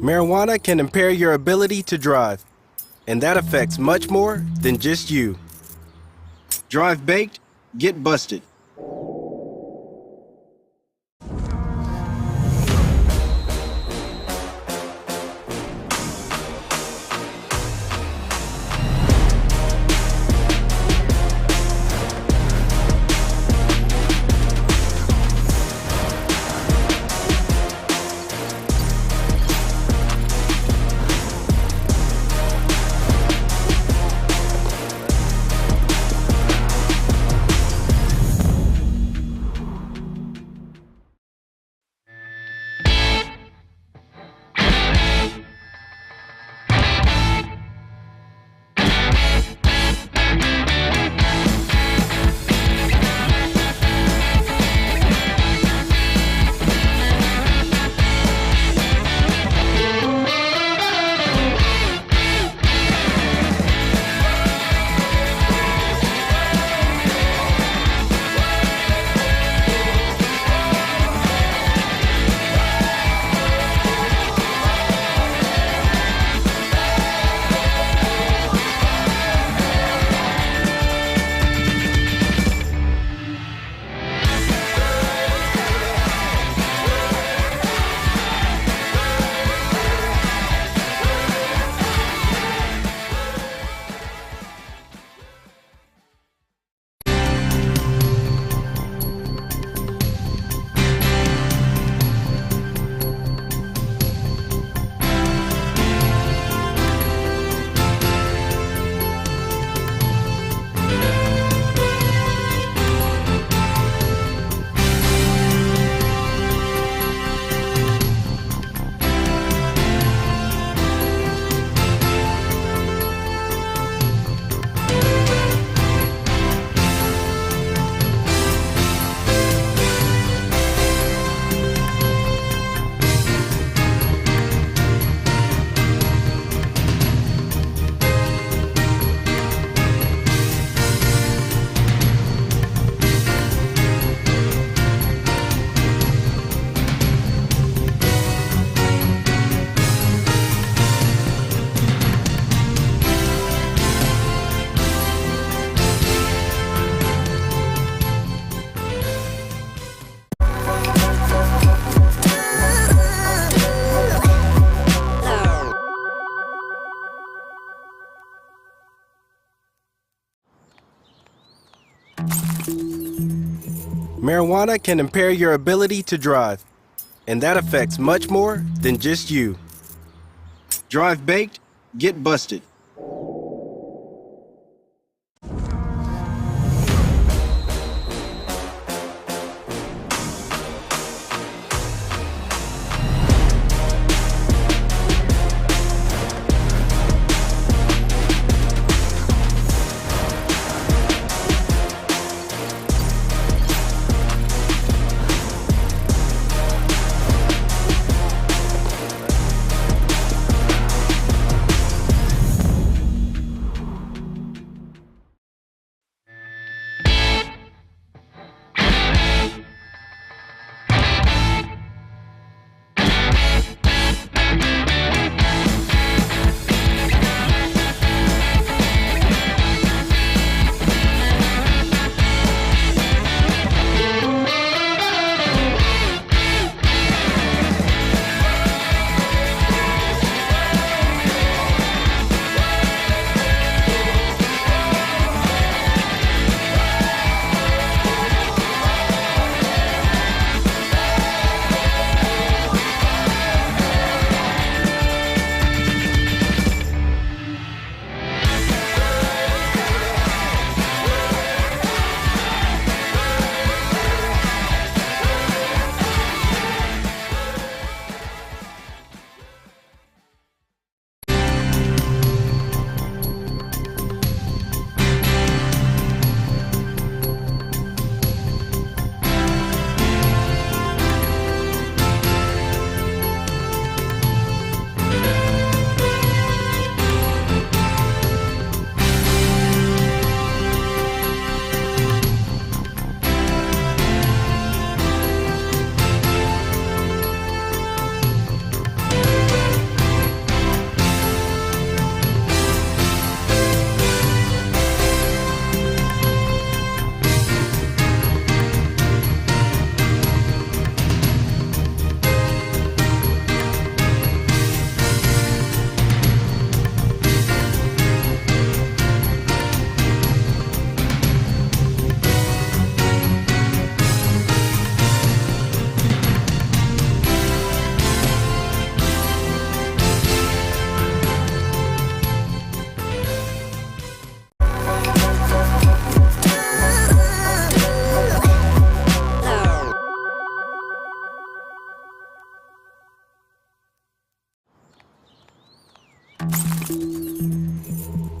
Marijuana can impair your ability to drive, and that affects much more than just you. Drive baked, get busted. Marijuana can impair your ability to drive, and that affects much more than just you. Drive baked, get busted.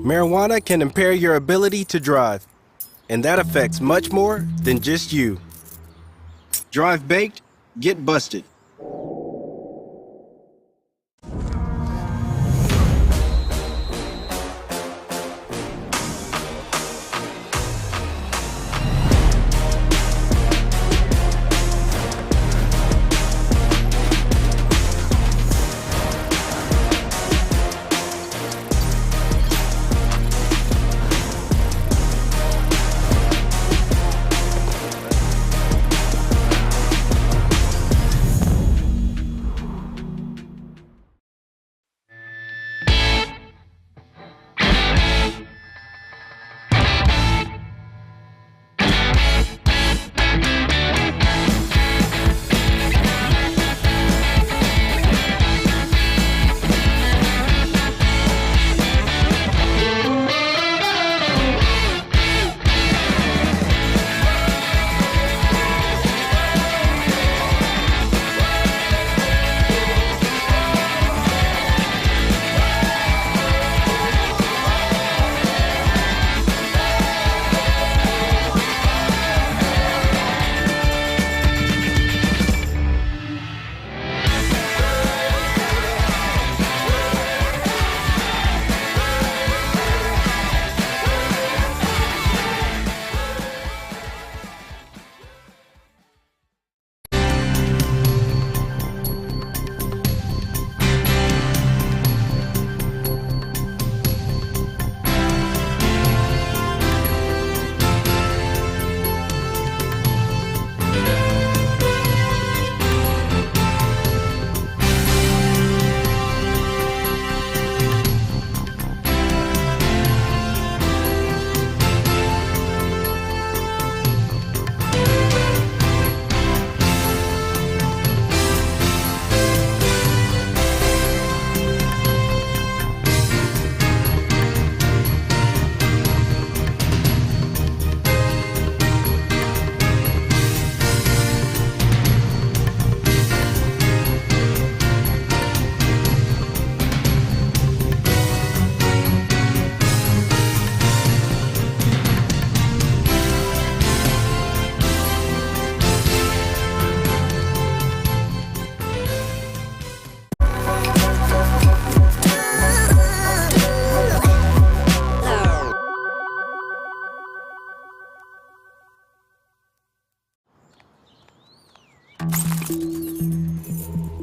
Marijuana can impair your ability to drive, and that affects much more than just you. Drive baked, get busted.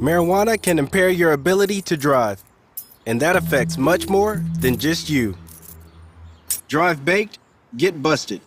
Marijuana can impair your ability to drive, and that affects much more than just you. Drive baked, get busted.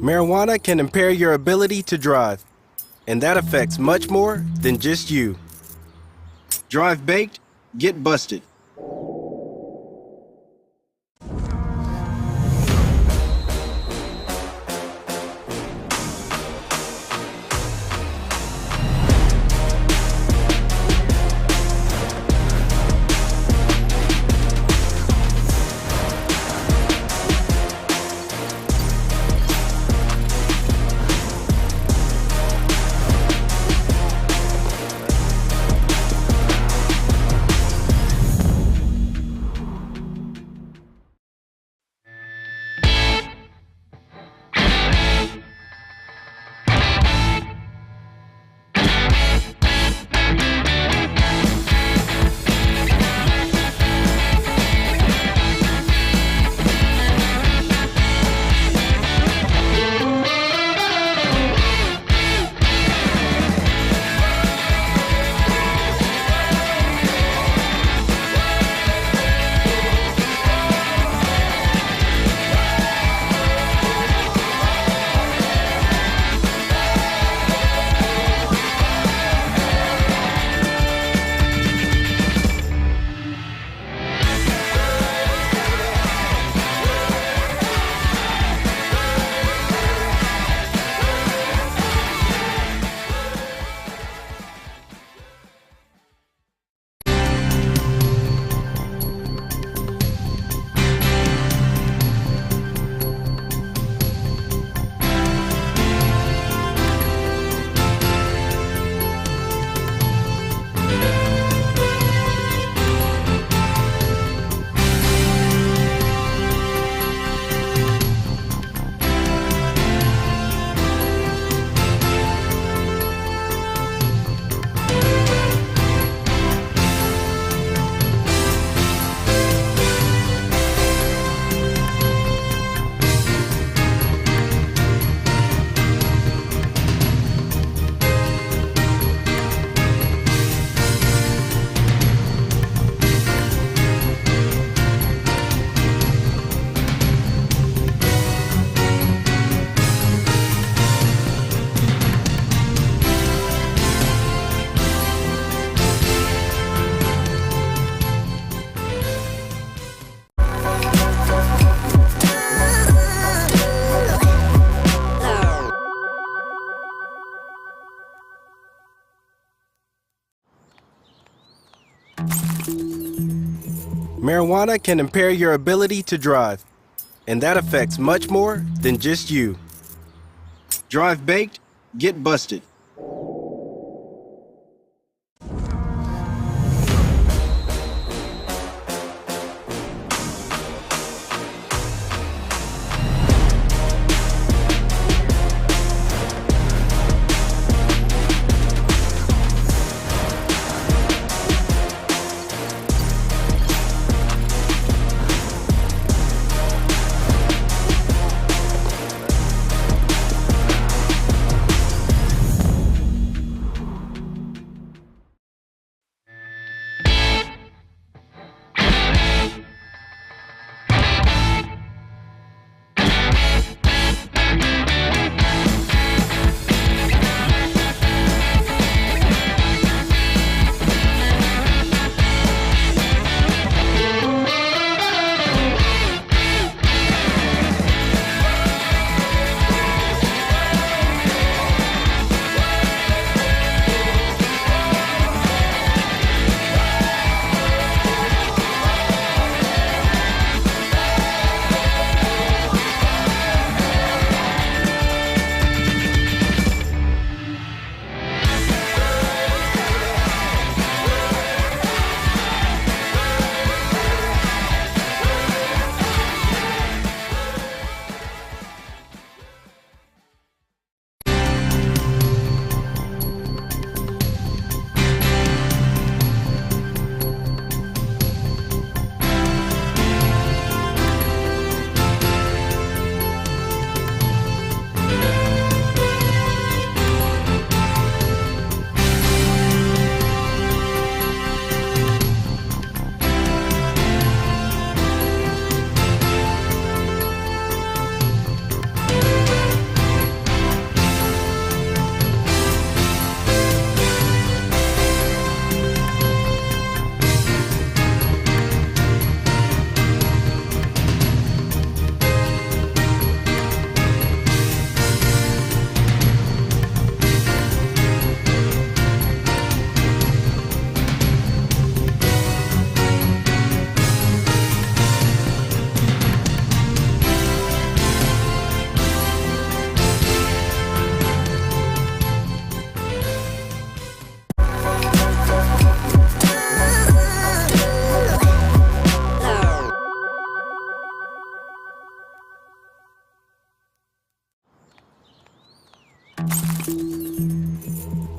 Marijuana can impair your ability to drive, and that affects much more than just you. Drive baked, get busted. Marijuana can impair your ability to drive, and that affects much more than just you. Drive baked, get busted.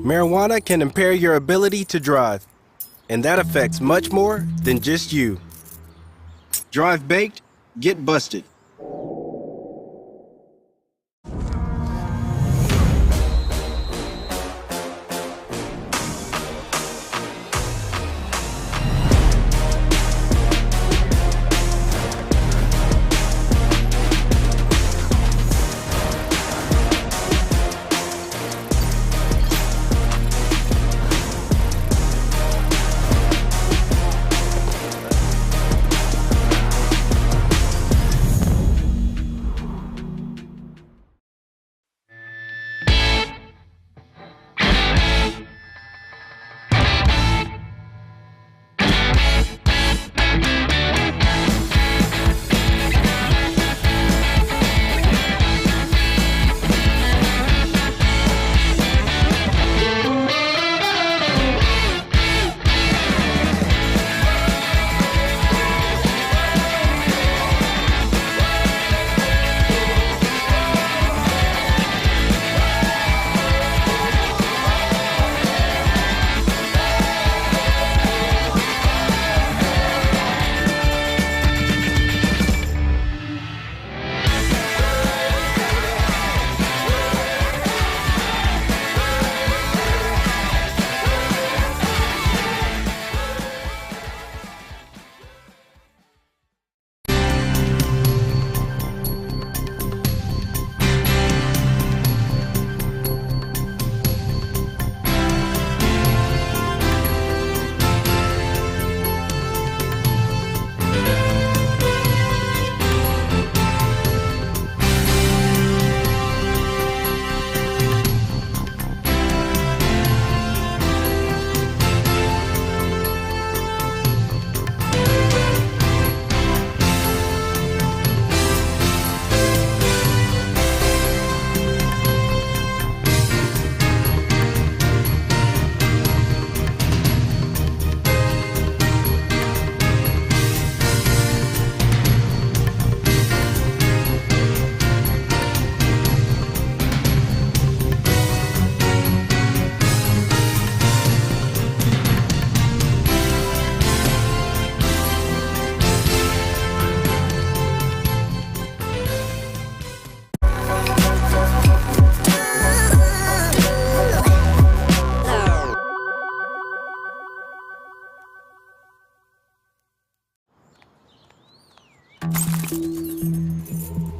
Marijuana can impair your ability to drive, and that affects much more than just you. Drive baked, get busted.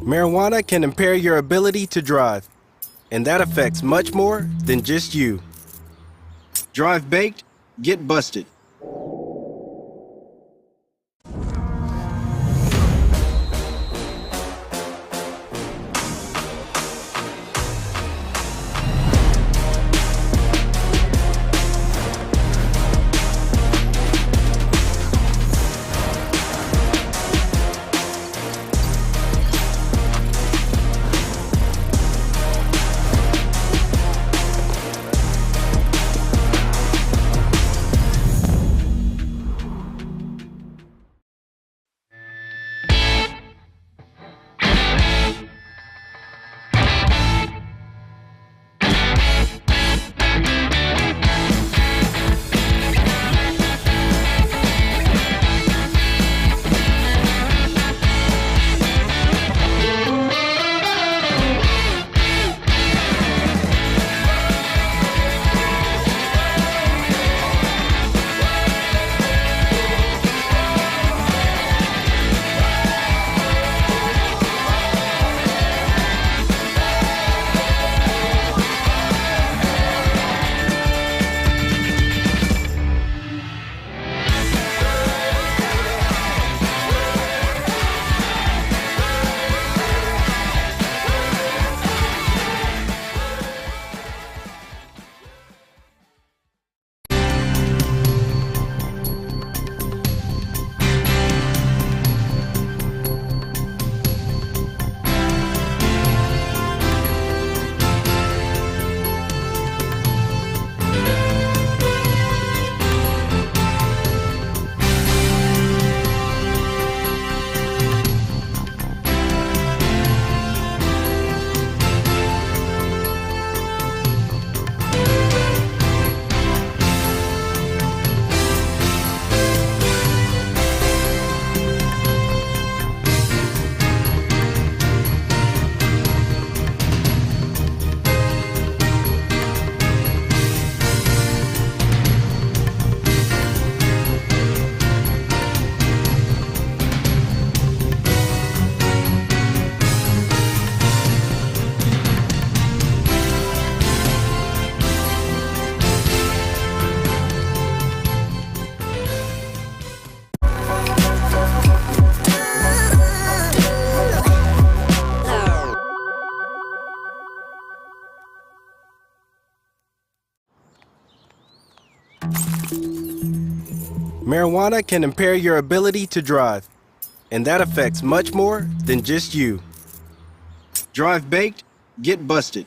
Marijuana can impair your ability to drive, and that affects much more than just you. Drive baked, get busted. Marijuana can impair your ability to drive, and that affects much more than just you. Drive baked, get busted.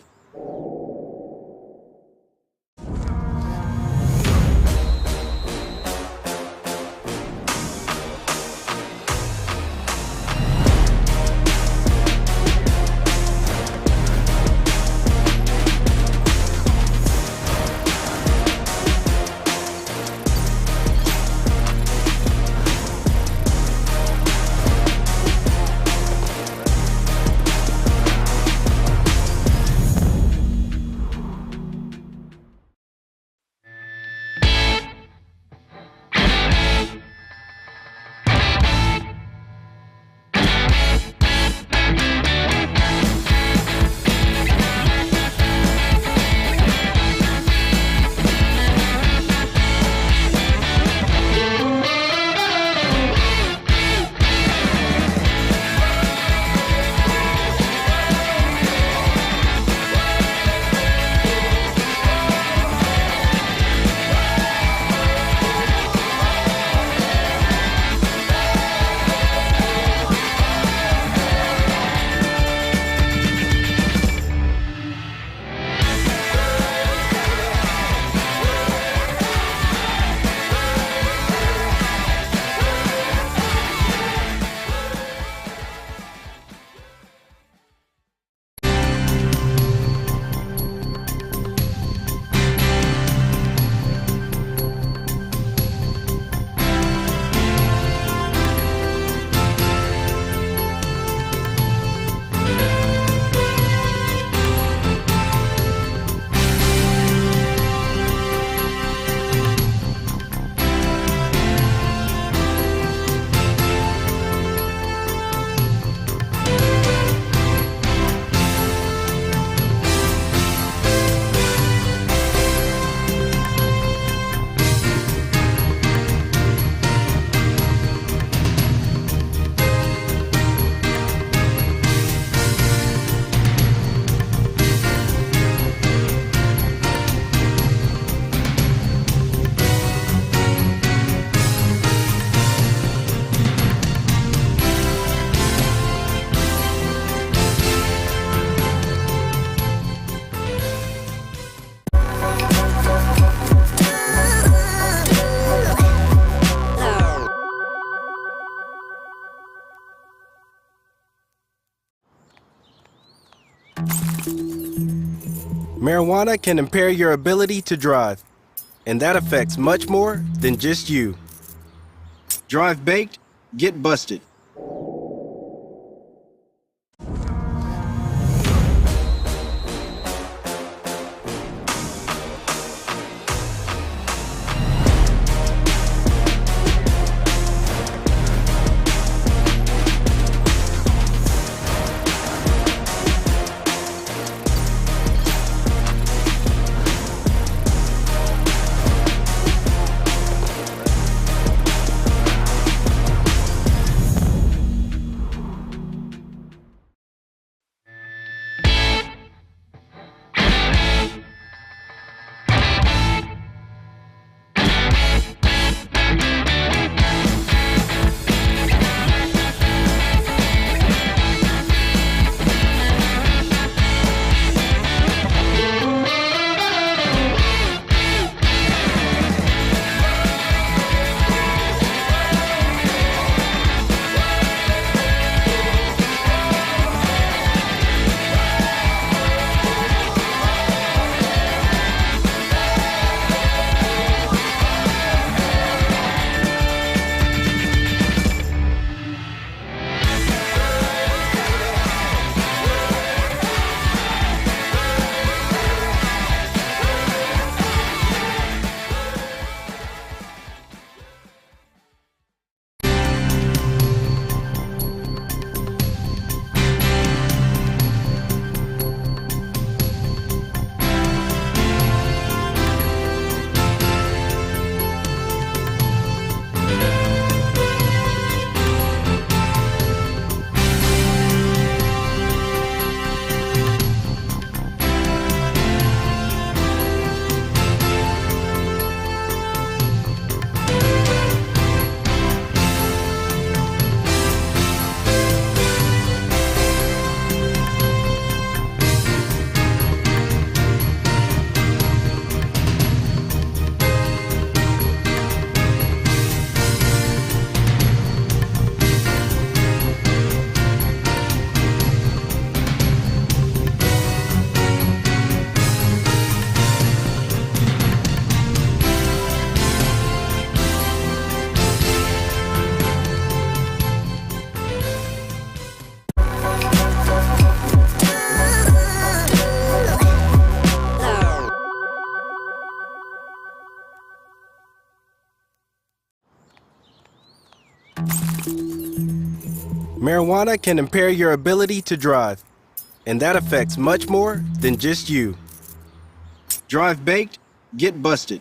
Marijuana can impair your ability to drive, and that affects much more than just you. Drive baked, get busted. Marijuana can impair your ability to drive, and that affects much more than just you. Drive baked, get busted.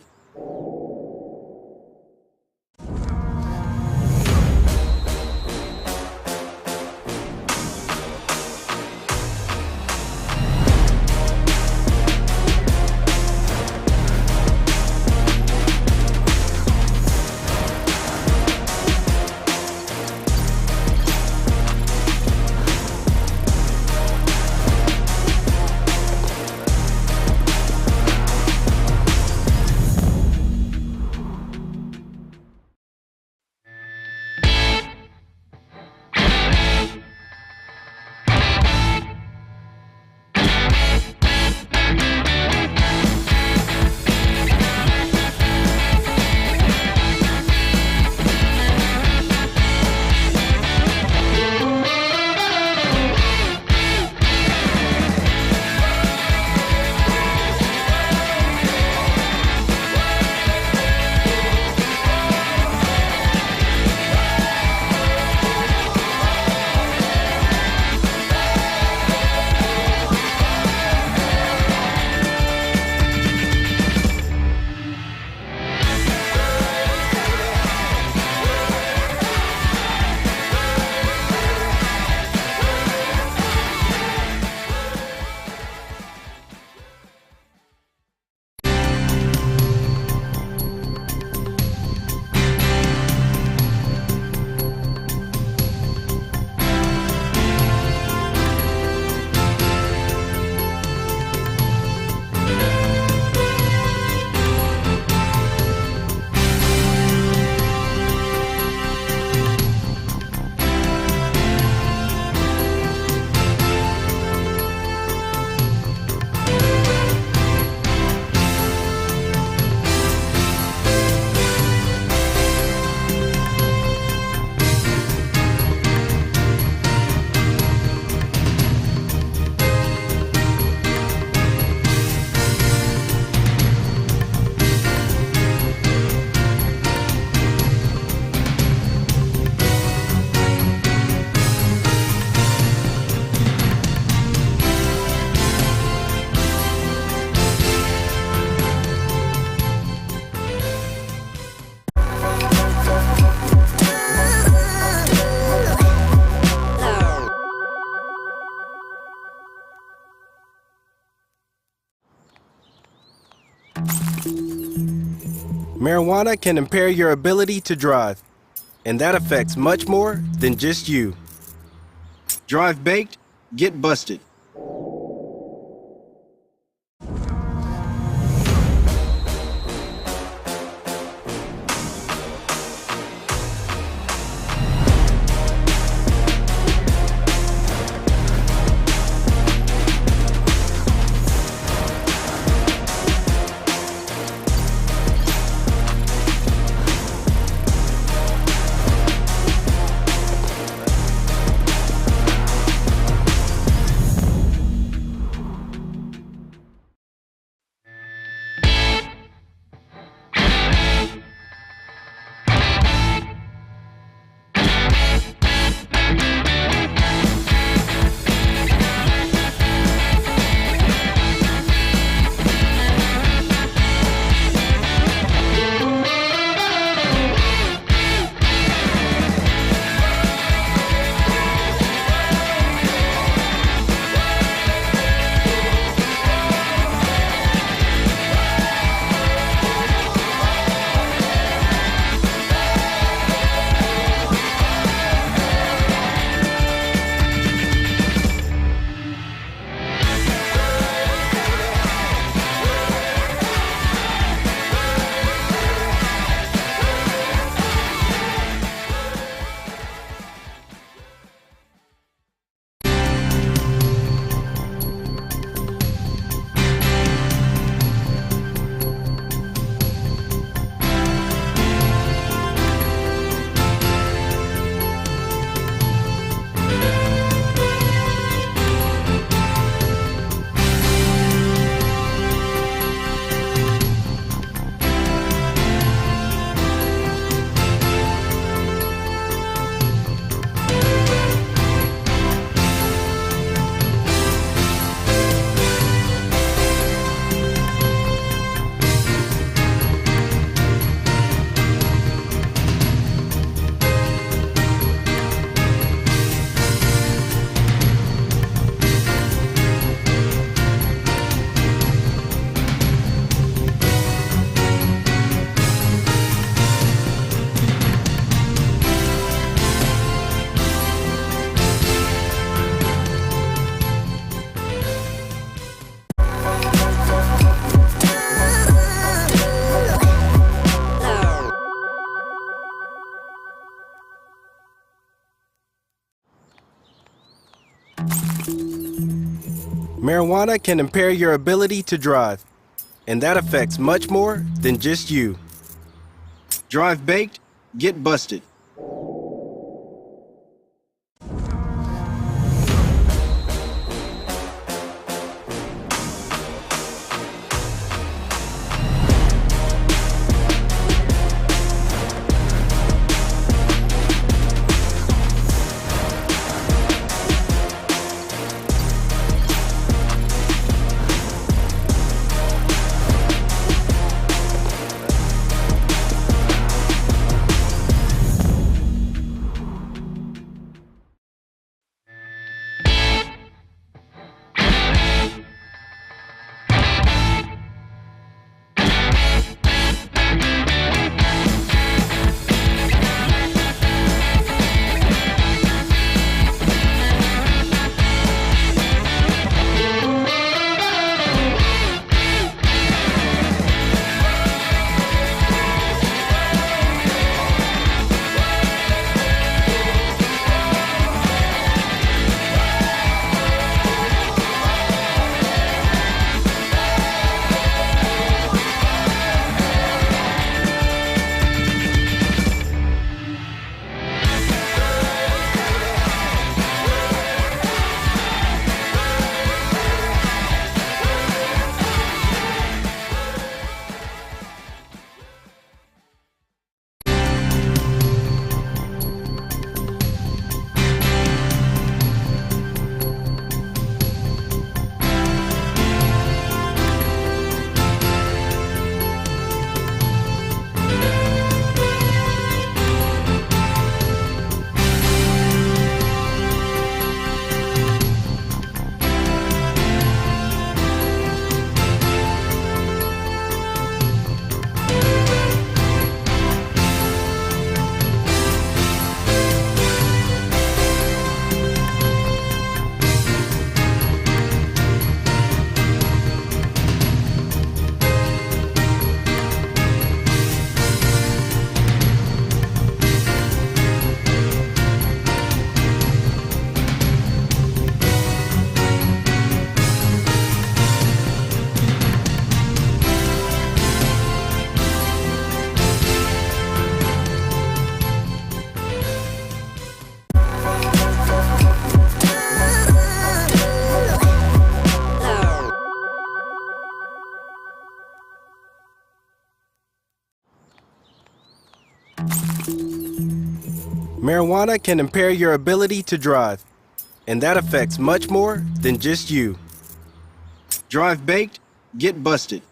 Marijuana can impair your ability to drive, and that affects much more than just you. Drive baked, get busted. Marijuana can impair your ability to drive, and that affects much more than just you. Drive baked, get busted. Marijuana can impair your ability to drive, and that affects much more than just you. Drive baked, get busted.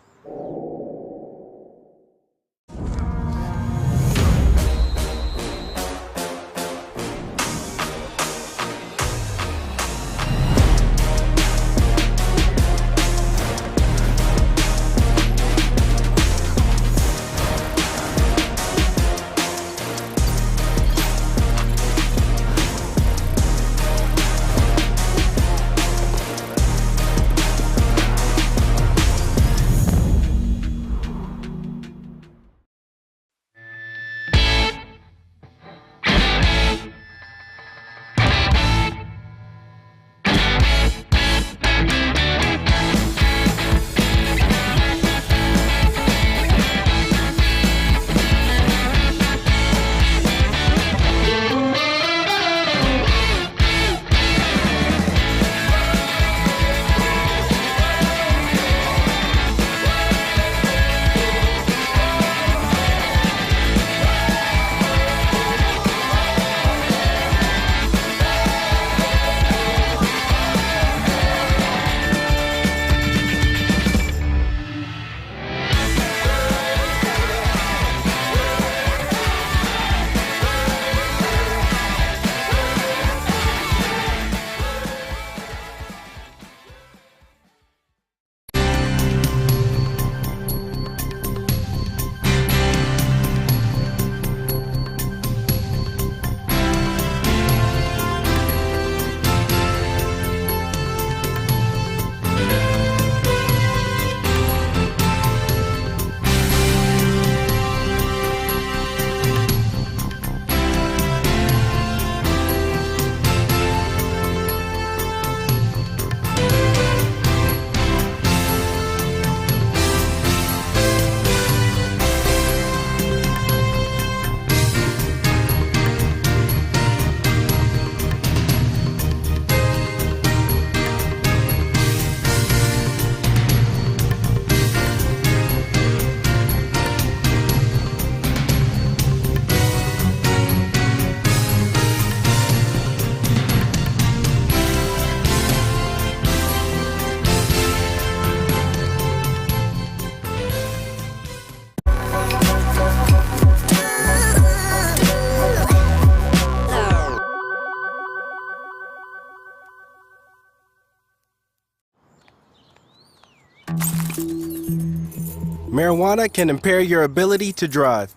Marijuana can impair your ability to drive,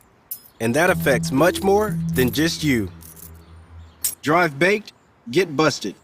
and that affects much more than just you. Drive baked, get busted.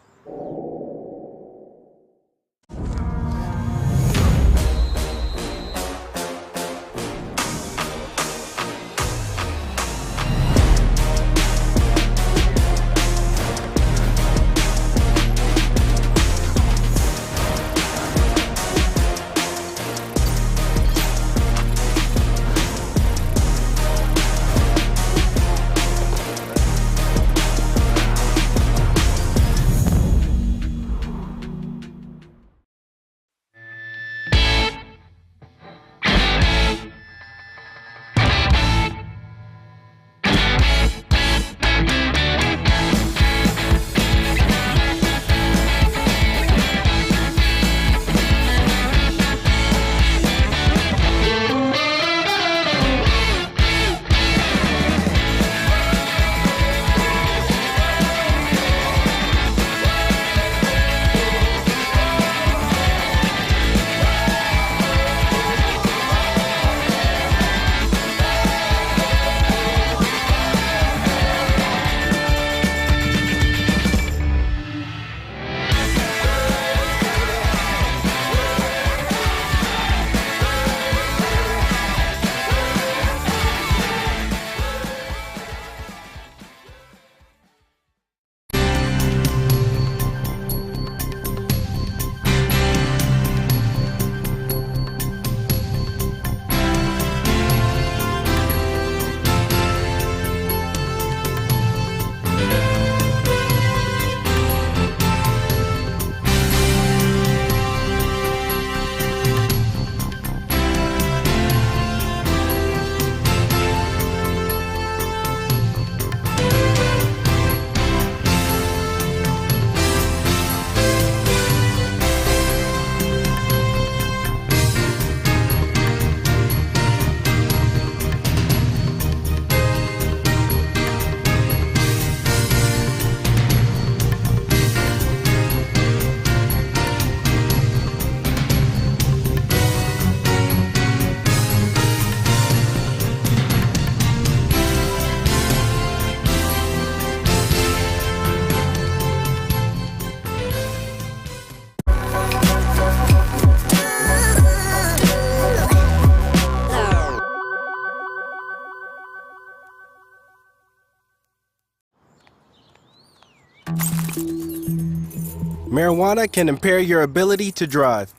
Marijuana can impair your ability to drive,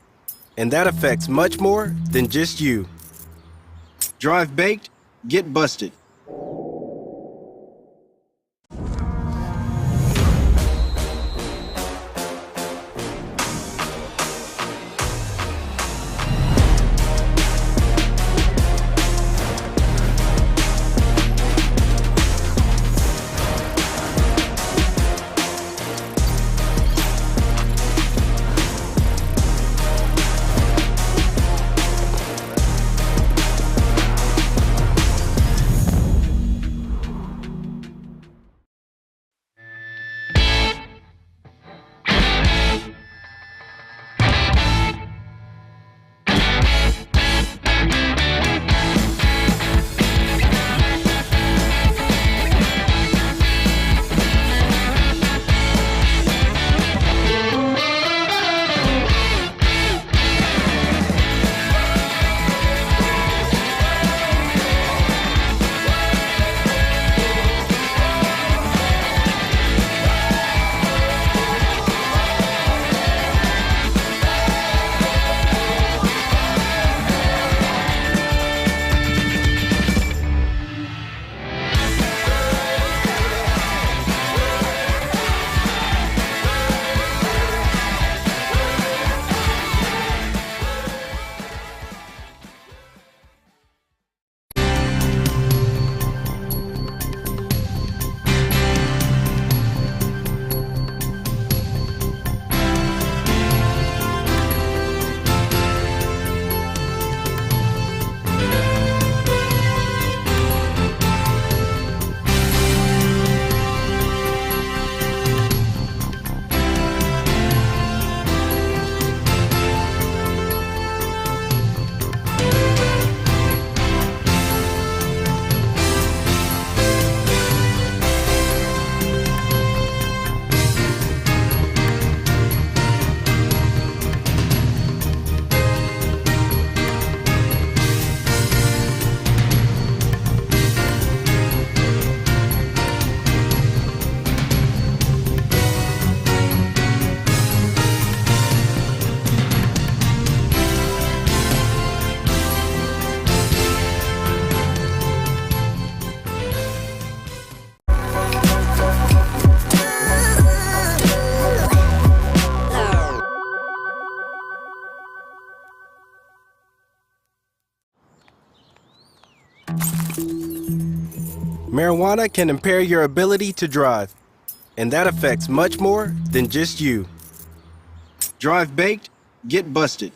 and that affects much more than just you. Drive baked, get busted. Marijuana can impair your ability to drive, and that affects much more than just you. Drive baked, get busted.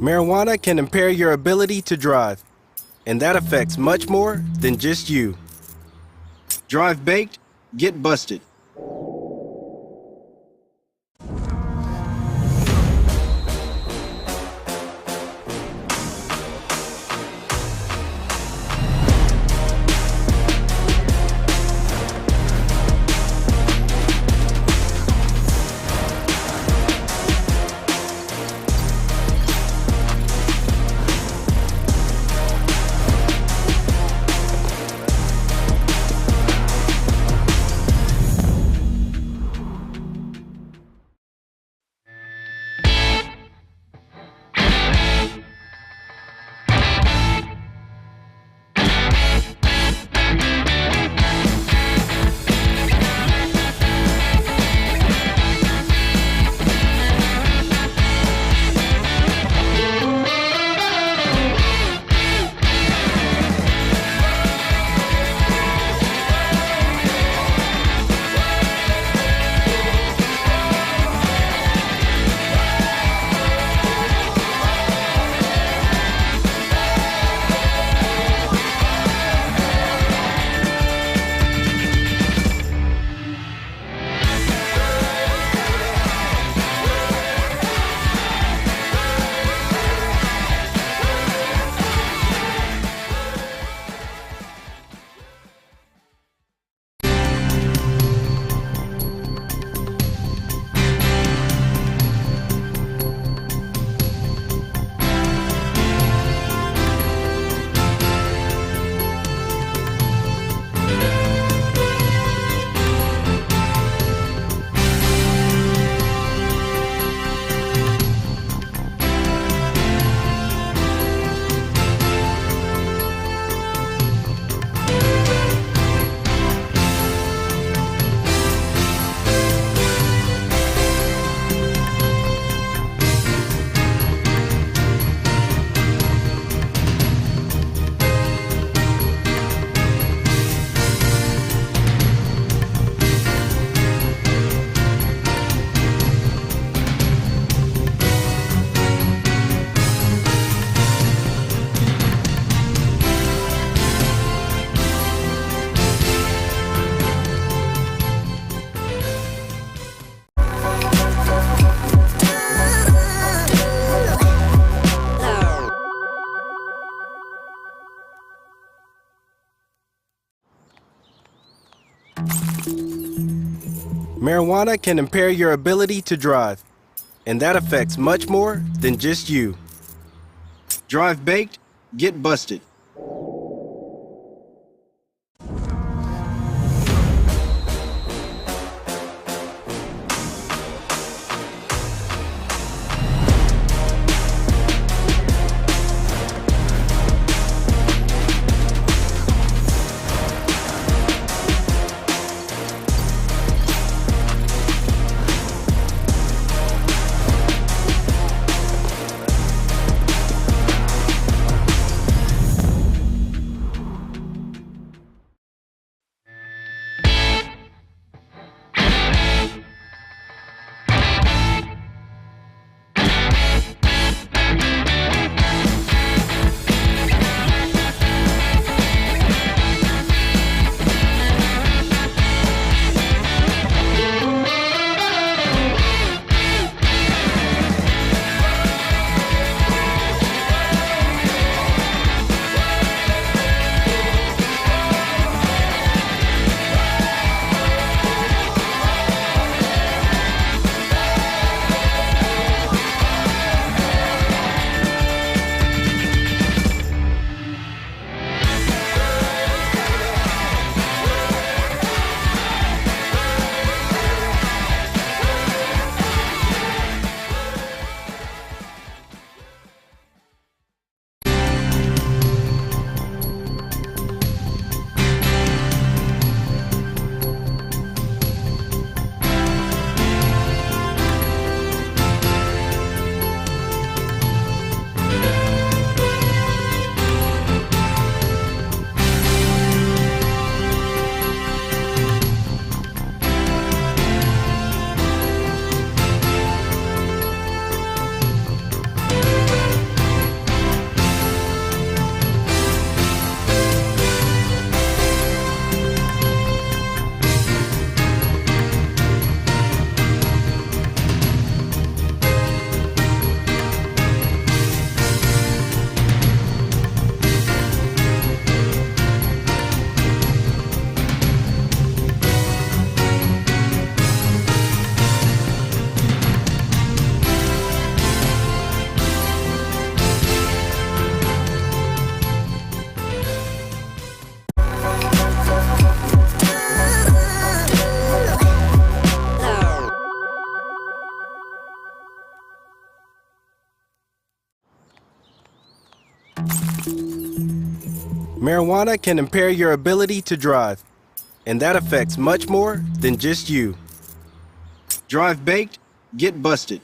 Marijuana can impair your ability to drive, and that affects much more than just you. Drive baked, get busted. Marijuana can impair your ability to drive, and that affects much more than just you. Drive baked, get busted. Marijuana can impair your ability to drive, and that affects much more than just you. Drive baked, get busted.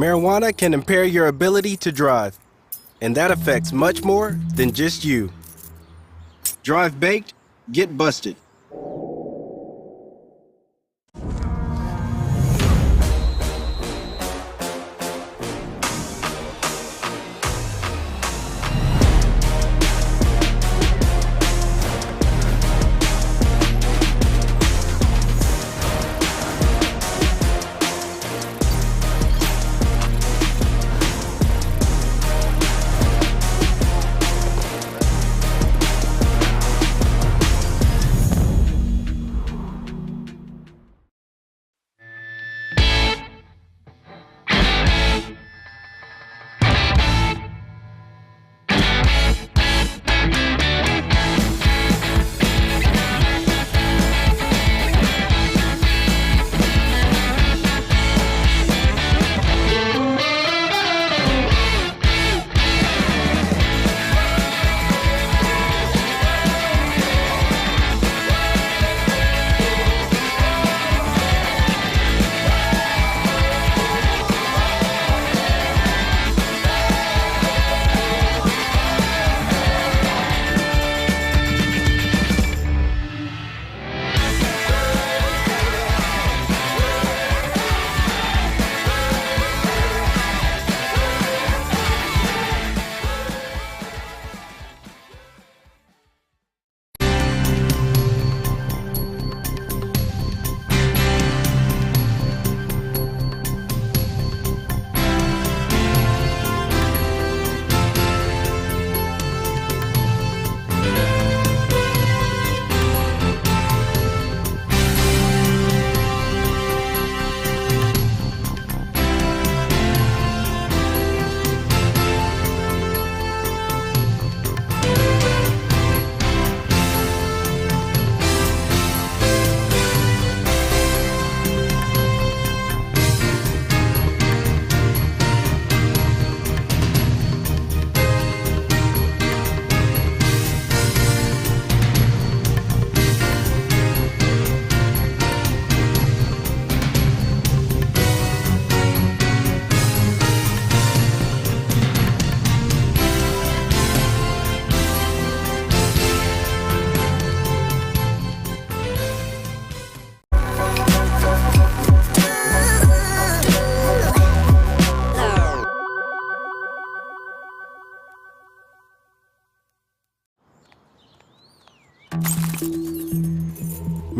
Marijuana can impair your ability to drive, and that affects much more than just you. Drive baked, get busted.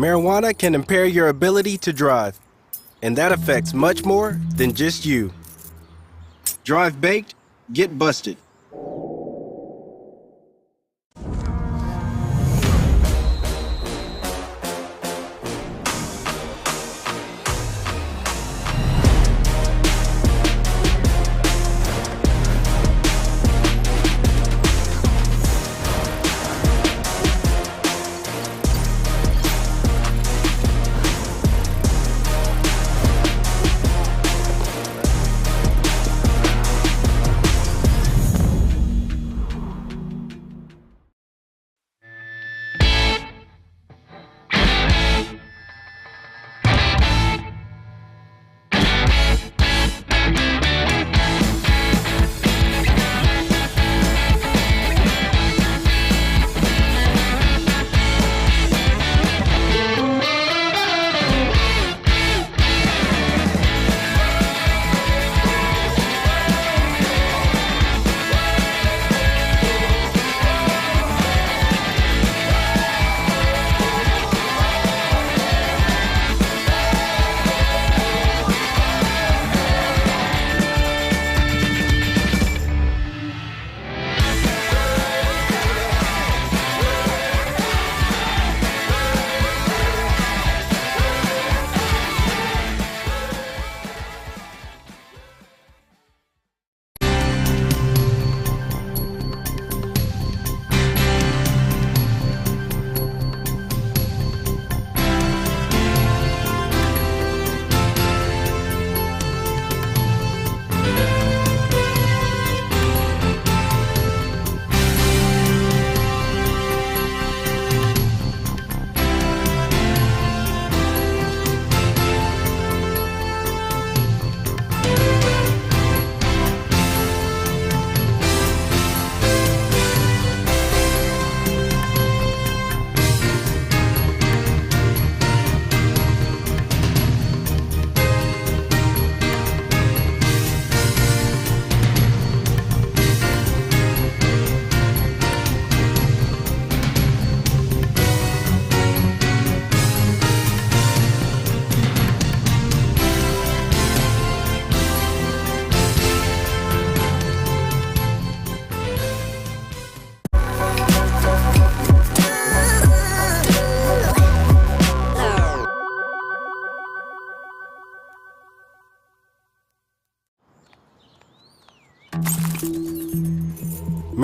Marijuana can impair your ability to drive, and that affects much more than just you. Drive baked, get busted.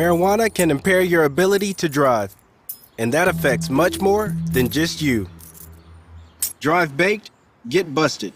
Marijuana can impair your ability to drive, and that affects much more than just you. Drive baked, get busted.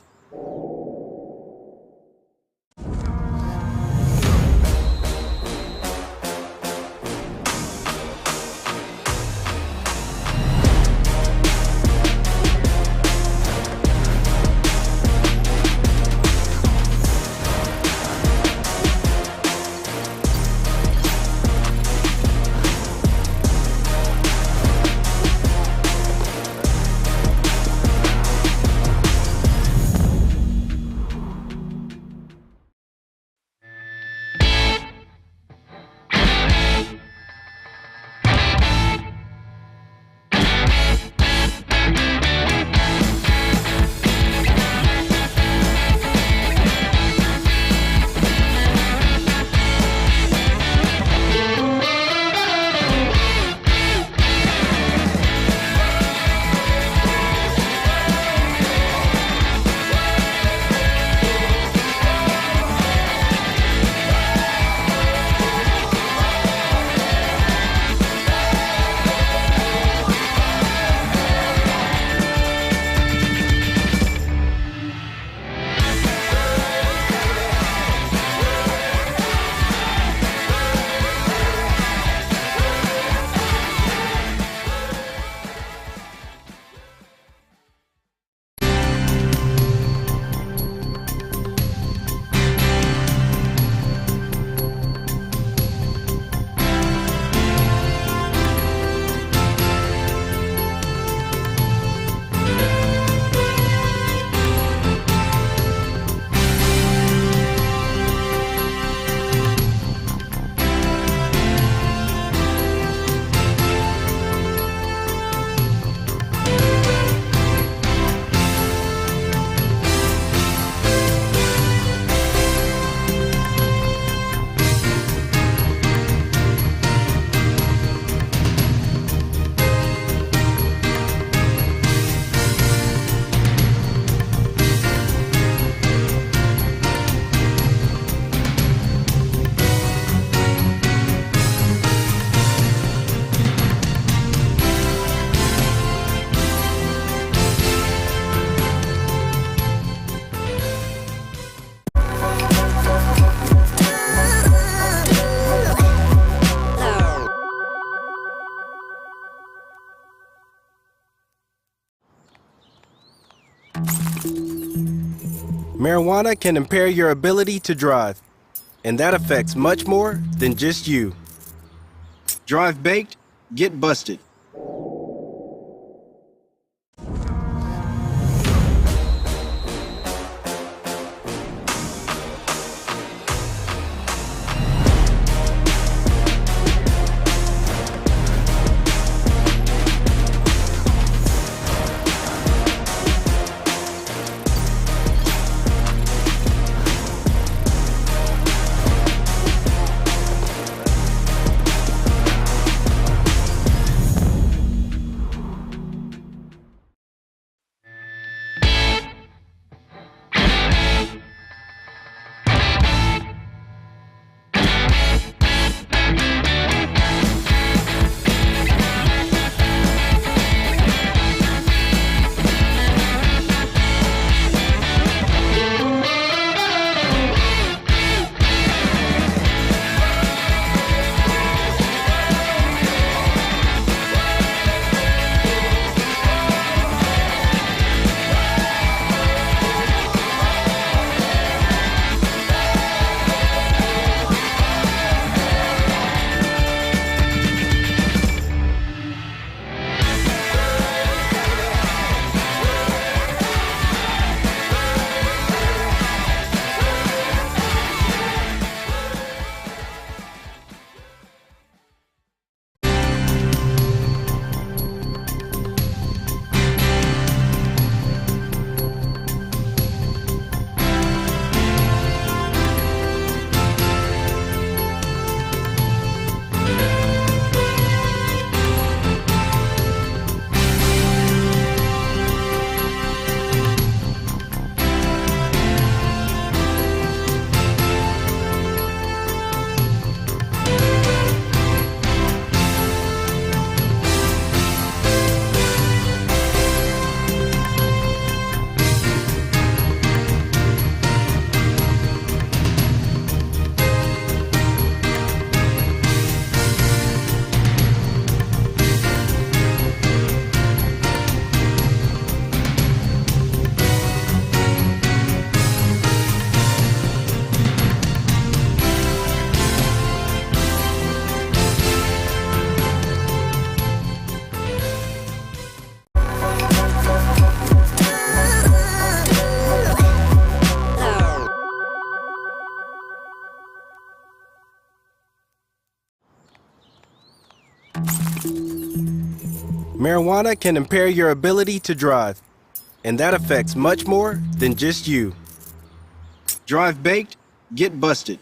Marijuana can impair your ability to drive, and that affects much more than just you. Drive baked, get busted. Marijuana can impair your ability to drive, and that affects much more than just you. Drive baked, get busted.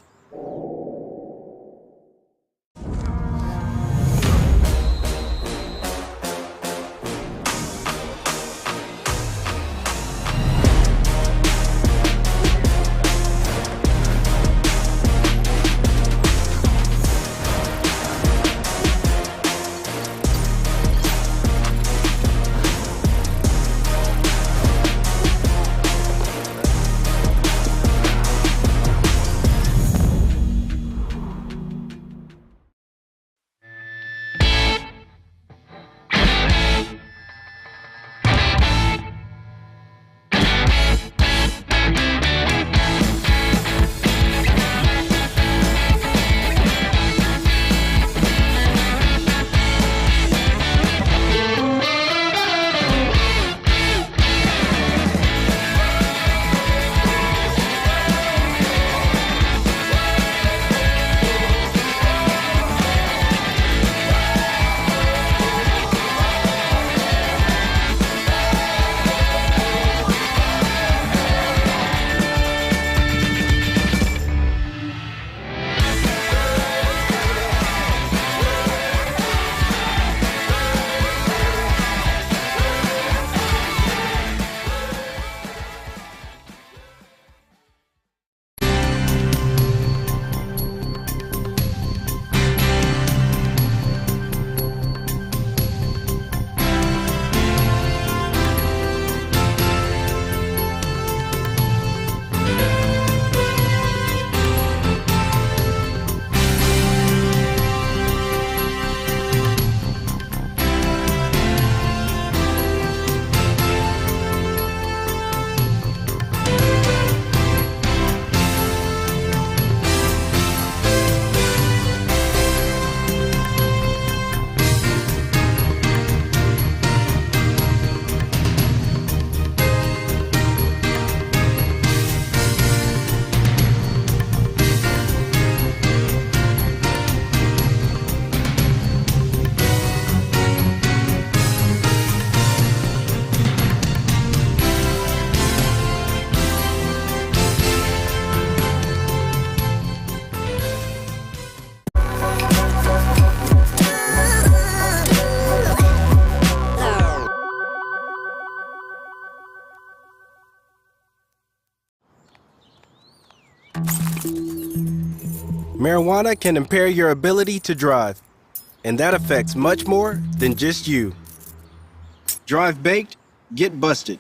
Marijuana can impair your ability to drive, and that affects much more than just you. Drive baked, get busted.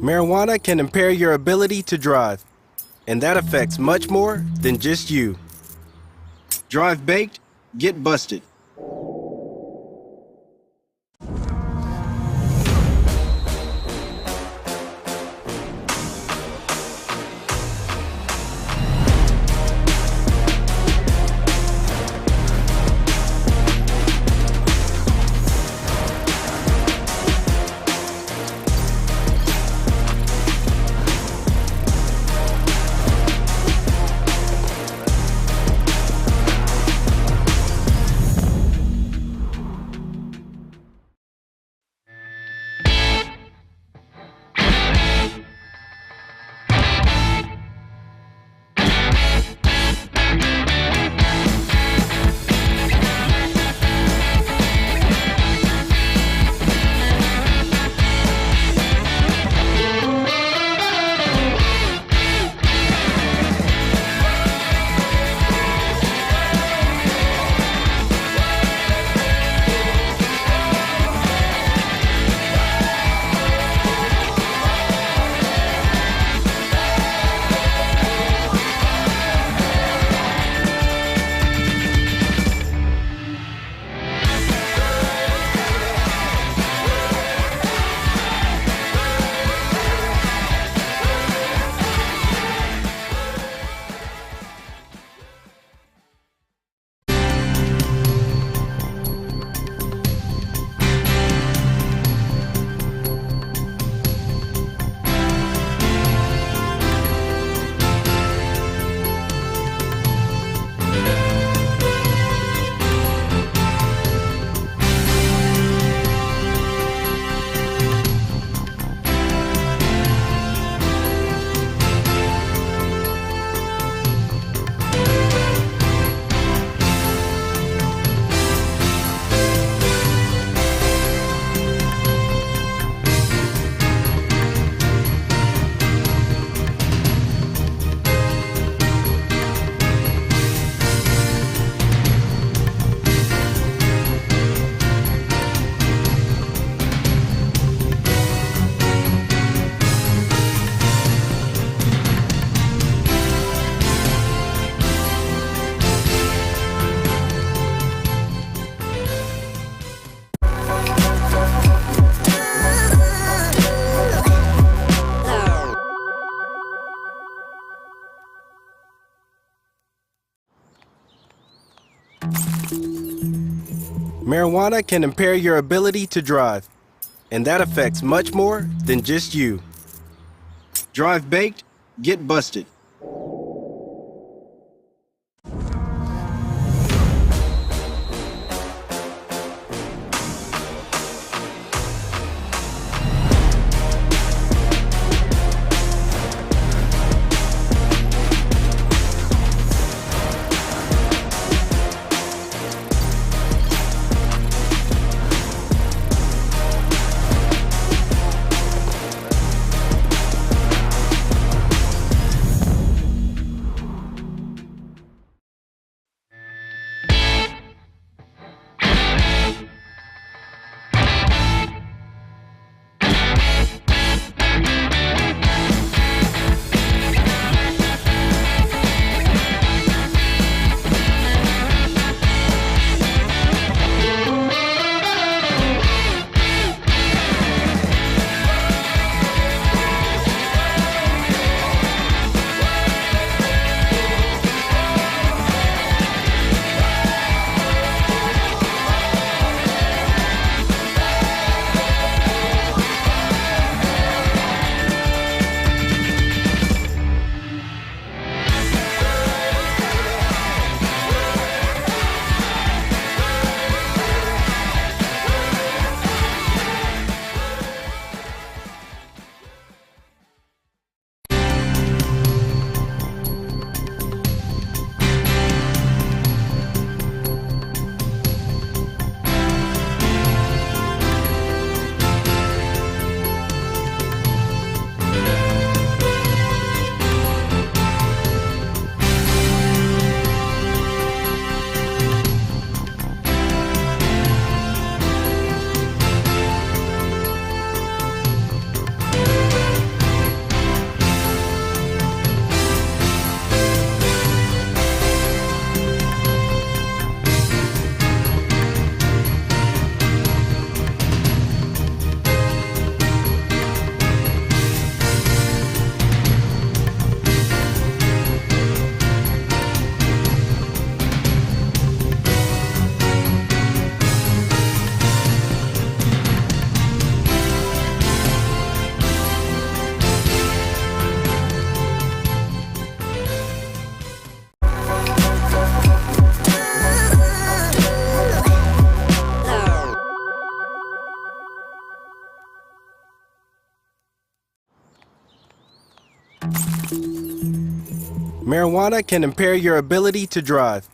Marijuana can impair your ability to drive, and that affects much more than just you. Drive baked, get busted. Marijuana can impair your ability to drive, and that affects much more than just you. Drive baked, get busted. Marijuana can impair your ability to drive,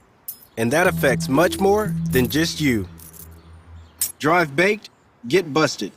and that affects much more than just you. Drive baked, get busted.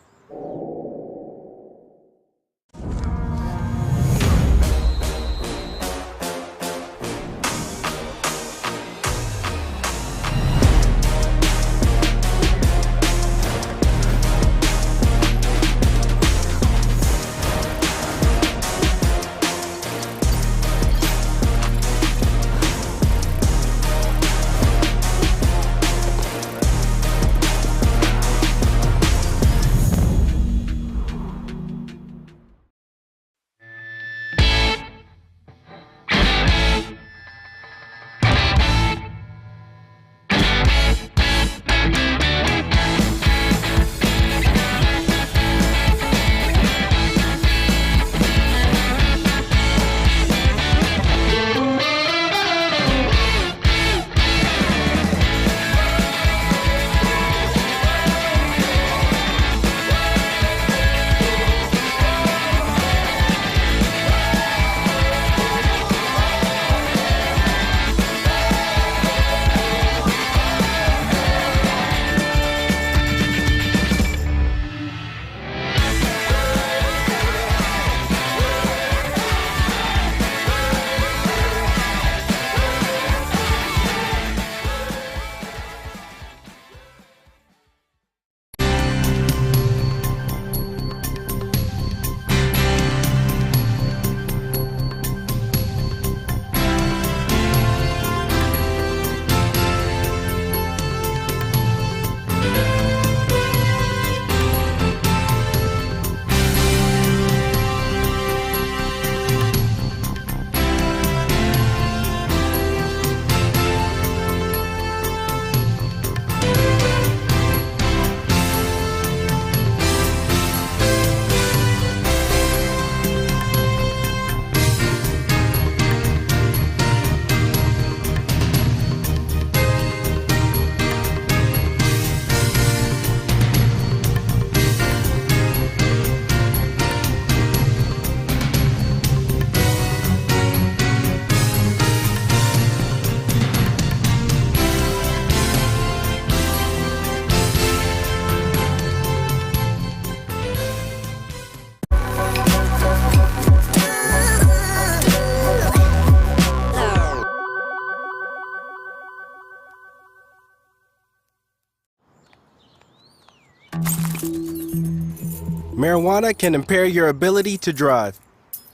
Marijuana can impair your ability to drive,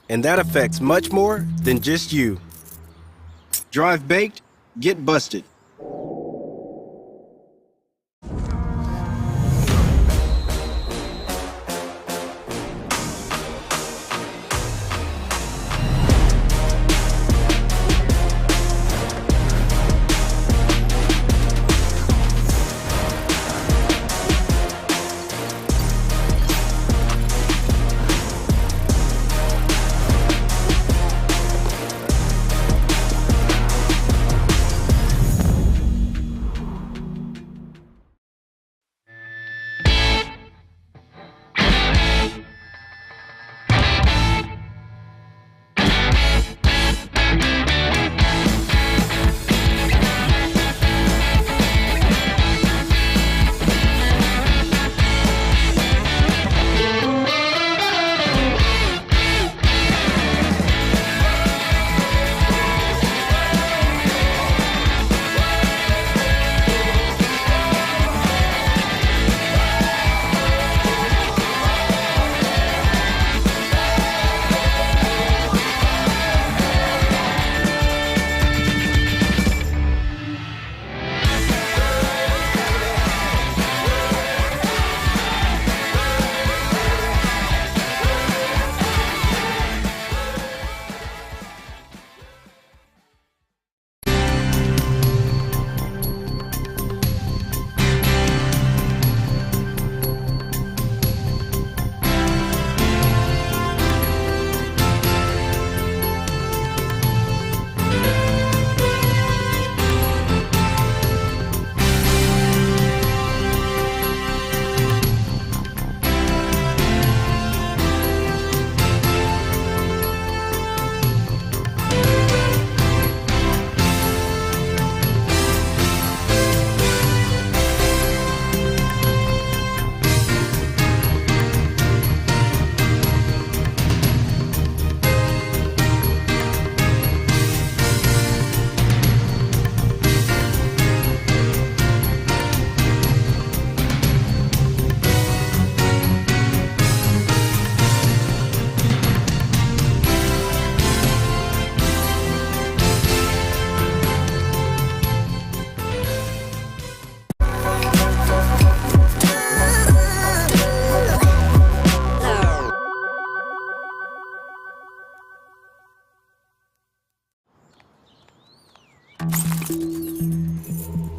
and that affects much more than just you. Drive baked, get busted.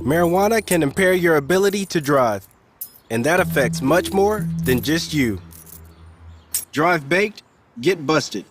Marijuana can impair your ability to drive, and that affects much more than just you. Drive baked, get busted.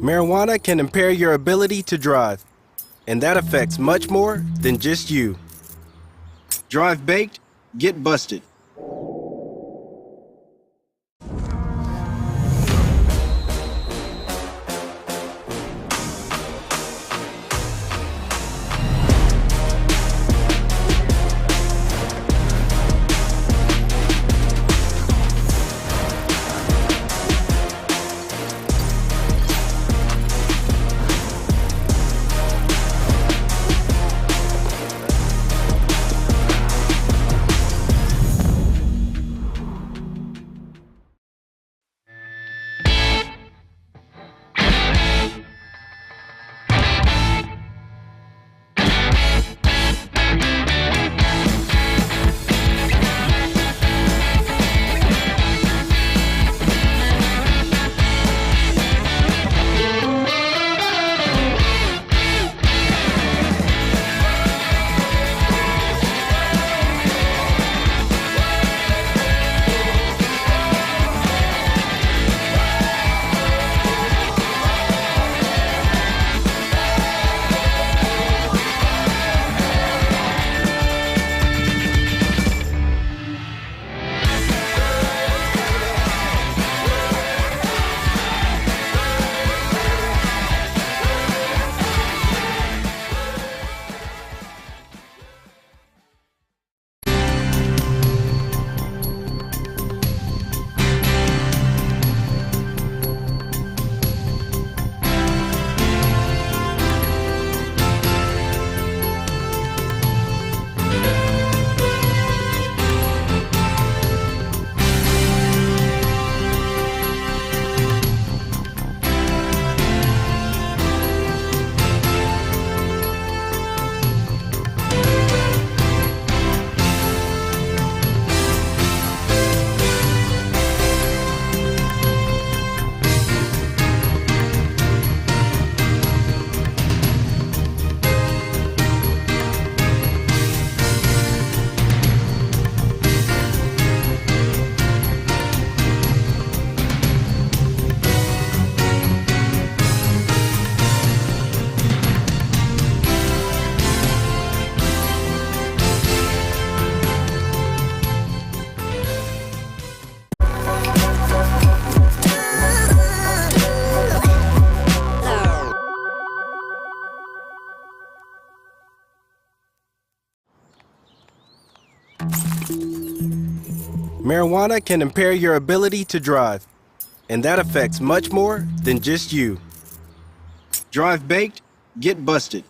Marijuana can impair your ability to drive, and that affects much more than just you. Drive baked, get busted. Marijuana can impair your ability to drive, and that affects much more than just you. Drive baked, get busted.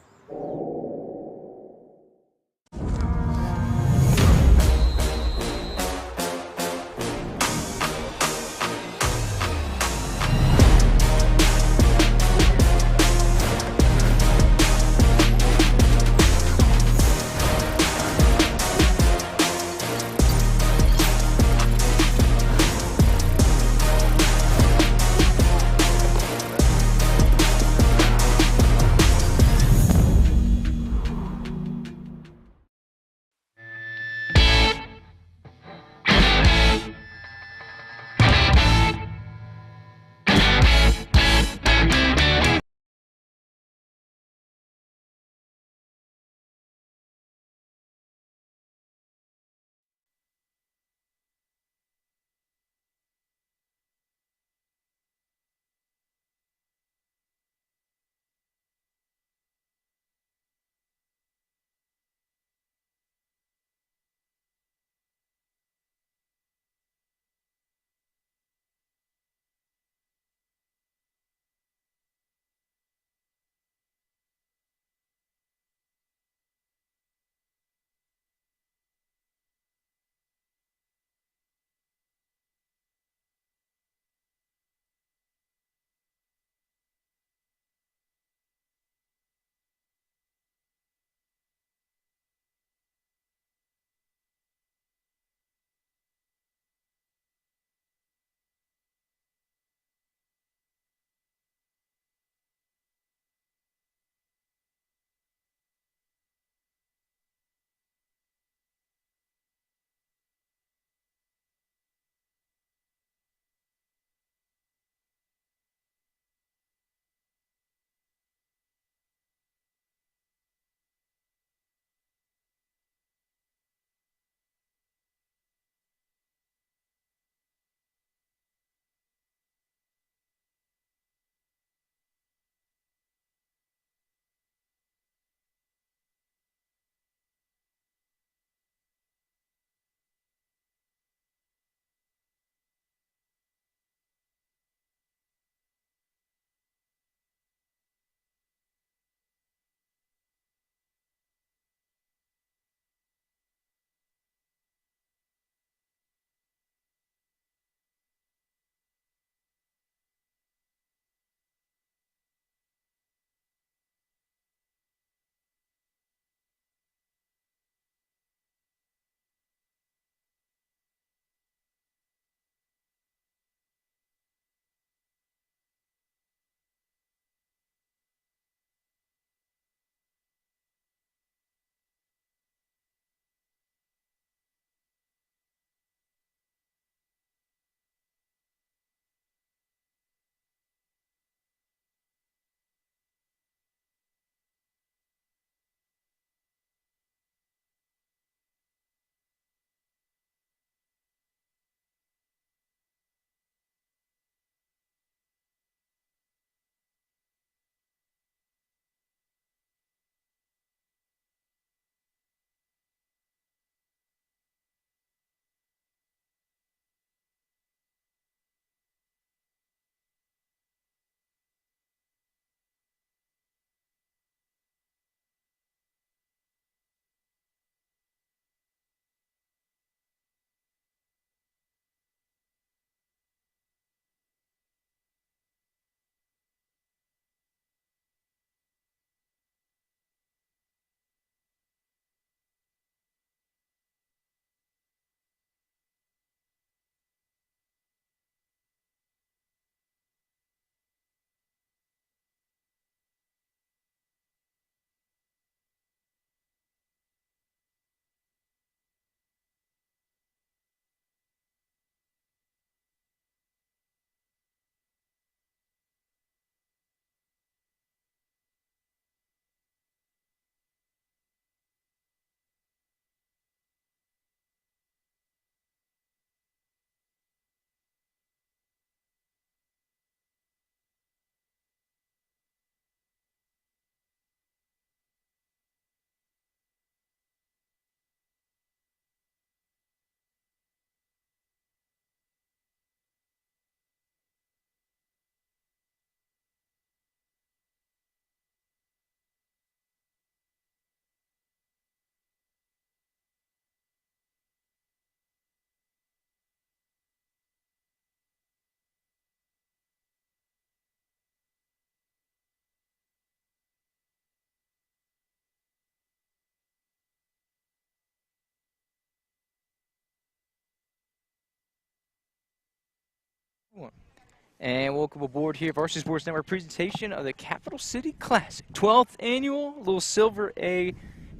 And welcome aboard here, Varsity Sports Network presentation of the Capital City Classic. 12th annual, little Silver A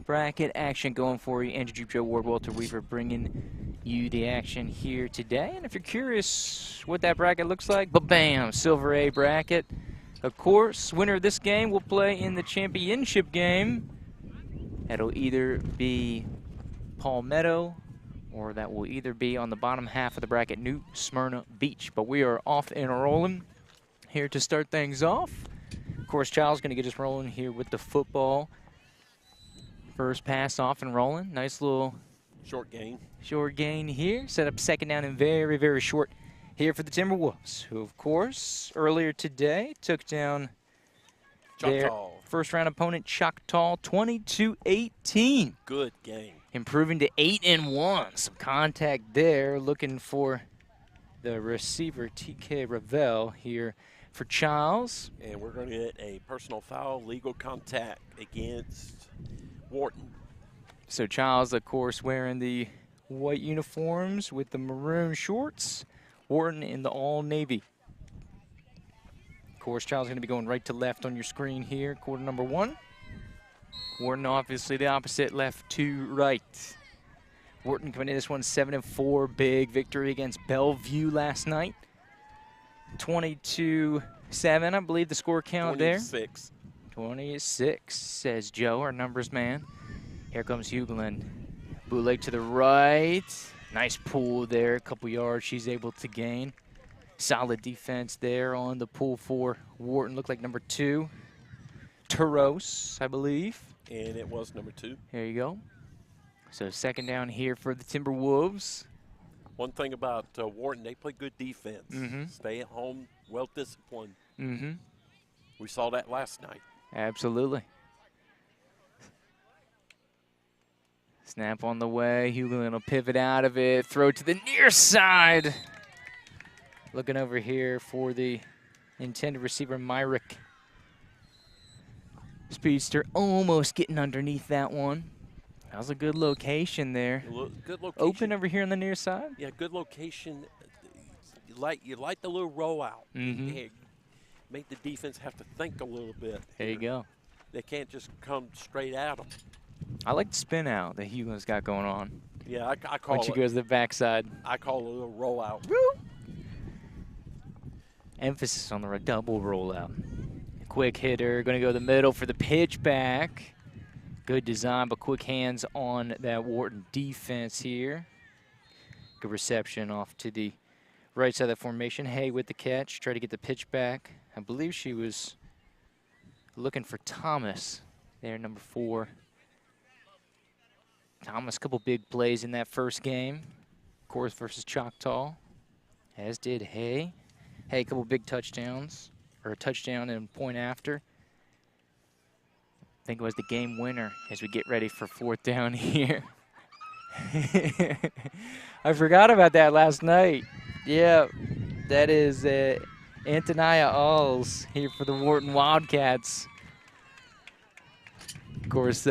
bracket action going for you. Andrew Joop, Joe Ward, Walter Weaver bringing you the action here today. And if you're curious what that bracket looks like, ba-bam, Silver A bracket. Of course, winner of this game will play in the championship game. That'll either be Palmetto, or that will either be on the bottom half of the bracket, New Smyrna Beach. But we are off and rolling here to start things off. Of course, Chiles going to get us rolling here with the football. First pass off and rolling. Nice little short gain. Short gain here. Set up second down and very, very short here for the Timberwolves, who, of course, earlier today took down their first-round opponent, Choctaw, 22-18. Good game. Improving to 8-1. Some contact there. Looking for the receiver, TK Ravel, here for Chiles. And we're going to get a personal foul, legal contact against Wharton. So Chiles, of course, wearing the white uniforms with the maroon shorts. Wharton in the all-navy. Of course, Chiles is going to be going right to left on your screen here, quarter number 1. Wharton obviously the opposite, left to right. Wharton coming in this one 7-4, big victory against Bellevue last night. 22-7, I believe the score count 26. there. 26, says Joe, our numbers man. Here comes Hugelin. Bootleg to the right. Nice pull there, a couple yards she's able to gain. Solid defense there on the pull for Wharton. Looked like number 2. Turos, I believe. And it was number 2. There you go. So second down here for the Timberwolves. One thing about Wharton, they play good defense. Stay at home, well-disciplined. We saw that last night. Absolutely. Snap on the way. Hugelin will pivot out of it. Throw to the near side. Looking over here for the intended receiver, Myrick. Speedster almost getting underneath that one. That was a good location there. Good location. Open over here on the near side. Yeah, good location. You like the little rollout. Yeah, make the defense have to think a little bit. There you go. They can't just come straight at them. I like the spin out that Hugelin's got going on. Yeah, I call Once it. she goes to the backside. I call it a little rollout. Woo! Emphasis on the double rollout. Quick hitter, going to go to the middle for the pitch back. Good design, but quick hands on that Wharton defense here. Good reception off to the right side of the formation. Hay with the catch, try to get the pitch back. I believe she was looking for Thomas there, number 4. Thomas, a couple big plays in that first game. Of course, versus Choctaw, as did Hay. Hay, a couple big touchdowns, or a touchdown and point after. I think it was the game winner as we get ready for 4th down here. I forgot about that last night. Yeah, that is Antonia Alls here for the Wharton Wildcats. Of course,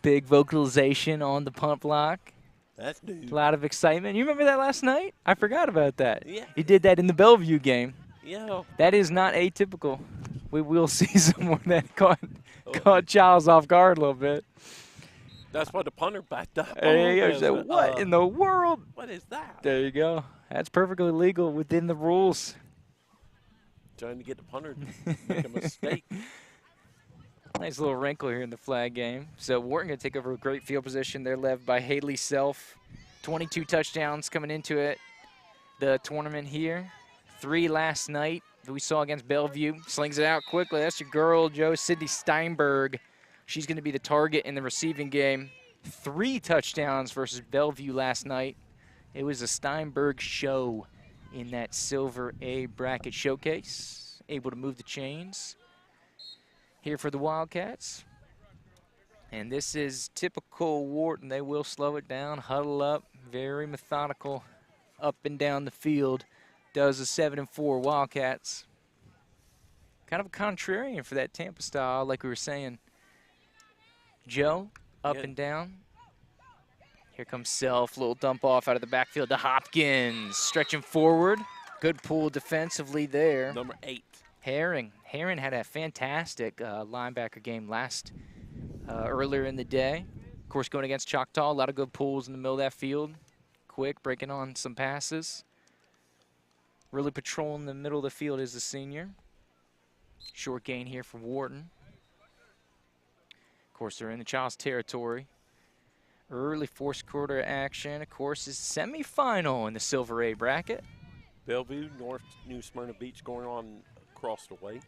big vocalization on the punt block. That's new. A lot of excitement. You remember that last night? I forgot about that. Yeah. He did that in the Bellevue game. Yeah. That is not atypical. We will see someone that caught Chiles off guard a little bit. That's why the punter backed up. There you go. So what in the world? What is that? There you go. That's perfectly legal within the rules. Trying to get the punter to make a mistake. Nice little wrinkle here in the flag game. So Wharton going to take over a great field position. They're led by Haley Self. 22 touchdowns coming into it. The tournament here. 3 last night that we saw against Bellevue. Slings it out quickly. That's your girl, Joe, Sydney Steinberg. She's going to be the target in the receiving game. 3 touchdowns versus Bellevue last night. It was a Steinberg show in that Silver A bracket showcase. Able to move the chains here for the Wildcats. And this is typical Wharton. They will slow it down, huddle up, very methodical up and down the field. Does the 7-4 Wildcats. Kind of a contrarian for that Tampa style, like we were saying. Joe, up and down. Here comes Self, little dump off out of the backfield to Hopkins. Stretching forward. Good pull defensively there. Number 8. Herring had a fantastic linebacker game earlier in the day. Of course, going against Choctaw, a lot of good pulls in the middle of that field. Quick, breaking on some passes. Really patrolling the middle of the field is the senior. Short gain here for Wharton. Of course, they're in the Chiles territory. Early fourth quarter action, of course, is semifinal in the Silver A bracket. Bellevue, North New Smyrna Beach going on across the way.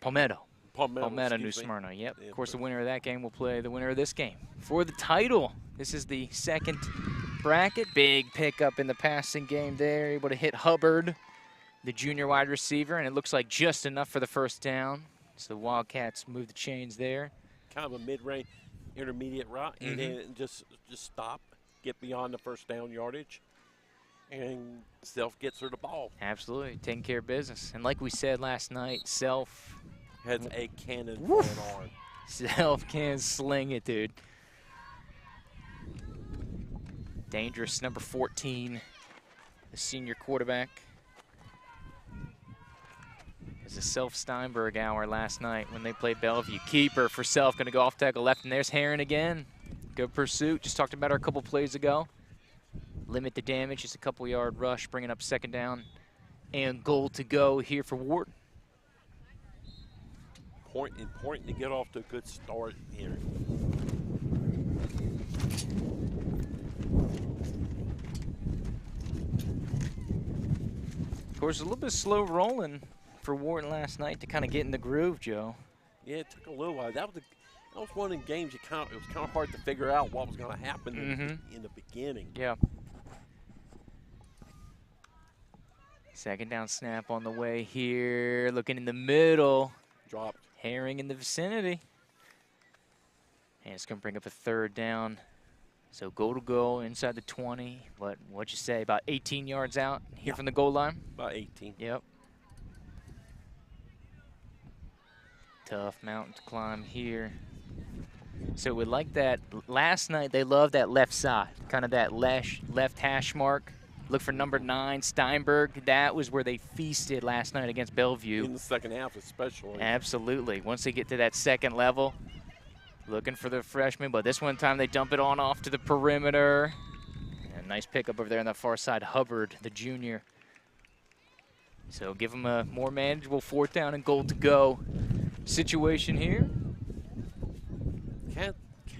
Palmetto, Palmetto, New Smyrna, yep. Yeah, Of course, the winner of that game will play the winner of this game for the title. This is the second bracket. Big pickup in the passing game there. Able to hit Hubbard, the junior wide receiver, and it looks like just enough for the first down. So the Wildcats move the chains there. Kind of a mid-range, intermediate route, and then just stop, get beyond the first down yardage, and Self gets her the ball. Absolutely, taking care of business. And like we said last night, Self has a cannon for an arm. Self can sling it, dude. Dangerous, number 14, the senior quarterback. It was a Self Steinberg hour last night when they played Bellevue. Keeper for Self, going to go off tackle left, and there's Herron again. Good pursuit. Just talked about her a couple plays ago. Limit the damage, just a couple-yard rush, bringing up second down. And goal to go here for Wharton. Important to get off to a good start here. Of course, a little bit slow rolling for Wharton last night to kind of get in the groove, Joe. Yeah, it took a little while. That was one of the games it was kind of hard to figure out what was going to happen in the beginning. Yeah. Second down snap on the way here. Looking in the middle. Dropped. Herring in the vicinity. And it's going to bring up a third down. So goal to go inside the 20. What'd you say, about 18 yards out here from the goal line? About 18. Yep. Tough mountain to climb here. So we like that. Last night they loved that left side, kind of that left hash mark. Look for number 9, Steinberg. That was where they feasted last night against Bellevue. In the second half especially. Absolutely. Once they get to that second level, looking for the freshman. But this one time they dump it on off to the perimeter. And a nice pickup over there on the far side. Hubbard, the junior. So give them a more manageable fourth down and goal to go situation here. Kind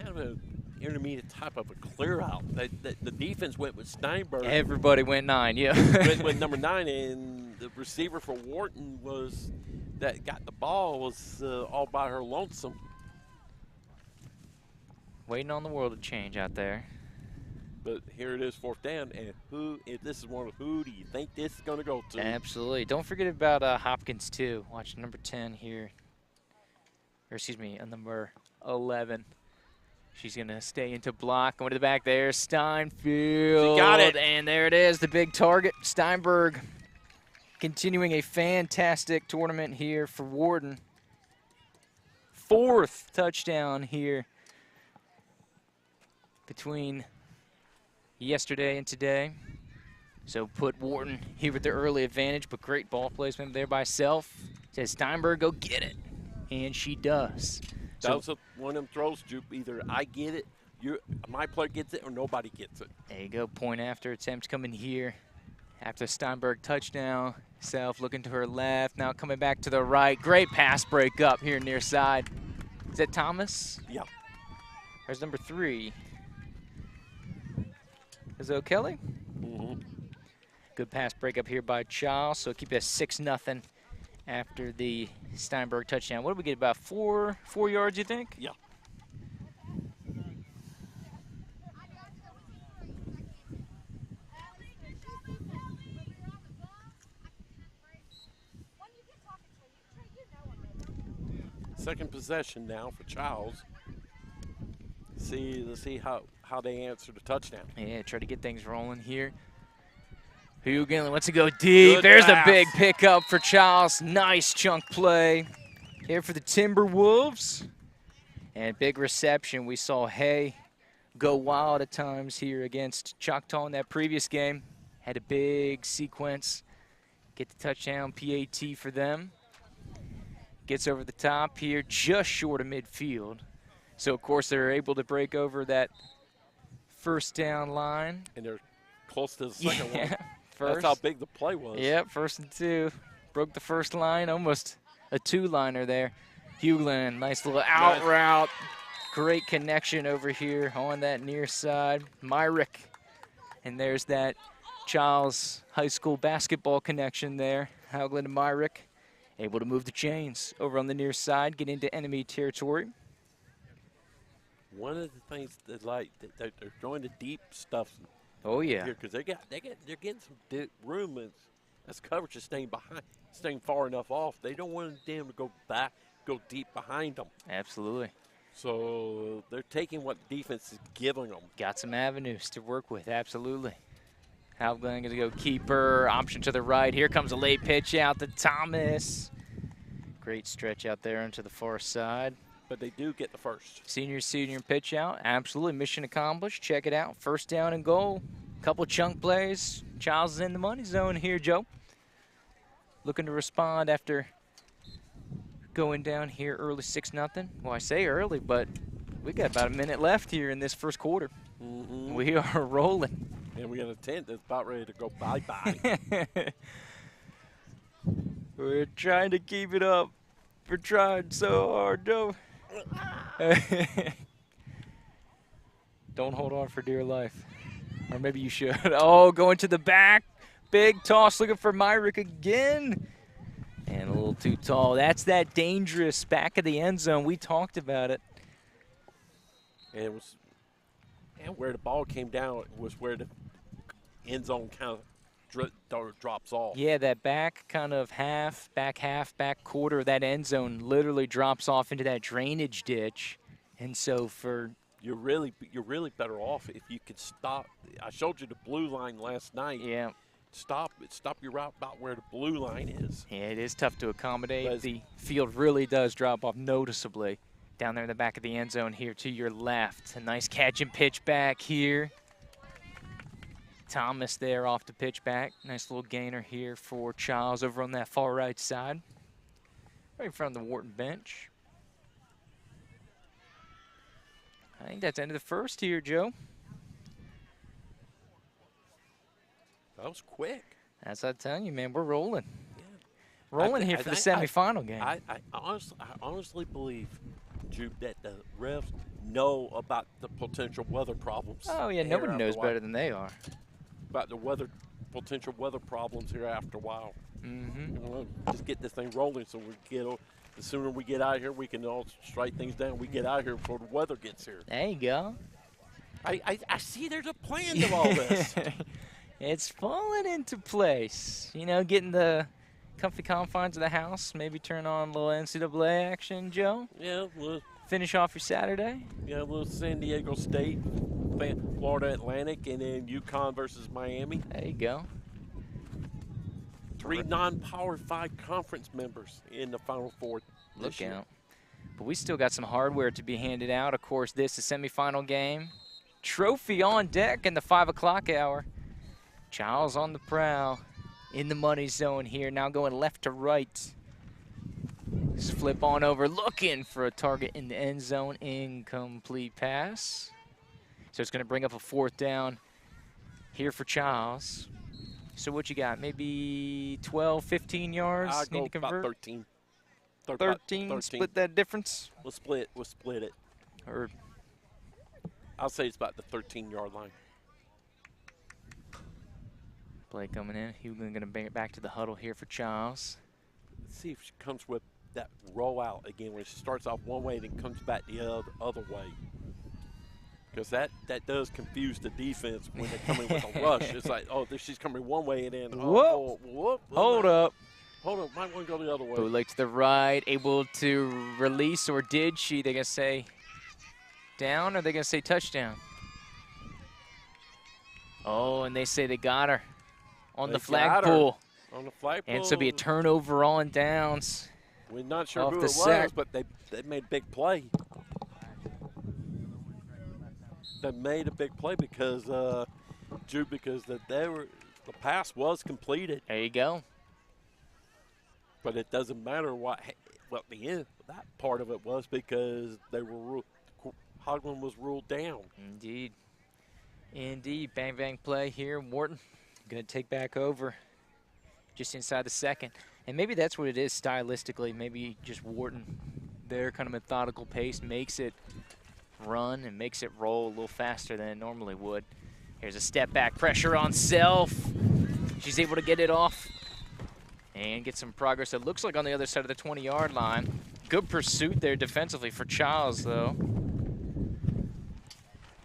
of an intermediate type of a clear out. The defense went with Steinberg. Everybody went 9, yeah. went with number 9, and the receiver for Wharton that got the ball was all by her lonesome. Waiting on the world to change out there. But here it is, fourth down, and who do you think this is going to go to? Absolutely. Don't forget about Hopkins, too. Watch number 10 here. Or excuse me, number 11. She's going to stay into block. Going to the back there, Steinfield. She got it. And there it is, the big target, Steinberg. Continuing a fantastic tournament here for Wharton. 4th touchdown here between yesterday and today. So put Wharton here with the early advantage, but great ball placement there by Self. Says Steinberg, go get it. And she does. That was one of them throws, Joop. Either I get it, my player gets it, or nobody gets it. There you go. Point after attempt coming here. After Steinberg touchdown. Self looking to her left. Now coming back to the right. Great pass break up here near side. Is that Thomas? Yeah. There's number 3. Is that O'Kelly? Good pass break up here by Chiles. So keep it 6-0 after the Steinberg touchdown. What did we get, about 4 yards, you think? Yeah. Second possession now for Chiles. Let's see how they answer the touchdown. Yeah, try to get things rolling here. Hugan wants to go deep. Good There's pass. a big pickup for Chiles. Nice chunk play here for the Timberwolves. And big reception. We saw Hay go wild at times here against Choctaw in that previous game. had a big sequence. Get the touchdown, PAT for them. Gets over the top here, just short of midfield. So, of course, they're able to break over that first down line. And they're close to the second one. First. That's how big the play was. Yep, 1st and 2. Broke the first line, almost a 2-liner there. Hughlin, nice little out route. Great connection over here on that near side. Myrick, and there's that Chiles High School basketball connection there. Hughlin and Myrick able to move the chains over on the near side, get into enemy territory. One of the things that they're throwing the deep stuff. Oh yeah, Because they're getting some room, and that's coverage is staying far enough off. They don't want them to go deep behind them. absolutely. So they're taking what defense is giving them. Got some avenues to work with, absolutely. Hughlin going to go keeper, option to the right. Here comes a late pitch out to Thomas. Great stretch out there into the far side. But they do get the first. Senior pitch out, absolutely, mission accomplished. Check it out, 1st down and goal. Couple chunk plays. Chiles is in the money zone here, Joe. Looking to respond after going down here early 6-0. Well, I say early, but we got about a minute left here in this first quarter. Mm-hmm. We are rolling. And we got a tent that's about ready to go bye-bye. We're trying to keep it up. We're trying so hard, Joe. Don't hold on for dear life. Or maybe you should. Oh, going to the back. Big toss looking for Myrick again. And a little too tall. That's that dangerous back of the end zone. We talked about it. And where the ball came down was where the end zone kind of drops off. Yeah, that back back quarter of that end zone literally drops off into that drainage ditch. And so you're really better off if you could stop. I showed you the blue line last night. Yeah. Stop your route about where the blue line is. Yeah, it is tough to accommodate. The field really does drop off noticeably down there in the back of the end zone here to your left. A nice catch and pitch back here. Thomas there off the pitch back. Nice little gainer here for Chiles over on that far right side. Right in front of the Wharton bench. I think that's the end of the first here, Joe. That was quick. That's what I'm telling you, man. We're rolling. Yeah. Rolling here for the semifinal game. I honestly believe, Joop, that the refs know about the potential weather problems. Oh, yeah, nobody knows better than they are. About the potential weather problems here after a while. Mm-hmm. Just get this thing rolling so the sooner we get out here, we can all strike things down. We get out here before the weather gets here. There you go. I see there's a plan to all this. It's falling into place. You know, getting the comfy confines of the house, maybe turn on a little NCAA action, Joe. Yeah, finish off your Saturday. Yeah, a little San Diego State, Florida Atlantic, and then UConn versus Miami. There you go. 3 non-Power 5 conference members in the Final Four. Look out. But we still got some hardware to be handed out. Of course, this is semifinal game. Trophy on deck in the 5 o'clock hour. Chiles on the prowl in the money zone here. Now going left to right. Just flip on over, looking for a target in the end zone. Incomplete pass. So it's going to bring up a 4th down here for Chiles. So what you got? Maybe 12, 15 yards? I'll need go to convert? about 13. 13, split that difference? We'll split it. Or I'll say it's about the 13-yard line. play coming in. Hughlin going to bring it back to the huddle here for Chiles. Let's see if she comes with that rollout again, where she starts off one way and then comes back the other way. Because that does confuse the defense when they're coming with a rush. It's like, oh, she's coming one way and then, whoop. Hold up. Hold up, might want to go the other way. Bootleg to the right, able to release, or did she? They're going to say down, or they're going to say touchdown? Oh, and they say they got her on the flagpole. On the flagpole. And so it'll be a turnover on downs. We're not sure off who the it sack. was, but they made a big play. They made a big play because they were The pass was completed, There you go. but it doesn't matter what the end that part of it was because they were Hogland was ruled down. Indeed. Indeed. Bang, bang play here. Wharton going to take back over just inside the second. And maybe that's what it is stylistically. Maybe just Wharton, their kind of methodical pace makes it run and makes it roll a little faster than it normally would. Here's a step back, pressure on Self. She's able to get it off and get some progress. It looks like on the other side of the 20-yard line. Good pursuit there defensively for Chiles, though.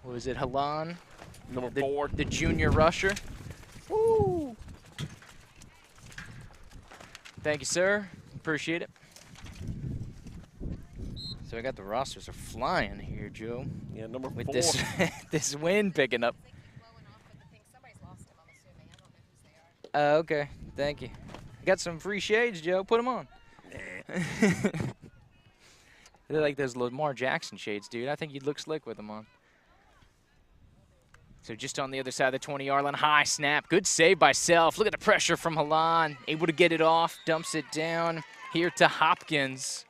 Was it Halan? Number 4. The junior rusher. Woo! Thank you, sir. Appreciate it. So I got the rosters are flying here, Joe. Yeah, number 4. With this this wind picking up. Okay, thank you. Got some free shades, Joe. Put them on. They're like those Lamar Jackson shades, dude. I think you'd look slick with them on. So just on the other side of the 20-yard line, high snap. Good save by Self. Look at the pressure from Halan. Able to get it off, dumps it down here to Hopkins.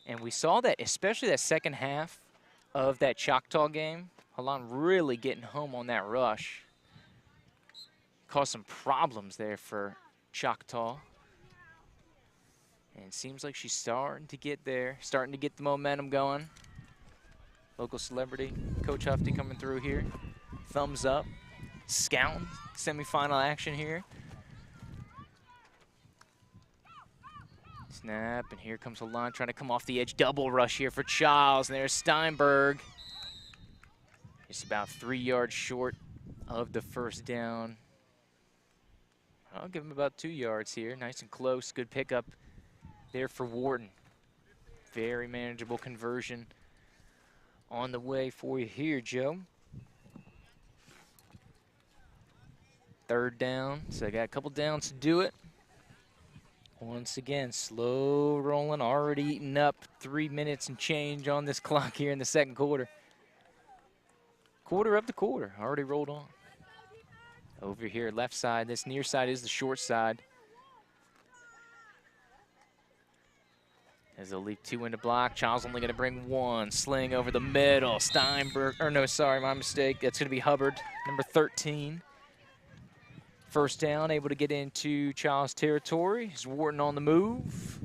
And we saw that, especially that second half of that Choctaw game, Halan really getting home on that rush. Caused some problems there for Choctaw. And it seems like she's starting to get there, starting to get the momentum going. Local celebrity, Coach Hufty coming through here. Thumbs up. Scouting semifinal action here. Snap, and here comes Halan trying to come off the edge. Double rush here for Chiles, and there's Steinberg. Just about 3 yards short of the first down. I'll give him about 2 yards here. Nice and close. Good pickup there for Wharton. Very manageable conversion on the way for you here, Joe. Third down. So I got a couple downs to do it. Once again, slow rolling, already eating up 3 minutes and change on this clock here in the second quarter. Quarter of the quarter, already rolled on. Over here, left side, this near side is the short side. As they'll leave 2 in the block, Chiles only going to bring 1. Sling over the middle, Steinberg, or no, sorry, my mistake. That's going to be Hubbard, number 13. First down, able to get into Chiles territory. Is Wharton on the move.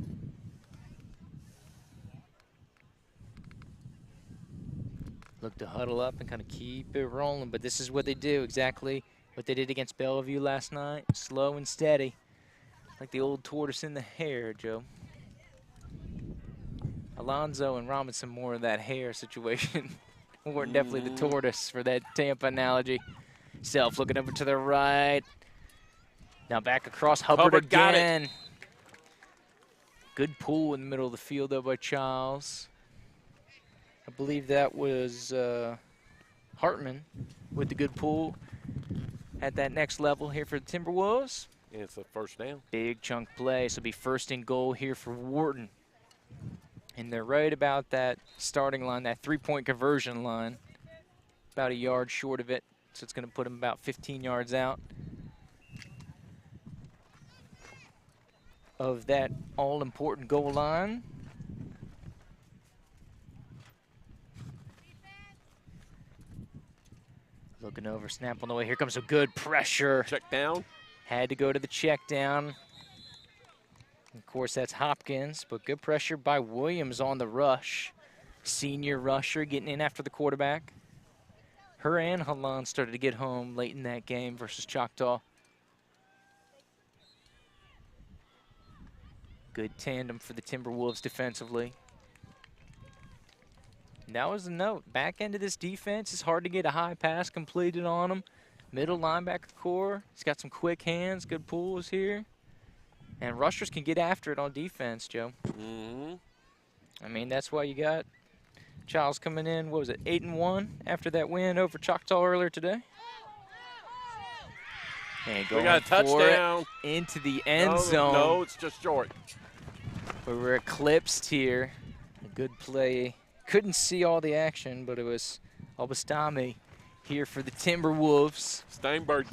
Look to huddle up and kind of keep it rolling, but this is what they do, exactly what they did against Bellevue last night. Slow and steady, like the old tortoise in the hare, Joe. Alonzo and Robinson more of that hare situation. Wharton definitely the tortoise for that Tampa analogy. Self looking over to the right. Now back across, Hubbard again. Good pull in the middle of the field, though, by Chiles. I believe that was Hartman with the good pull at that next level here for the Timberwolves. And it's a first down. Big chunk play, so it'll be first and goal here for Wharton. And they're right about that starting line, that 3-point conversion line. About a yard short of it, so it's going to put them about 15 yards out of that all-important goal line. Looking over, snap on the way. Here comes a good pressure. Check down. Had to go to the check down. Of course, that's Hopkins, but good pressure by Williams on the rush. Senior rusher getting in after the quarterback. Her and Halan started to get home late in that game versus Choctaw. Good tandem for the Timberwolves defensively. And that was the note. Back end of this defense, it's hard to get a high pass completed on them. Middle linebacker core, he's got some quick hands, good pulls here. And rushers can get after it on defense, Joe. I mean, that's why you got Chiles coming in, what was it, 8-1 after that win over Choctaw earlier today? And We got a touchdown. Into the end zone. No, it's just short. We were eclipsed here. A good play. Couldn't see all the action, but it was Albastami here for the Timberwolves. Steinberg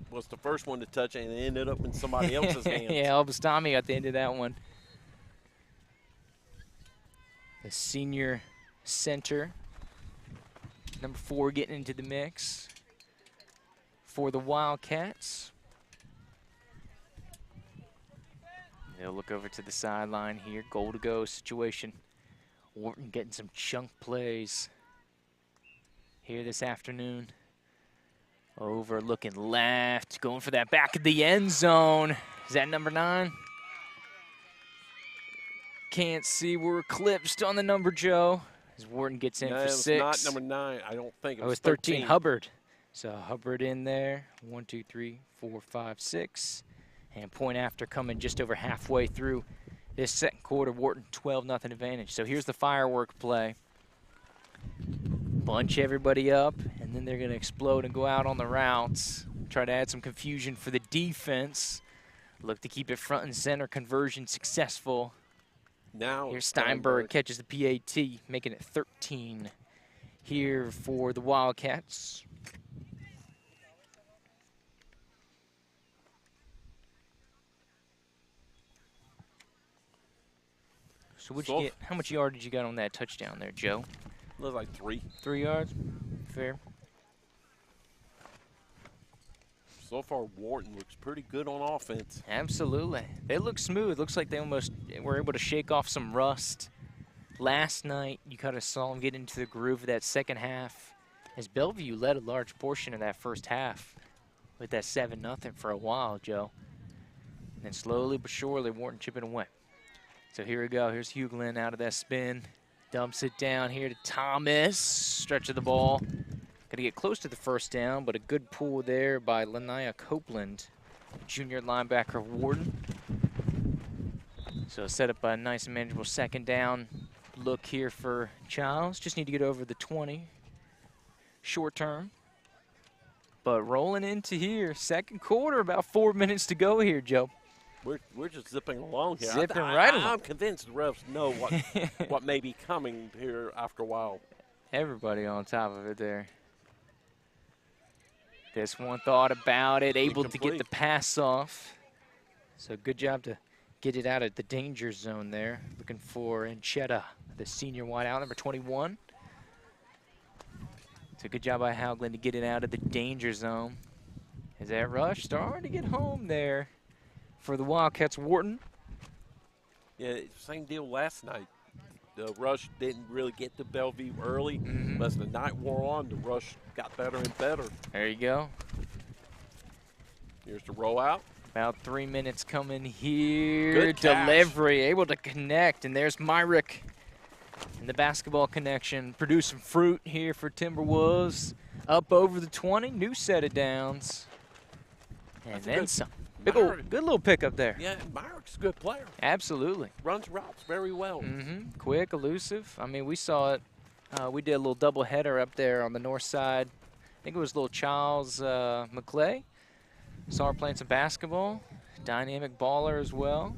was the first one to touch it, and it ended up in somebody else's hands. Yeah, Albastami at the end of that one. The senior center, number 4, getting into the mix for the Wildcats. They'll look over to the sideline here. Goal to go situation. Wharton getting some chunk plays here this afternoon. Over looking left, going for that back of the end zone. Is that number 9? Can't see. We're eclipsed on the number, Joe. As Wharton gets in for 6. It was not number 9. I don't think it was 13. Hubbard. So Hubbard in there. 1, 2, 3, 4, 5, 6. And point after coming just over halfway through this second quarter. Wharton 12-0 advantage. So here's the firework play. Bunch everybody up, and then they're going to explode and go out on the routes. Try to add some confusion for the defense. Look to keep it front and center. Conversion successful. Now here's Steinberg catches the PAT, making it 13 here for the Wildcats. So what'd you get? How much yardage you got on that touchdown there, Joe? Looks like 3. 3 yards? Fair. So far, Wharton looks pretty good on offense. Absolutely. They look smooth. Looks like they almost were able to shake off some rust. Last night, you kind of saw them get into the groove of that second half, as Bellevue led a large portion of that first half with that 7-0 for a while, Joe. And then slowly but surely, Wharton chipping away. So here we go. Here's Hughlin out of that spin. Dumps it down here to Thomas. Stretch of the ball. Got to get close to the first down, but a good pull there by Lanaya Copeland, junior linebacker of Wharton. So set up a nice and manageable second down look here for Chiles. Just need to get over the 20 short term. But rolling into here, second quarter, about 4 minutes to go here, Joe. We're just zipping along here. Zipping right along. I'm convinced the refs know what may be coming here after a while. Everybody on top of it there. This one thought about it, able to get the pass off. So good job to get it out of the danger zone there. Looking for Encheta, the senior wideout, number 21. So good job by Hauglin to get it out of the danger zone. Is that rush starting to get home there for the Wildcats? Wharton. Yeah, same deal last night. The rush didn't really get to Bellevue early. But as the night wore on, the rush got better and better. There you go. Here's the rollout. About 3 minutes coming here. Good catch. Delivery, able to connect, and there's Myrick in the basketball connection. Producing fruit here for Timberwolves. Up over the 20, new set of downs. And then some. Good little pickup there. Yeah, Myrick's a good player. Absolutely. Runs routes very well. Quick, elusive. I mean, we saw it. We did a little double header up there on the north side. I think it was little Chiles McClay. Saw her playing some basketball. Dynamic baller as well.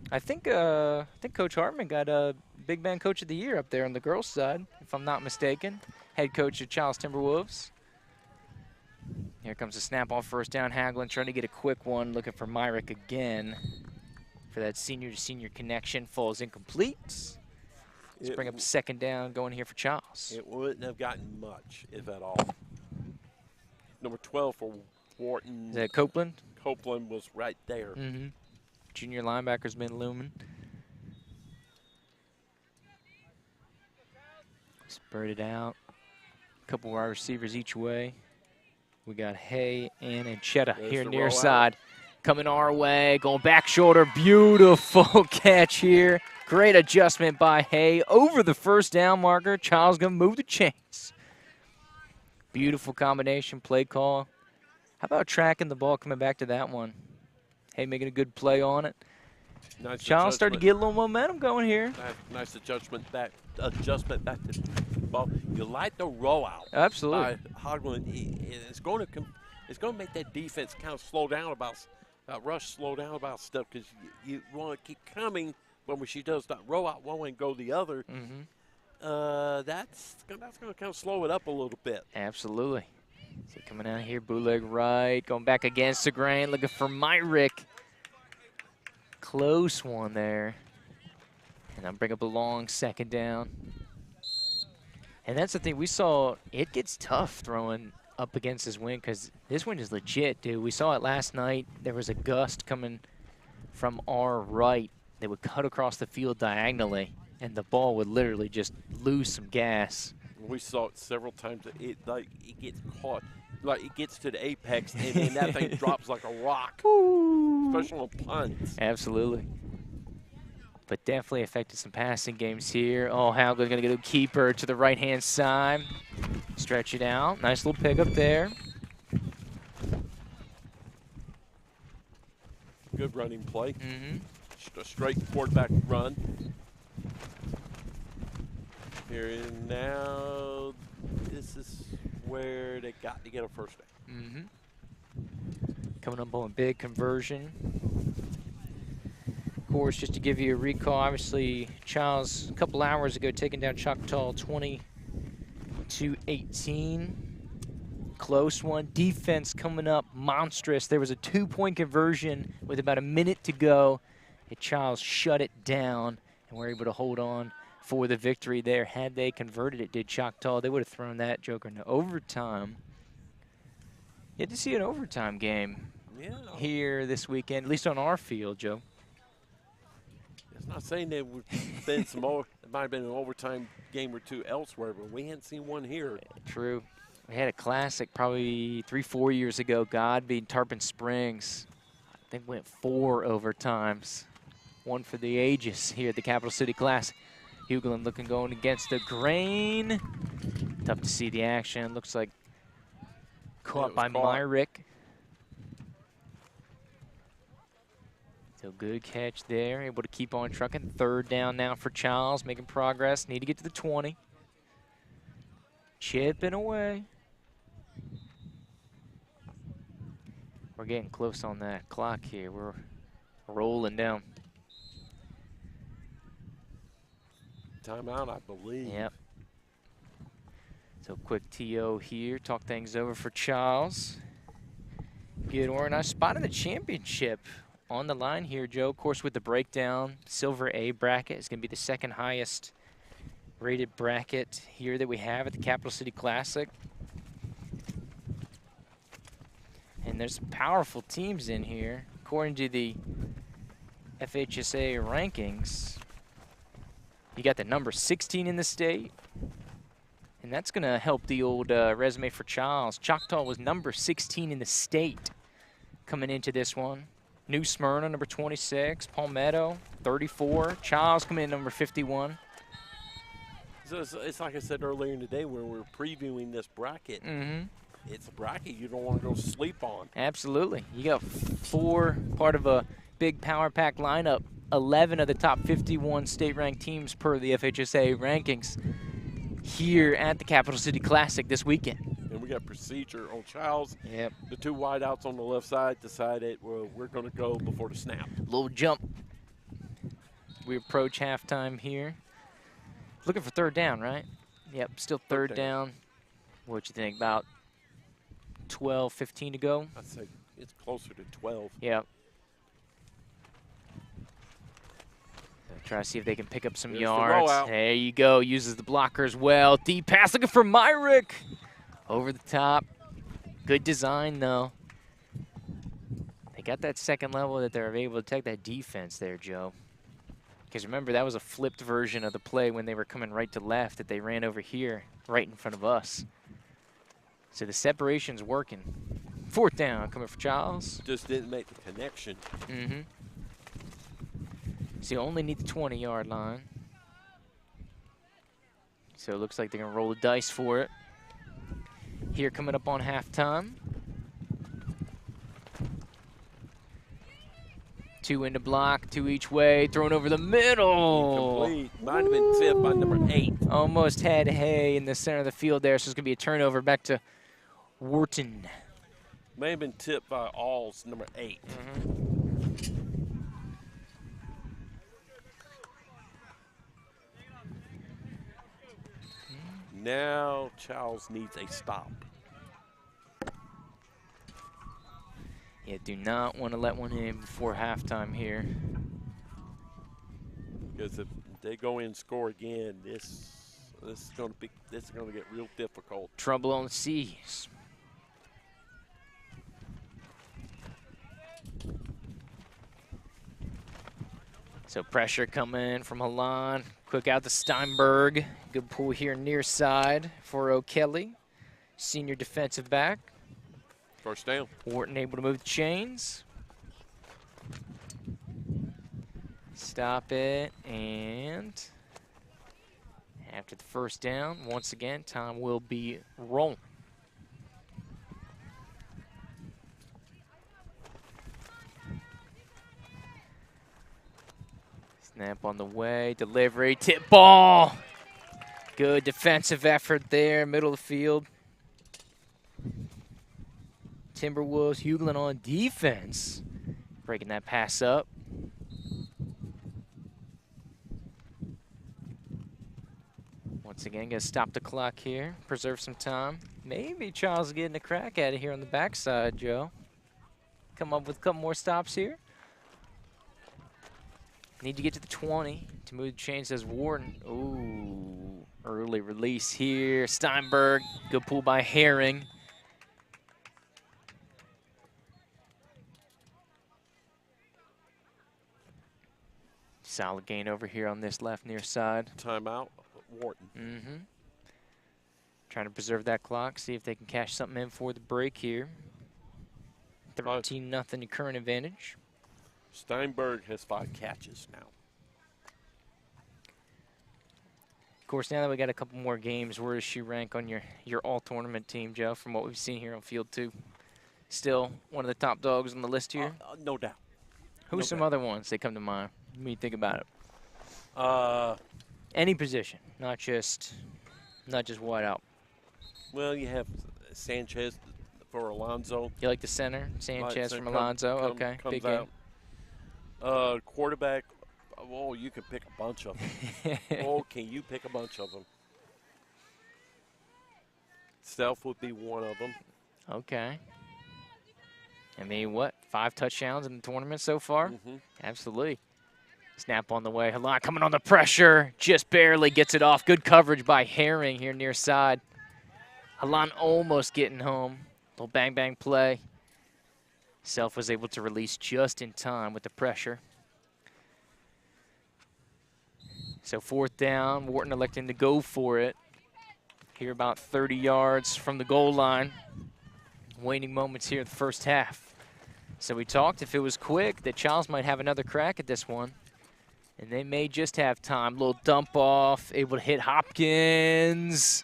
I think Coach Hartman got a Big Man Coach of the Year up there on the girls' side, if I'm not mistaken. Head coach of Chiles Timberwolves. Here comes the snap off first down. Haglin trying to get a quick one, looking for Myrick again for that senior-to-senior connection. Falls incomplete. Let's bring up second down going here for Chiles. It wouldn't have gotten much, if at all. Number 12 for Wharton. Is that Copeland? Copeland was right there. Junior linebacker's been looming. Spread it out. A couple wide receivers each way. We got Hay and Encheta here near side. Coming our way, going back shoulder. Beautiful catch here. Great adjustment by Hay over the first down marker. Chiles going to move the chains. Beautiful combination, play call. How about tracking the ball, coming back to that one? Hay making a good play on it. Nice Chiles starting to get a little momentum going here. Nice adjustment back to the ball. You like the rollout. Absolutely. By Haglin. It's going to make that defense kind of slow down about rush, slow down about stuff, because you want to keep coming when she does that rollout one way and go the other. That's going to kind of slow it up a little bit. Absolutely. So coming out here, bootleg right, going back against the grain, looking for Myrick. Close one there. And I'm bring up a long second down. And that's the thing, we saw it gets tough throwing up against this wind because this wind is legit, dude. We saw it last night. There was a gust coming from our right that would cut across the field diagonally, and the ball would literally just lose some gas. We saw it several times. It gets caught, like it gets to the apex, and then that thing drops like a rock, especially on punts. Absolutely. But definitely affected some passing games here. Oh, Howgler's going to get a keeper to the right-hand side. Stretch it out. Nice little pickup there. Good running play. Mm-hmm. A straight quarterback run. Here and now, this is where they got to get a first down. Mm-hmm. Coming up on a big conversion. Of course, just to give you a recall, obviously, Chiles a couple hours ago taking down Choctaw 20-18. Close one. Defense coming up monstrous. There was a 2-point conversion with about a minute to go. And Chiles shut it down and were able to hold on for the victory there. Had they converted it, did Choctaw, they would have thrown that joker into overtime. You had to see an overtime game here this weekend, at least on our field, Joe. It's not saying there would been some more. It might have been an overtime game or two elsewhere, but we hadn't seen one here. True. We had a classic probably 3-4 years ago. God beat Tarpon Springs. I think went 4 overtimes. One for the ages here at the Capital City Classic. Hughlin looking going against the grain. Tough to see the action. Looks like caught by Myrick. So good catch there. Able to keep on trucking. Third down now for Chiles. Making progress. Need to get to the 20. Chipping away. We're getting close on that clock here. We're rolling down. Timeout, I believe. Yep. So quick TO here. Talk things over for Chiles. Good organized spot in the championship on the line here, Joe. Of course, with the breakdown, Silver A bracket is going to be the second highest rated bracket here that we have at the Capital City Classic. And there's some powerful teams in here. According to the FHSA rankings, you got the number 16 in the state. And that's going to help the old resume for Chiles. Choctaw was number 16 in the state coming into this one. New Smyrna, number 26. Palmetto, 34. Chiles coming in number 51. So it's like I said earlier in the day when we were previewing this bracket. It's a bracket you don't want to go sleep on. Absolutely. You got 4 part of a big power pack lineup. 11 of the top 51 state-ranked teams per the FHSA rankings here at the Capital City Classic this weekend. And we got procedure on Chiles. Yep. The 2 wideouts on the left side decided, well, we're going to go before the snap. Little jump. We approach halftime here. Looking for third down, right? Yep, still third down. What you think, about 12, 15 to go? I'd say it's closer to 12. Yep. Try to see if they can pick up some yards. There you go. Uses the blockers well. Deep pass looking for Myrick. Over the top. Good design, though. They got that second level that they're able to take that defense there, Joe. Because remember, that was a flipped version of the play when they were coming right to left that they ran over here right in front of us. So the separation's working. Fourth down coming for Chiles. Just didn't make the connection. So you only need the 20-yard line. So it looks like they're going to roll the dice for it. Here coming up on halftime. 2 in the block, 2 each way, thrown over the middle. Incomplete. Might have been tipped by number 8. Almost had Hay in the center of the field there, so it's going to be a turnover back to Wharton. May have been tipped by Alls, number 8. Now Chiles needs a stop. Yeah, do not want to let one in before halftime here. Because if they go in and score again, this is going to get real difficult. Trouble on the seas. So pressure coming from Halan. Quick out to Steinberg. Good pull here near side for O'Kelly, senior defensive back. First down. Wharton able to move the chains. Stop it, and after the first down, once again, time will be rolling. Snap on the way, delivery, tip ball. Good defensive effort there, middle of the field. Timberwolves Hughlin on defense, breaking that pass up. Once again, gonna stop the clock here, preserve some time. Maybe Chiles getting a crack at it here on the backside, Joe. Come up with a couple more stops here. Need to get to the 20 to move the chains as Wharton. Ooh, early release here. Steinberg, good pull by Herring. Solid gain over here on this left near side. Timeout, Wharton. Mm-hmm. Trying to preserve that clock, see if they can cash something in for the break here. 13-0 your current advantage. Steinberg has 5 catches now. Of course, now that we got a couple more games, where does she rank on your all-tournament team, Joe, from what we've seen here on field 2? Still one of the top dogs on the list here? No doubt. Who's no some doubt. other ones that come to mind when you think about it? Any position, not just wide out. Well, you have Sanchez for Alonzo. You like the center, Sanchez from Come- Alonzo? come- Okay, comes big out. game. Quarterback, oh, you can pick a bunch of them. Oh, can you pick a bunch of them? Self would be one of them. Okay. I mean, what, 5 touchdowns in the tournament so far? Mm-hmm. Absolutely. Snap on the way. Halan coming on the pressure. Just barely gets it off. Good coverage by Herring here near side. Halan almost getting home. Little bang-bang play. Self was able to release just in time with the pressure. So 4th down. Wharton electing to go for it. Here about 30 yards from the goal line. Waning moments here in the first half. So we talked, if it was quick, that Chiles might have another crack at this one. And they may just have time. Little dump off, able to hit Hopkins.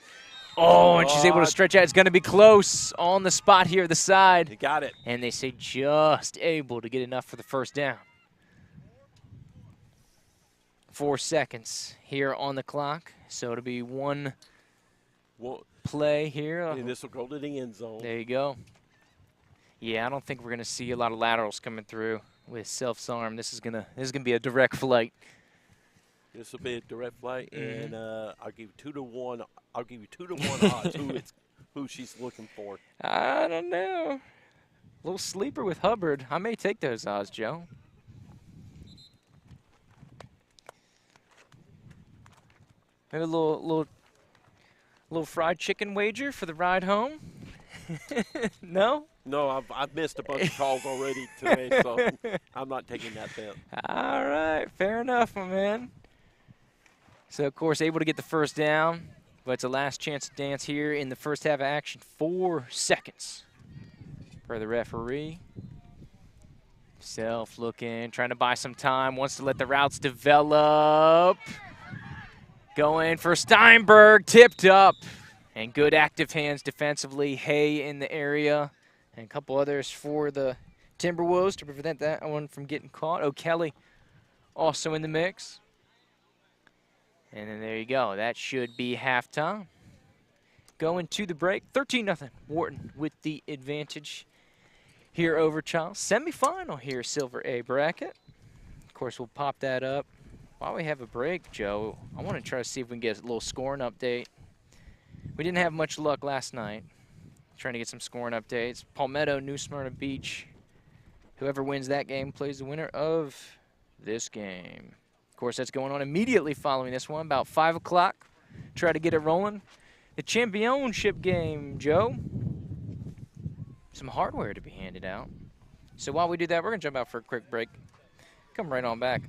Oh, and she's able to stretch out. It's going to be close on the spot here at the side. You got it. And they say just able to get enough for the first down. 4 seconds here on the clock. So it'll be one play here. And this will go to the end zone. There you go. Yeah, I don't think we're going to see a lot of laterals coming through with Self's arm. This is gonna be a direct flight. This will be a direct flight, and I'll give you 2-to-1. I'll give you 2-to-1 odds who she's looking for. I don't know. A little sleeper with Hubbard. I may take those odds, Joe. Maybe a little fried chicken wager for the ride home. No? No, I've missed a bunch of calls already today, so I'm not taking that bet. All right, fair enough, my man. So, of course, able to get the first down, but it's a last chance to dance here in the first half of action. 4 seconds for the referee. Self looking, trying to buy some time, wants to let the routes develop. Going for Steinberg, tipped up. And good active hands defensively. Hay in the area. And a couple others for the Timberwolves to prevent that one from getting caught. O'Kelly also in the mix. And then there you go. That should be halftime. Going to the break. 13-0. Wharton with the advantage here over Chiles. Semifinal here, Silver A bracket. Of course, we'll pop that up. While we have a break, Joe, I want to try to see if we can get a little scoring update We didn't have much luck last night trying to get some scoring updates. Palmetto, New Smyrna Beach. Whoever wins that game plays the winner of this game. Of course, that's going on immediately following this one, about 5 o'clock. Try to get it rolling. The championship game, Joe. Some hardware to be handed out. So while we do that, we're going to jump out for a quick break. Come right on back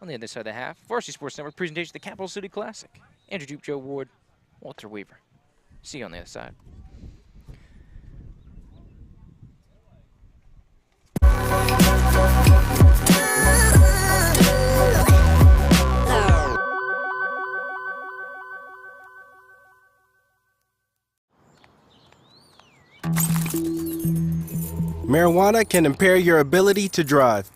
on the other side of the half. Varsity Sports Network presentation of the Capital City Classic. Andrew Joop, Joe Ward, Walter Weaver. See you on the other side. Marijuana can impair your ability to drive,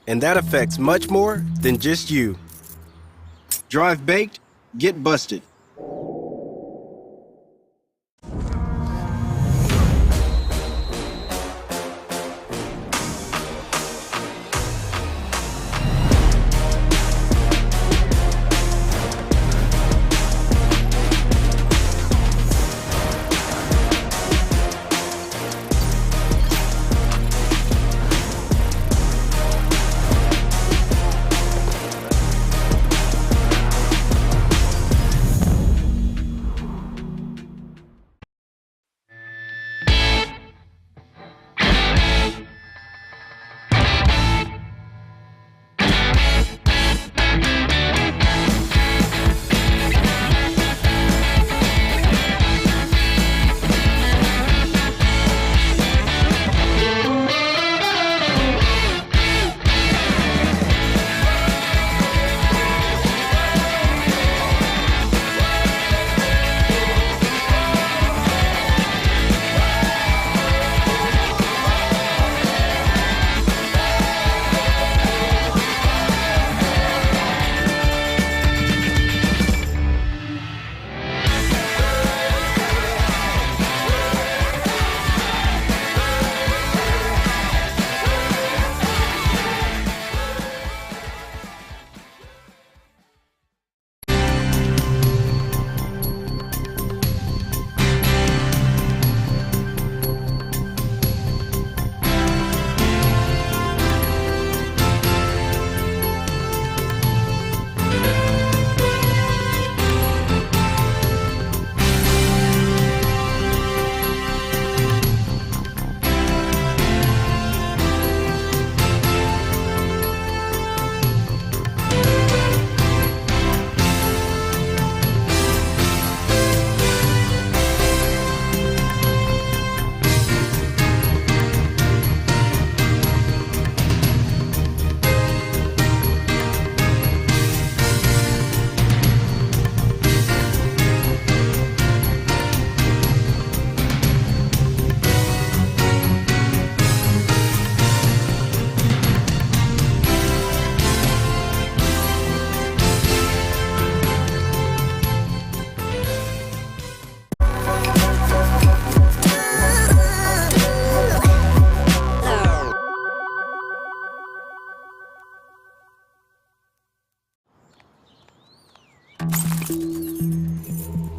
and that affects much more than just you. Drive baked, get busted.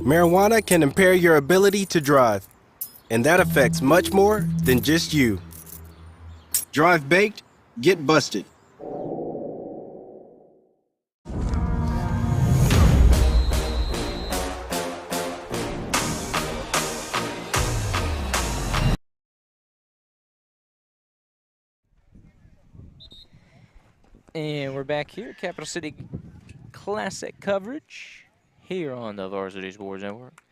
Marijuana can impair your ability to drive, and that affects much more than just you. Drive baked, get busted. And we're back here, Capital City Classic coverage here on the Varsity Sports Network.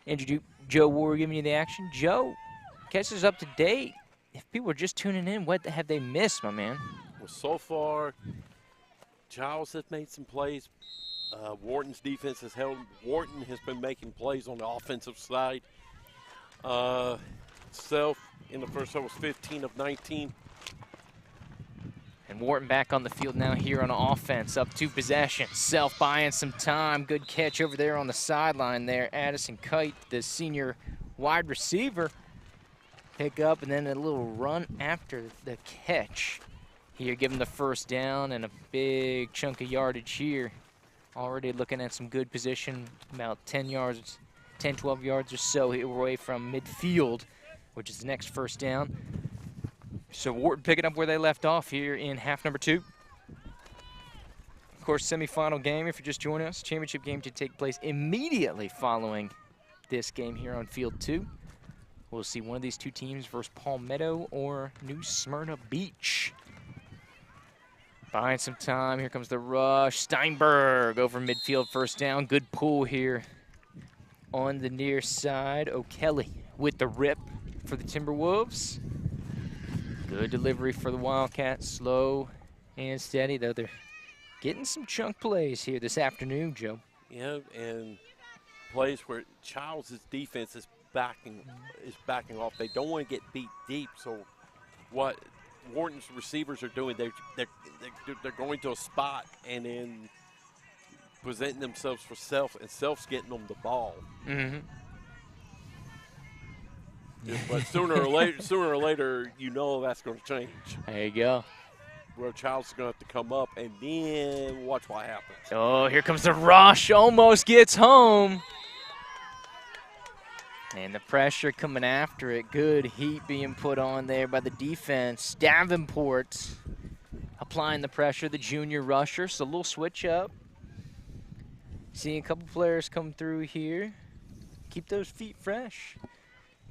Andrew Joe Ward giving you the action. Joe, catch us up to date. If people are just tuning in, what have they missed, my man? Well, so far, Chiles has made some plays. Wharton's defense has held. Wharton has been making plays on the offensive side. Self in the first half was 15 of 19. And Wharton back on the field now here on offense, up 2 possessions. Self buying some time. Good catch over there on the sideline there. Addison Kite, the senior wide receiver, pick up, and then a little run after the catch. Here, give him the first down and a big chunk of yardage here. Already looking at some good position, about 10 10, 12 yards or so away from midfield, which is the next first down. So Wharton picking up where they left off here in half number 2. Of course, semifinal game, if you're just joining us, championship game to take place immediately following this game here on field 2. We'll see one of these two teams versus Palmetto or New Smyrna Beach. Buying some time, here comes the rush. Steinberg over midfield, first down. Good pull here on the near side. O'Kelly with the rip for the Timberwolves. Good delivery for the Wildcats, slow and steady, though they're getting some chunk plays here this afternoon, Joe. Yeah, and plays where Chiles' defense is backing off. They don't want to get beat deep, so what Wharton's receivers are doing, they're going to a spot and then presenting themselves for Self, and Self's getting them the ball. Mm-hmm. But sooner or later, you know that's going to change. There you go. Where Chiles is going to have to come up, and then watch what happens. Oh, here comes the rush. Almost gets home. And the pressure coming after it. Good heat being put on there by the defense. Davenport applying the pressure, the junior rusher. So a little switch up. Seeing a couple players come through here. Keep those feet fresh.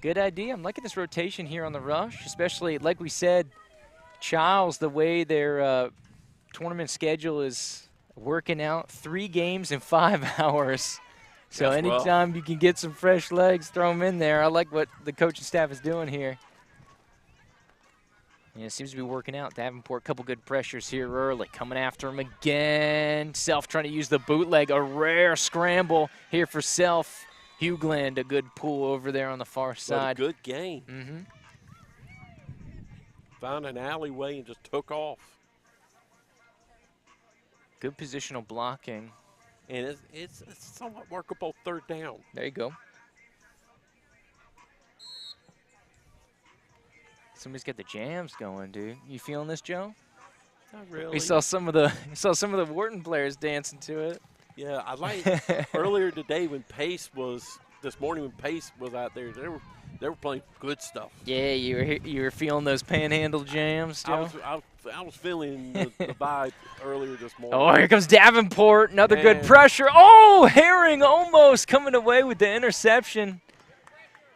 Good idea. I'm liking this rotation here on the rush, especially, like we said, Chiles, the way their tournament schedule is working out. 3 games in 5 hours. So That's anytime you can get some fresh legs, throw them in there. I like what the coaching staff is doing here. And it seems to be working out. Davenport, a couple good pressures here early. Coming after him again. Self trying to use the bootleg. A rare scramble here for Self. Hugland, a good pull over there on the far side. What a good game. Mm-hmm. Found an alleyway and just took off. Good positional blocking. And it's somewhat workable third down. There you go. Somebody's got the jams going, dude. You feeling this, Joe? Not really. We saw some of the Wharton players dancing to it. Yeah, I like earlier today when this morning when Pace was out there, they were playing good stuff. Yeah, you were feeling those panhandle jams, Joe? I was feeling the vibe earlier this morning. Oh, here comes Davenport. Another good pressure. Oh, Herring almost coming away with the interception.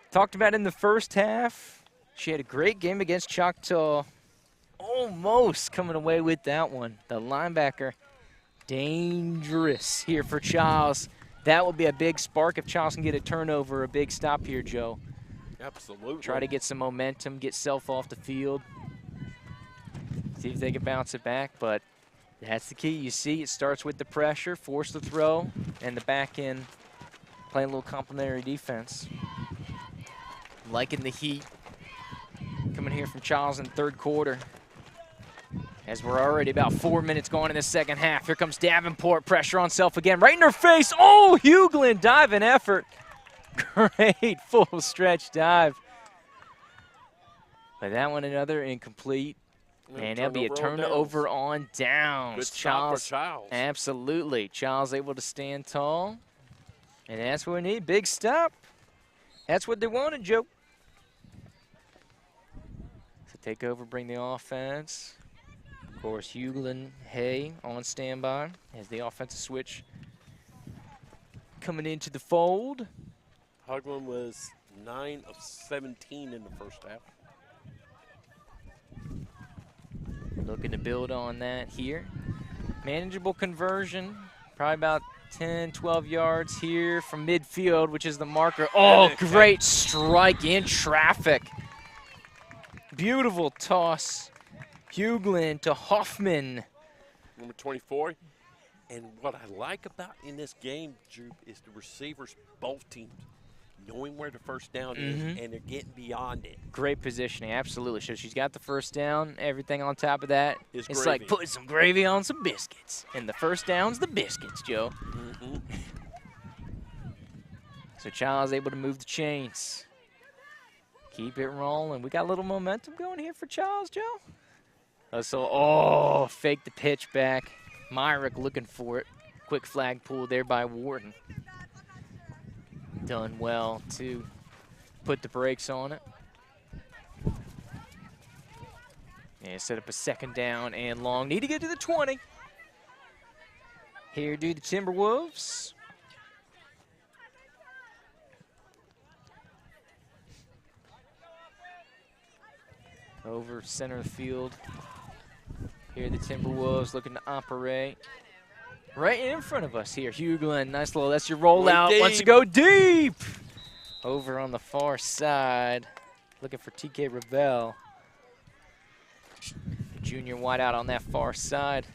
Talked about in the first half. She had a great game against Choctaw. Almost coming away with that one. The linebacker, dangerous here for Chiles. That will be a big spark if Chiles can get a turnover, a big stop here, Joe. Absolutely. Try to get some momentum, get Self off the field. See if they can bounce it back, but that's the key. You see, it starts with the pressure, force the throw, and the back end playing a little complementary defense. Liking the heat coming here from Chiles in the third quarter. As we're already about 4 minutes gone in the second half. Here comes Davenport, pressure on Self again, right in her face. Oh, Hugland, diving effort. Great full stretch dive. But that one another incomplete. And that'll be a turnover on downs. Good stop for Chiles. Absolutely. Chiles able to stand tall. And that's what we need. Big stop. That's what they wanted, Joe. So take over, bring the offense. Of course, Hugland, Hay on standby as the offensive switch coming into the fold. Hugland was 9 of 17 in the first half. Looking to build on that here. Manageable conversion, probably about 10, 12 yards here from midfield, which is the marker. Oh, great strike in traffic. Beautiful toss. Hugland to Hoffman. Number 24. And what I like about in this game, Joop, is the receivers, both teams, knowing where the first down is, and they're getting beyond it. Great positioning, absolutely. So she's got the first down. Everything on top of that, it's gravy. like putting some gravy on some biscuits. And the first down's the biscuits, Joe. So Chiles able to move the chains. Keep it rolling. We got a little momentum going here for Chiles, Joe. So, fake the pitch back. Myrick looking for it. Quick flag pull there by Wharton. done well to put the brakes on it. And set up a 2nd down and long. Need to get to the 20. Here do the Timberwolves. Over center of the field. Here the Timberwolves looking to operate. Right in front of us here. Hughlin, nice little, that's your rollout. Wants to go deep. Over on the far side. Looking for TK Ravel. Junior wideout on that far side.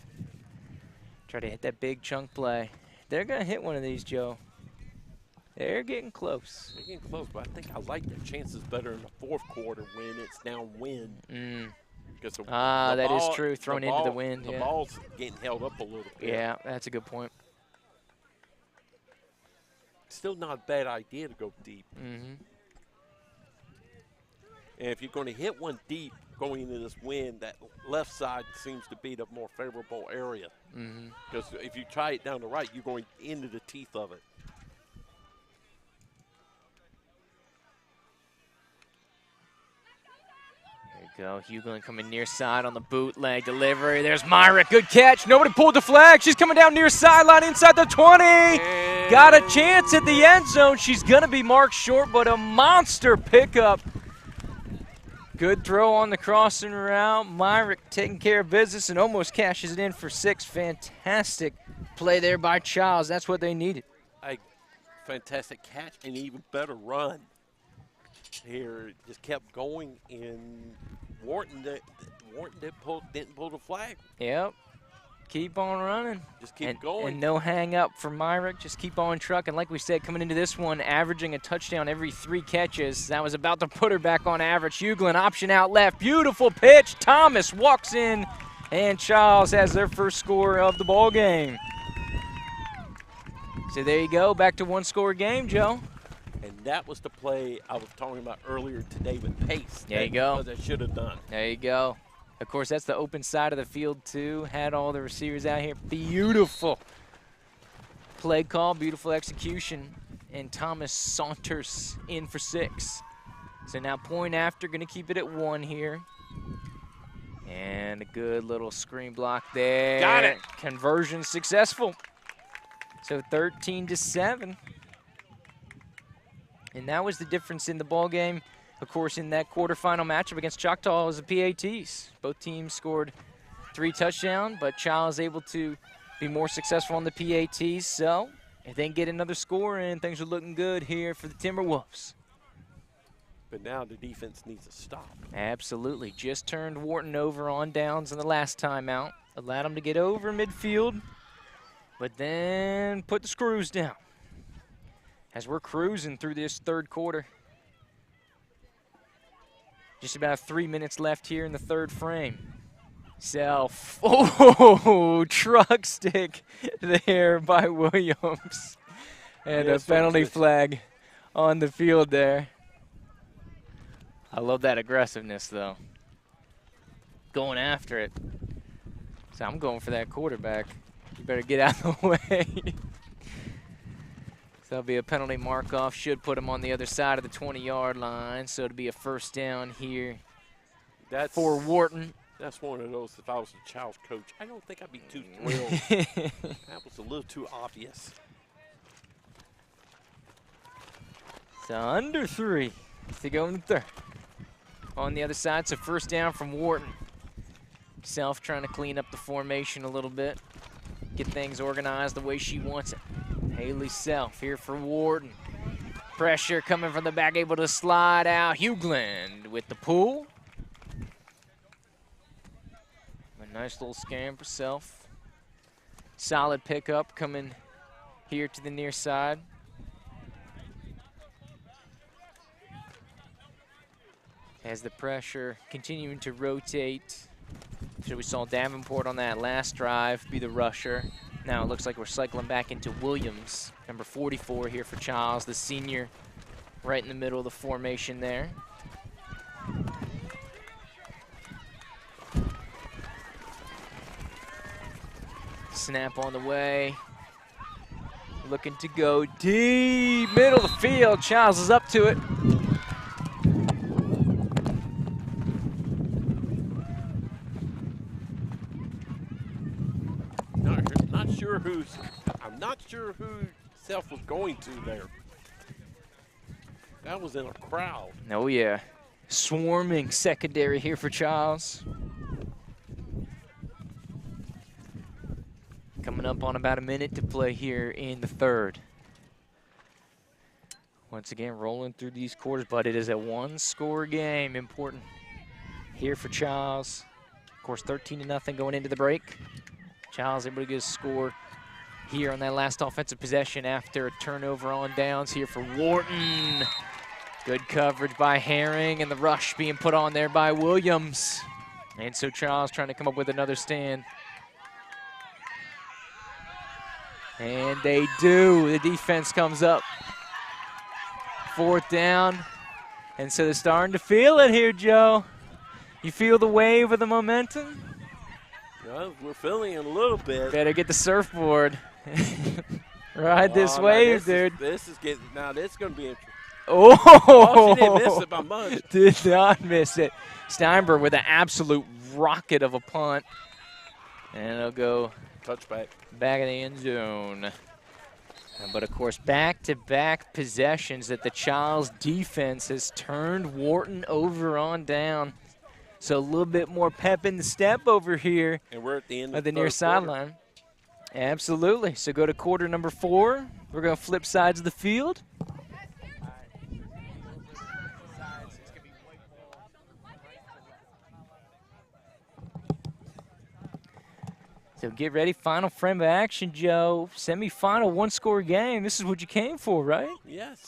Try to hit that big chunk play. They're going to hit one of these, Joe. They're getting close. They're getting close, but I think I like their chances better in the 4th quarter when it's downwind. That is true. Thrown into the wind. The ball's getting held up a little bit. Yeah, that's a good point. Still not a bad idea to go deep. Mm-hmm. And if you're going to hit one deep going into this wind, that left side seems to be the more favorable area. Because if you try it down the right, you're going into the teeth of it. There you go. Hughlin coming near side on the bootleg delivery. There's Myrick. Good catch. Nobody pulled the flag. She's coming down near sideline inside the 20. And got a chance at the end zone. She's going to be marked short, but a monster pickup. Good throw on the crossing route. Myrick taking care of business and almost cashes it in for 6. Fantastic play there by Chiles. That's what they needed. A fantastic catch and even better run. Here just kept going, and Wharton didn't pull the flag. Yep. Keep on running. Just keep going. And no hang up for Myrick. Just keep on trucking. Like we said, coming into this one, averaging a touchdown every 3 catches. That was about to put her back on average. Hughlin option out left. Beautiful pitch. Thomas walks in, and Chiles has their first score of the ball game. So there you go. Back to 1-score game, Joe. And that was the play I was talking about earlier today with pace. There you go. That should have done. There you go. Of course, that's the open side of the field, too. Had all the receivers out here. Beautiful play call, beautiful execution. And Thomas saunters in for 6. So now point after, going to keep it at 1 here. And a good little screen block there. Got it. Conversion successful. So 13-7. And that was the difference in the ball game. Of course, in that quarterfinal matchup against Choctaw was the PATs. Both teams scored 3 touchdowns, but Chiles able to be more successful on the PATs. So if they can get another score in, things are looking good here for the Timberwolves. But now the defense needs to stop. Absolutely. Just turned Wharton over on downs in the last timeout. Allowed them to get over midfield, but then put the screws down. As we're cruising through this 3rd quarter. Just about 3 minutes left here in the 3rd frame. Self. Oh, truck stick there by Williams. And a penalty flag on the field there. I love that aggressiveness, though. Going after it. So I'm going for that quarterback. You better get out of the way. That'll be a penalty mark-off. Should put him on the other side of the 20-yard line. So it'll be a 1st down here for Wharton. That's one of those, if I was the Chiles coach, I don't think I'd be too thrilled. That was a little too obvious. So under 3 to go in the 3rd. On the other side, so 1st down from Wharton. Self trying to clean up the formation a little bit. Get things organized the way she wants it. Haley Self here for Wharton. Pressure coming from the back, able to slide out. Hughlin with the pull. A nice little scam for Self. Solid pickup coming here to the near side. As the pressure continuing to rotate. So we saw Davenport on that last drive be the rusher. Now it looks like we're cycling back into Williams, number 44 here for Chiles, the senior, right in the middle of the formation there. Snap on the way. looking to go deep, middle of the field. Chiles is up to it. I'm not sure who Self was going to there. That was in a crowd. Oh yeah, swarming secondary here for Chiles. Coming up on about a minute to play here in the third. Once again, rolling through these quarters, but it is a one-score game. Important here for Chiles. Of course, 13-0 going into the break. Chiles able to get a score here on that last offensive possession after a turnover on downs here for Wharton. Good coverage by Herring, and the rush being put on there by Williams. And so Chiles trying to come up with another stand. And they do. The defense comes up. 4th down. And so they're starting to feel it here, Joe. You feel the wave of the momentum? Well, we're feeling it a little bit. Better get the surfboard. Ride this wave, dude. This is going to be interesting. Oh, she didn't miss it by much. Did not miss it. Steinberg with an absolute rocket of a punt. And it'll go touchback back in the end zone. But, of course, back-to-back possessions that the Chiles defense has turned Wharton over on down. So a little bit more pep in the step over here. And we're at the end of the near sideline. Absolutely. So go to quarter number 4. We're going to flip sides of the field. So get ready, final frame of action, Joe. Semifinal, one-score game. This is what you came for, right? Yes.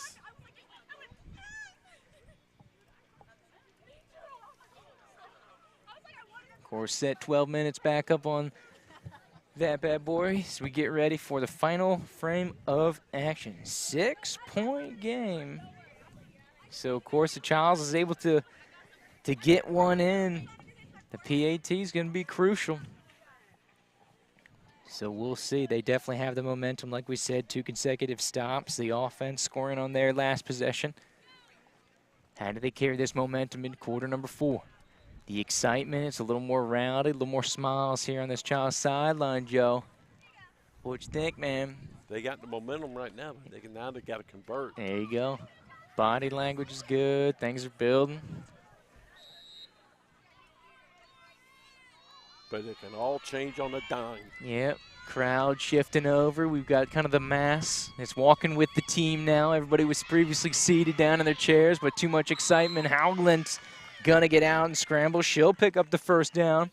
Of course, set 12 minutes back up on that bad boy. So we get ready for the final frame of action. 6-point game. So, of course, the Chiles is able to get one in. The PAT is going to be crucial. So we'll see. They definitely have the momentum, like we said, 2 consecutive stops. The offense scoring on their last possession. How do they carry this momentum into quarter number 4? The excitement, it's a little more rowdy, a little more smiles here on this Chiles sideline, Joe. What you think, man? They got the momentum right now. Now they got to convert. There you go. Body language is good. Things are building. But it can all change on a dime. Yep. Crowd shifting over. We've got kind of the mass. It's walking with the team now. Everybody was previously seated down in their chairs, but too much excitement. Howland's going to get out and scramble. She'll pick up the first down.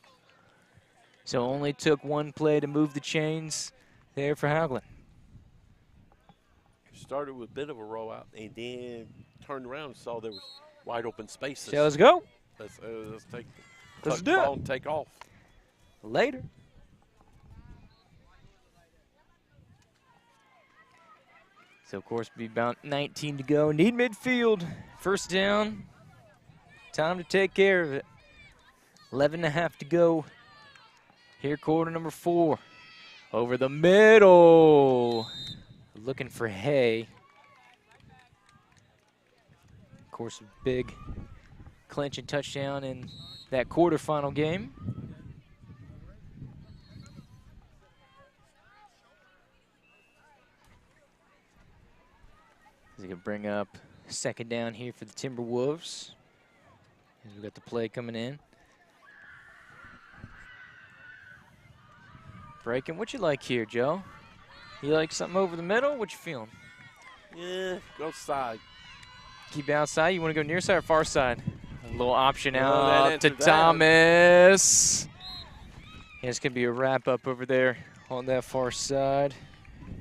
So only took one play to move the chains there for Howland. Started with a bit of a rollout and then turned around and saw there was wide open spaces. So let's go. Let's take Let's the do ball it. and take off. Later. So, of course, be about 19 to go. Need midfield. First down. Time to take care of it. 11.5 to go. Here, quarter number 4. Over the middle. Looking for Hay. Of course, a big clinching touchdown in that quarterfinal game. He's going to bring up second down here for the Timberwolves. We've got the play coming in. Breaking. What you like here, Joe? You like something over the middle? What you feeling? Yeah, go side. Keep it outside. You want to go near side or far side? A little option Oh, out to Thomas. Yeah, it's going to be a wrap up over there on that far side.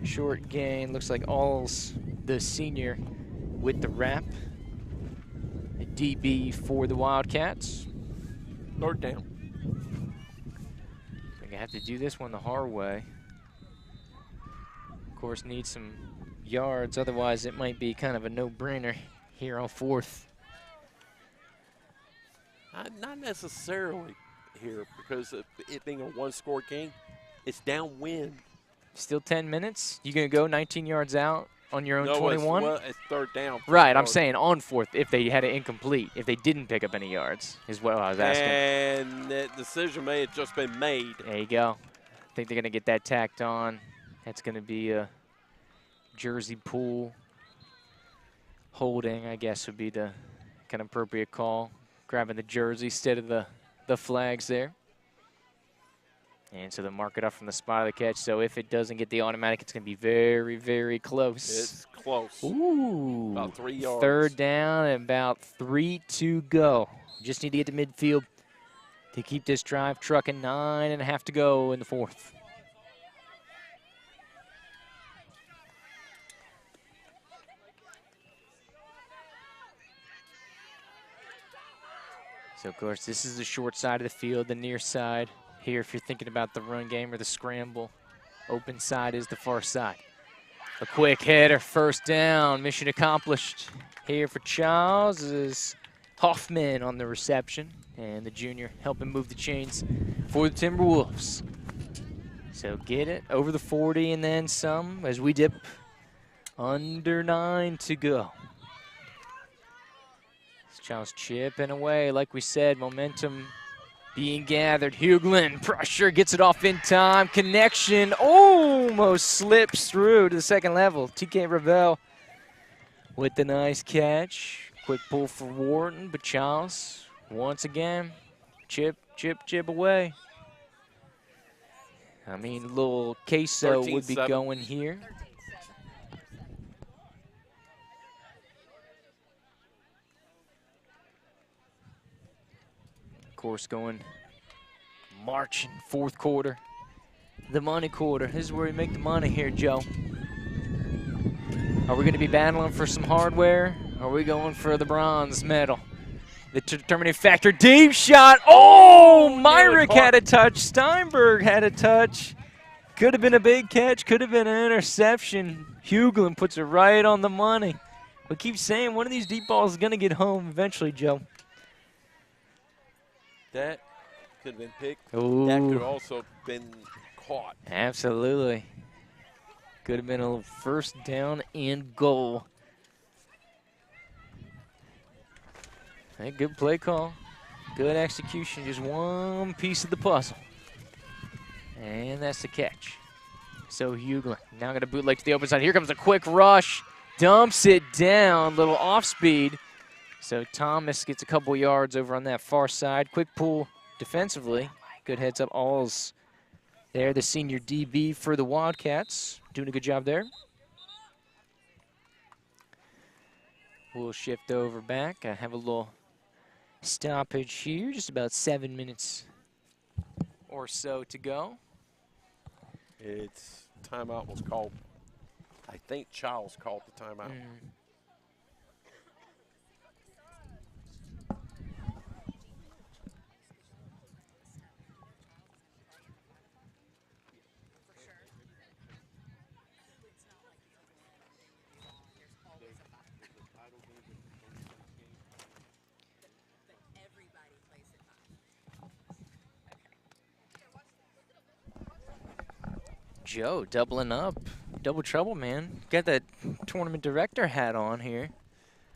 Short gain. Looks like All's the senior with the wrap. A DB for the Wildcats. Third down. We're going to have to do this one the hard way. Of course, need some yards. Otherwise, it might be kind of a no-brainer here on 4th. Not necessarily here because of it being a one-score game. It's downwind. Still 10 minutes? You going to go 19 yards out on your own No, 21? It's third down. Right, I'm saying on fourth if they had it incomplete, if they didn't pick up any yards is what I was asking. And that decision may have just been made. There you go. I think they're going to get that tacked on. That's going to be a jersey pull. Holding, I guess, would be the kind of appropriate call. Grabbing the jersey instead of the flags there. And so they'll mark it up from the spot of the catch. So if it doesn't get the automatic, it's going to be very, very close. It's close. Ooh. About 3 yards. Third down and about 3 to go. Just need to get to midfield to keep this drive trucking. 9.5 to go in the fourth. So, of course, this is the short side of the field, the near side. Here, if you're thinking about the run game or the scramble, open side is the far side. A quick header, first down, mission accomplished. Here for Chiles is Hoffman on the reception, and the junior helping move the chains for the Timberwolves. So get it over the 40 and then some as we dip under 9 to go. Chiles chipping away, like we said, momentum being gathered. Hughlin, pressure, gets it off in time. Connection almost slips through to the second level. TK Ravel with the nice catch. Quick pull for Wharton, but Chiles, once again, chip away. I mean, a little queso would be going here. Course going marching fourth quarter, the money quarter. This is where we make the money here, Joe. Are we going to be battling for some hardware? Or are we going for the bronze medal? The determining factor, deep shot. Oh, Myrick had a touch. Steinberg had a touch. Could have been a big catch. Could have been an interception. Hughlin puts it right on the money. We keep saying one of these deep balls is going to get home eventually, Joe. That could have been picked. Ooh. That could have also been caught. Absolutely. Could have been a little first down and goal. Hey, good play call. Good execution. Just one piece of the puzzle. And that's the catch. So Hughlin now going to bootleg to the open side. Here comes a quick rush. Dumps it down. Little off speed. So Thomas gets a couple yards over on that far side. Quick pull defensively. Good heads up alls there. The senior DB for the Wildcats. Doing a good job there. We'll shift over back. I have a little stoppage here. Just about 7 minutes or so to go. It's timeout was called. I think Chiles called the timeout. Joe doubling up. Double trouble, man. Got that tournament director hat on here.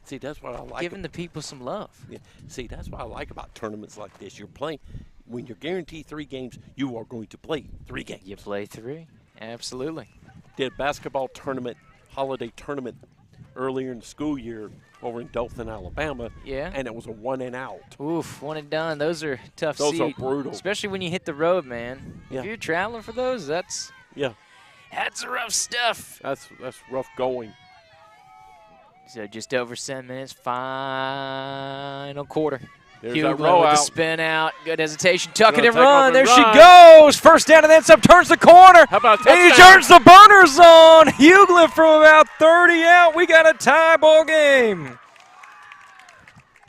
See, that's what I like. Giving the people some love. Yeah. See, that's what I like about tournaments like this. You're playing, when you're guaranteed 3 games, you are going to play 3 games. You play 3. Absolutely. Did a basketball tournament, holiday tournament earlier in the school year over in Dothan, Alabama. Yeah. And it was a 1 and out. Oof, 1 and done. Those are tough. Those are brutal. Especially when you hit the road, man. Yeah. If you're traveling for those, that's rough stuff. That's rough going. So just over 7 minutes, final quarter. There's that Hughlin roll with out. the spin out. Good hesitation. Tuck it and Take off run. and There run. she goes. First down and then some. Turns the corner. How about a And he touchdown? turns the bunter zone. Hughlin from about 30 out. We got a tie ball game.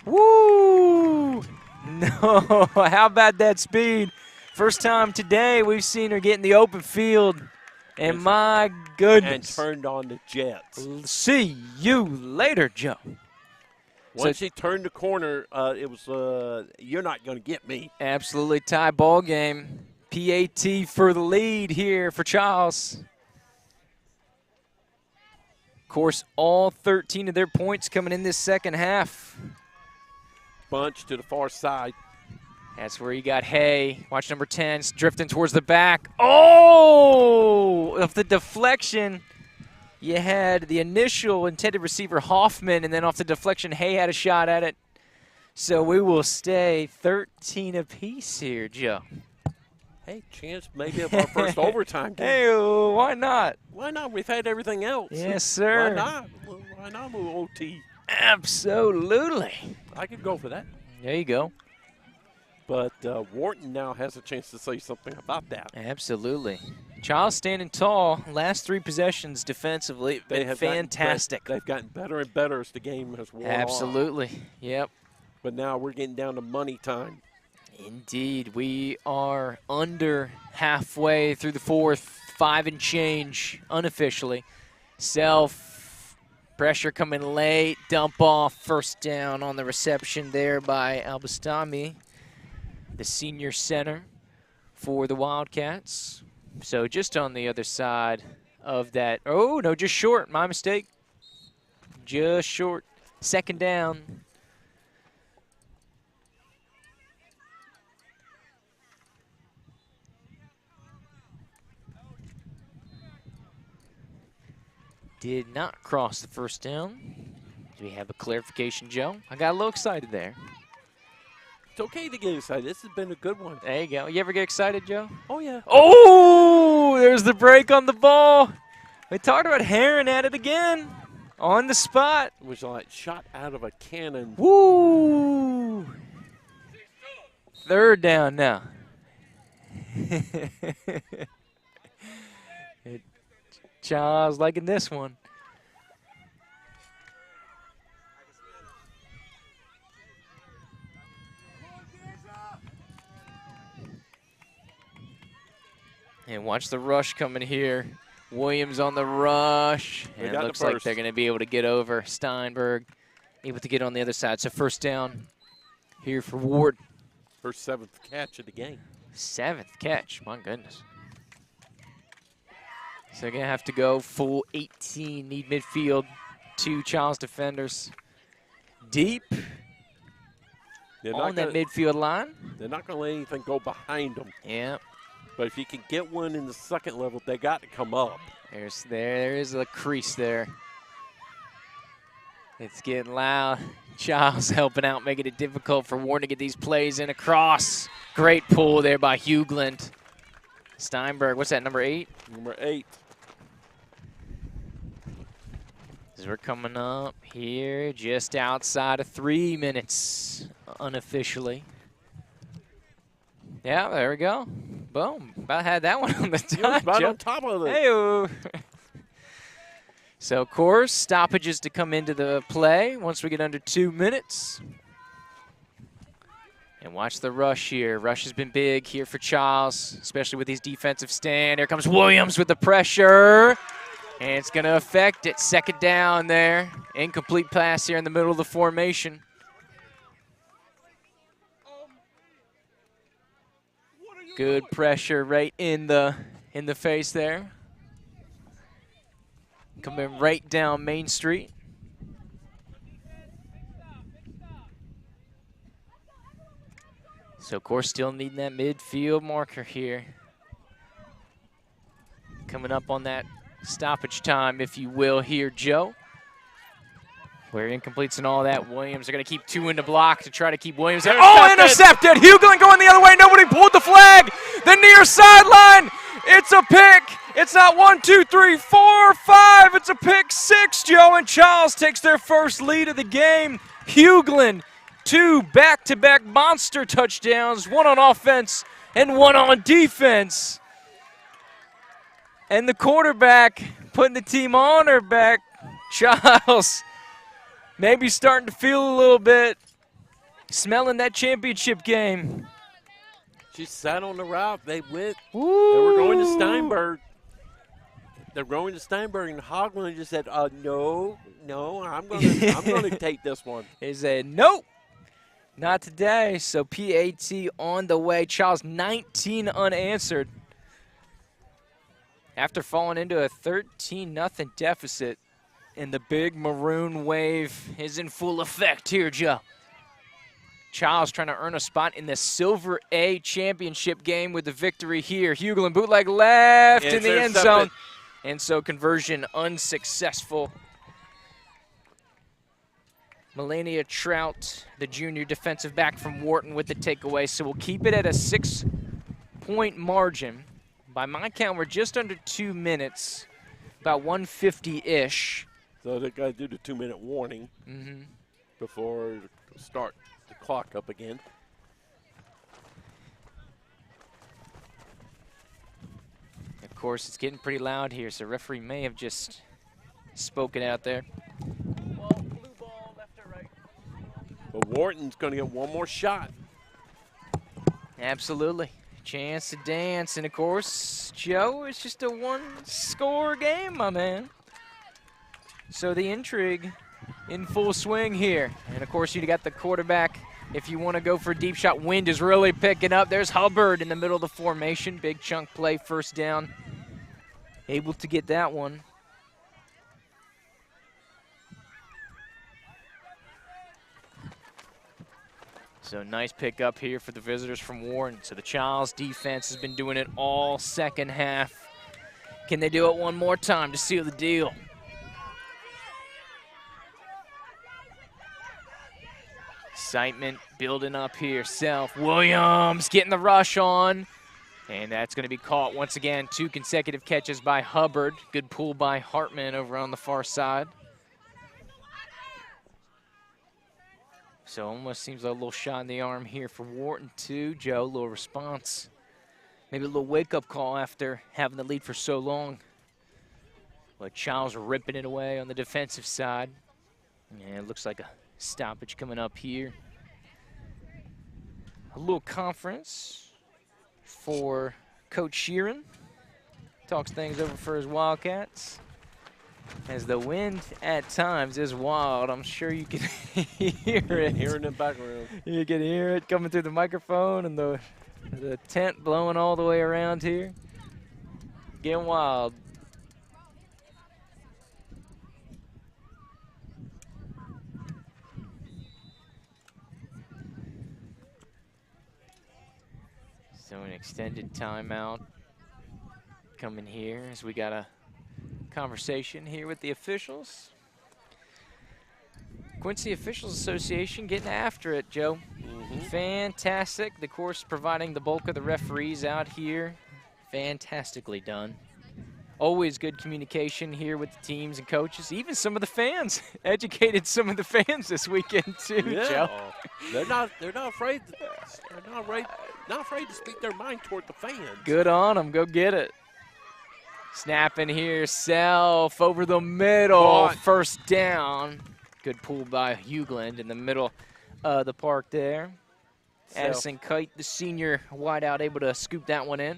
Woo. No. How about that speed? First time today we've seen her get in the open field. And my goodness. And turned on the Jets. See you later, Joe. Once she turned the corner, it was, you're not going to get me. Absolutely tie ball game. PAT for the lead here for Chiles. course, all 13 of their points coming in this second half. Bunch to the far side. That's where you got Hay. Watch number 10 drifting towards the back. Oh! Of the deflection, you had the initial intended receiver, Hoffman, and then off the deflection, Hay had a shot at it. So we will stay 13 apiece here, Joe. Hey, chance maybe of our first overtime game. Hey, why not? Why not? We've had everything else. Yes, sir. Why not? Why not a little OT? Absolutely. I could go for that. There you go. But Wharton now has a chance to say something about that. Absolutely. Chiles standing tall. Last 3 possessions defensively been fantastic. They've gotten better and better as the game has worn on. Absolutely. Yep. But now we're getting down to money time. Indeed. We are under halfway through the fourth. 5 and change unofficially. Pressure coming late. Dump off. First down on the reception there by Albastami, the senior center for the Wildcats. So just on the other side of that. Oh, no, just short. My mistake. Just short. Second down. Did not cross the first down. Do we have a clarification, Joe? I got a little excited there. It's okay to get excited. This has been a good one. There you go. You ever get excited, Joe? Oh, yeah. Oh, there's the break on the ball. We talked about Heron at it again. On the spot. It was like shot out of a cannon. Woo! Third down now. Chiles liking this one. And watch the rush coming here. Williams on the rush. And it looks like they're going to be able to get over. Steinberg able to get on the other side. So first down here for Ward. First 7th catch of the game. 7th catch. My goodness. So they're going to have to go full 18. Need midfield. 2 Chiles defenders. Deep on that midfield line. They're not going to let anything go behind them. Yeah. But if you can get one in the second level, they got to come up. There is a crease there. It's getting loud. Chiles helping out, making it difficult for Warren to get these plays in across. Great pull there by Hugland. Steinberg, what's that, number 8? Number 8. As we're coming up here, just outside of 3 minutes, unofficially. Yeah, there we go. Boom. About had that one on the top. Right on top of it. Hey-o. So, of course, stoppages to come into the play once we get under 2 minutes. And watch the rush here. Rush has been big here for Chiles, especially with his defensive stand. Here comes Williams with the pressure. And it's going to affect it. Second down there. Incomplete pass here in the middle of the formation. Good pressure right in the face there. Coming right down Main Street. So, of course, still needing that midfield marker here. Coming up on that stoppage time, if you will, here, Joe. Where incompletes and all that. Williams are going to keep 2 in the block to try to keep Williams there. Oh, intercepted! Hugland going the other way. Nobody pulled the flag. The near sideline. It's a pick. It's not 1, 2, 3, 4, 5. It's a pick 6, Joe. And Chiles takes their first lead of the game. Hugland, 2 back-to-back monster touchdowns. 1 on offense and 1 on defense. And the quarterback putting the team on her back. Chiles maybe starting to feel a little bit, smelling that championship game. She sat on the route. They went. Woo. They were going to Steinberg. They're going to Steinberg, and Hogland just said, no, I'm going to take this one. He said, nope, not today. So PAT on the way. Chiles 19 unanswered after falling into a 13-0 deficit. And the big maroon wave is in full effect here, Joe. Chiles trying to earn a spot in the Silver A championship game with the victory here. Hughlin bootleg left in the end zone. And so conversion unsuccessful. Melania Trout, the junior defensive back from Wharton with the takeaway. So we'll keep it at a 6-point margin. By my count, we're just under 2 minutes, about 150-ish. So they got to do the 2-minute warning before start the clock up again. Of course, it's getting pretty loud here, so referee may have just spoken out there. Well, blue ball, left or right. But Wharton's going to get one more shot. Absolutely. Chance to dance. And, of course, Joe, it's just a one-score game, my man. So the intrigue in full swing here. And, of course, you got the quarterback. If you want to go for a deep shot, wind is really picking up. There's Hubbard in the middle of the formation. Big chunk play, first down. Able to get that one. So nice pick up here for the visitors from Warren. So the Chiles defense has been doing it all second half. Can they do it one more time to seal the deal? Excitement building up here. Self, Williams getting the rush on. And that's going to be caught once again. 2 consecutive catches by Hubbard. Good pull by Hartman over on the far side. So almost seems like a little shot in the arm here for Wharton too. Joe, a little response. Maybe a little wake-up call after having the lead for so long. But Chiles ripping it away on the defensive side. And it looks like a stoppage coming up here. A little conference for Coach Sheeran. Talks things over for his Wildcats. As the wind at times is wild, I'm sure you can hear it. Hear it in the background. You can hear it coming through the microphone and the tent blowing all the way around here. Getting wild. So an extended timeout coming here as we got a conversation here with the officials. Quincy Officials Association getting after it, Joe. Fantastic. The course providing the bulk of the referees out here. Fantastically done. Always good communication here with the teams and coaches. Even some of the fans educated some of the fans this weekend too, Joe. They're not afraid. They're not afraid to speak their mind toward the fans. Good on them. Go get it. Snapping here, Self over the middle, first down. Good pull by Hughlin in the middle of the park there. Addison Kite, the senior wideout, able to scoop that one in.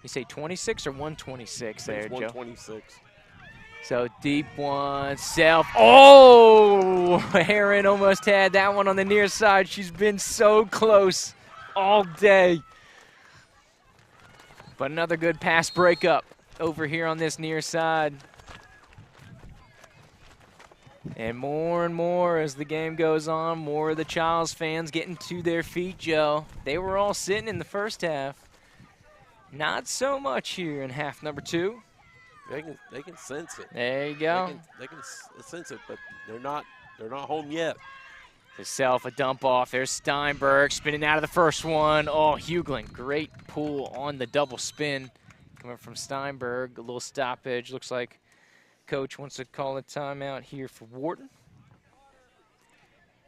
You say 26 or 126 there, Joe? 126. So deep one, Self. Oh, Heron almost had that one on the near side. She's been so close all day. But another good pass breakup over here on this near side. And more as the game goes on, more of the Chiles fans getting to their feet, Joe. They were all sitting in the first half. Not so much here in half number 2. They can sense it. There you go. They can sense it, but they're not home yet. To Self, a dump off. There's Steinberg spinning out of the first one. Oh, Hughlin, great pull on the double spin. Coming from Steinberg, a little stoppage. Looks like Coach wants to call a timeout here for Wharton.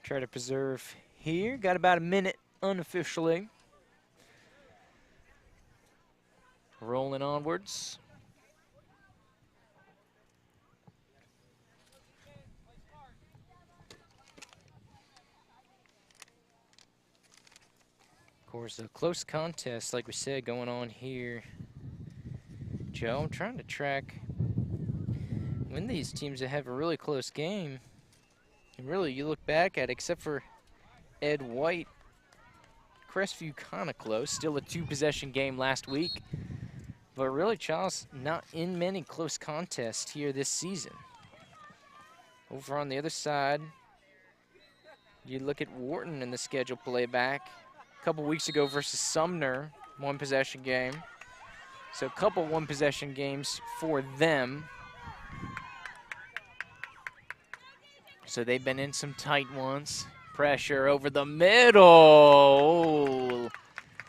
Try to preserve here. Got about a minute unofficially. Rolling onwards. Of course, a close contest, like we said, going on here. Joe, I'm trying to track when these teams that have a really close game. And really, you look back at it, except for Ed White, Crestview kind of close. Still a 2-possession game last week. But really, Chiles not in many close contests here this season. Over on the other side, you look at Wharton in the schedule playback. A couple weeks ago versus Sumner, one-possession game. So a couple one-possession games for them. So they've been in some tight ones. Pressure over the middle. Oh,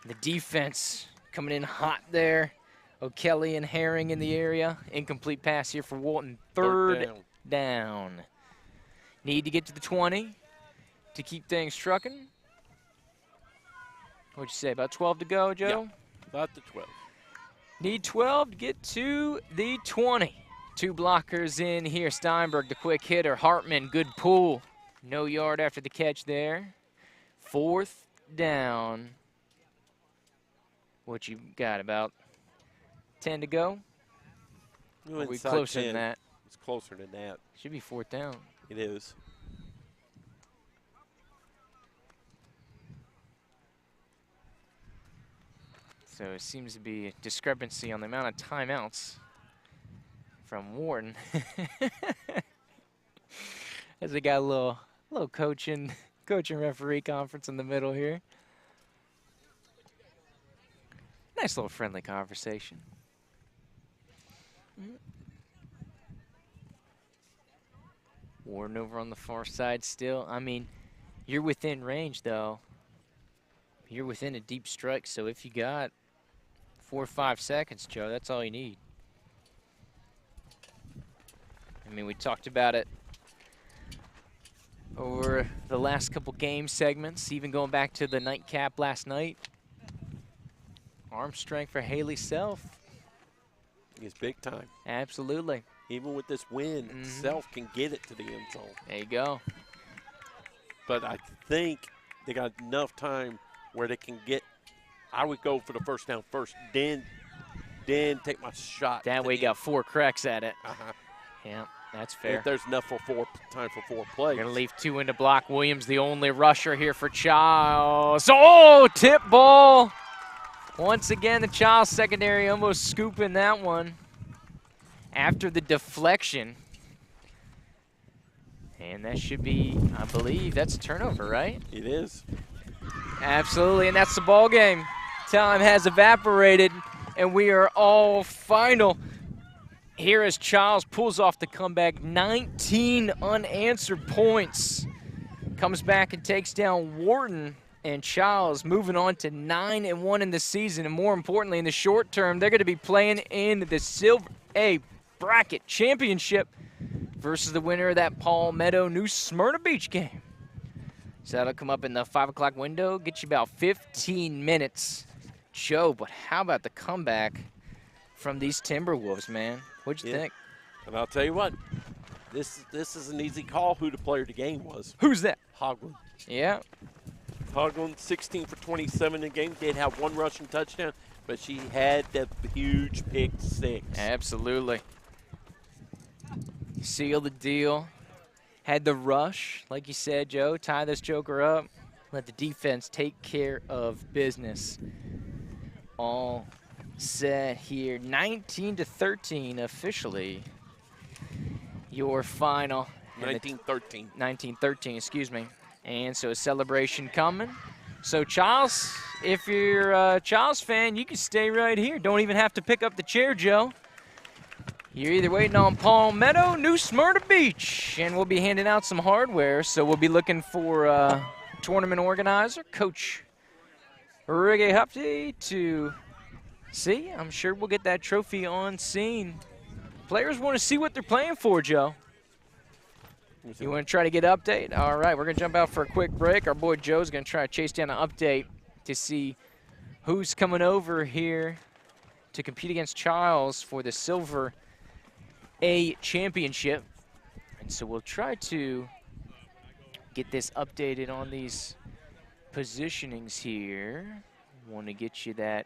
the defense coming in hot there. O'Kelly and Herring in the area. Incomplete pass here for Walton. Third down. Need to get to the 20 to keep things trucking. What'd you say, about 12 to go, Joe? Yeah, about the 12. Need 12 to get to the 20. Two blockers in here. Steinberg, the quick hitter. Hartman, good pull. No yard after the catch there. Fourth down. What you got, about 10 to go? Are we closer than that? It's closer than that. Should be fourth down. It is. So it seems to be a discrepancy on the amount of timeouts from Wharton. As they got a little coaching referee conference in the middle here. Nice little friendly conversation. Wharton over on the far side still. I mean, you're within range though. You're within a deep strike, so if you got 4 or 5 seconds, Joe, that's all you need. I mean, we talked about it over the last couple game segments, even going back to the nightcap last night. Arm strength for Haley Self. It's big time. Absolutely. Even with this win, Self can get it to the end zone. There you go. But I think they got enough time where they can get, I would go for the first down first, then take my shot. That way you got 4 cracks at it. Uh-huh. Yeah, that's fair. If there's enough for time for 4 plays. We're going to leave 2 into block. Williams, the only rusher here for Chiles. Oh, tip ball. Once again, the Chiles secondary almost scooping that one after the deflection. And that should be, I believe, that's a turnover, right? It is. Absolutely, and that's the ball game. Time has evaporated, and we are all final. Here as Chiles pulls off the comeback, 19 unanswered points. Comes back and takes down Wharton, and Chiles moving on to 9-1 in the season. And more importantly, in the short term, they're going to be playing in the Silver A Bracket Championship versus the winner of that Palmetto New Smyrna Beach game. So that'll come up in the 5 o'clock window, get you about 15 minutes. Joe, but how about the comeback from these Timberwolves, man? What'd you think? And I'll tell you what, this is an easy call who the player of the game was. Who's that? Hoglund. Yeah. Hoglund, 16 for 27 in the game. Did have 1 rushing touchdown, but she had that huge pick 6. Absolutely. Seal the deal. Had the rush, like you said, Joe, tie this joker up. Let the defense take care of business. All set here. 19-13 officially. Your final. 19-13. 19-13, excuse me. And so a celebration coming. So Chiles, if you're a Chiles fan, you can stay right here. Don't even have to pick up the chair, Joe. You're either waiting on Palmetto, New Smyrna Beach, and we'll be handing out some hardware. So we'll be looking for tournament organizer, Coach Riggy Hupty, to see. I'm sure we'll get that trophy on scene. Players want to see what they're playing for, Joe. You want to try to get an update? All right, we're going to jump out for a quick break. Our boy Joe's going to try to chase down an update to see who's coming over here to compete against Chiles for the Silver A Championship. And so we'll try to get this updated on these positionings here. Want to get you that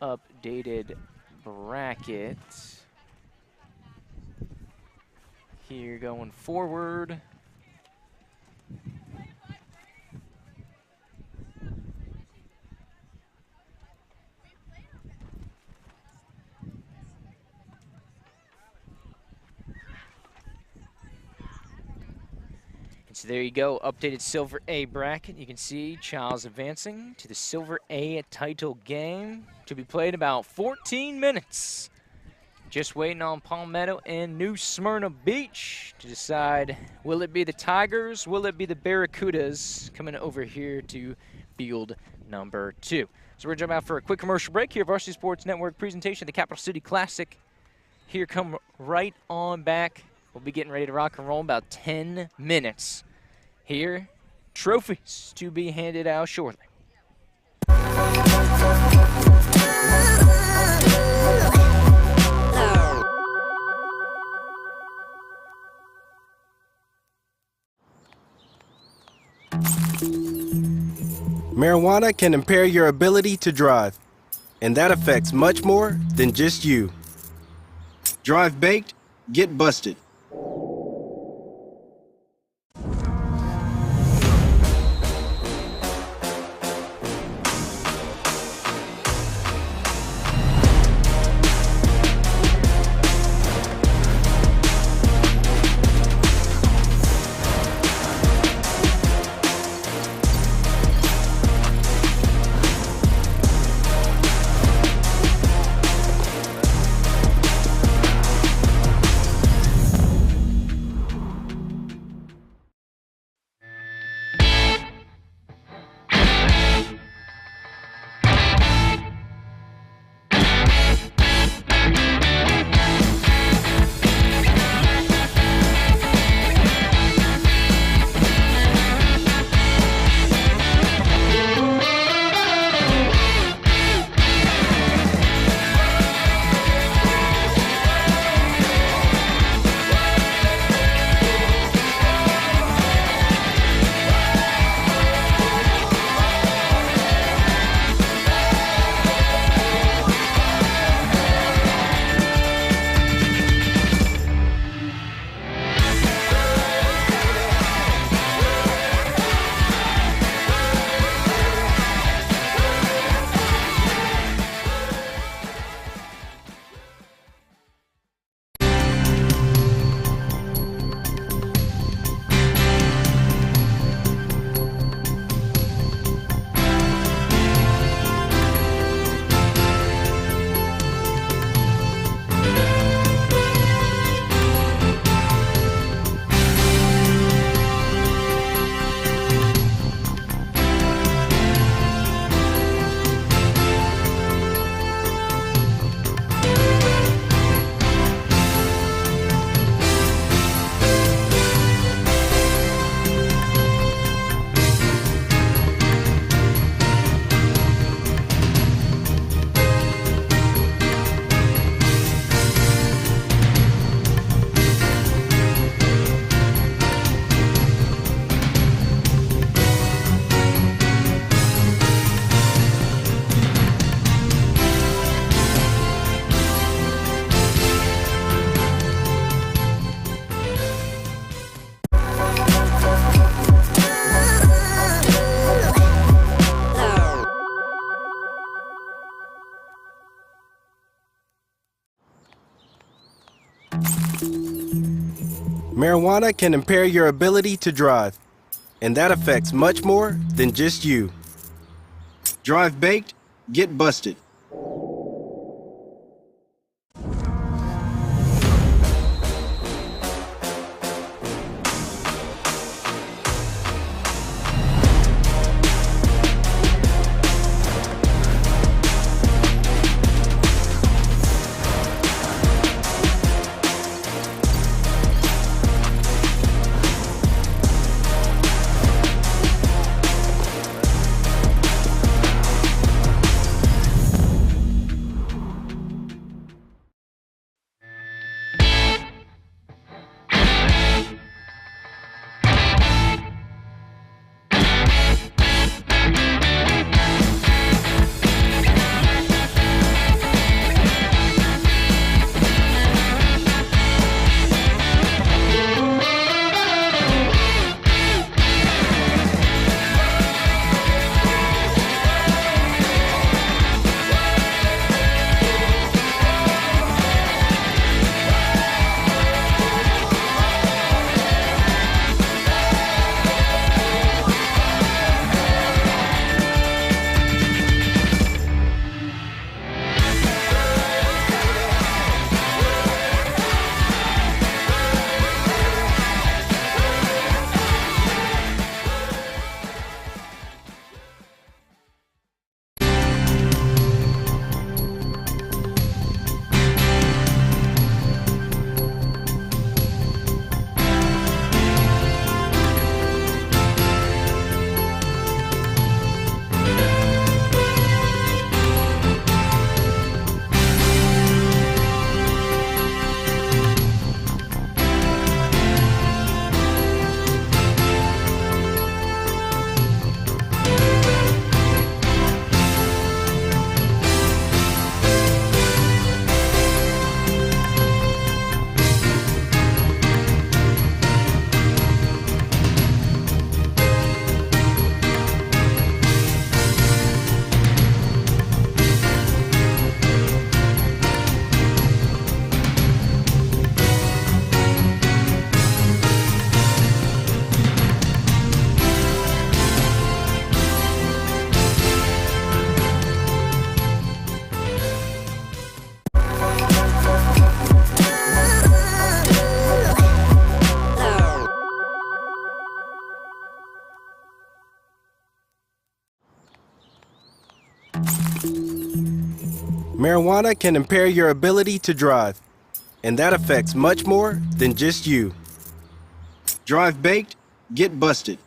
updated bracket here going forward. So there you go, updated Silver A bracket. You can see Chiles advancing to the Silver A title game to be played in about 14 minutes. Just waiting on Palmetto and New Smyrna Beach to decide, will it be the Tigers, will it be the Barracudas coming over here to field number 2. So we're going to jump out for a quick commercial break here. Varsity Sports Network presentation, the Capital City Classic. Here, come right on back. We'll be getting ready to rock and roll in about 10 minutes. Here, trophies to be handed out shortly. Marijuana can impair your ability to drive, and that affects much more than just you. Drive baked, get busted. Marijuana can impair your ability to drive, and that affects much more than just you. Drive baked, get busted. Marijuana can impair your ability to drive, and that affects much more than just you. Drive baked, get busted.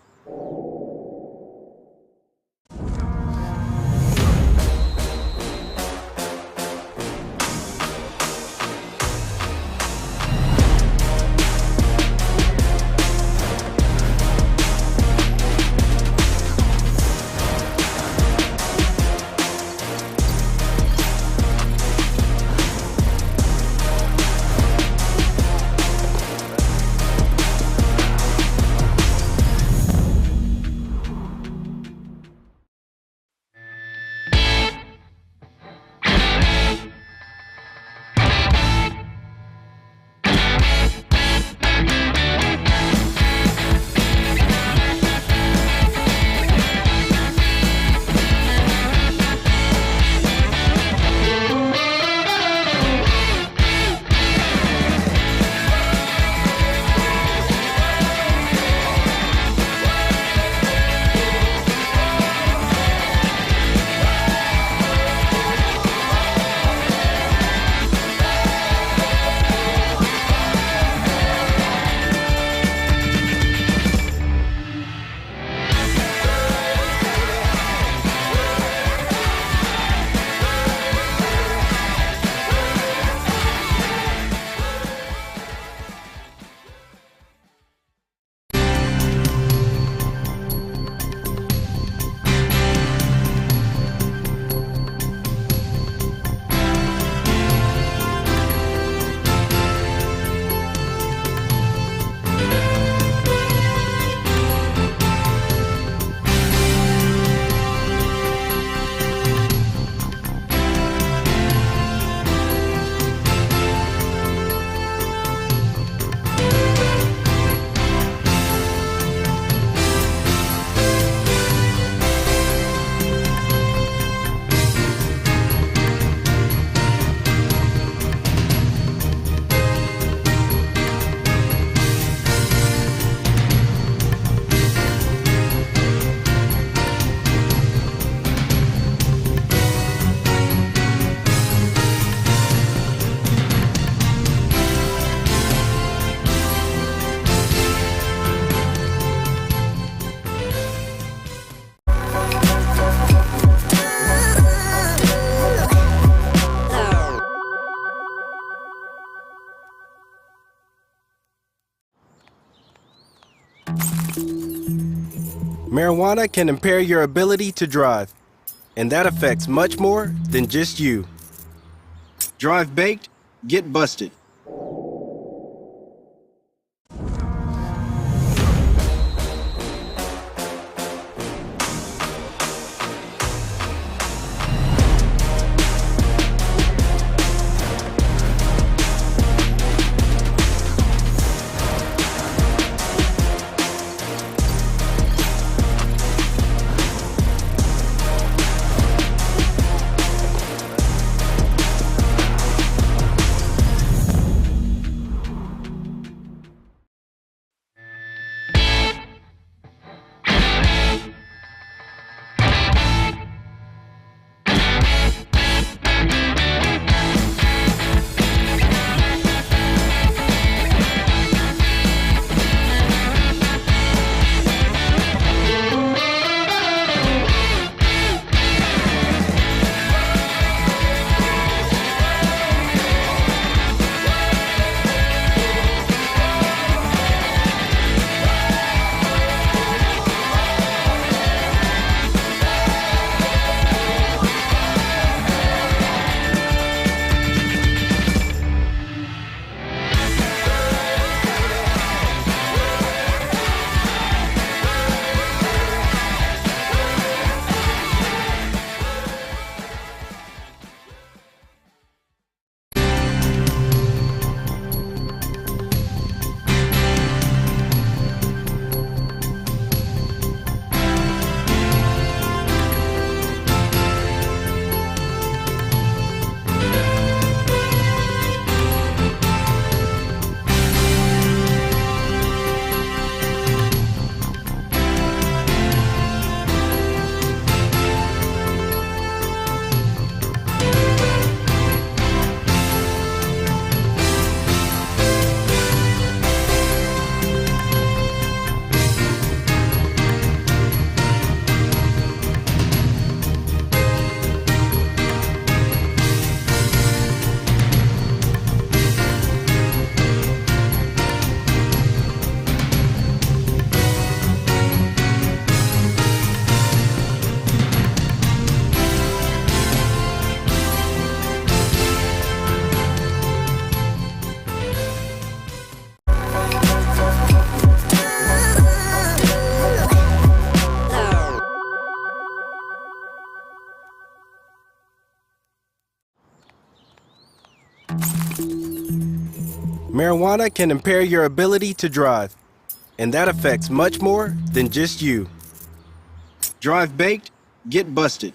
Marijuana can impair your ability to drive, and that affects much more than just you. Drive baked, get busted. Marijuana can impair your ability to drive, and that affects much more than just you. Drive baked, get busted.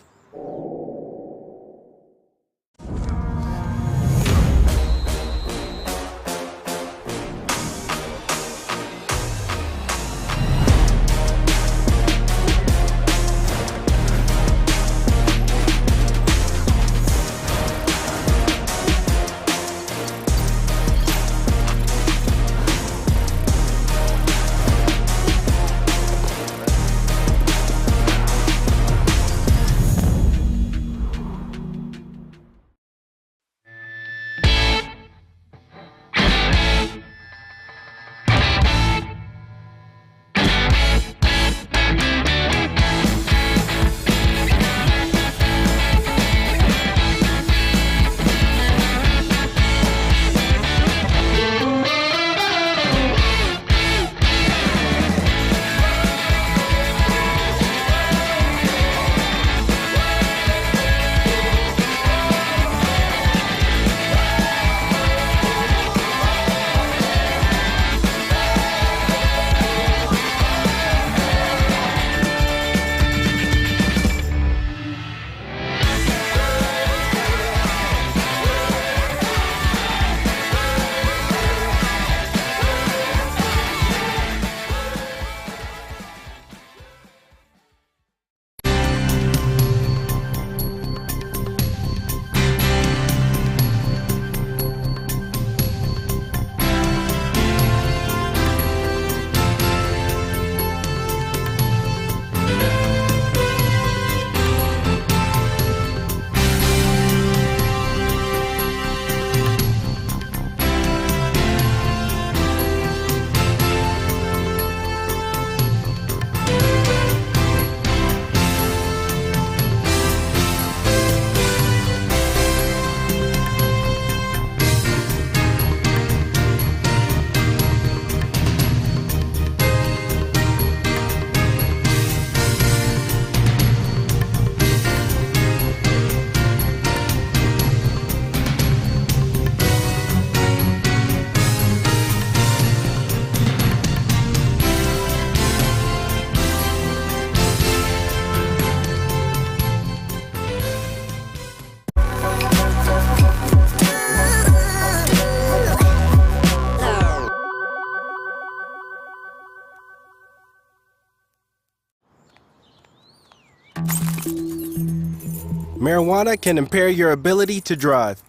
Marijuana can impair your ability to drive,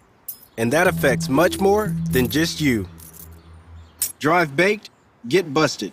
and that affects much more than just you. Drive baked, get busted.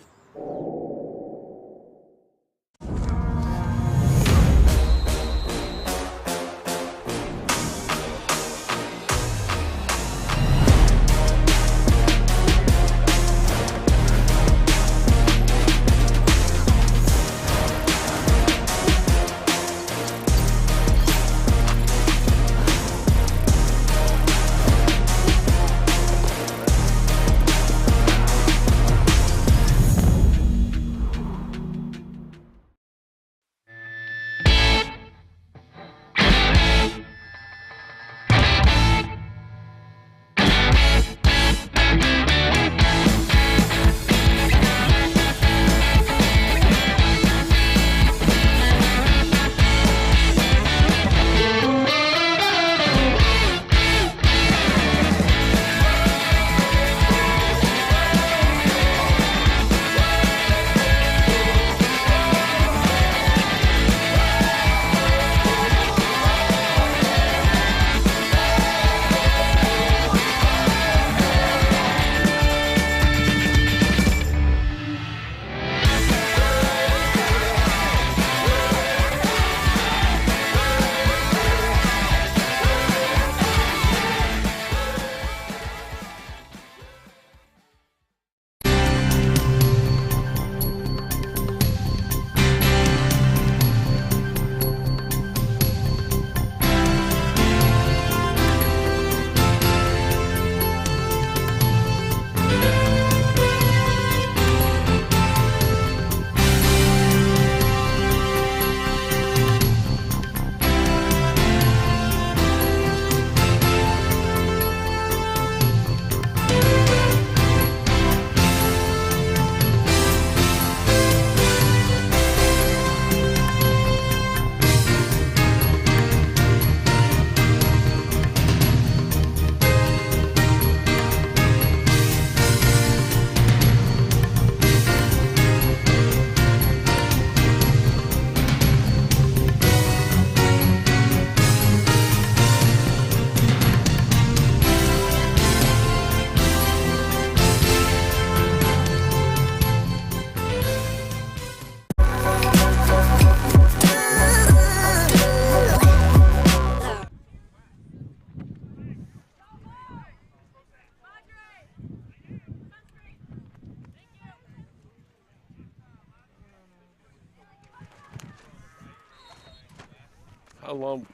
along.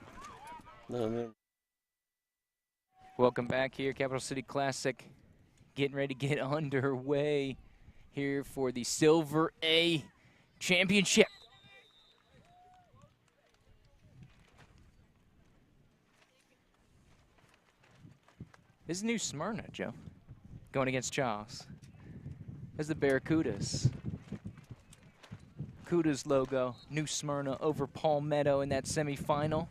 No. Welcome back here, Capital City Classic. Getting ready to get underway here for the Silver A Championship. This is New Smyrna, Joe, going against Chiles. There's the Barracudas. Cudas logo, New Smyrna over Palmetto in that semifinal.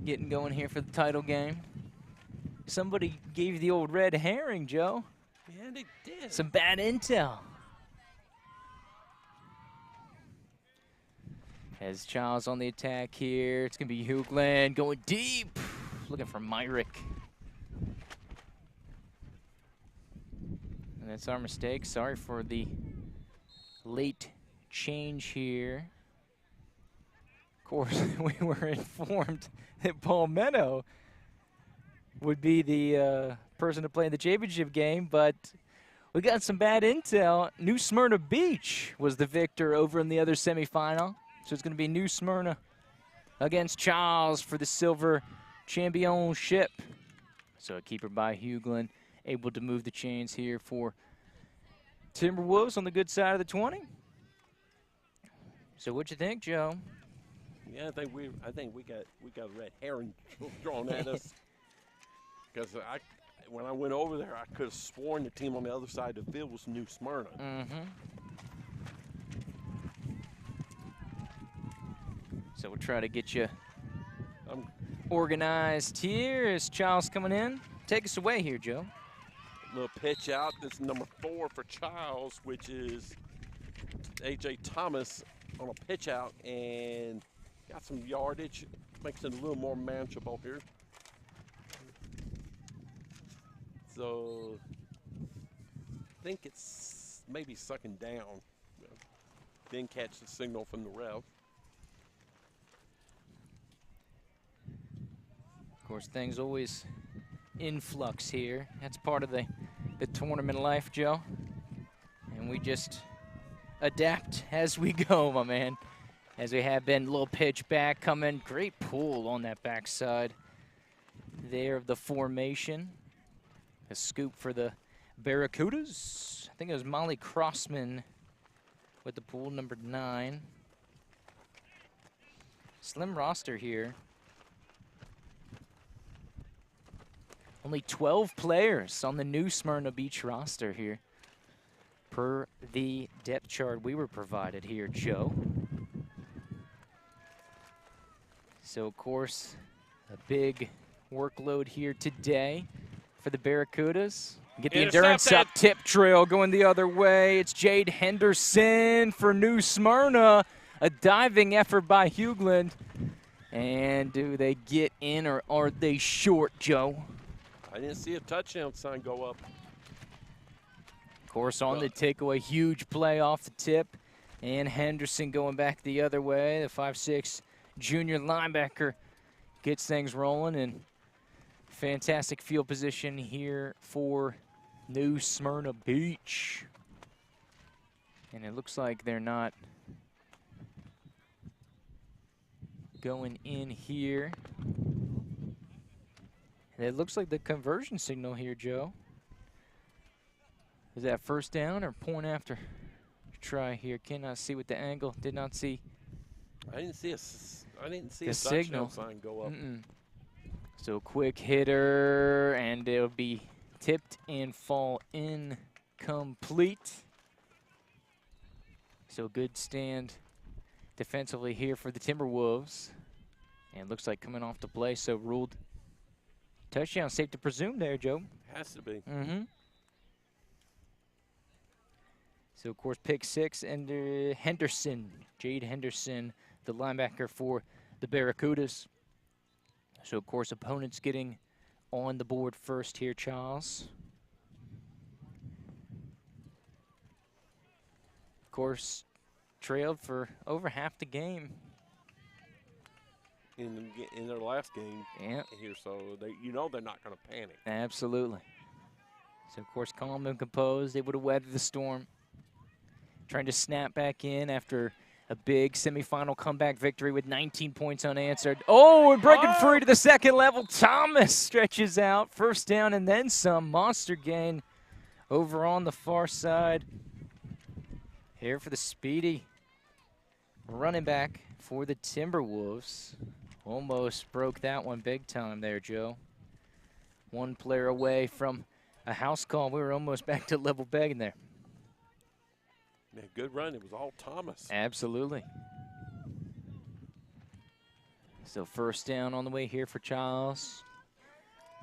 Getting going here for the title game. Somebody gave you the old red herring, Joe. Yeah, they did. Some bad intel. As Chiles on the attack here, it's going to be Hugland going deep. Looking for Myrick. And that's our mistake. Sorry for the late change here. Of course, we were informed that Palmetto would be the person to play in the championship game, but we got some bad intel. New Smyrna Beach was the victor over in the other semifinal. So it's going to be New Smyrna against Chiles for the silver championship. So a keeper by Hugland, able to move the chains here for Timberwolves on the good side of the 20. So what'd you think, Joe? Yeah, I think we got a red herring thrown at us. Because when I went over there, I could have sworn the team on the other side of the field was New Smyrna. So we'll try to get you organized here as Chiles coming in. Take us away here, Joe. Little pitch out. This is number 4 for Chiles, which is A.J. Thomas on a pitch out and got some yardage. Makes it a little more manageable here. So I think it's maybe sucking down. Didn't catch the signal from the ref. Of course, things always in flux here. That's part of the tournament life, Joe. And we just adapt as we go, my man. As we have been, little pitch back coming. Great pull on that backside there of the formation. A scoop for the Barracudas. I think it was Molly Crossman with the pool, number 9. Slim roster here. Only 12 players on the New Smyrna Beach roster here per the depth chart we were provided here, Joe. So, of course, a big workload here today for the Barracudas. Get the endurance up, tip trail going the other way. It's Jade Henderson for New Smyrna. A diving effort by Hugland. And do they get in or are they short, Joe? I didn't see a touchdown sign go up. Of course, on the takeaway, huge play off the tip. And Henderson going back the other way. The 5'6" junior linebacker gets things rolling. And fantastic field position here for New Smyrna Beach. And it looks like they're not going in here. And it looks like the conversion signal here, Joe. Is that first down or point after try here? Cannot see with the angle. Did not see. I didn't see a signal sign go up. So quick hitter, and it'll be tipped and fall incomplete. So good stand defensively here for the Timberwolves. And looks like coming off the play, so ruled touchdown. Safe to presume there, Joe. Has to be. So, of course, pick 6, and Henderson, Jade Henderson, the linebacker for the Barracudas. So, of course, opponents getting on the board first here, Chiles. Of course, trailed for over half the game. In their last game here, so they're not going to panic. Absolutely. So, of course, calm and composed, able to weather the storm. Trying to snap back in after A big semifinal comeback victory with 19 points unanswered. Oh, and breaking free to the second level. Thomas stretches out. First down and then some. Monster gain over on the far side. Here for the speedy running back for the Timberwolves. Almost broke that one big time there, Joe. One player away from a house call. We were almost back to level begging there. Man, good run. It was all Thomas. Absolutely. So first down on the way here for Chiles.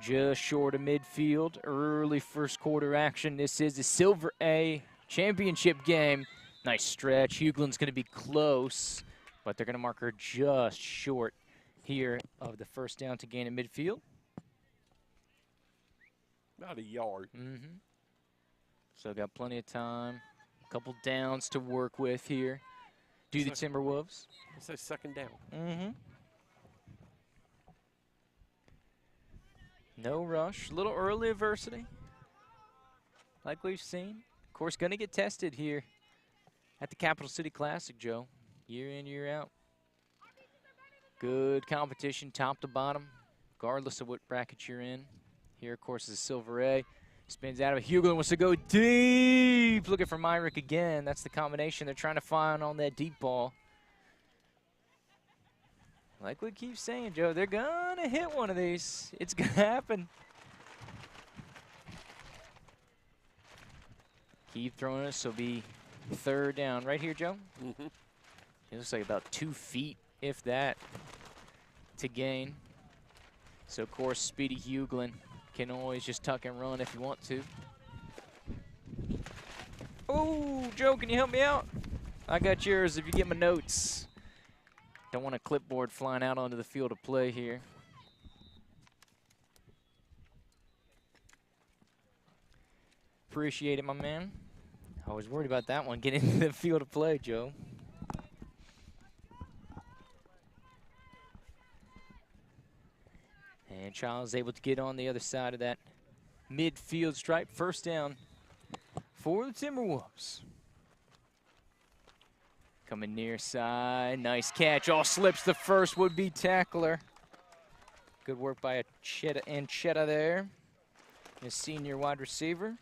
Just short of midfield. Early first quarter action. This is the Silver A championship game. Nice stretch. Hughlin's going to be close, but they're going to mark her just short here of the first down to gain in midfield. About a yard. So got plenty of time. Couple downs to work with here. Do the Timberwolves. It's a second down. No rush. A little early adversity, like we've seen. Of course, going to get tested here at the Capital City Classic, Joe. Year in, year out. Good competition, top to bottom, regardless of what bracket you're in. Here, of course, is Silver A. Spins out of it. Hugo wants to go deep. Looking for Myrick again. That's the combination they're trying to find on that deep ball. Like we keep saying, Joe, they're going to hit one of these. It's going to happen. Keep throwing it, so be third down. Right here, Joe? It looks like about 2 feet, if that, to gain. So, of course, Speedy Huglin can always just tuck and run if you want to. Oh, Joe, can you help me out? I got yours if you get my notes. Don't want a clipboard flying out onto the field of play here. Appreciate it, my man. I was worried about that one getting into the field of play, Joe. And Chiles able to get on the other side of that midfield stripe. First down for the Timberwolves. Coming near side. Nice catch. All slips the first would-be tackler. Good work by Anchetta there. His senior wide receiver.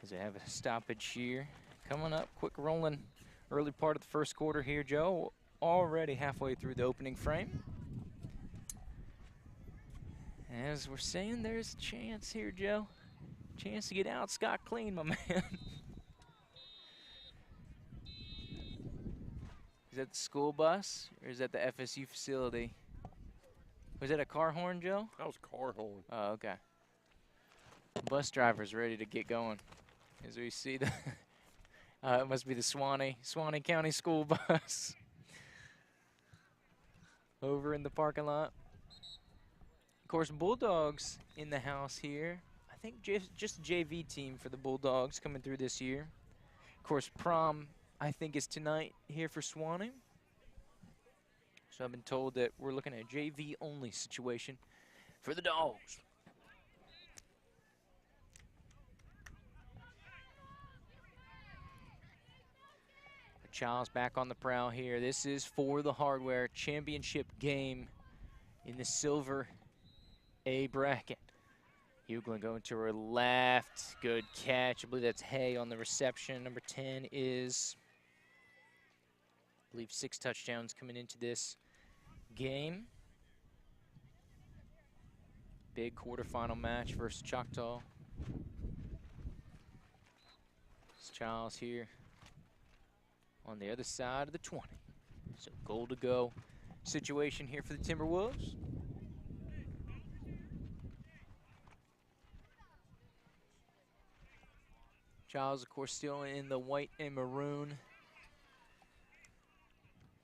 As they have a stoppage here. Coming up, quick rolling early part of the first quarter here, Joe. Already halfway through the opening frame. As we're saying, there's a chance here, Joe. Chance to get out scot clean, my man. Is that the school bus or is that the FSU facility? Was that a car horn, Joe? That was car horn. Oh, okay. Bus driver's ready to get going. As we see the, it must be the Suwannee County School Bus over in the parking lot. Of course, Bulldogs in the house here. I think just a JV team for the Bulldogs coming through this year. Of course, prom, I think, is tonight here for Suwannee. So I've been told that we're looking at a JV-only situation for the Dogs. Chiles back on the prowl here. This is for the Hardware Championship game in the Silver A bracket. Huglin going to her left. Good catch. I believe that's Hay on the reception. Number 10 is, I believe, 6 touchdowns coming into this game. Big quarterfinal match versus Choctaw. It's Chiles here on the other side of the 20. So goal to go situation here for the Timberwolves. Chiles, of course, still in the white and maroon.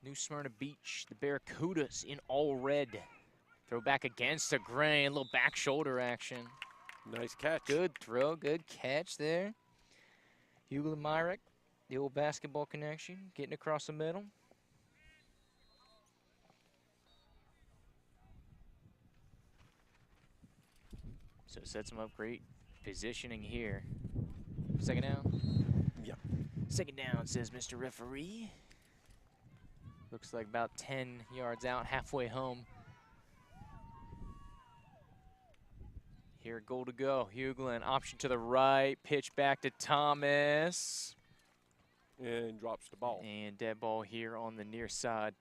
New Smyrna Beach, the Barracudas in all red. Throw back against the grain, a little back shoulder action. Nice catch. Good throw, good catch there. Hughlin Myrick, the old basketball connection, getting across the middle. So it sets them up great positioning here. Second down? Yeah. Second down, says Mr. Referee. Looks like about 10 yards out, halfway home. Here, goal to go. Hughlin, option to the right, pitch back to Thomas. And drops the ball. And dead ball here on the near side.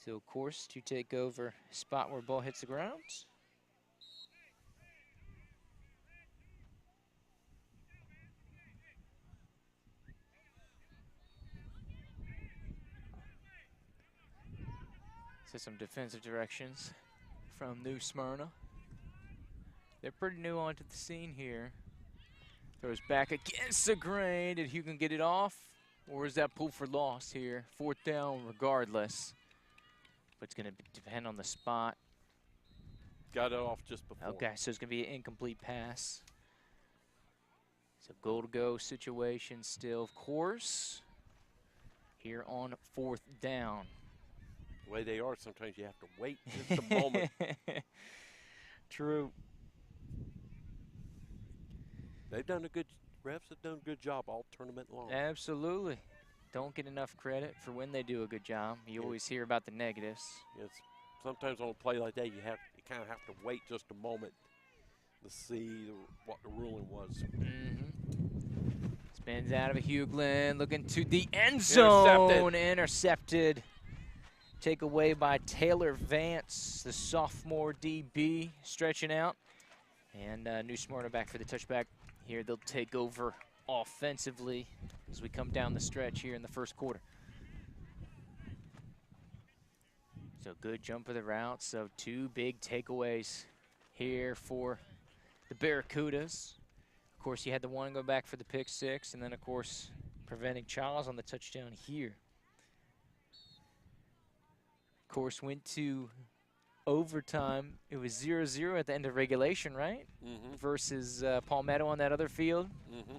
So, of course, to take over, spot where ball hits the ground. So some defensive directions from New Smyrna. They're pretty new onto the scene here. Throws back against the grain. Did Hughlin get it off? Or is that pull for loss here? Fourth down regardless. But it's going to depend on the spot. Got it off just before. Okay, so it's going to be an incomplete pass. So goal to go situation still, of course. Here on fourth down. The way they are, sometimes you have to wait just a moment. True. Refs have done a good job all tournament long. Absolutely. Don't get enough credit for when they do a good job. You always hear about the negatives. Sometimes on a play like that, you kind of have to wait just a moment to see what the ruling was. Spins out of a Hughlin, looking to the end zone. Intercepted. Take away by Taylor Vance, the sophomore DB, stretching out. And New Smyrna back for the touchback. Here they'll take over offensively as we come down the stretch here in the first quarter. So good jump of the route. So two big takeaways here for the Barracudas. Of course, you had the one go back for the pick six, and then, of course, preventing Chiles on the touchdown here. Of course, went to overtime. It was 0-0 at the end of regulation, right? Versus Palmetto on that other field.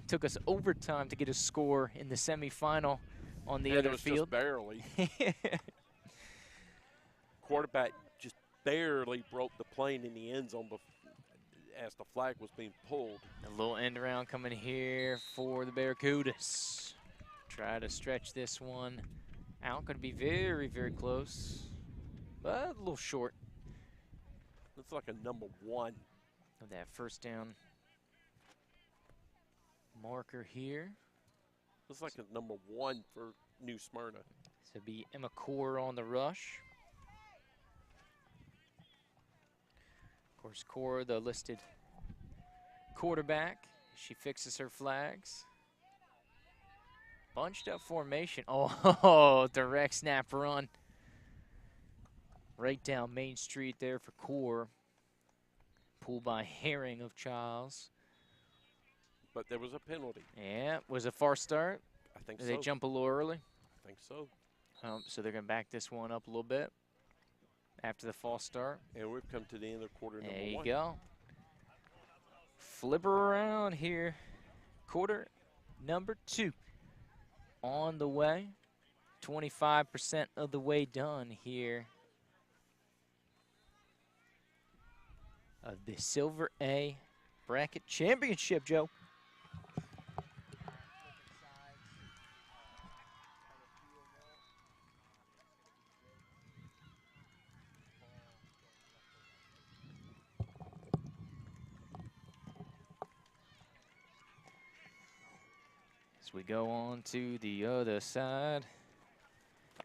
Took us overtime to get a score in the semifinal on the other field. Just barely. Quarterback just barely broke the plane in the end zone as the flag was being pulled. A little end around coming here for the Barracudas. Try to stretch this one out. Going to be very, very close, but a little short. Looks like a number one. Of that first down marker here. Looks like a number one for New Smyrna. So it'll be Emma Core on the rush. Of course, Core, the listed quarterback. She fixes her flags. Bunched up formation. Oh, direct snap run. Right down Main Street there for Core. Pulled by Herring of Chiles. But there was a penalty. Yeah, was a far start. I think Did so. they jump a little early? I think so. So they're going to back this one up a little bit after the false start. And we've come to the end of quarter number one. There you go. Flip her around here. Quarter number two on the way. 25% of the way done here of the Silver A Bracket Championship, Joe. As we go on to the other side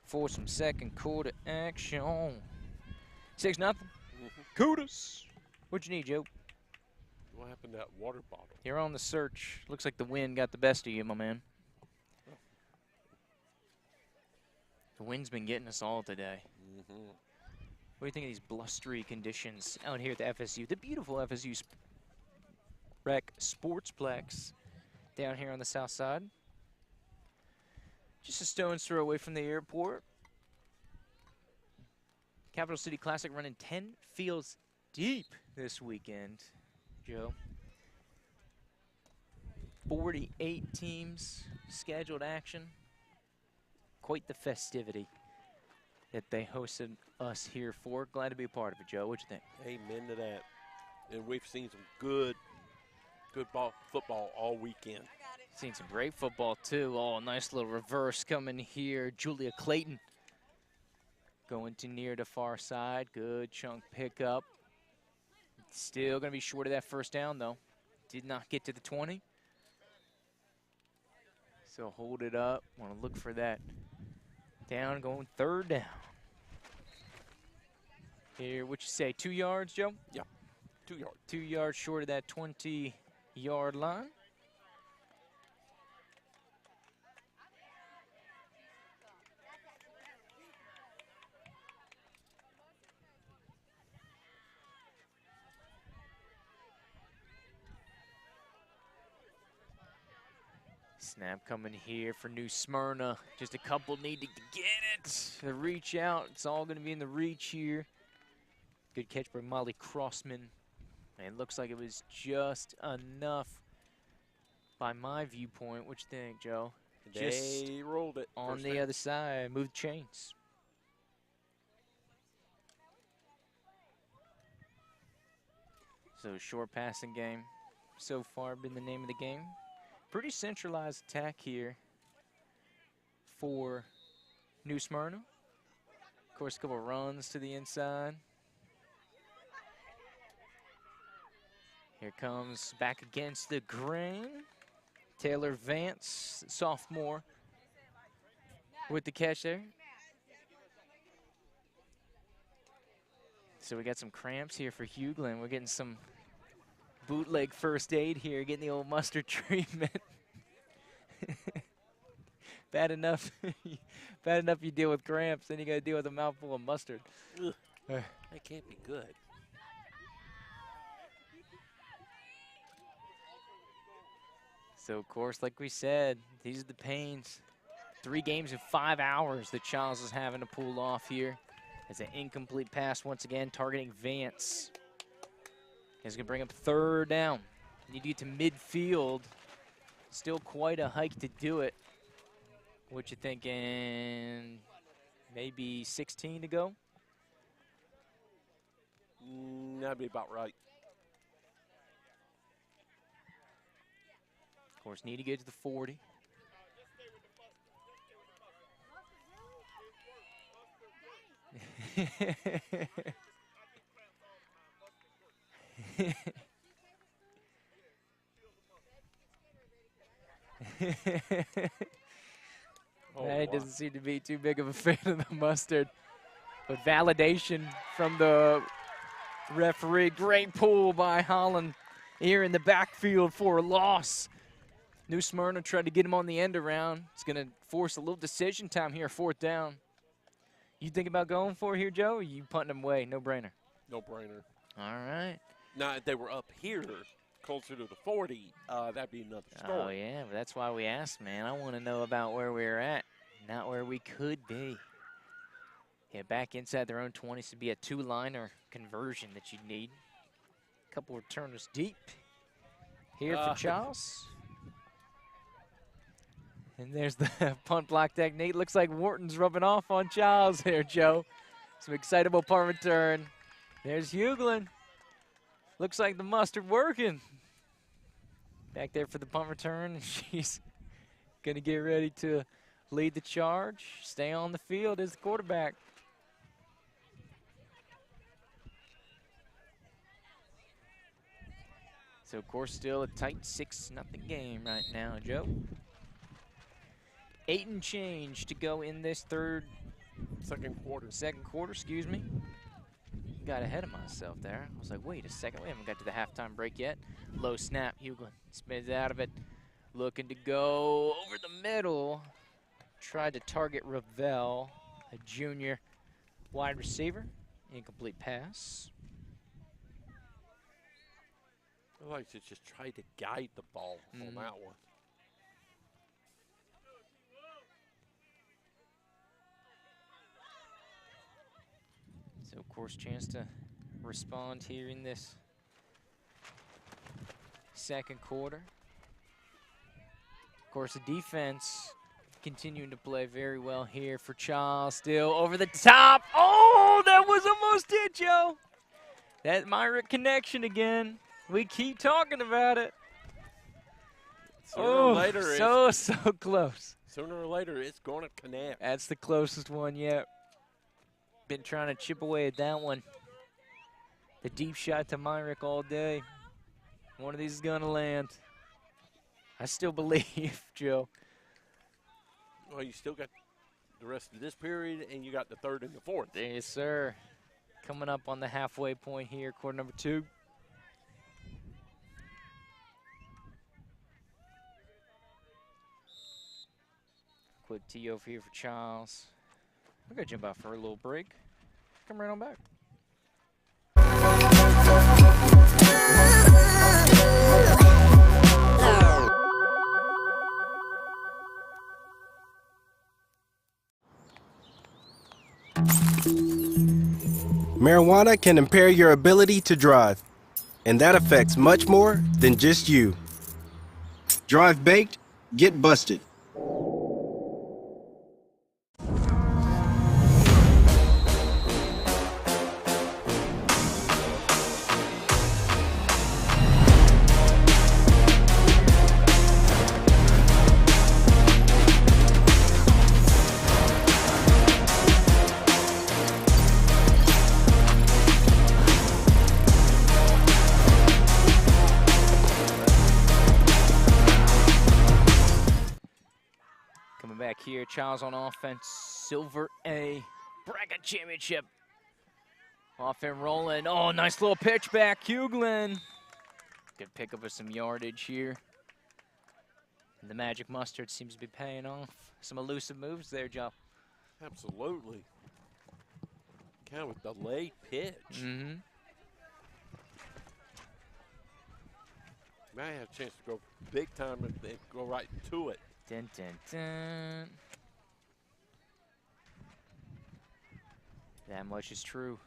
for some second quarter action. 6-0. Kudos. What you need, Joe? What happened to that water bottle? You're on the search. Looks like the wind got the best of you, my man. The wind's been getting us all today. What do you think of these blustery conditions out here at the FSU? The beautiful FSU Rec Sportsplex down here on the south side. Just a stone's throw away from the airport. Capital City Classic running 10 fields deep this weekend, Joe. 48 teams scheduled action. Quite the festivity. that they hosted us here for. Glad to be a part of it, Joe. What you think? Amen to that. And we've seen some good football all weekend. Seen some great football, too. Oh, nice little reverse coming here. Julia Clayton going to near the far side. Good chunk pickup. Still going to be short of that first down, though. Did not get to the 20. So hold it up. Want to look for that down, going third down. Here, what you say, 2 yards, Joe? Yeah, 2 yards. 2 yards short of that 20-yard line. Snap coming here for New Smyrna. Just a couple need to get it. The reach out. It's all going to be in the reach here. Good catch by Molly Crossman. And it looks like it was just enough by my viewpoint. What you think, Joe? Just They rolled it. on First the down. other side. Move the chains. So short passing game so far been the name of the game. Pretty centralized attack here for New Smyrna. Of course, a couple runs to the inside. Here comes back against the grain. Taylor Vance, sophomore, with the catch there. So we got some cramps here for Hughlin. We're getting some bootleg first aid here, getting the old mustard treatment. Bad enough you deal with cramps, then you gotta deal with a mouthful of mustard. Ugh, that can't be good. So, of course, like we said, these are the pains. 3 games in 5 hours that Chiles is having to pull off here. As an incomplete pass once again, targeting Vance. He's going to bring up third down. Need to get to midfield. Still quite a hike to do it. What you thinking? Maybe 16 to go? That'd be about right. Of course, need to get to the 40. Oh, He wow. doesn't seem to be too big of a fan of the mustard. But validation from the referee. Great pull by Holland here in the backfield for a loss. New Smyrna tried to get him on the end around. It's going to force a little decision time here, fourth down. You think about going for it here, Joe, or you punting him away? No brainer. No brainer. All right. Now, if they were up here, closer to the 40, that'd be another story. Oh, yeah, but that's why we asked, man. I want to know about where we're at, not where we could be. Yeah, back inside their own 20s to be a 2-liner conversion that you need. A couple returners deep here for Chiles. And there's the punt block technique. Looks like Wharton's rubbing off on Chiles there, Joe. Some excitable punt return. There's Hughlin. Looks like the mustard working. Back there for the punt return. She's going to get ready to lead the charge. Stay on the field as the quarterback. So, of course, still a tight 6-0 game right now, Joe. 8 and change to go in this Second quarter, excuse me. Got ahead of myself there. I was like, wait a second, we haven't got to the halftime break yet. Low snap, Hughlin spins out of it. Looking to go over the middle. Tried to target Ravel, a junior wide receiver. Incomplete pass. I like to just try to guide the ball on that one. So, of course, chance to respond here in this second quarter. Of course, the defense continuing to play very well here for Chiles. Still over the top. Oh, that was almost it, Joe. That Myrick connection again. We keep talking about it. Sooner or later, so close. Sooner or later, it's going to connect. That's the closest one yet. Been trying to chip away at that one. The deep shot to Myrick all day. One of these is going to land. I still believe, Joe. Well, you still got the rest of this period, and you got the third and the fourth. Yes, sir. Coming up on the halfway point here, quarter number 2. Quick tee over here for Chiles. We're going to jump out for a little break. Come right on back. Marijuana can impair your ability to drive, and that affects much more than just you. Drive baked, get busted. Here, Chiles on offense, Silver A, Bracket Championship. Off and rolling. Oh, nice little pitch back, Hughlin. Good pickup of some yardage here. And the magic mustard seems to be paying off. Some elusive moves there, Joe. Absolutely. Kind of a delayed pitch. Mm-hmm. Might have a chance to go big time and go right to it. Dun, dun, dun. That much is true.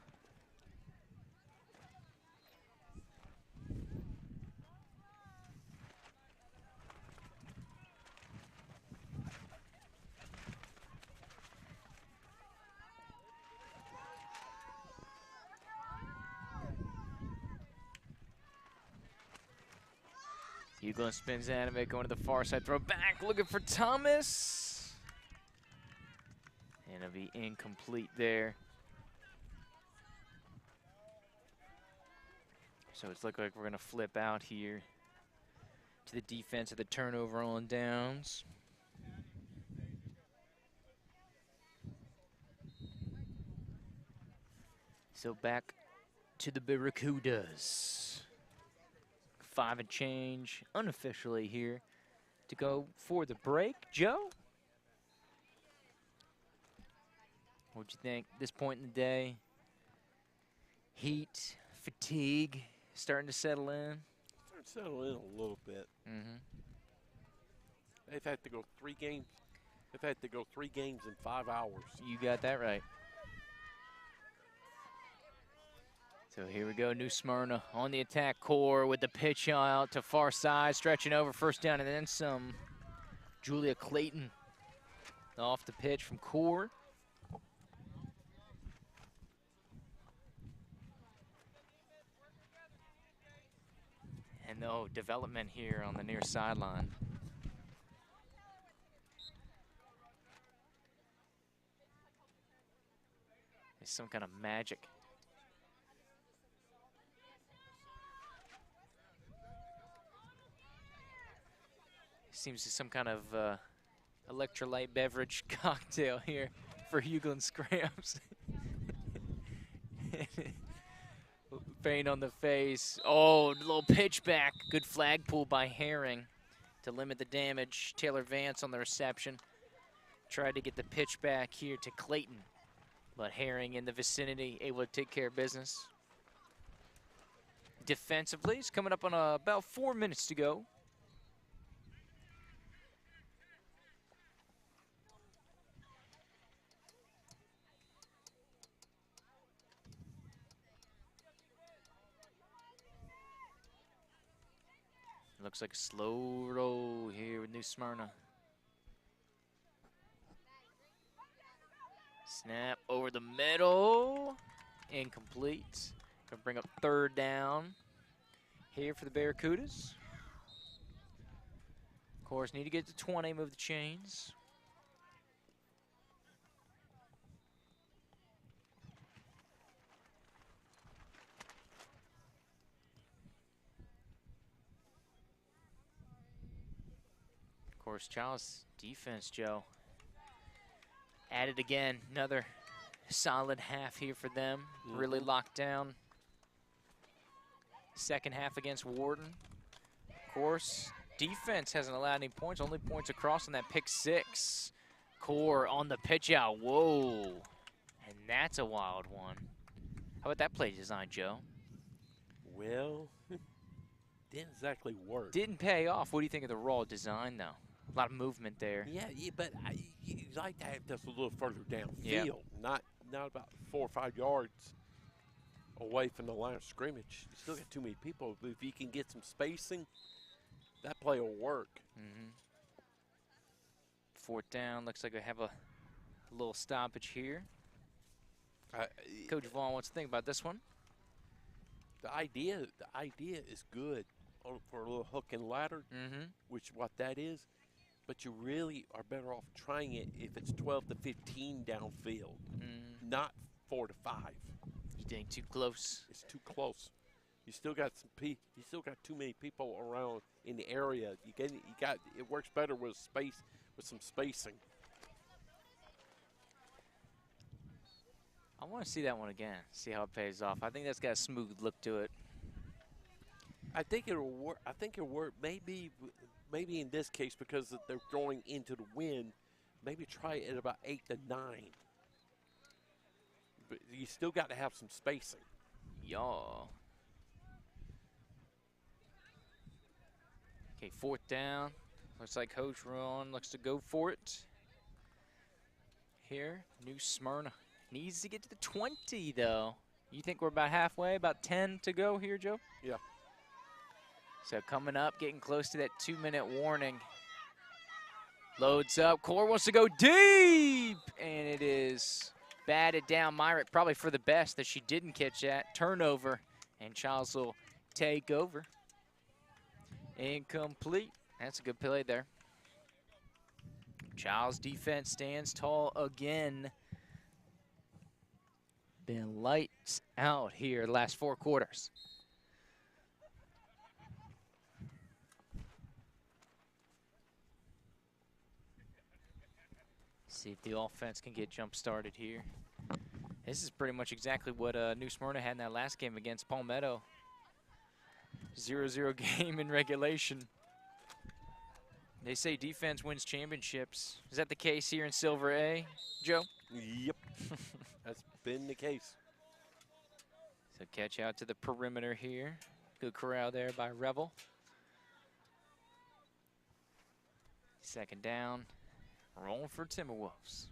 Hughlin spins out of it, going to the far side, throw back, looking for Thomas. And it'll be incomplete there. So it's looking like we're gonna flip out here to the defense of the turnover on downs. So back to the Barracudas. 5 and change unofficially here to go for the break. Joe, what'd you think this point in the day? Heat, fatigue starting to settle in? Starting to settle in a little bit. Mm-hmm. They've had to go 3 games. They've had to go 3 games in 5 hours. You got that right. So here we go, New Smyrna on the attack core with the pitch out to far side, stretching over, first down and then some. Julia Clayton off the pitch from core. And no development here on the near sideline. There's some kind of magic. Seems to be some kind of electrolyte beverage cocktail here for Hughlin Scramps. Pain on the face. Oh, little pitch back. Good flag pull by Herring to limit the damage. Taylor Vance on the reception. Tried to get the pitch back here to Clayton, but Herring in the vicinity able to take care of business. Defensively, it's coming up on about 4 minutes to go. Looks like a slow roll here with New Smyrna. Snap over the middle. Incomplete. Gonna bring up 3rd down here for the Barracudas. Of course, need to get to 20, move the chains. Of course, Chiles defense, Joe. At it again, another solid half here for them. Really locked down. Second half against Wharton. Of course, defense hasn't allowed any points, only points across on that pick 6. Core on the pitch out, whoa. And that's a wild one. How about that play design, Joe? Well, didn't exactly work. Didn't pay off. What do you think of the raw design, though? A lot of movement there. Yeah, but you like to have this a little further downfield, Yep. not about 4 or 5 yards away from the line of scrimmage. You still got too many people, but if you can get some spacing, that play will work. 4th down, looks like we have a little stoppage here. Coach Vaughn, what's the thing about this one? The idea is good for a little hook and ladder, which what that is. But you really are better off trying it if it's 12 to 15 downfield, not 4 to 5. You think too close? It's too close. You still got you still got too many people around in the area. It works better with some spacing. I want to see that one again, see how it pays off. I think that's got a smooth look to it. I think it'll work. I think it'll work. Maybe in this case, because they're going into the wind, maybe try it at about 8 to 9. But you still got to have some spacing. Y'all. Okay, 4th down. Looks like Coach Ron looks to go for it. Here, New Smyrna needs to get to the 20, though. You think we're about halfway, about 10 to go here, Joe? Yeah. So coming up, getting close to that 2-minute warning. Loads up, Core wants to go deep, and it is batted down. Myrick probably for the best that she didn't catch that. Turnover, and Chiles will take over. Incomplete. That's a good play there. Chiles defense stands tall again. Been lights out here the last 4 quarters. See if the offense can get jump started here. This is pretty much exactly what New Smyrna had in that last game against Palmetto. 0-0 game in regulation. They say defense wins championships. Is that the case here in Silver A, Joe? Yep. That's been the case. So catch out to the perimeter here. Good corral there by Revel. 2nd down. Rolling for Timberwolves.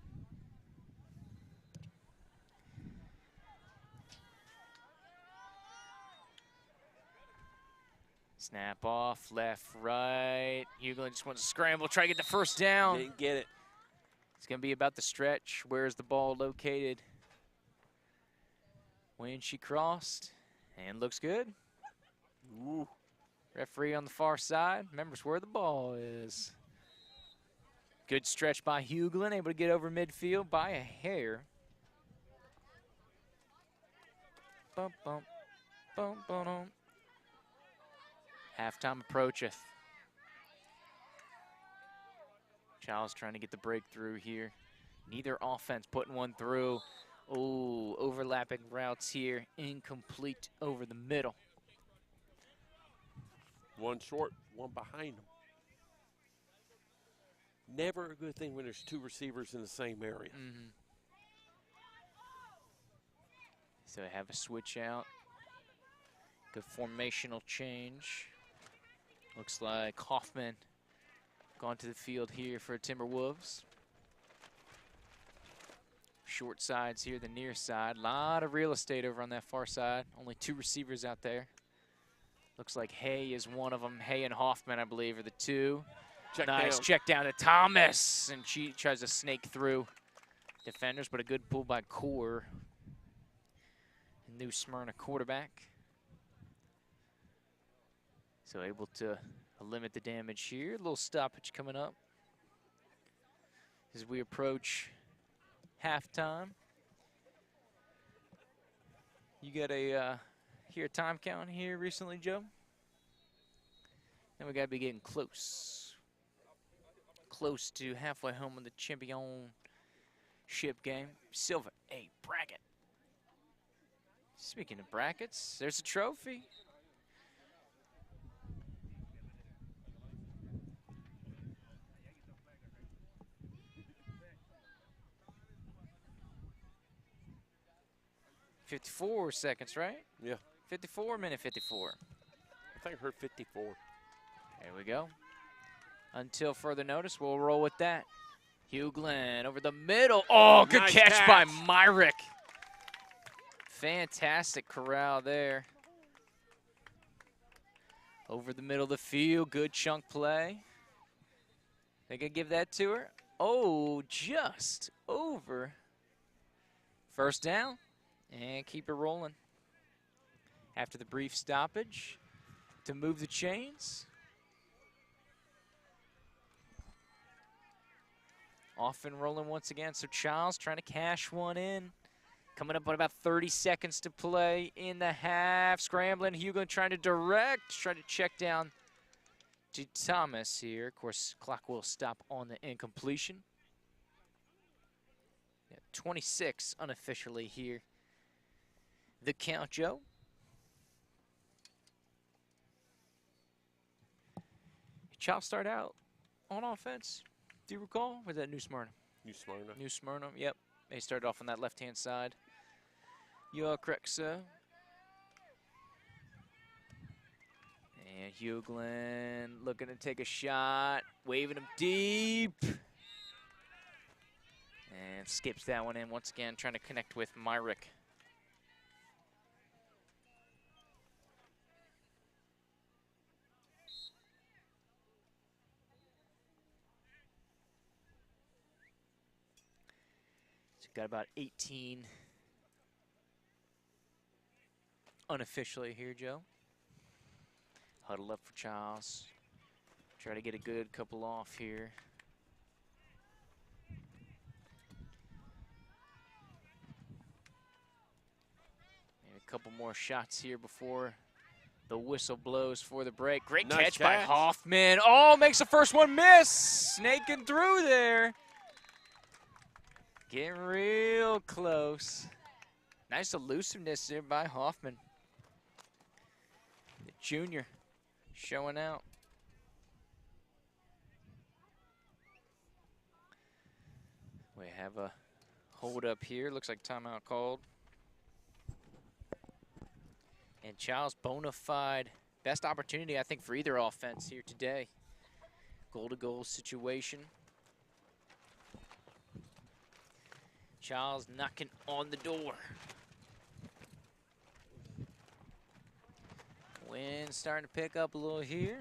Snap off, left, right. Hughlin just wants to scramble, try to get the 1st down. Didn't get it. It's going to be about the stretch. Where's the ball located? When she crossed, and looks good. Ooh. Referee on the far side remembers where the ball is. Good stretch by Hughlin, able to get over midfield by a hair. Bump, bump, bump, bump, bump. Halftime approacheth. Chiles trying to get the breakthrough here. Neither offense putting one through. Oh, overlapping routes here. Incomplete over the middle. One short, one behind them. Never a good thing when there's 2 receivers in the same area. So I have a switch out. Good formational change. Looks like Hoffman gone to the field here for Timberwolves. Short sides here, the near side. A lot of real estate over on that far side. Only 2 receivers out there. Looks like Hay is one of them. Hay and Hoffman, I believe, are the 2. Nice check down to Thomas, and she tries to snake through. defenders, but a good pull by Core. New Smyrna quarterback. So able to limit the damage here. A little stoppage coming up as we approach halftime. You got a time count here recently, Joe? And we got to be getting close. Close to halfway home in the championship game. Silver A bracket. Speaking of brackets, there's a trophy. "54 seconds, right? Yeah. 54, minute 54. I think I heard 54. There we go. Until further notice, we'll roll with that. Hugh Glenn over the middle. Oh, good Nice catch by catch. Myrick. Fantastic corral there. Over the middle of the field, good chunk play. They could give that to her. Oh, just over. First down, and keep it rolling. After the brief stoppage to move the chains. Off and rolling once again, so Chiles trying to cash one in. Coming up on about 30 seconds to play in the half. Scrambling, Hugo trying to direct, trying to check down to Thomas here. Of course, clock will stop on the incompletion. Yeah, 26 unofficially here. The count, Joe. Chiles start out on offense. Do you recall? Was that New Smyrna? New Smyrna. New Smyrna, yep. They started off on that left-hand side. You are correct, sir. And Hugh Glenn looking to take a shot, waving him deep. And skips that one in once again, trying to connect with Myrick. So got about 18 unofficially here, Joe. Huddle up for Chiles. Try to get a good couple off here. And a couple more shots here before the whistle blows for the break. Great Nice catch by catch. Hoffman. Oh, makes the first one miss. Snaking through there. Getting real close. Nice elusiveness there by Hoffman. The junior showing out. We have a hold up here. Looks like timeout called. And Chiles bona fide best opportunity, I think, for either offense here today. Goal-to-goal situation. Chiles knocking on the door. Wind starting to pick up a little here.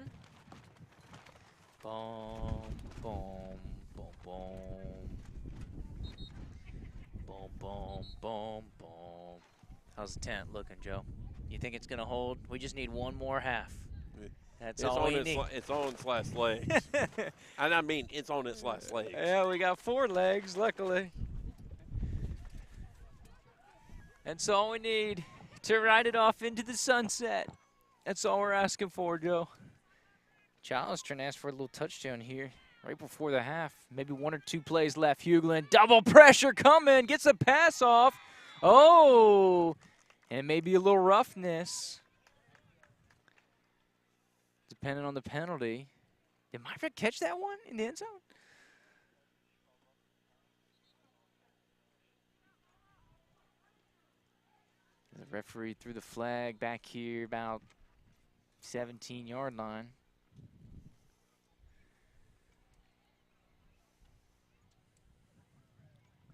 Boom, boom, boom, boom. Boom, boom, boom, boom. How's the tent looking, Joe? You think it's going to hold? We just need one more half. That's all we need. It's on its last legs. And I mean, it's on its last legs. Yeah, we got 4 legs, luckily. That's all we need to ride it off into the sunset. That's all we're asking for, Joe. Chiles trying to ask for a little touchdown here right before the half. Maybe 1 or 2 plays left. Hughlin, double pressure coming, gets a pass off. Oh, and maybe a little roughness. Depending on the penalty. Did Myrick catch that one in the end zone? The referee threw the flag back here about 17-yard line.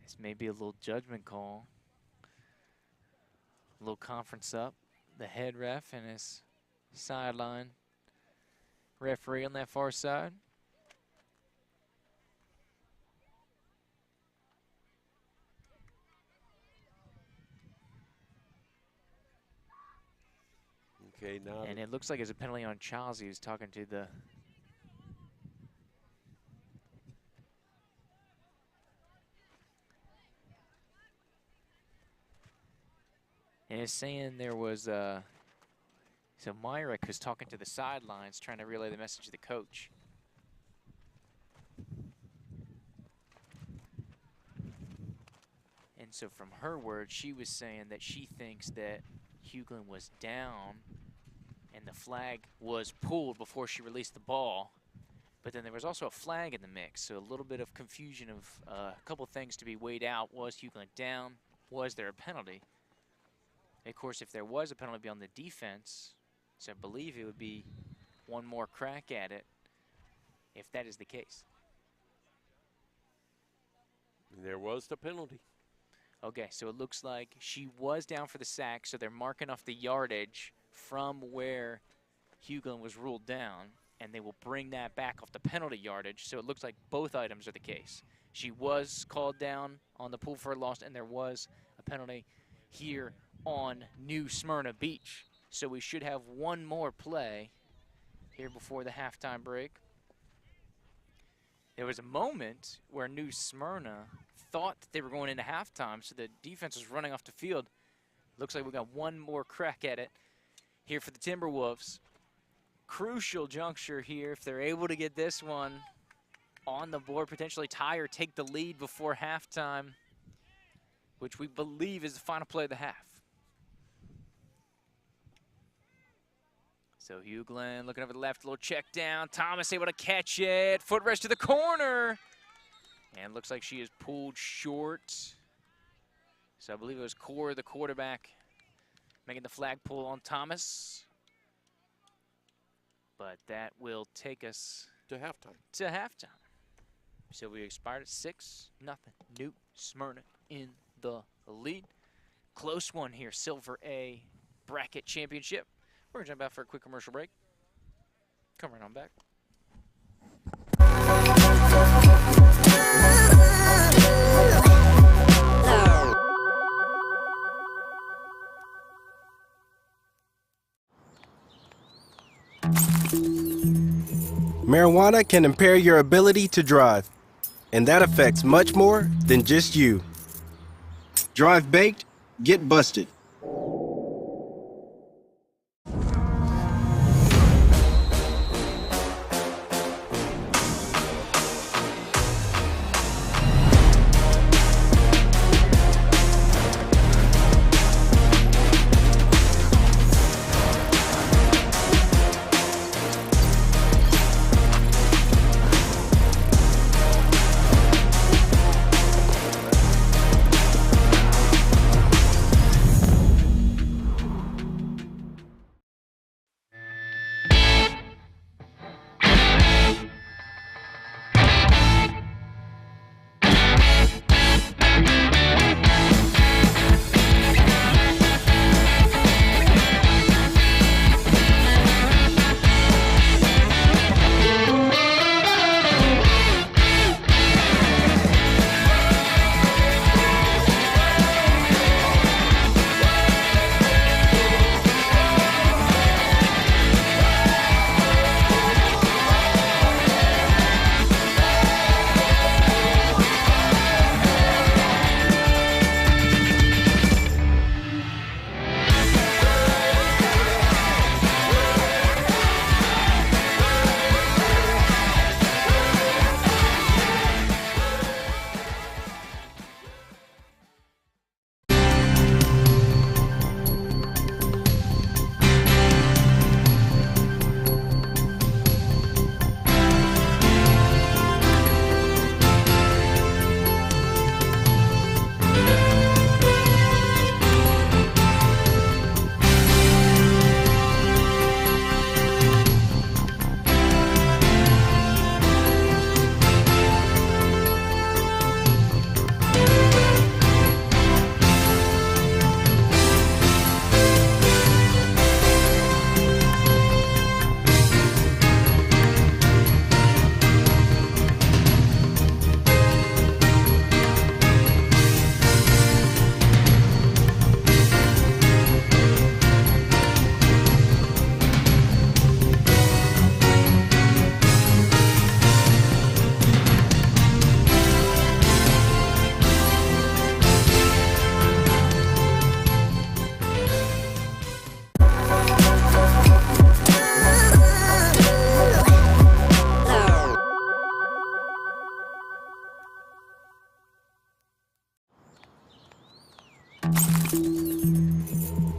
This may be a little judgment call. A little conference up. The head ref and his sideline referee on that far side. Okay, now. And it looks like it's a penalty on Chiles. He was talking to the... And it's saying there was... so Myrick was talking to the sidelines, trying to relay the message to the coach. And so from her words, she was saying that she thinks that Hughlin was down and the flag was pulled before she released the ball. But then there was also a flag in the mix, so a little bit of confusion of a couple things to be weighed out. Was Hughlin down? Was there a penalty? Of course, if there was a penalty, it'd be on the defense. So I believe it would be one more crack at it if that is the case. And there was the penalty. Okay, so it looks like she was down for the sack, so they're marking off the yardage from where Hughlin was ruled down, and they will bring that back off the penalty yardage. So it looks like both items are the case. She was called down on the pull for a loss, and there was a penalty here on New Smyrna Beach. So we should have one more play here before the halftime break. There was a moment where New Smyrna thought that they were going into halftime, so the defense was running off the field. Looks like we got one more crack at it here for the Timberwolves. Crucial juncture here if they're able to get this one on the board, potentially tie or take the lead before halftime, which we believe is the final play of the half. So Hughlin looking over the left, a little check down. Thomas able to catch it. Foot rest to the corner. And looks like she is pulled short. So I believe it was Core, the quarterback, making the flag pull on Thomas. But that will take us to halftime. So we expired at 6-0. New Smyrna in the lead. Close one here, Silver A bracket championship. We're going to jump out for a quick commercial break. Come right on back. Marijuana can impair your ability to drive, and that affects much more than just you. Drive baked, get busted.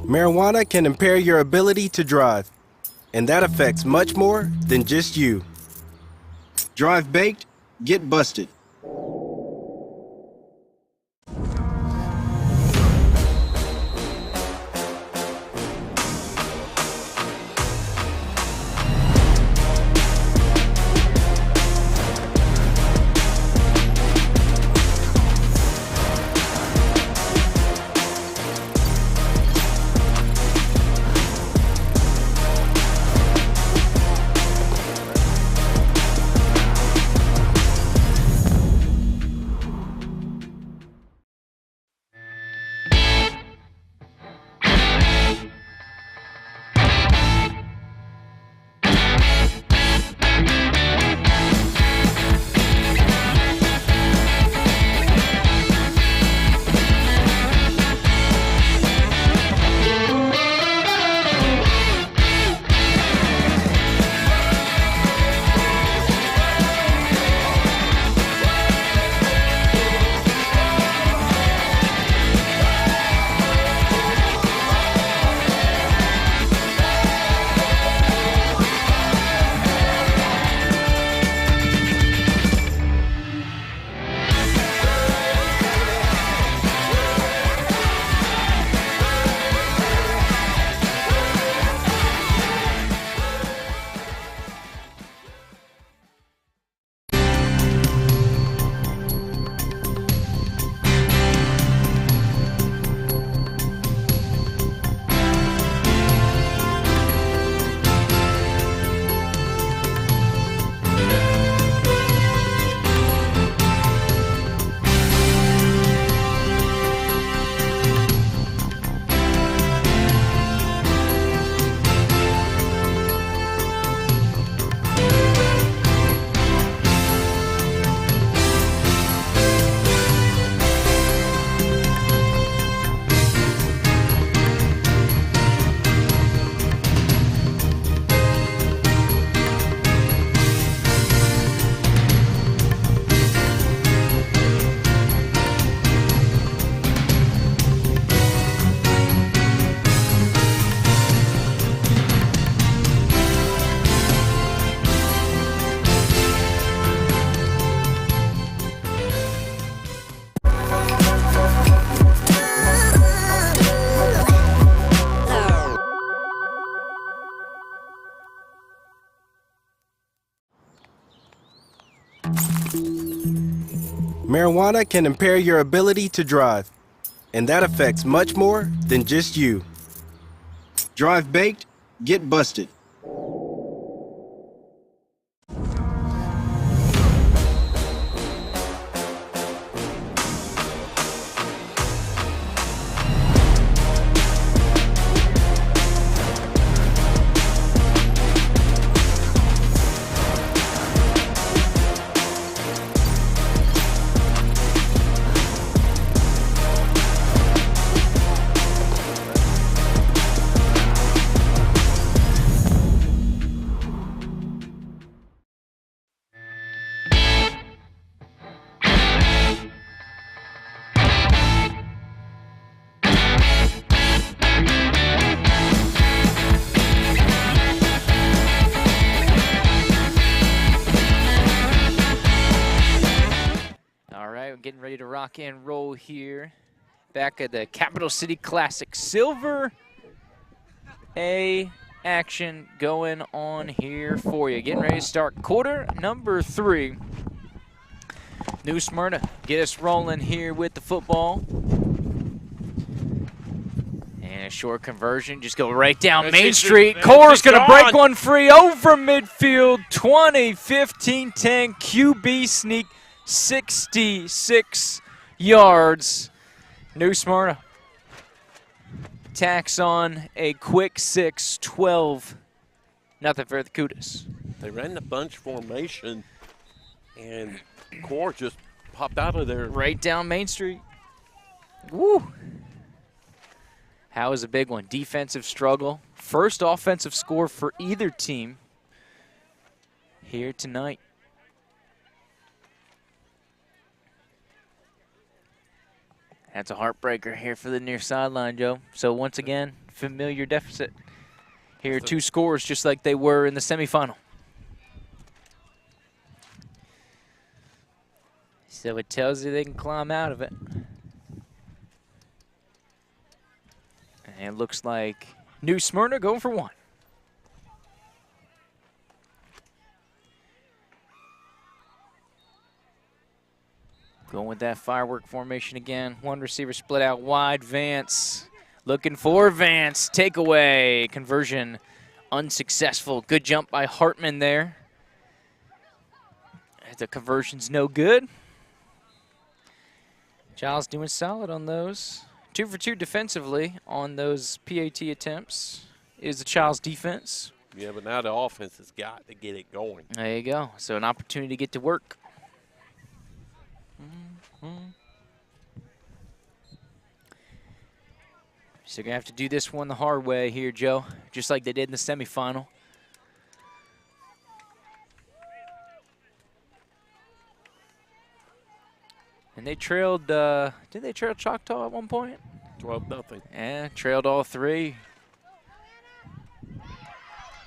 Marijuana can impair your ability to drive, and that affects much more than just you. Drive baked, get busted. Marijuana can impair your ability to drive, and that affects much more than just you. Drive baked, get busted. Getting ready to rock and roll here. Back at the Capital City Classic. Silver A action going on here for you. Getting ready to start quarter number 3. New Smyrna, get us rolling here with the football. And a short conversion, just go right down Main Street. Core's going to break one free over midfield. 20, 15, 10, QB sneak. 66 yards. New Smyrna tacks on a quick 6-12. Nothing for the Cudas. They ran the bunch formation, and Core just popped out of there. Right down Main Street. Woo. How is a big one? Defensive struggle. First offensive score for either team here tonight. That's a heartbreaker here for the near sideline, Joe. So once again, familiar deficit. Here are 2 scores just like they were in the semifinal. So it tells you they can climb out of it. And it looks like New Smyrna going for 1. Going with that firework formation again. 1 receiver split out wide. Vance looking for Vance. Takeaway. Conversion unsuccessful. Good jump by Hartman there. The conversion's no good. Chiles doing solid on those. 2 for 2 defensively on those PAT attempts is the Chiles defense. Yeah, but now the offense has got to get it going. There you go. So an opportunity to get to work. So you're going to have to do this one the hard way here, Joe, just like they did in the semifinal. And they trailed, did they trail Choctaw at one point? 12-0. Yeah, trailed all 3.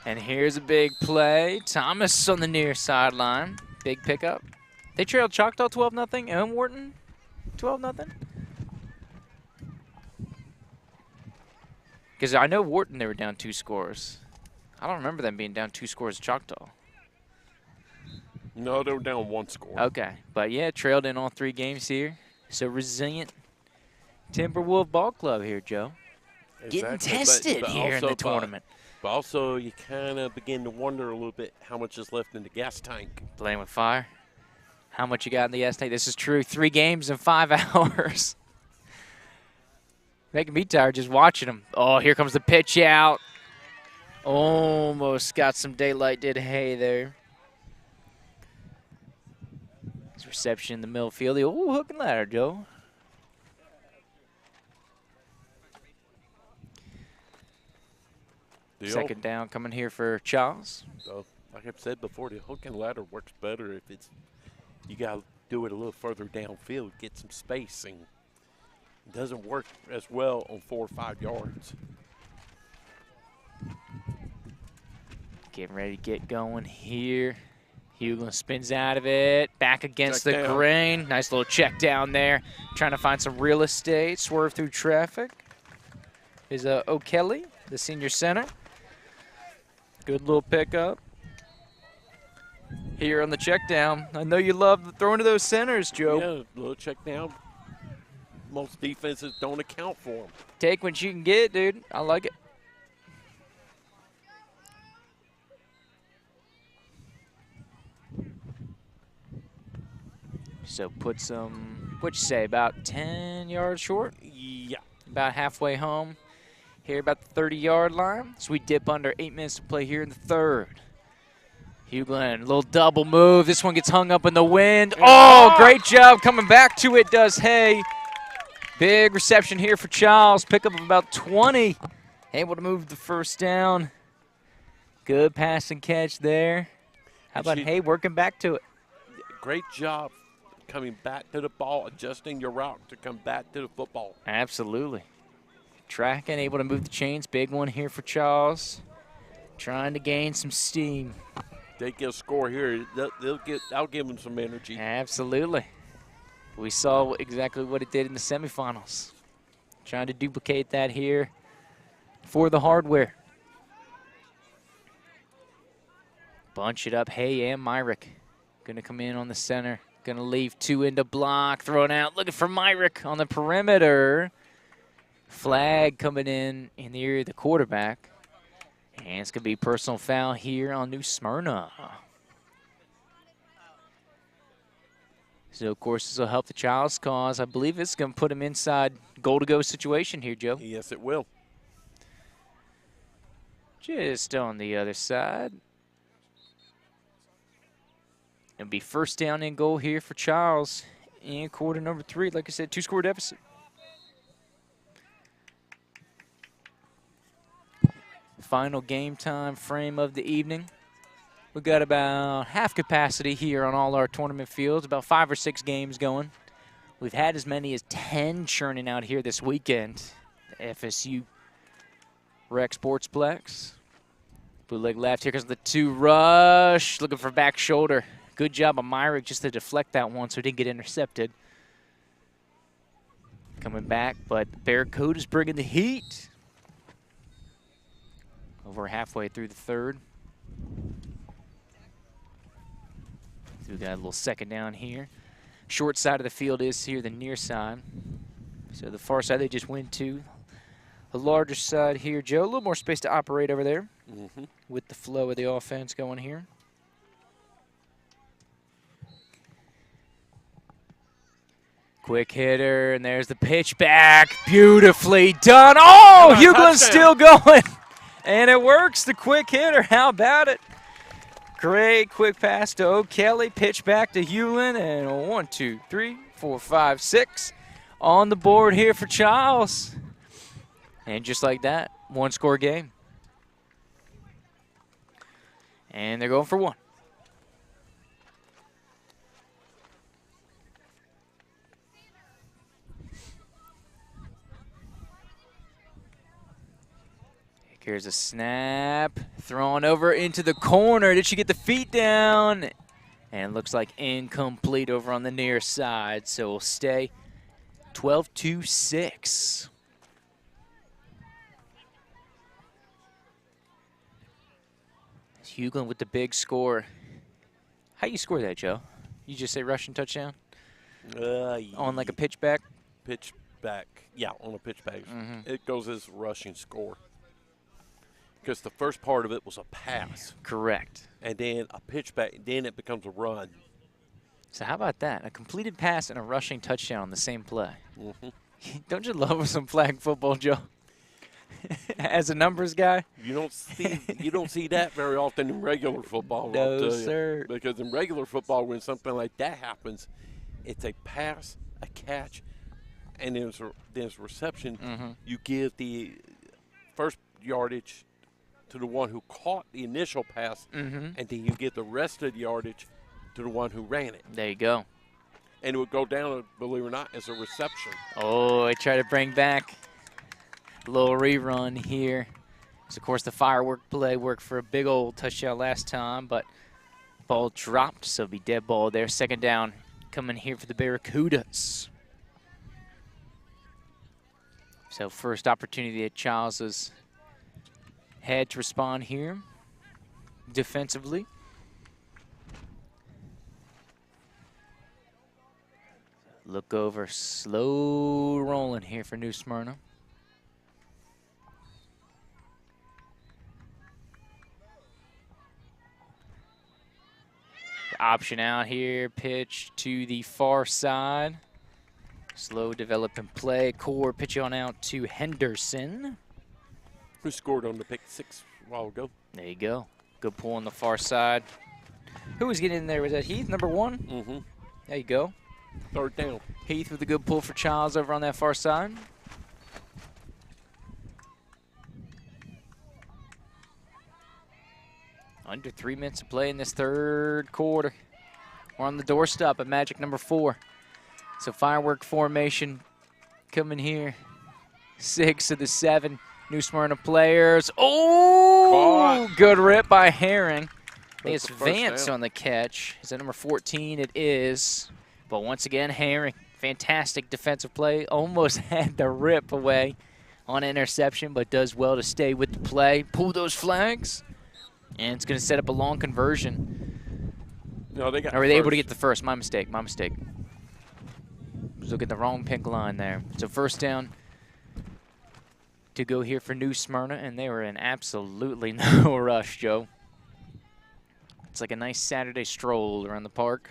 And here's a big play. Thomas on the near sideline. Big pickup. They trailed Choctaw 12-0 and Wharton 12-0. Because I know Wharton, they were down 2 scores. I don't remember them being down 2 scores at Choctaw. No, they were down 1 score. Okay. But, yeah, trailed in all 3 games here. So, resilient Timberwolf Ball Club here, Joe. Exactly. Getting tested but here in also the tournament. But also, you kind of begin to wonder a little bit how much is left in the gas tank. Playing with fire. How much you got in the gas tank? This is true. 3 games in 5 hours. Making me tired just watching them. Oh, here comes the pitch out. Almost got some daylight, did hay there. His reception in the middle field. Oh, hook and ladder, Joe. Second down coming here for Chiles. So, like I've said before, the hook and ladder works better if it's you got to do it a little further downfield, get some spacing. It doesn't work as well on 4 or 5 yards. Getting ready to get going here. Hughlin spins out of it. Back against the grain. Nice little check down there. Trying to find some real estate. Swerve through traffic. Is O'Kelly, the senior center. Good little pickup. Here on the check down. I know you love throwing to those centers, Joe. Yeah, a little check down. Most defenses don't account for them. Take what you can get, dude. I like it. So put some, what'd you say, about 10 yards short? Yeah. About halfway home. Here about the 30-yard line. So we dip under 8 minutes to play here in the third. Hughlin, a little double move. This one gets hung up in the wind. Oh, great job coming back to it, does Hay. Big reception here for Chiles. Pickup of about 20. Able to move the first down. Good pass and catch there. How about Hay working back to it? Great job coming back to the ball, adjusting your route to come back to the football. Absolutely. Tracking, able to move the chains. Big one here for Chiles. Trying to gain some steam. They get a score here, I'll give them some energy. Absolutely. We saw exactly what it did in the semifinals. Trying to duplicate that here for the hardware. Bunch it up. Hay and Myrick going to come in on the center. Going to leave 2 into block. Throwing out. Looking for Myrick on the perimeter. Flag coming in the area of the quarterback. And it's going to be personal foul here on New Smyrna. So, of course, this will help the Chiles cause. I believe it's going to put him inside goal-to-go situation here, Joe. Yes, it will. Just on the other side. It'll be first down and goal here for Chiles in quarter number 3. Like I said, 2-score deficit. Final game time frame of the evening. We've got about half capacity here on all our tournament fields, about 5 or 6 games going. We've had as many as 10 churning out here this weekend. The FSU Rec Sportsplex. Bootleg left. Here comes the 2 rush. Looking for back shoulder. Good job of Myrick just to deflect that one so he didn't get intercepted. Coming back, but Barracuda's bringing the heat. Over halfway through the third. So we got a little second down here. Short side of the field is here, the near side. So the far side they just went to. The larger side here, Joe, a little more space to operate over there with the flow of the offense going here. Quick hitter, and there's the pitch back. Beautifully done. Oh, Hughland's still going. And it works, the quick hitter. How about it? Great quick pass to O'Kelly. Pitch back to Hewlin. And 1, 2, 3, 4, 5, 6 on the board here for Chiles. And just like that, 1-score game. And they're going for 1. Here's a snap, thrown over into the corner. Did she get the feet down? And it looks like incomplete over on the near side. So we'll stay 12-6. Hughlin with the big score. How you score that, Joe? You just say rushing touchdown? On like a pitch back? Pitch back. Yeah, on a pitch back. It goes as rushing score. Because the first part of it was a pass. Correct. And then a pitch back, then it becomes a run. So how about that? A completed pass and a rushing touchdown on the same play. Don't you love some flag football, Joe? As a numbers guy? You don't see that very often in regular football. No, sir. Because in regular football, when something like that happens, it's a pass, a catch, and then there's reception. You give the first yardage to the one who caught the initial pass, and then you get the rest of the yardage to the one who ran it. There you go. And it would go down, believe it or not, as a reception. Oh, I try to bring back a little rerun here. So, of course, the firework play worked for a big old touchdown last time, but ball dropped, so it'll be dead ball there. Second down coming here for the Barracudas. So first opportunity at Chiles's head to respond here defensively. Look over, slow rolling here for New Smyrna. The option out here, pitch to the far side. Slow developing play. Core pitch on out to Henderson. Who scored on the pick 6 a while ago. There you go. Good pull on the far side. Who was getting in there? Was that Heath, number 1? There you go. Third down. Heath with a good pull for Chiles over on that far side. Under 3 minutes to play in this third quarter. We're on the doorstep at magic number 4. So firework formation coming here. 6 of the 7 New Smyrna players. Oh, good rip by Herring. I think it's Vance on the catch. Is that number 14? It is. But once again, Herring, fantastic defensive play. Almost had the rip away on an interception, but does well to stay with the play. Pull those flags, and it's going to set up a long conversion. No, they got. Or were they able to get the first? My mistake. My mistake. Was looking at the wrong pink line there. So first down to go here for New Smyrna, and they were in absolutely no rush, Joe. It's like a nice Saturday stroll around the park.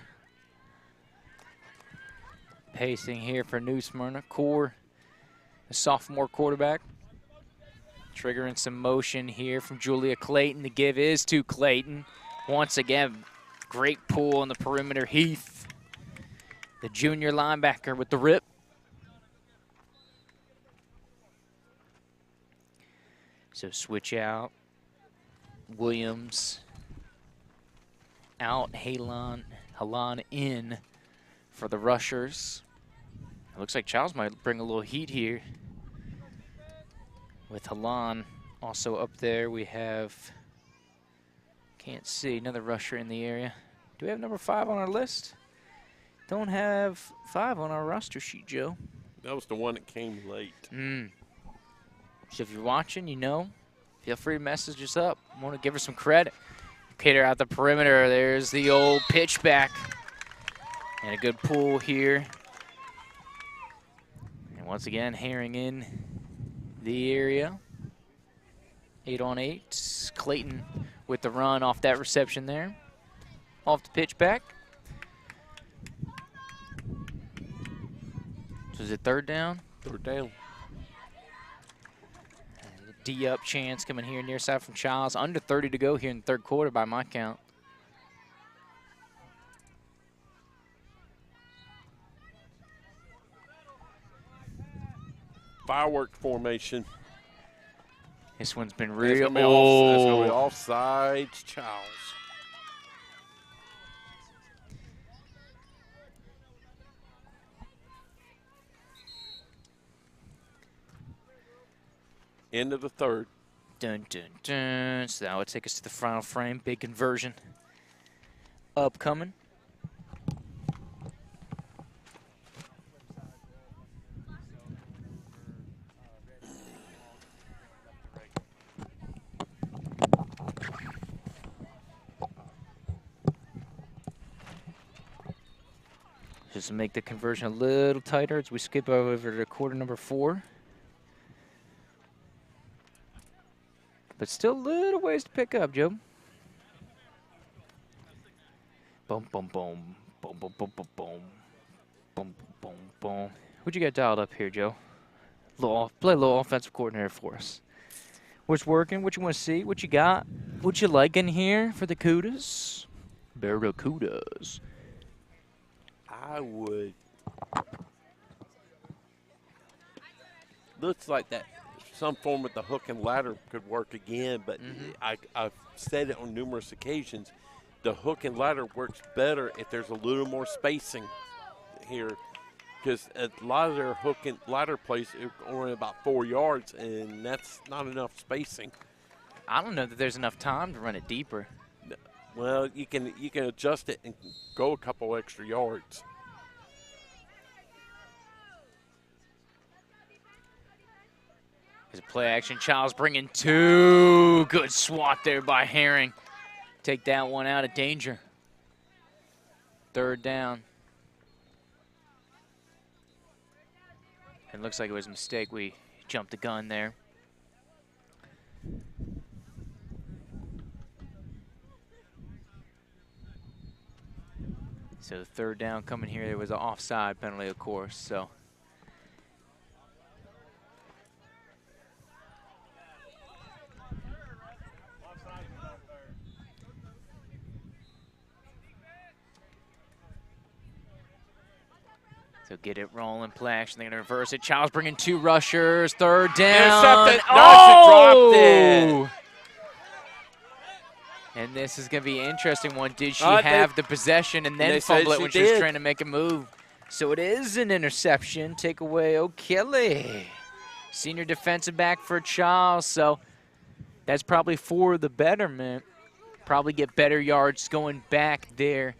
Pacing here for New Smyrna. Core, the sophomore quarterback. Triggering some motion here from Julia Clayton. The give is to Clayton. Once again, great pull on the perimeter. Heath, the junior linebacker, with the rip. So switch out. Williams out. Halan in for the rushers. It looks like Chiles might bring a little heat here. With Halan also up there, we have, can't see, another rusher in the area. Do we have number 5 on our list? Don't have 5 on our roster sheet, Joe. That was the one that came late. So if you're watching, you know, feel free to message us up. I want to give her some credit. Cater out the perimeter. There's the old pitch back. And a good pull here. And once again, Herring in the area. 8 on 8. Clayton with the run off that reception there. Off the pitch back. So is it 3rd down? 3rd down. D-up chance coming here near side from Chiles. Under 30 to go here in the 3rd quarter by my count. Firework formation. This one's been It's real. gonna be offsides, Chiles. End of the 3rd. Dun, dun, dun. So that would take us to the final frame. Big conversion upcoming. Just to make the conversion a little tighter as we skip over to quarter number 4. But still a little ways to pick up, Joe. Boom, boom, boom. Boom, boom, boom, boom, boom. Boom, boom, boom. Who'd you got dialed up here, Joe? Play a little offensive coordinator for us. What's working? What you want to see? What you got? What you like in here for the Cudas? Barracudas. I would. Looks like that some form of the hook and ladder could work again, but I've said it on numerous occasions. The hook and ladder works better if there's a little more spacing here, because a lot of their hook and ladder plays are only about 4 yards, and that's not enough spacing. I don't know that there's enough time to run it deeper. Well, you can adjust it and go a couple extra yards. There's a play action. Chiles bringing 2. Good swat there by Herring. Take that one out of danger. 3rd down. It looks like it was a mistake. We jumped the gun there. So 3rd down coming here. There was an offside penalty, of course. So. So get it rolling, play action, they're going to reverse it. Chiles bringing 2 rushers, 3rd down. Intercepted. Dropped it. And this is going to be an interesting one. Did she have the possession and then fumble it when she was trying to make a move? So it is an interception. Take away O'Kelly. Senior defensive back for Chiles. So that's probably for the betterment. Probably get better yards going back there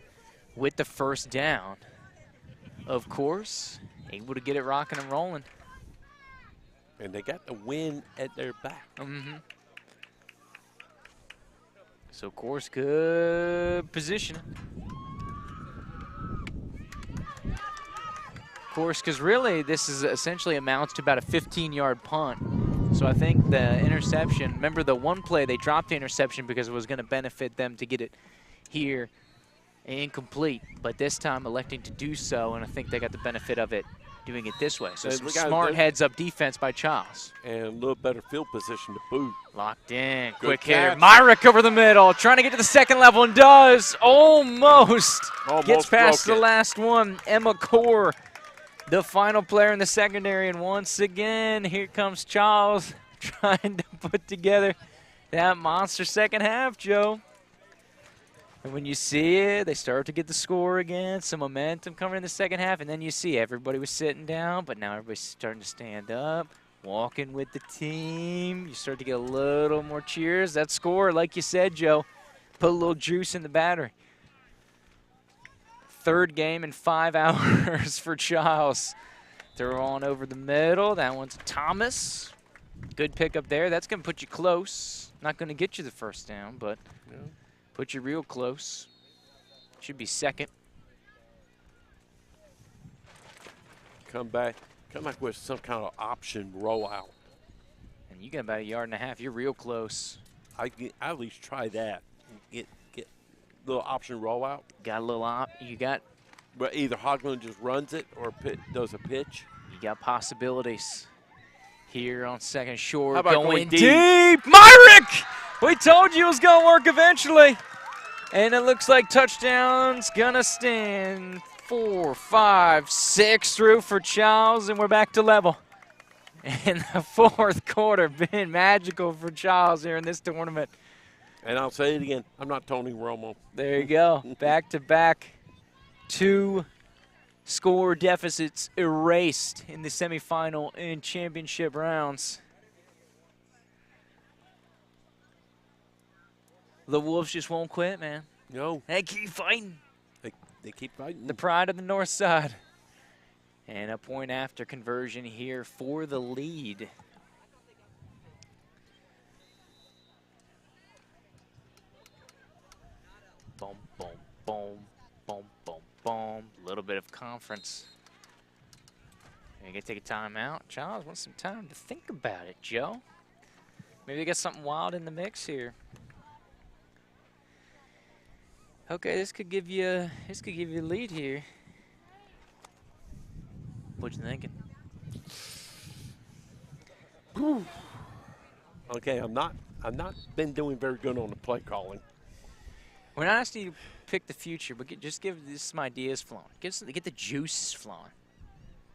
with the 1st down. Of course, able to get it rocking and rolling. And they got the win at their back. So, of course, good position. Of course, because really this is essentially amounts to about a 15-yard punt. So I think the interception, remember the one play they dropped the interception because it was going to benefit them to get it here. Incomplete, but this time electing to do so, and I think they got the benefit of it doing it this way. So some smart heads-up defense by Chiles. And a little better field position to boot. Locked in, quick hitter. Myrick over the middle, trying to get to the 2nd level, and does almost gets past the last one. Emma Core, the final player in the secondary, and once again, here comes Chiles trying to put together that monster 2nd half, Joe. And when you see it, they start to get the score again, some momentum coming in the second half, and then you see everybody was sitting down, but now everybody's starting to stand up, walking with the team. You start to get a little more cheers. That score, like you said, Joe, put a little juice in the battery. Third game in 5 hours for Chiles. Throw on over the middle. That one's Thomas. Good pickup there. That's going to put you close. Not going to get you the first down, but put you real close. Should be second. Come back with some kind of option rollout. And you got about 1.5 yards. You're real close. I at least try that. Get a little option rollout. Got a little you got. But either Hoglund just runs it or does a pitch. You got possibilities. Here on second short, How about going deep? Myrick! We told you it was going to work eventually. And it looks like touchdown's going to stand. 4, 5, 6 through for Chiles, and we're back to level. And the fourth quarter been magical for Chiles here in this tournament. And I'll say it again, I'm not Tony Romo. There you go. Back-to-back 2 score deficits erased in the semifinal and championship rounds. The Wolves just won't quit, man. No. They keep fighting. They keep fighting. The pride of the north side. And a point after conversion here for the lead. Boom, boom, boom, boom, boom, boom. A little bit of conference. Are you going to take a timeout? Chiles wants some time to think about it, Joe. Maybe they got something wild in the mix here. Okay, this could give you a lead here. What you thinking? Whew. Okay, I'm not been doing very good on the play calling. We're not asking you to pick the future, but just give this some ideas flowing. Get the juices flowing.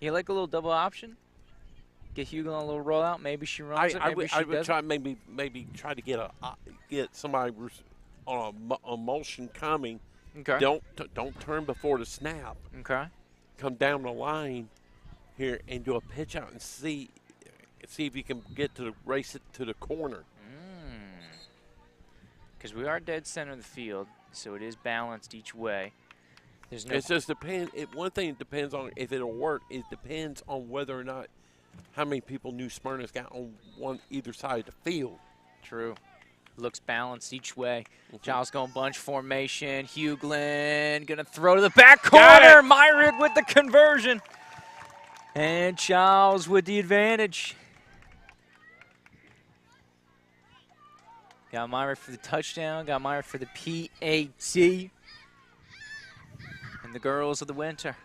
You like a little double option? Get Hugo on a little rollout. Maybe she runs it. Maybe I would try maybe try to get somebody on a motion coming. Okay. Don't turn before the snap. Okay. Come down the line here and do a pitch out and see if you can race it to the corner. Because we are dead center of the field, so it is balanced each way. There's no. It just depends. One thing it depends on if it'll work. It depends on whether or not how many people New Smyrna's got on either side of the field. True. Looks balanced each way. Chiles going bunch formation. Huglin going to throw to the back corner. Myrick with the conversion. And Chiles with the advantage. Got Myrick for the touchdown. Got Myrick for the PAT. And the girls of the winter.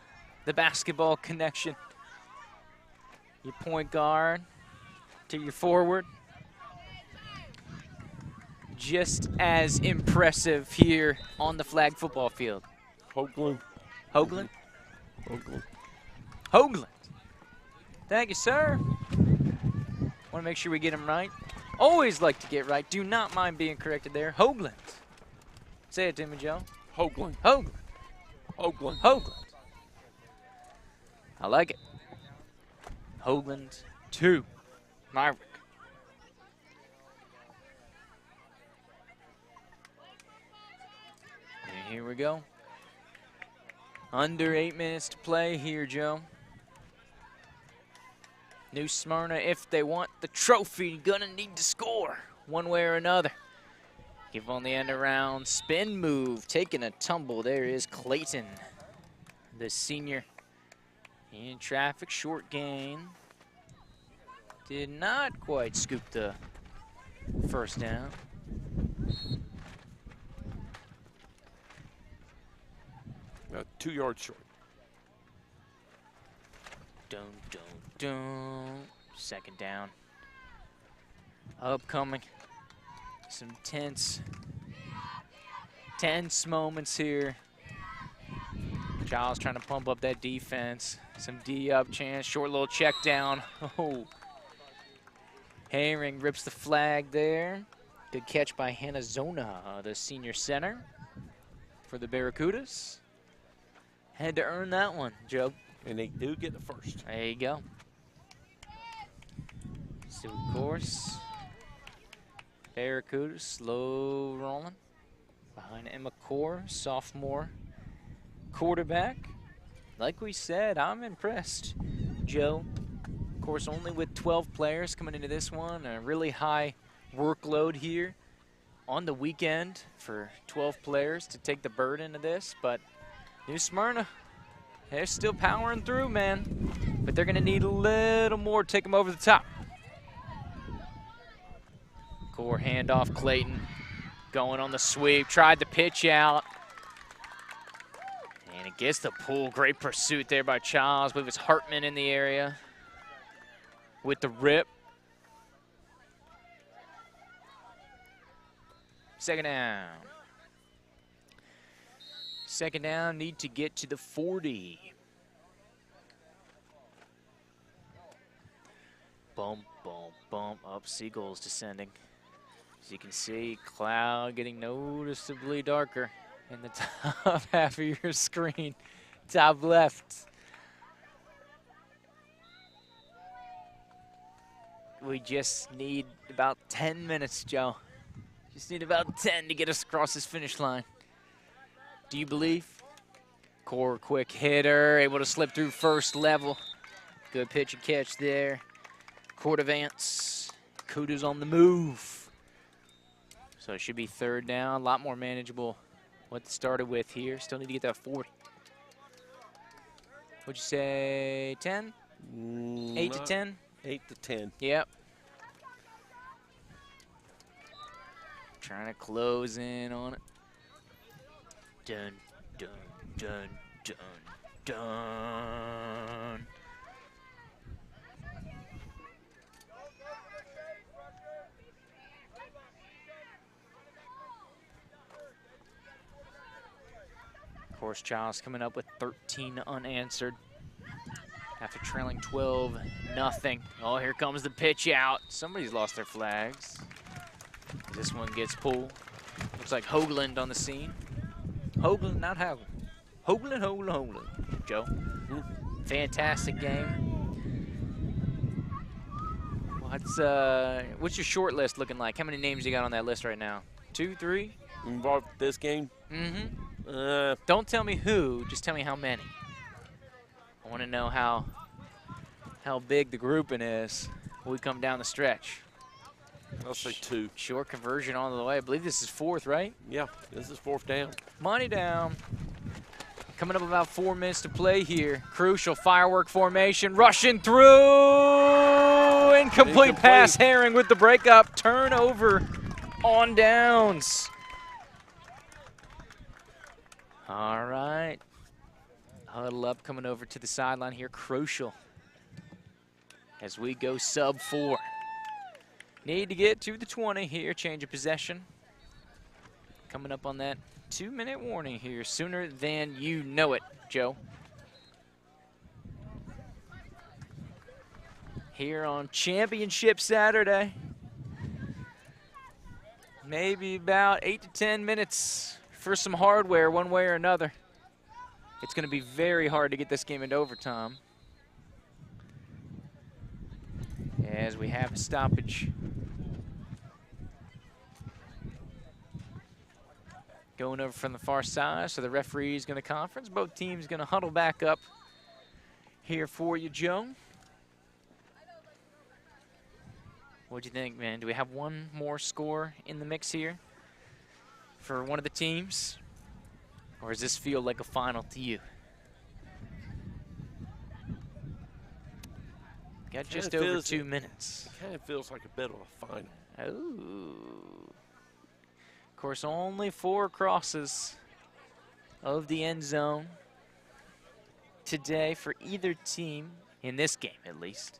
The basketball connection. Your point guard to your forward. Just as impressive here on the flag football field. Hoagland. Hoagland? Hoagland. Hoagland. Thank you, sir. Want to make sure we get him right. Always like to get right. Do not mind being corrected there. Hoagland. Say it to me, Joe. Hoagland. Hoagland. Hoagland. Hoagland. I like it. Hoagland 2. Myrick. And here we go. Under 8 minutes to play here, Joe. New Smyrna, if they want the trophy, gonna need to score one way or another. Give on the end around, spin move, taking a tumble. There is Clayton, the senior. In traffic, short gain. Did not quite scoop the first down. About 2 yards short. Dun, dun, dun. Second down. Upcoming. Some tense moments here. Chiles trying to pump up that defense. Some D-up chance. Short little check down. Oh. Herring rips the flag there. Good catch by Hannah Zona, the senior center. for the Barracudas. Had to earn that one, Joe. And they do get the first. There you go. So, of course, Barracudas slow rolling behind Emma Core, sophomore quarterback. Like we said, I'm impressed, Joe. Of course, only with 12 players coming into this one, a really high workload here on the weekend for 12 players to take the burden of this. But New Smyrna, they're still powering through, man. But they're going to need a little more to take them over the top. Core handoff, Clayton going on the sweep, tried the pitch out. And it gets the pull. Great pursuit there by Chiles. I believe it's Hartman in the area with the rip. Second down. Second down, need to get to the 40. Bump, bump, bump. Up, Seagulls descending. As you can see, cloud getting noticeably darker in the top half of your screen, top left. We just need about 10 minutes, Joe. Just need about 10 to get us across this finish line. Do you believe? Core quick hitter, able to slip through first level. Good pitch and catch there. Court advance. Kudu's on the move. So it should be third down. A lot more manageable what they started with here. Still need to get that 40. What'd you say, 10? 8 to 10? 8 to 10. Yep. Trying to close in on it. Dun, dun, dun, dun, dun. Of course, Chiles coming up with 13 unanswered after trailing 12-0. Oh, here comes the pitch out. Somebody's lost their flags. This one gets pulled. Looks like Hoagland on the scene. Hoagland, not Hoagland. Hoagland, Hoagland, Hoagland. Joe, fantastic game. What's your short list looking like? How many names you got on that list right now? 2, 3? Involved with this game? Mm-hmm. Don't tell me who, just tell me how many. I want to know how big the grouping is when we come down the stretch. I'll say 2. Short conversion on the way. I believe this is 4th, right? Yeah, this is 4th down. Money down. Coming up about 4 minutes to play here. Crucial firework formation. Rushing through. Incomplete pass. Herring with the breakup. Turnover on downs. All right. Huddle up, coming over to the sideline here. Crucial as we go sub 4. Need to get to the 20 here. Change of possession. Coming up on that 2-minute warning here. Sooner than you know it, Joe. Here on Championship Saturday. Maybe about 8 to 10 minutes for some hardware one way or another. It's going to be very hard to get this game into overtime, as we have a stoppage. Going over from the far side, so the referee's going to conference. Both teams going to huddle back up here for you, Joe. What'd you think, man? Do we have one more score in the mix here for one of the teams? Or does this feel like a final to you? Got just over 2 minutes. It kind of feels like a bit of a final. Oh. Of course, only 4 crosses of the end zone today for either team, in this game at least.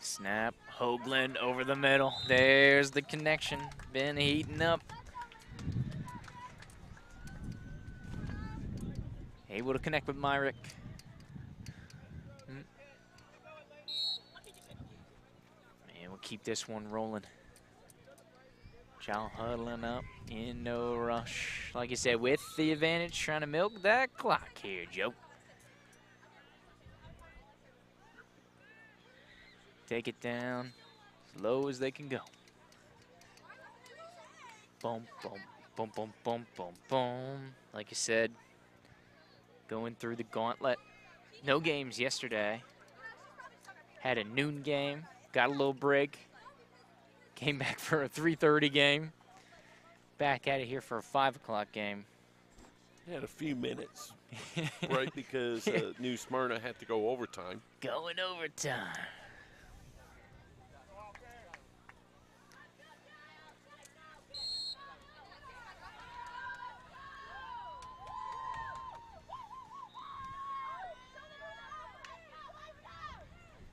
Snap, Hoagland over the middle. There's the connection. Been heating up. Able to connect with Myrick. keep this one rolling. Chiles huddling up in no rush. Like you said, with the advantage, trying to milk that clock here, Joe. Take it down as low as they can go. Boom, boom, boom, boom, boom, boom, boom. Like you said, going through the gauntlet. No games yesterday. Had a noon game, got a little break. Came back for a 3:30 game. Back at it here for a 5 o'clock game. Had a few minutes, right, because New Smyrna had to go overtime. Going overtime.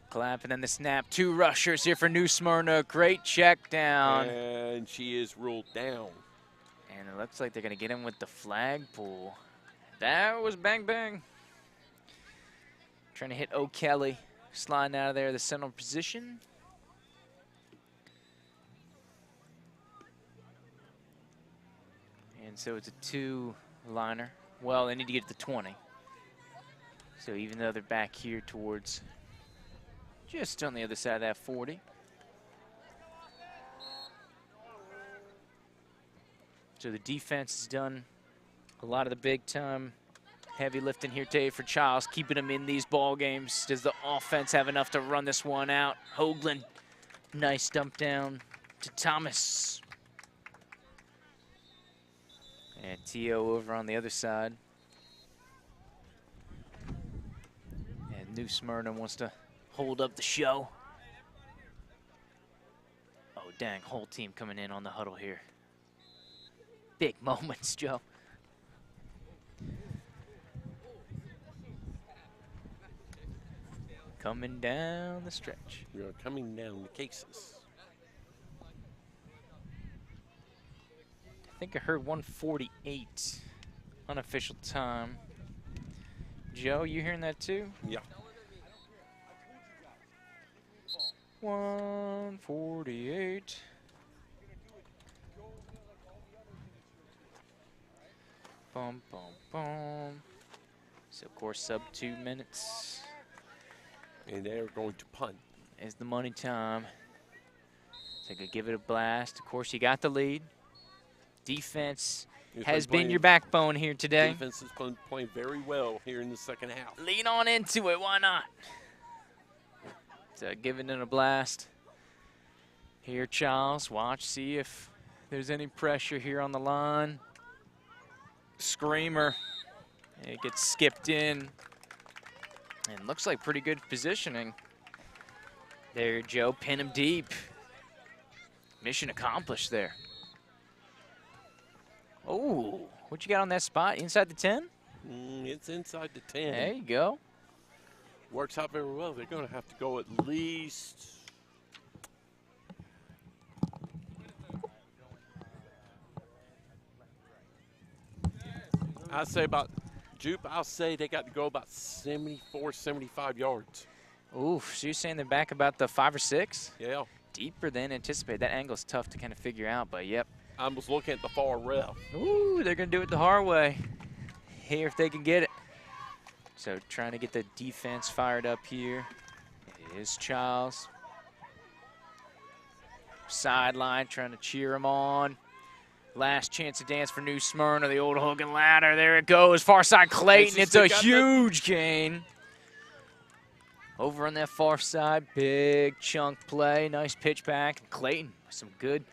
Clap and then the snap. 2 rushers here for New Smyrna. Great check down. And she is ruled down. And it looks like they're going to get him with the flagpole. That was bang bang. Trying to hit O'Kelly. Sliding out of there, the central position. And so it's a 2-liner. Well, they need to get to the 20. So even though they're back here towards just on the other side of that 40. So the defense has done a lot of the big time heavy lifting here today for Chiles, keeping them in these ball games. Does the offense have enough to run this one out? Hoagland, nice dump down to Thomas. And T.O. over on the other side. And New Smyrna wants to hold up the show. Oh, dang, whole team coming in on the huddle here. Big moments, Joe. Coming down the stretch. We are coming down the cases. I think I heard 1:48 unofficial time. Joe, you hearing that too? Yeah. 1:48. Boom, boom, boom. So, of course, sub 2 minutes. And they're going to punt. Is the money time. So, they could give it a blast. Of course, you got the lead. Defense has been your backbone here today. Defense has been playing very well here in the second half. Lean on into it. Why not? So, giving it a blast. Here, Chiles. Watch, see if there's any pressure here on the line. Screamer. It gets skipped in. And looks like pretty good positioning. There, Joe. Pin him deep. Mission accomplished there. Oh, what you got on that spot? Inside the 10? It's inside the 10. There you go. Works out very well. They're going to have to go at least. I'd say about, Joop, I'll say they got to go about 74, 75 yards. Oof, so you're saying they're back about the 5 or 6? Yeah. Deeper than anticipated. That angle's tough to kind of figure out, but yep. I was looking at the far ref. Ooh, they're going to do it the hard way. Here if they can get it. So trying to get the defense fired up here. It is Chiles. Sideline trying to cheer him on. Last chance to dance for New Smyrna, the old Hogan ladder. There it goes. Far side Clayton. It's a huge gain. Over on that far side, big chunk play. Nice pitch back. Clayton with some good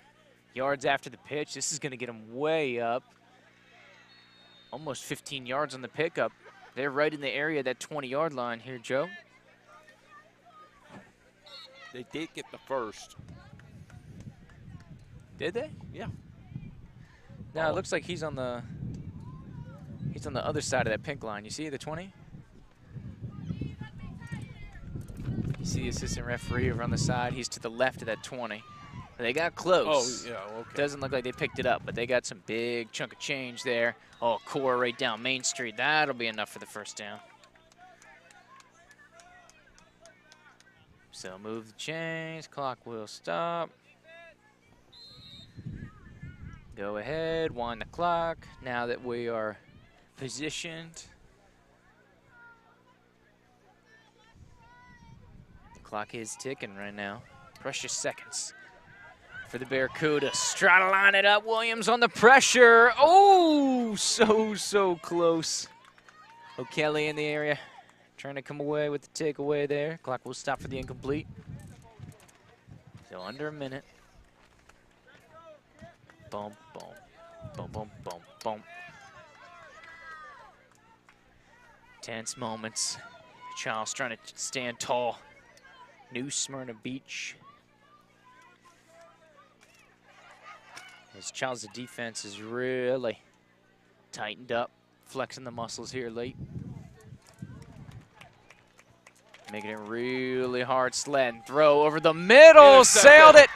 yards after the pitch. This is going to get him way up. Almost 15 yards on the pickup. They're right in the area of that 20-yard line here, Joe. They did get the first. Did they? Yeah. No, it looks like he's on the other side of that pink line. You see the 20? You see the assistant referee over on the side. He's to the left of that 20. They got close. Oh, yeah, okay. Doesn't look like they picked it up, but they got some big chunk of change there. Oh, core right down Main Street. That'll be enough for the first down. So move the chains, clock will stop. Go ahead, wind the clock. Now that we are positioned. The clock is ticking right now. Precious seconds for the Barracudas. Try to line it up. Williams on the pressure. Oh, so close. O'Kelly in the area. Trying to come away with the takeaway there. Clock will stop for the incomplete. So under a minute. Boom, boom, boom, boom, boom, boom. Tense moments. Chiles trying to stand tall. New Smyrna Beach. As Chiles' defense is really tightened up, flexing the muscles here late. Making it really hard. Sled and throw over the middle. Sailed it.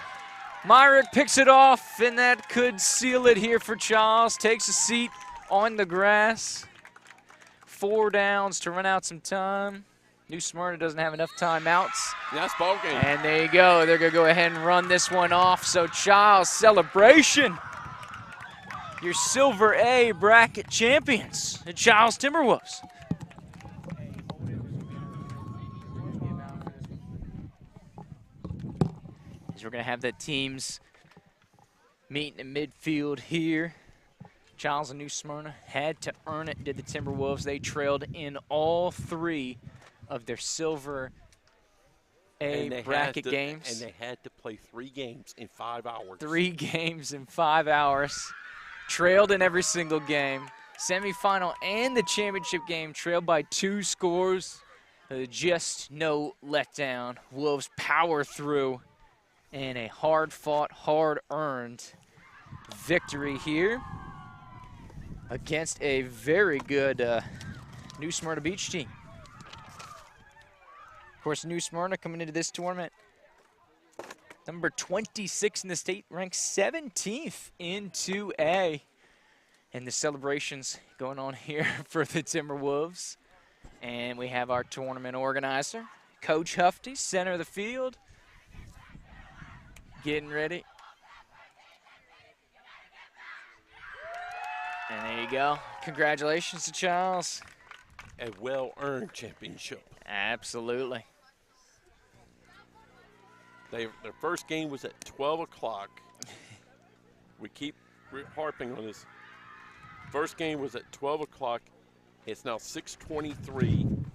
Myrick picks it off, and that could seal it here for Chiles. Takes a seat on the grass. 4 downs to run out some time. New Smyrna doesn't have enough timeouts. That's ball game. And there you go. They're going to go ahead and run this one off. So Chiles celebration. Your Silver A bracket champions, the Chiles Timberwolves. As we're going to have the teams meeting in midfield here. Chiles and New Smyrna had to earn it, did the Timberwolves. They trailed in all 3 of their Silver A bracket games. And they had to play 3 games in 5 hours. 3 games in 5 hours. Trailed in every single game. Semifinal and the championship game trailed by 2 scores. Just no letdown. Wolves power through in a hard-fought, hard-earned victory here against a very good New Smyrna Beach team. Of course, New Smyrna coming into this tournament, number 26 in the state, ranked 17th in 2A. And the celebrations going on here for the Timberwolves. And we have our tournament organizer, Coach Hufty, center of the field, getting ready. And there you go. Congratulations to Chiles. A well-earned championship. Absolutely. Their first game was at 12 o'clock. We keep harping on this. First game was at 12 o'clock. It's now 6:23.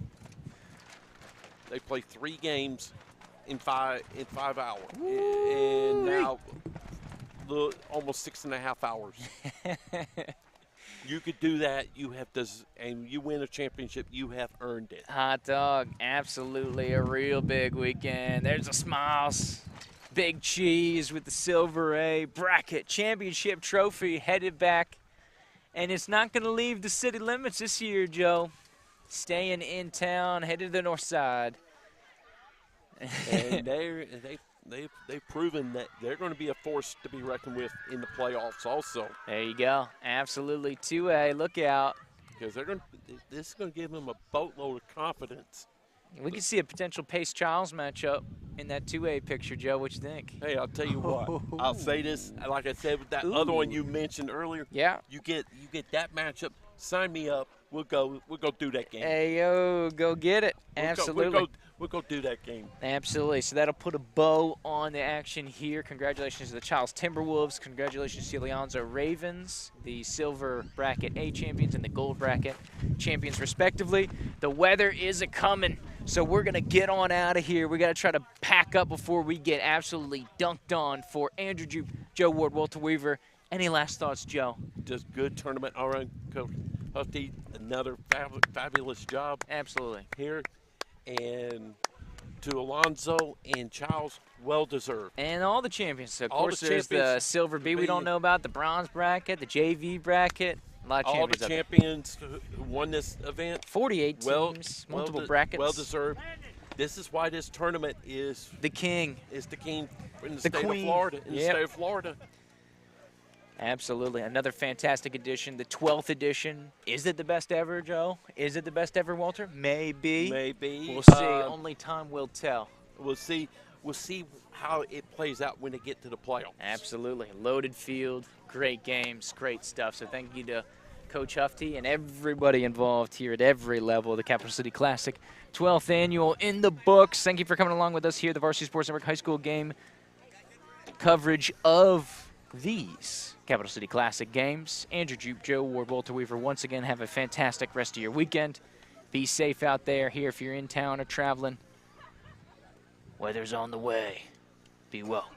They played 3 games in 5 hours. And now almost 6.5 hours. You could do that. You have to, and you win a championship. You have earned it. Hot dog, absolutely a real big weekend. There's the smiles. Big Cheese with the Silver A bracket championship trophy headed back. And it's not going to leave the city limits this year, Joe. Staying in town, headed to the north side. And they've proven that they're going to be a force to be reckoned with in the playoffs also. There you go. Absolutely 2A. Look out. Because this is going to give them a boatload of confidence. We can see a potential Pace-Chiles matchup in that 2A picture, Joe. What you think? Hey, I'll tell you what. I'll say this, like I said with that other one you mentioned earlier. Yeah. You get that matchup. Sign me up. We'll go do that game. Hey, yo, go get it. Absolutely. We'll go do that game. Absolutely. So that'll put a bow on the action here. Congratulations to the Chiles Timberwolves. Congratulations to the Leonzo Ravens, the silver bracket A champions and the gold bracket champions respectively. The weather is a-coming, so we're going to get on out of here. We got to try to pack up before we get absolutely dunked on. For Andrew Joop, Joe Ward, Walter Weaver, any last thoughts, Joe? Just good tournament all around. Coach Hufty, another fabulous job. Absolutely. Here. And to Alonzo and Chiles, well-deserved. And all the champions. So, of all course, the there's the silver B we don't know about, the bronze bracket, the JV bracket. A lot of champions. All the champions who won this event. 48 teams, multiple brackets. Well-deserved. This is why this tournament is the king. Is the king in the state of Florida. In the state of Florida. Absolutely. Another fantastic edition, the 12th edition. Is it the best ever, Joe? Is it the best ever, Walter? Maybe. Maybe. We'll see. Only time will tell. We'll see how it plays out when they get to the playoffs. Absolutely. Loaded field, great games, great stuff. So thank you to Coach Hufty and everybody involved here at every level of the Capital City Classic. 12th annual in the books. Thank you for coming along with us here, the Varsity Sports Network High School game coverage of these Capital City Classic games. Andrew Joop, Joe Ward, Walter Weaver, once again, have a fantastic rest of your weekend. Be safe out there here if you're in town or traveling. Weather's on the way. Be well.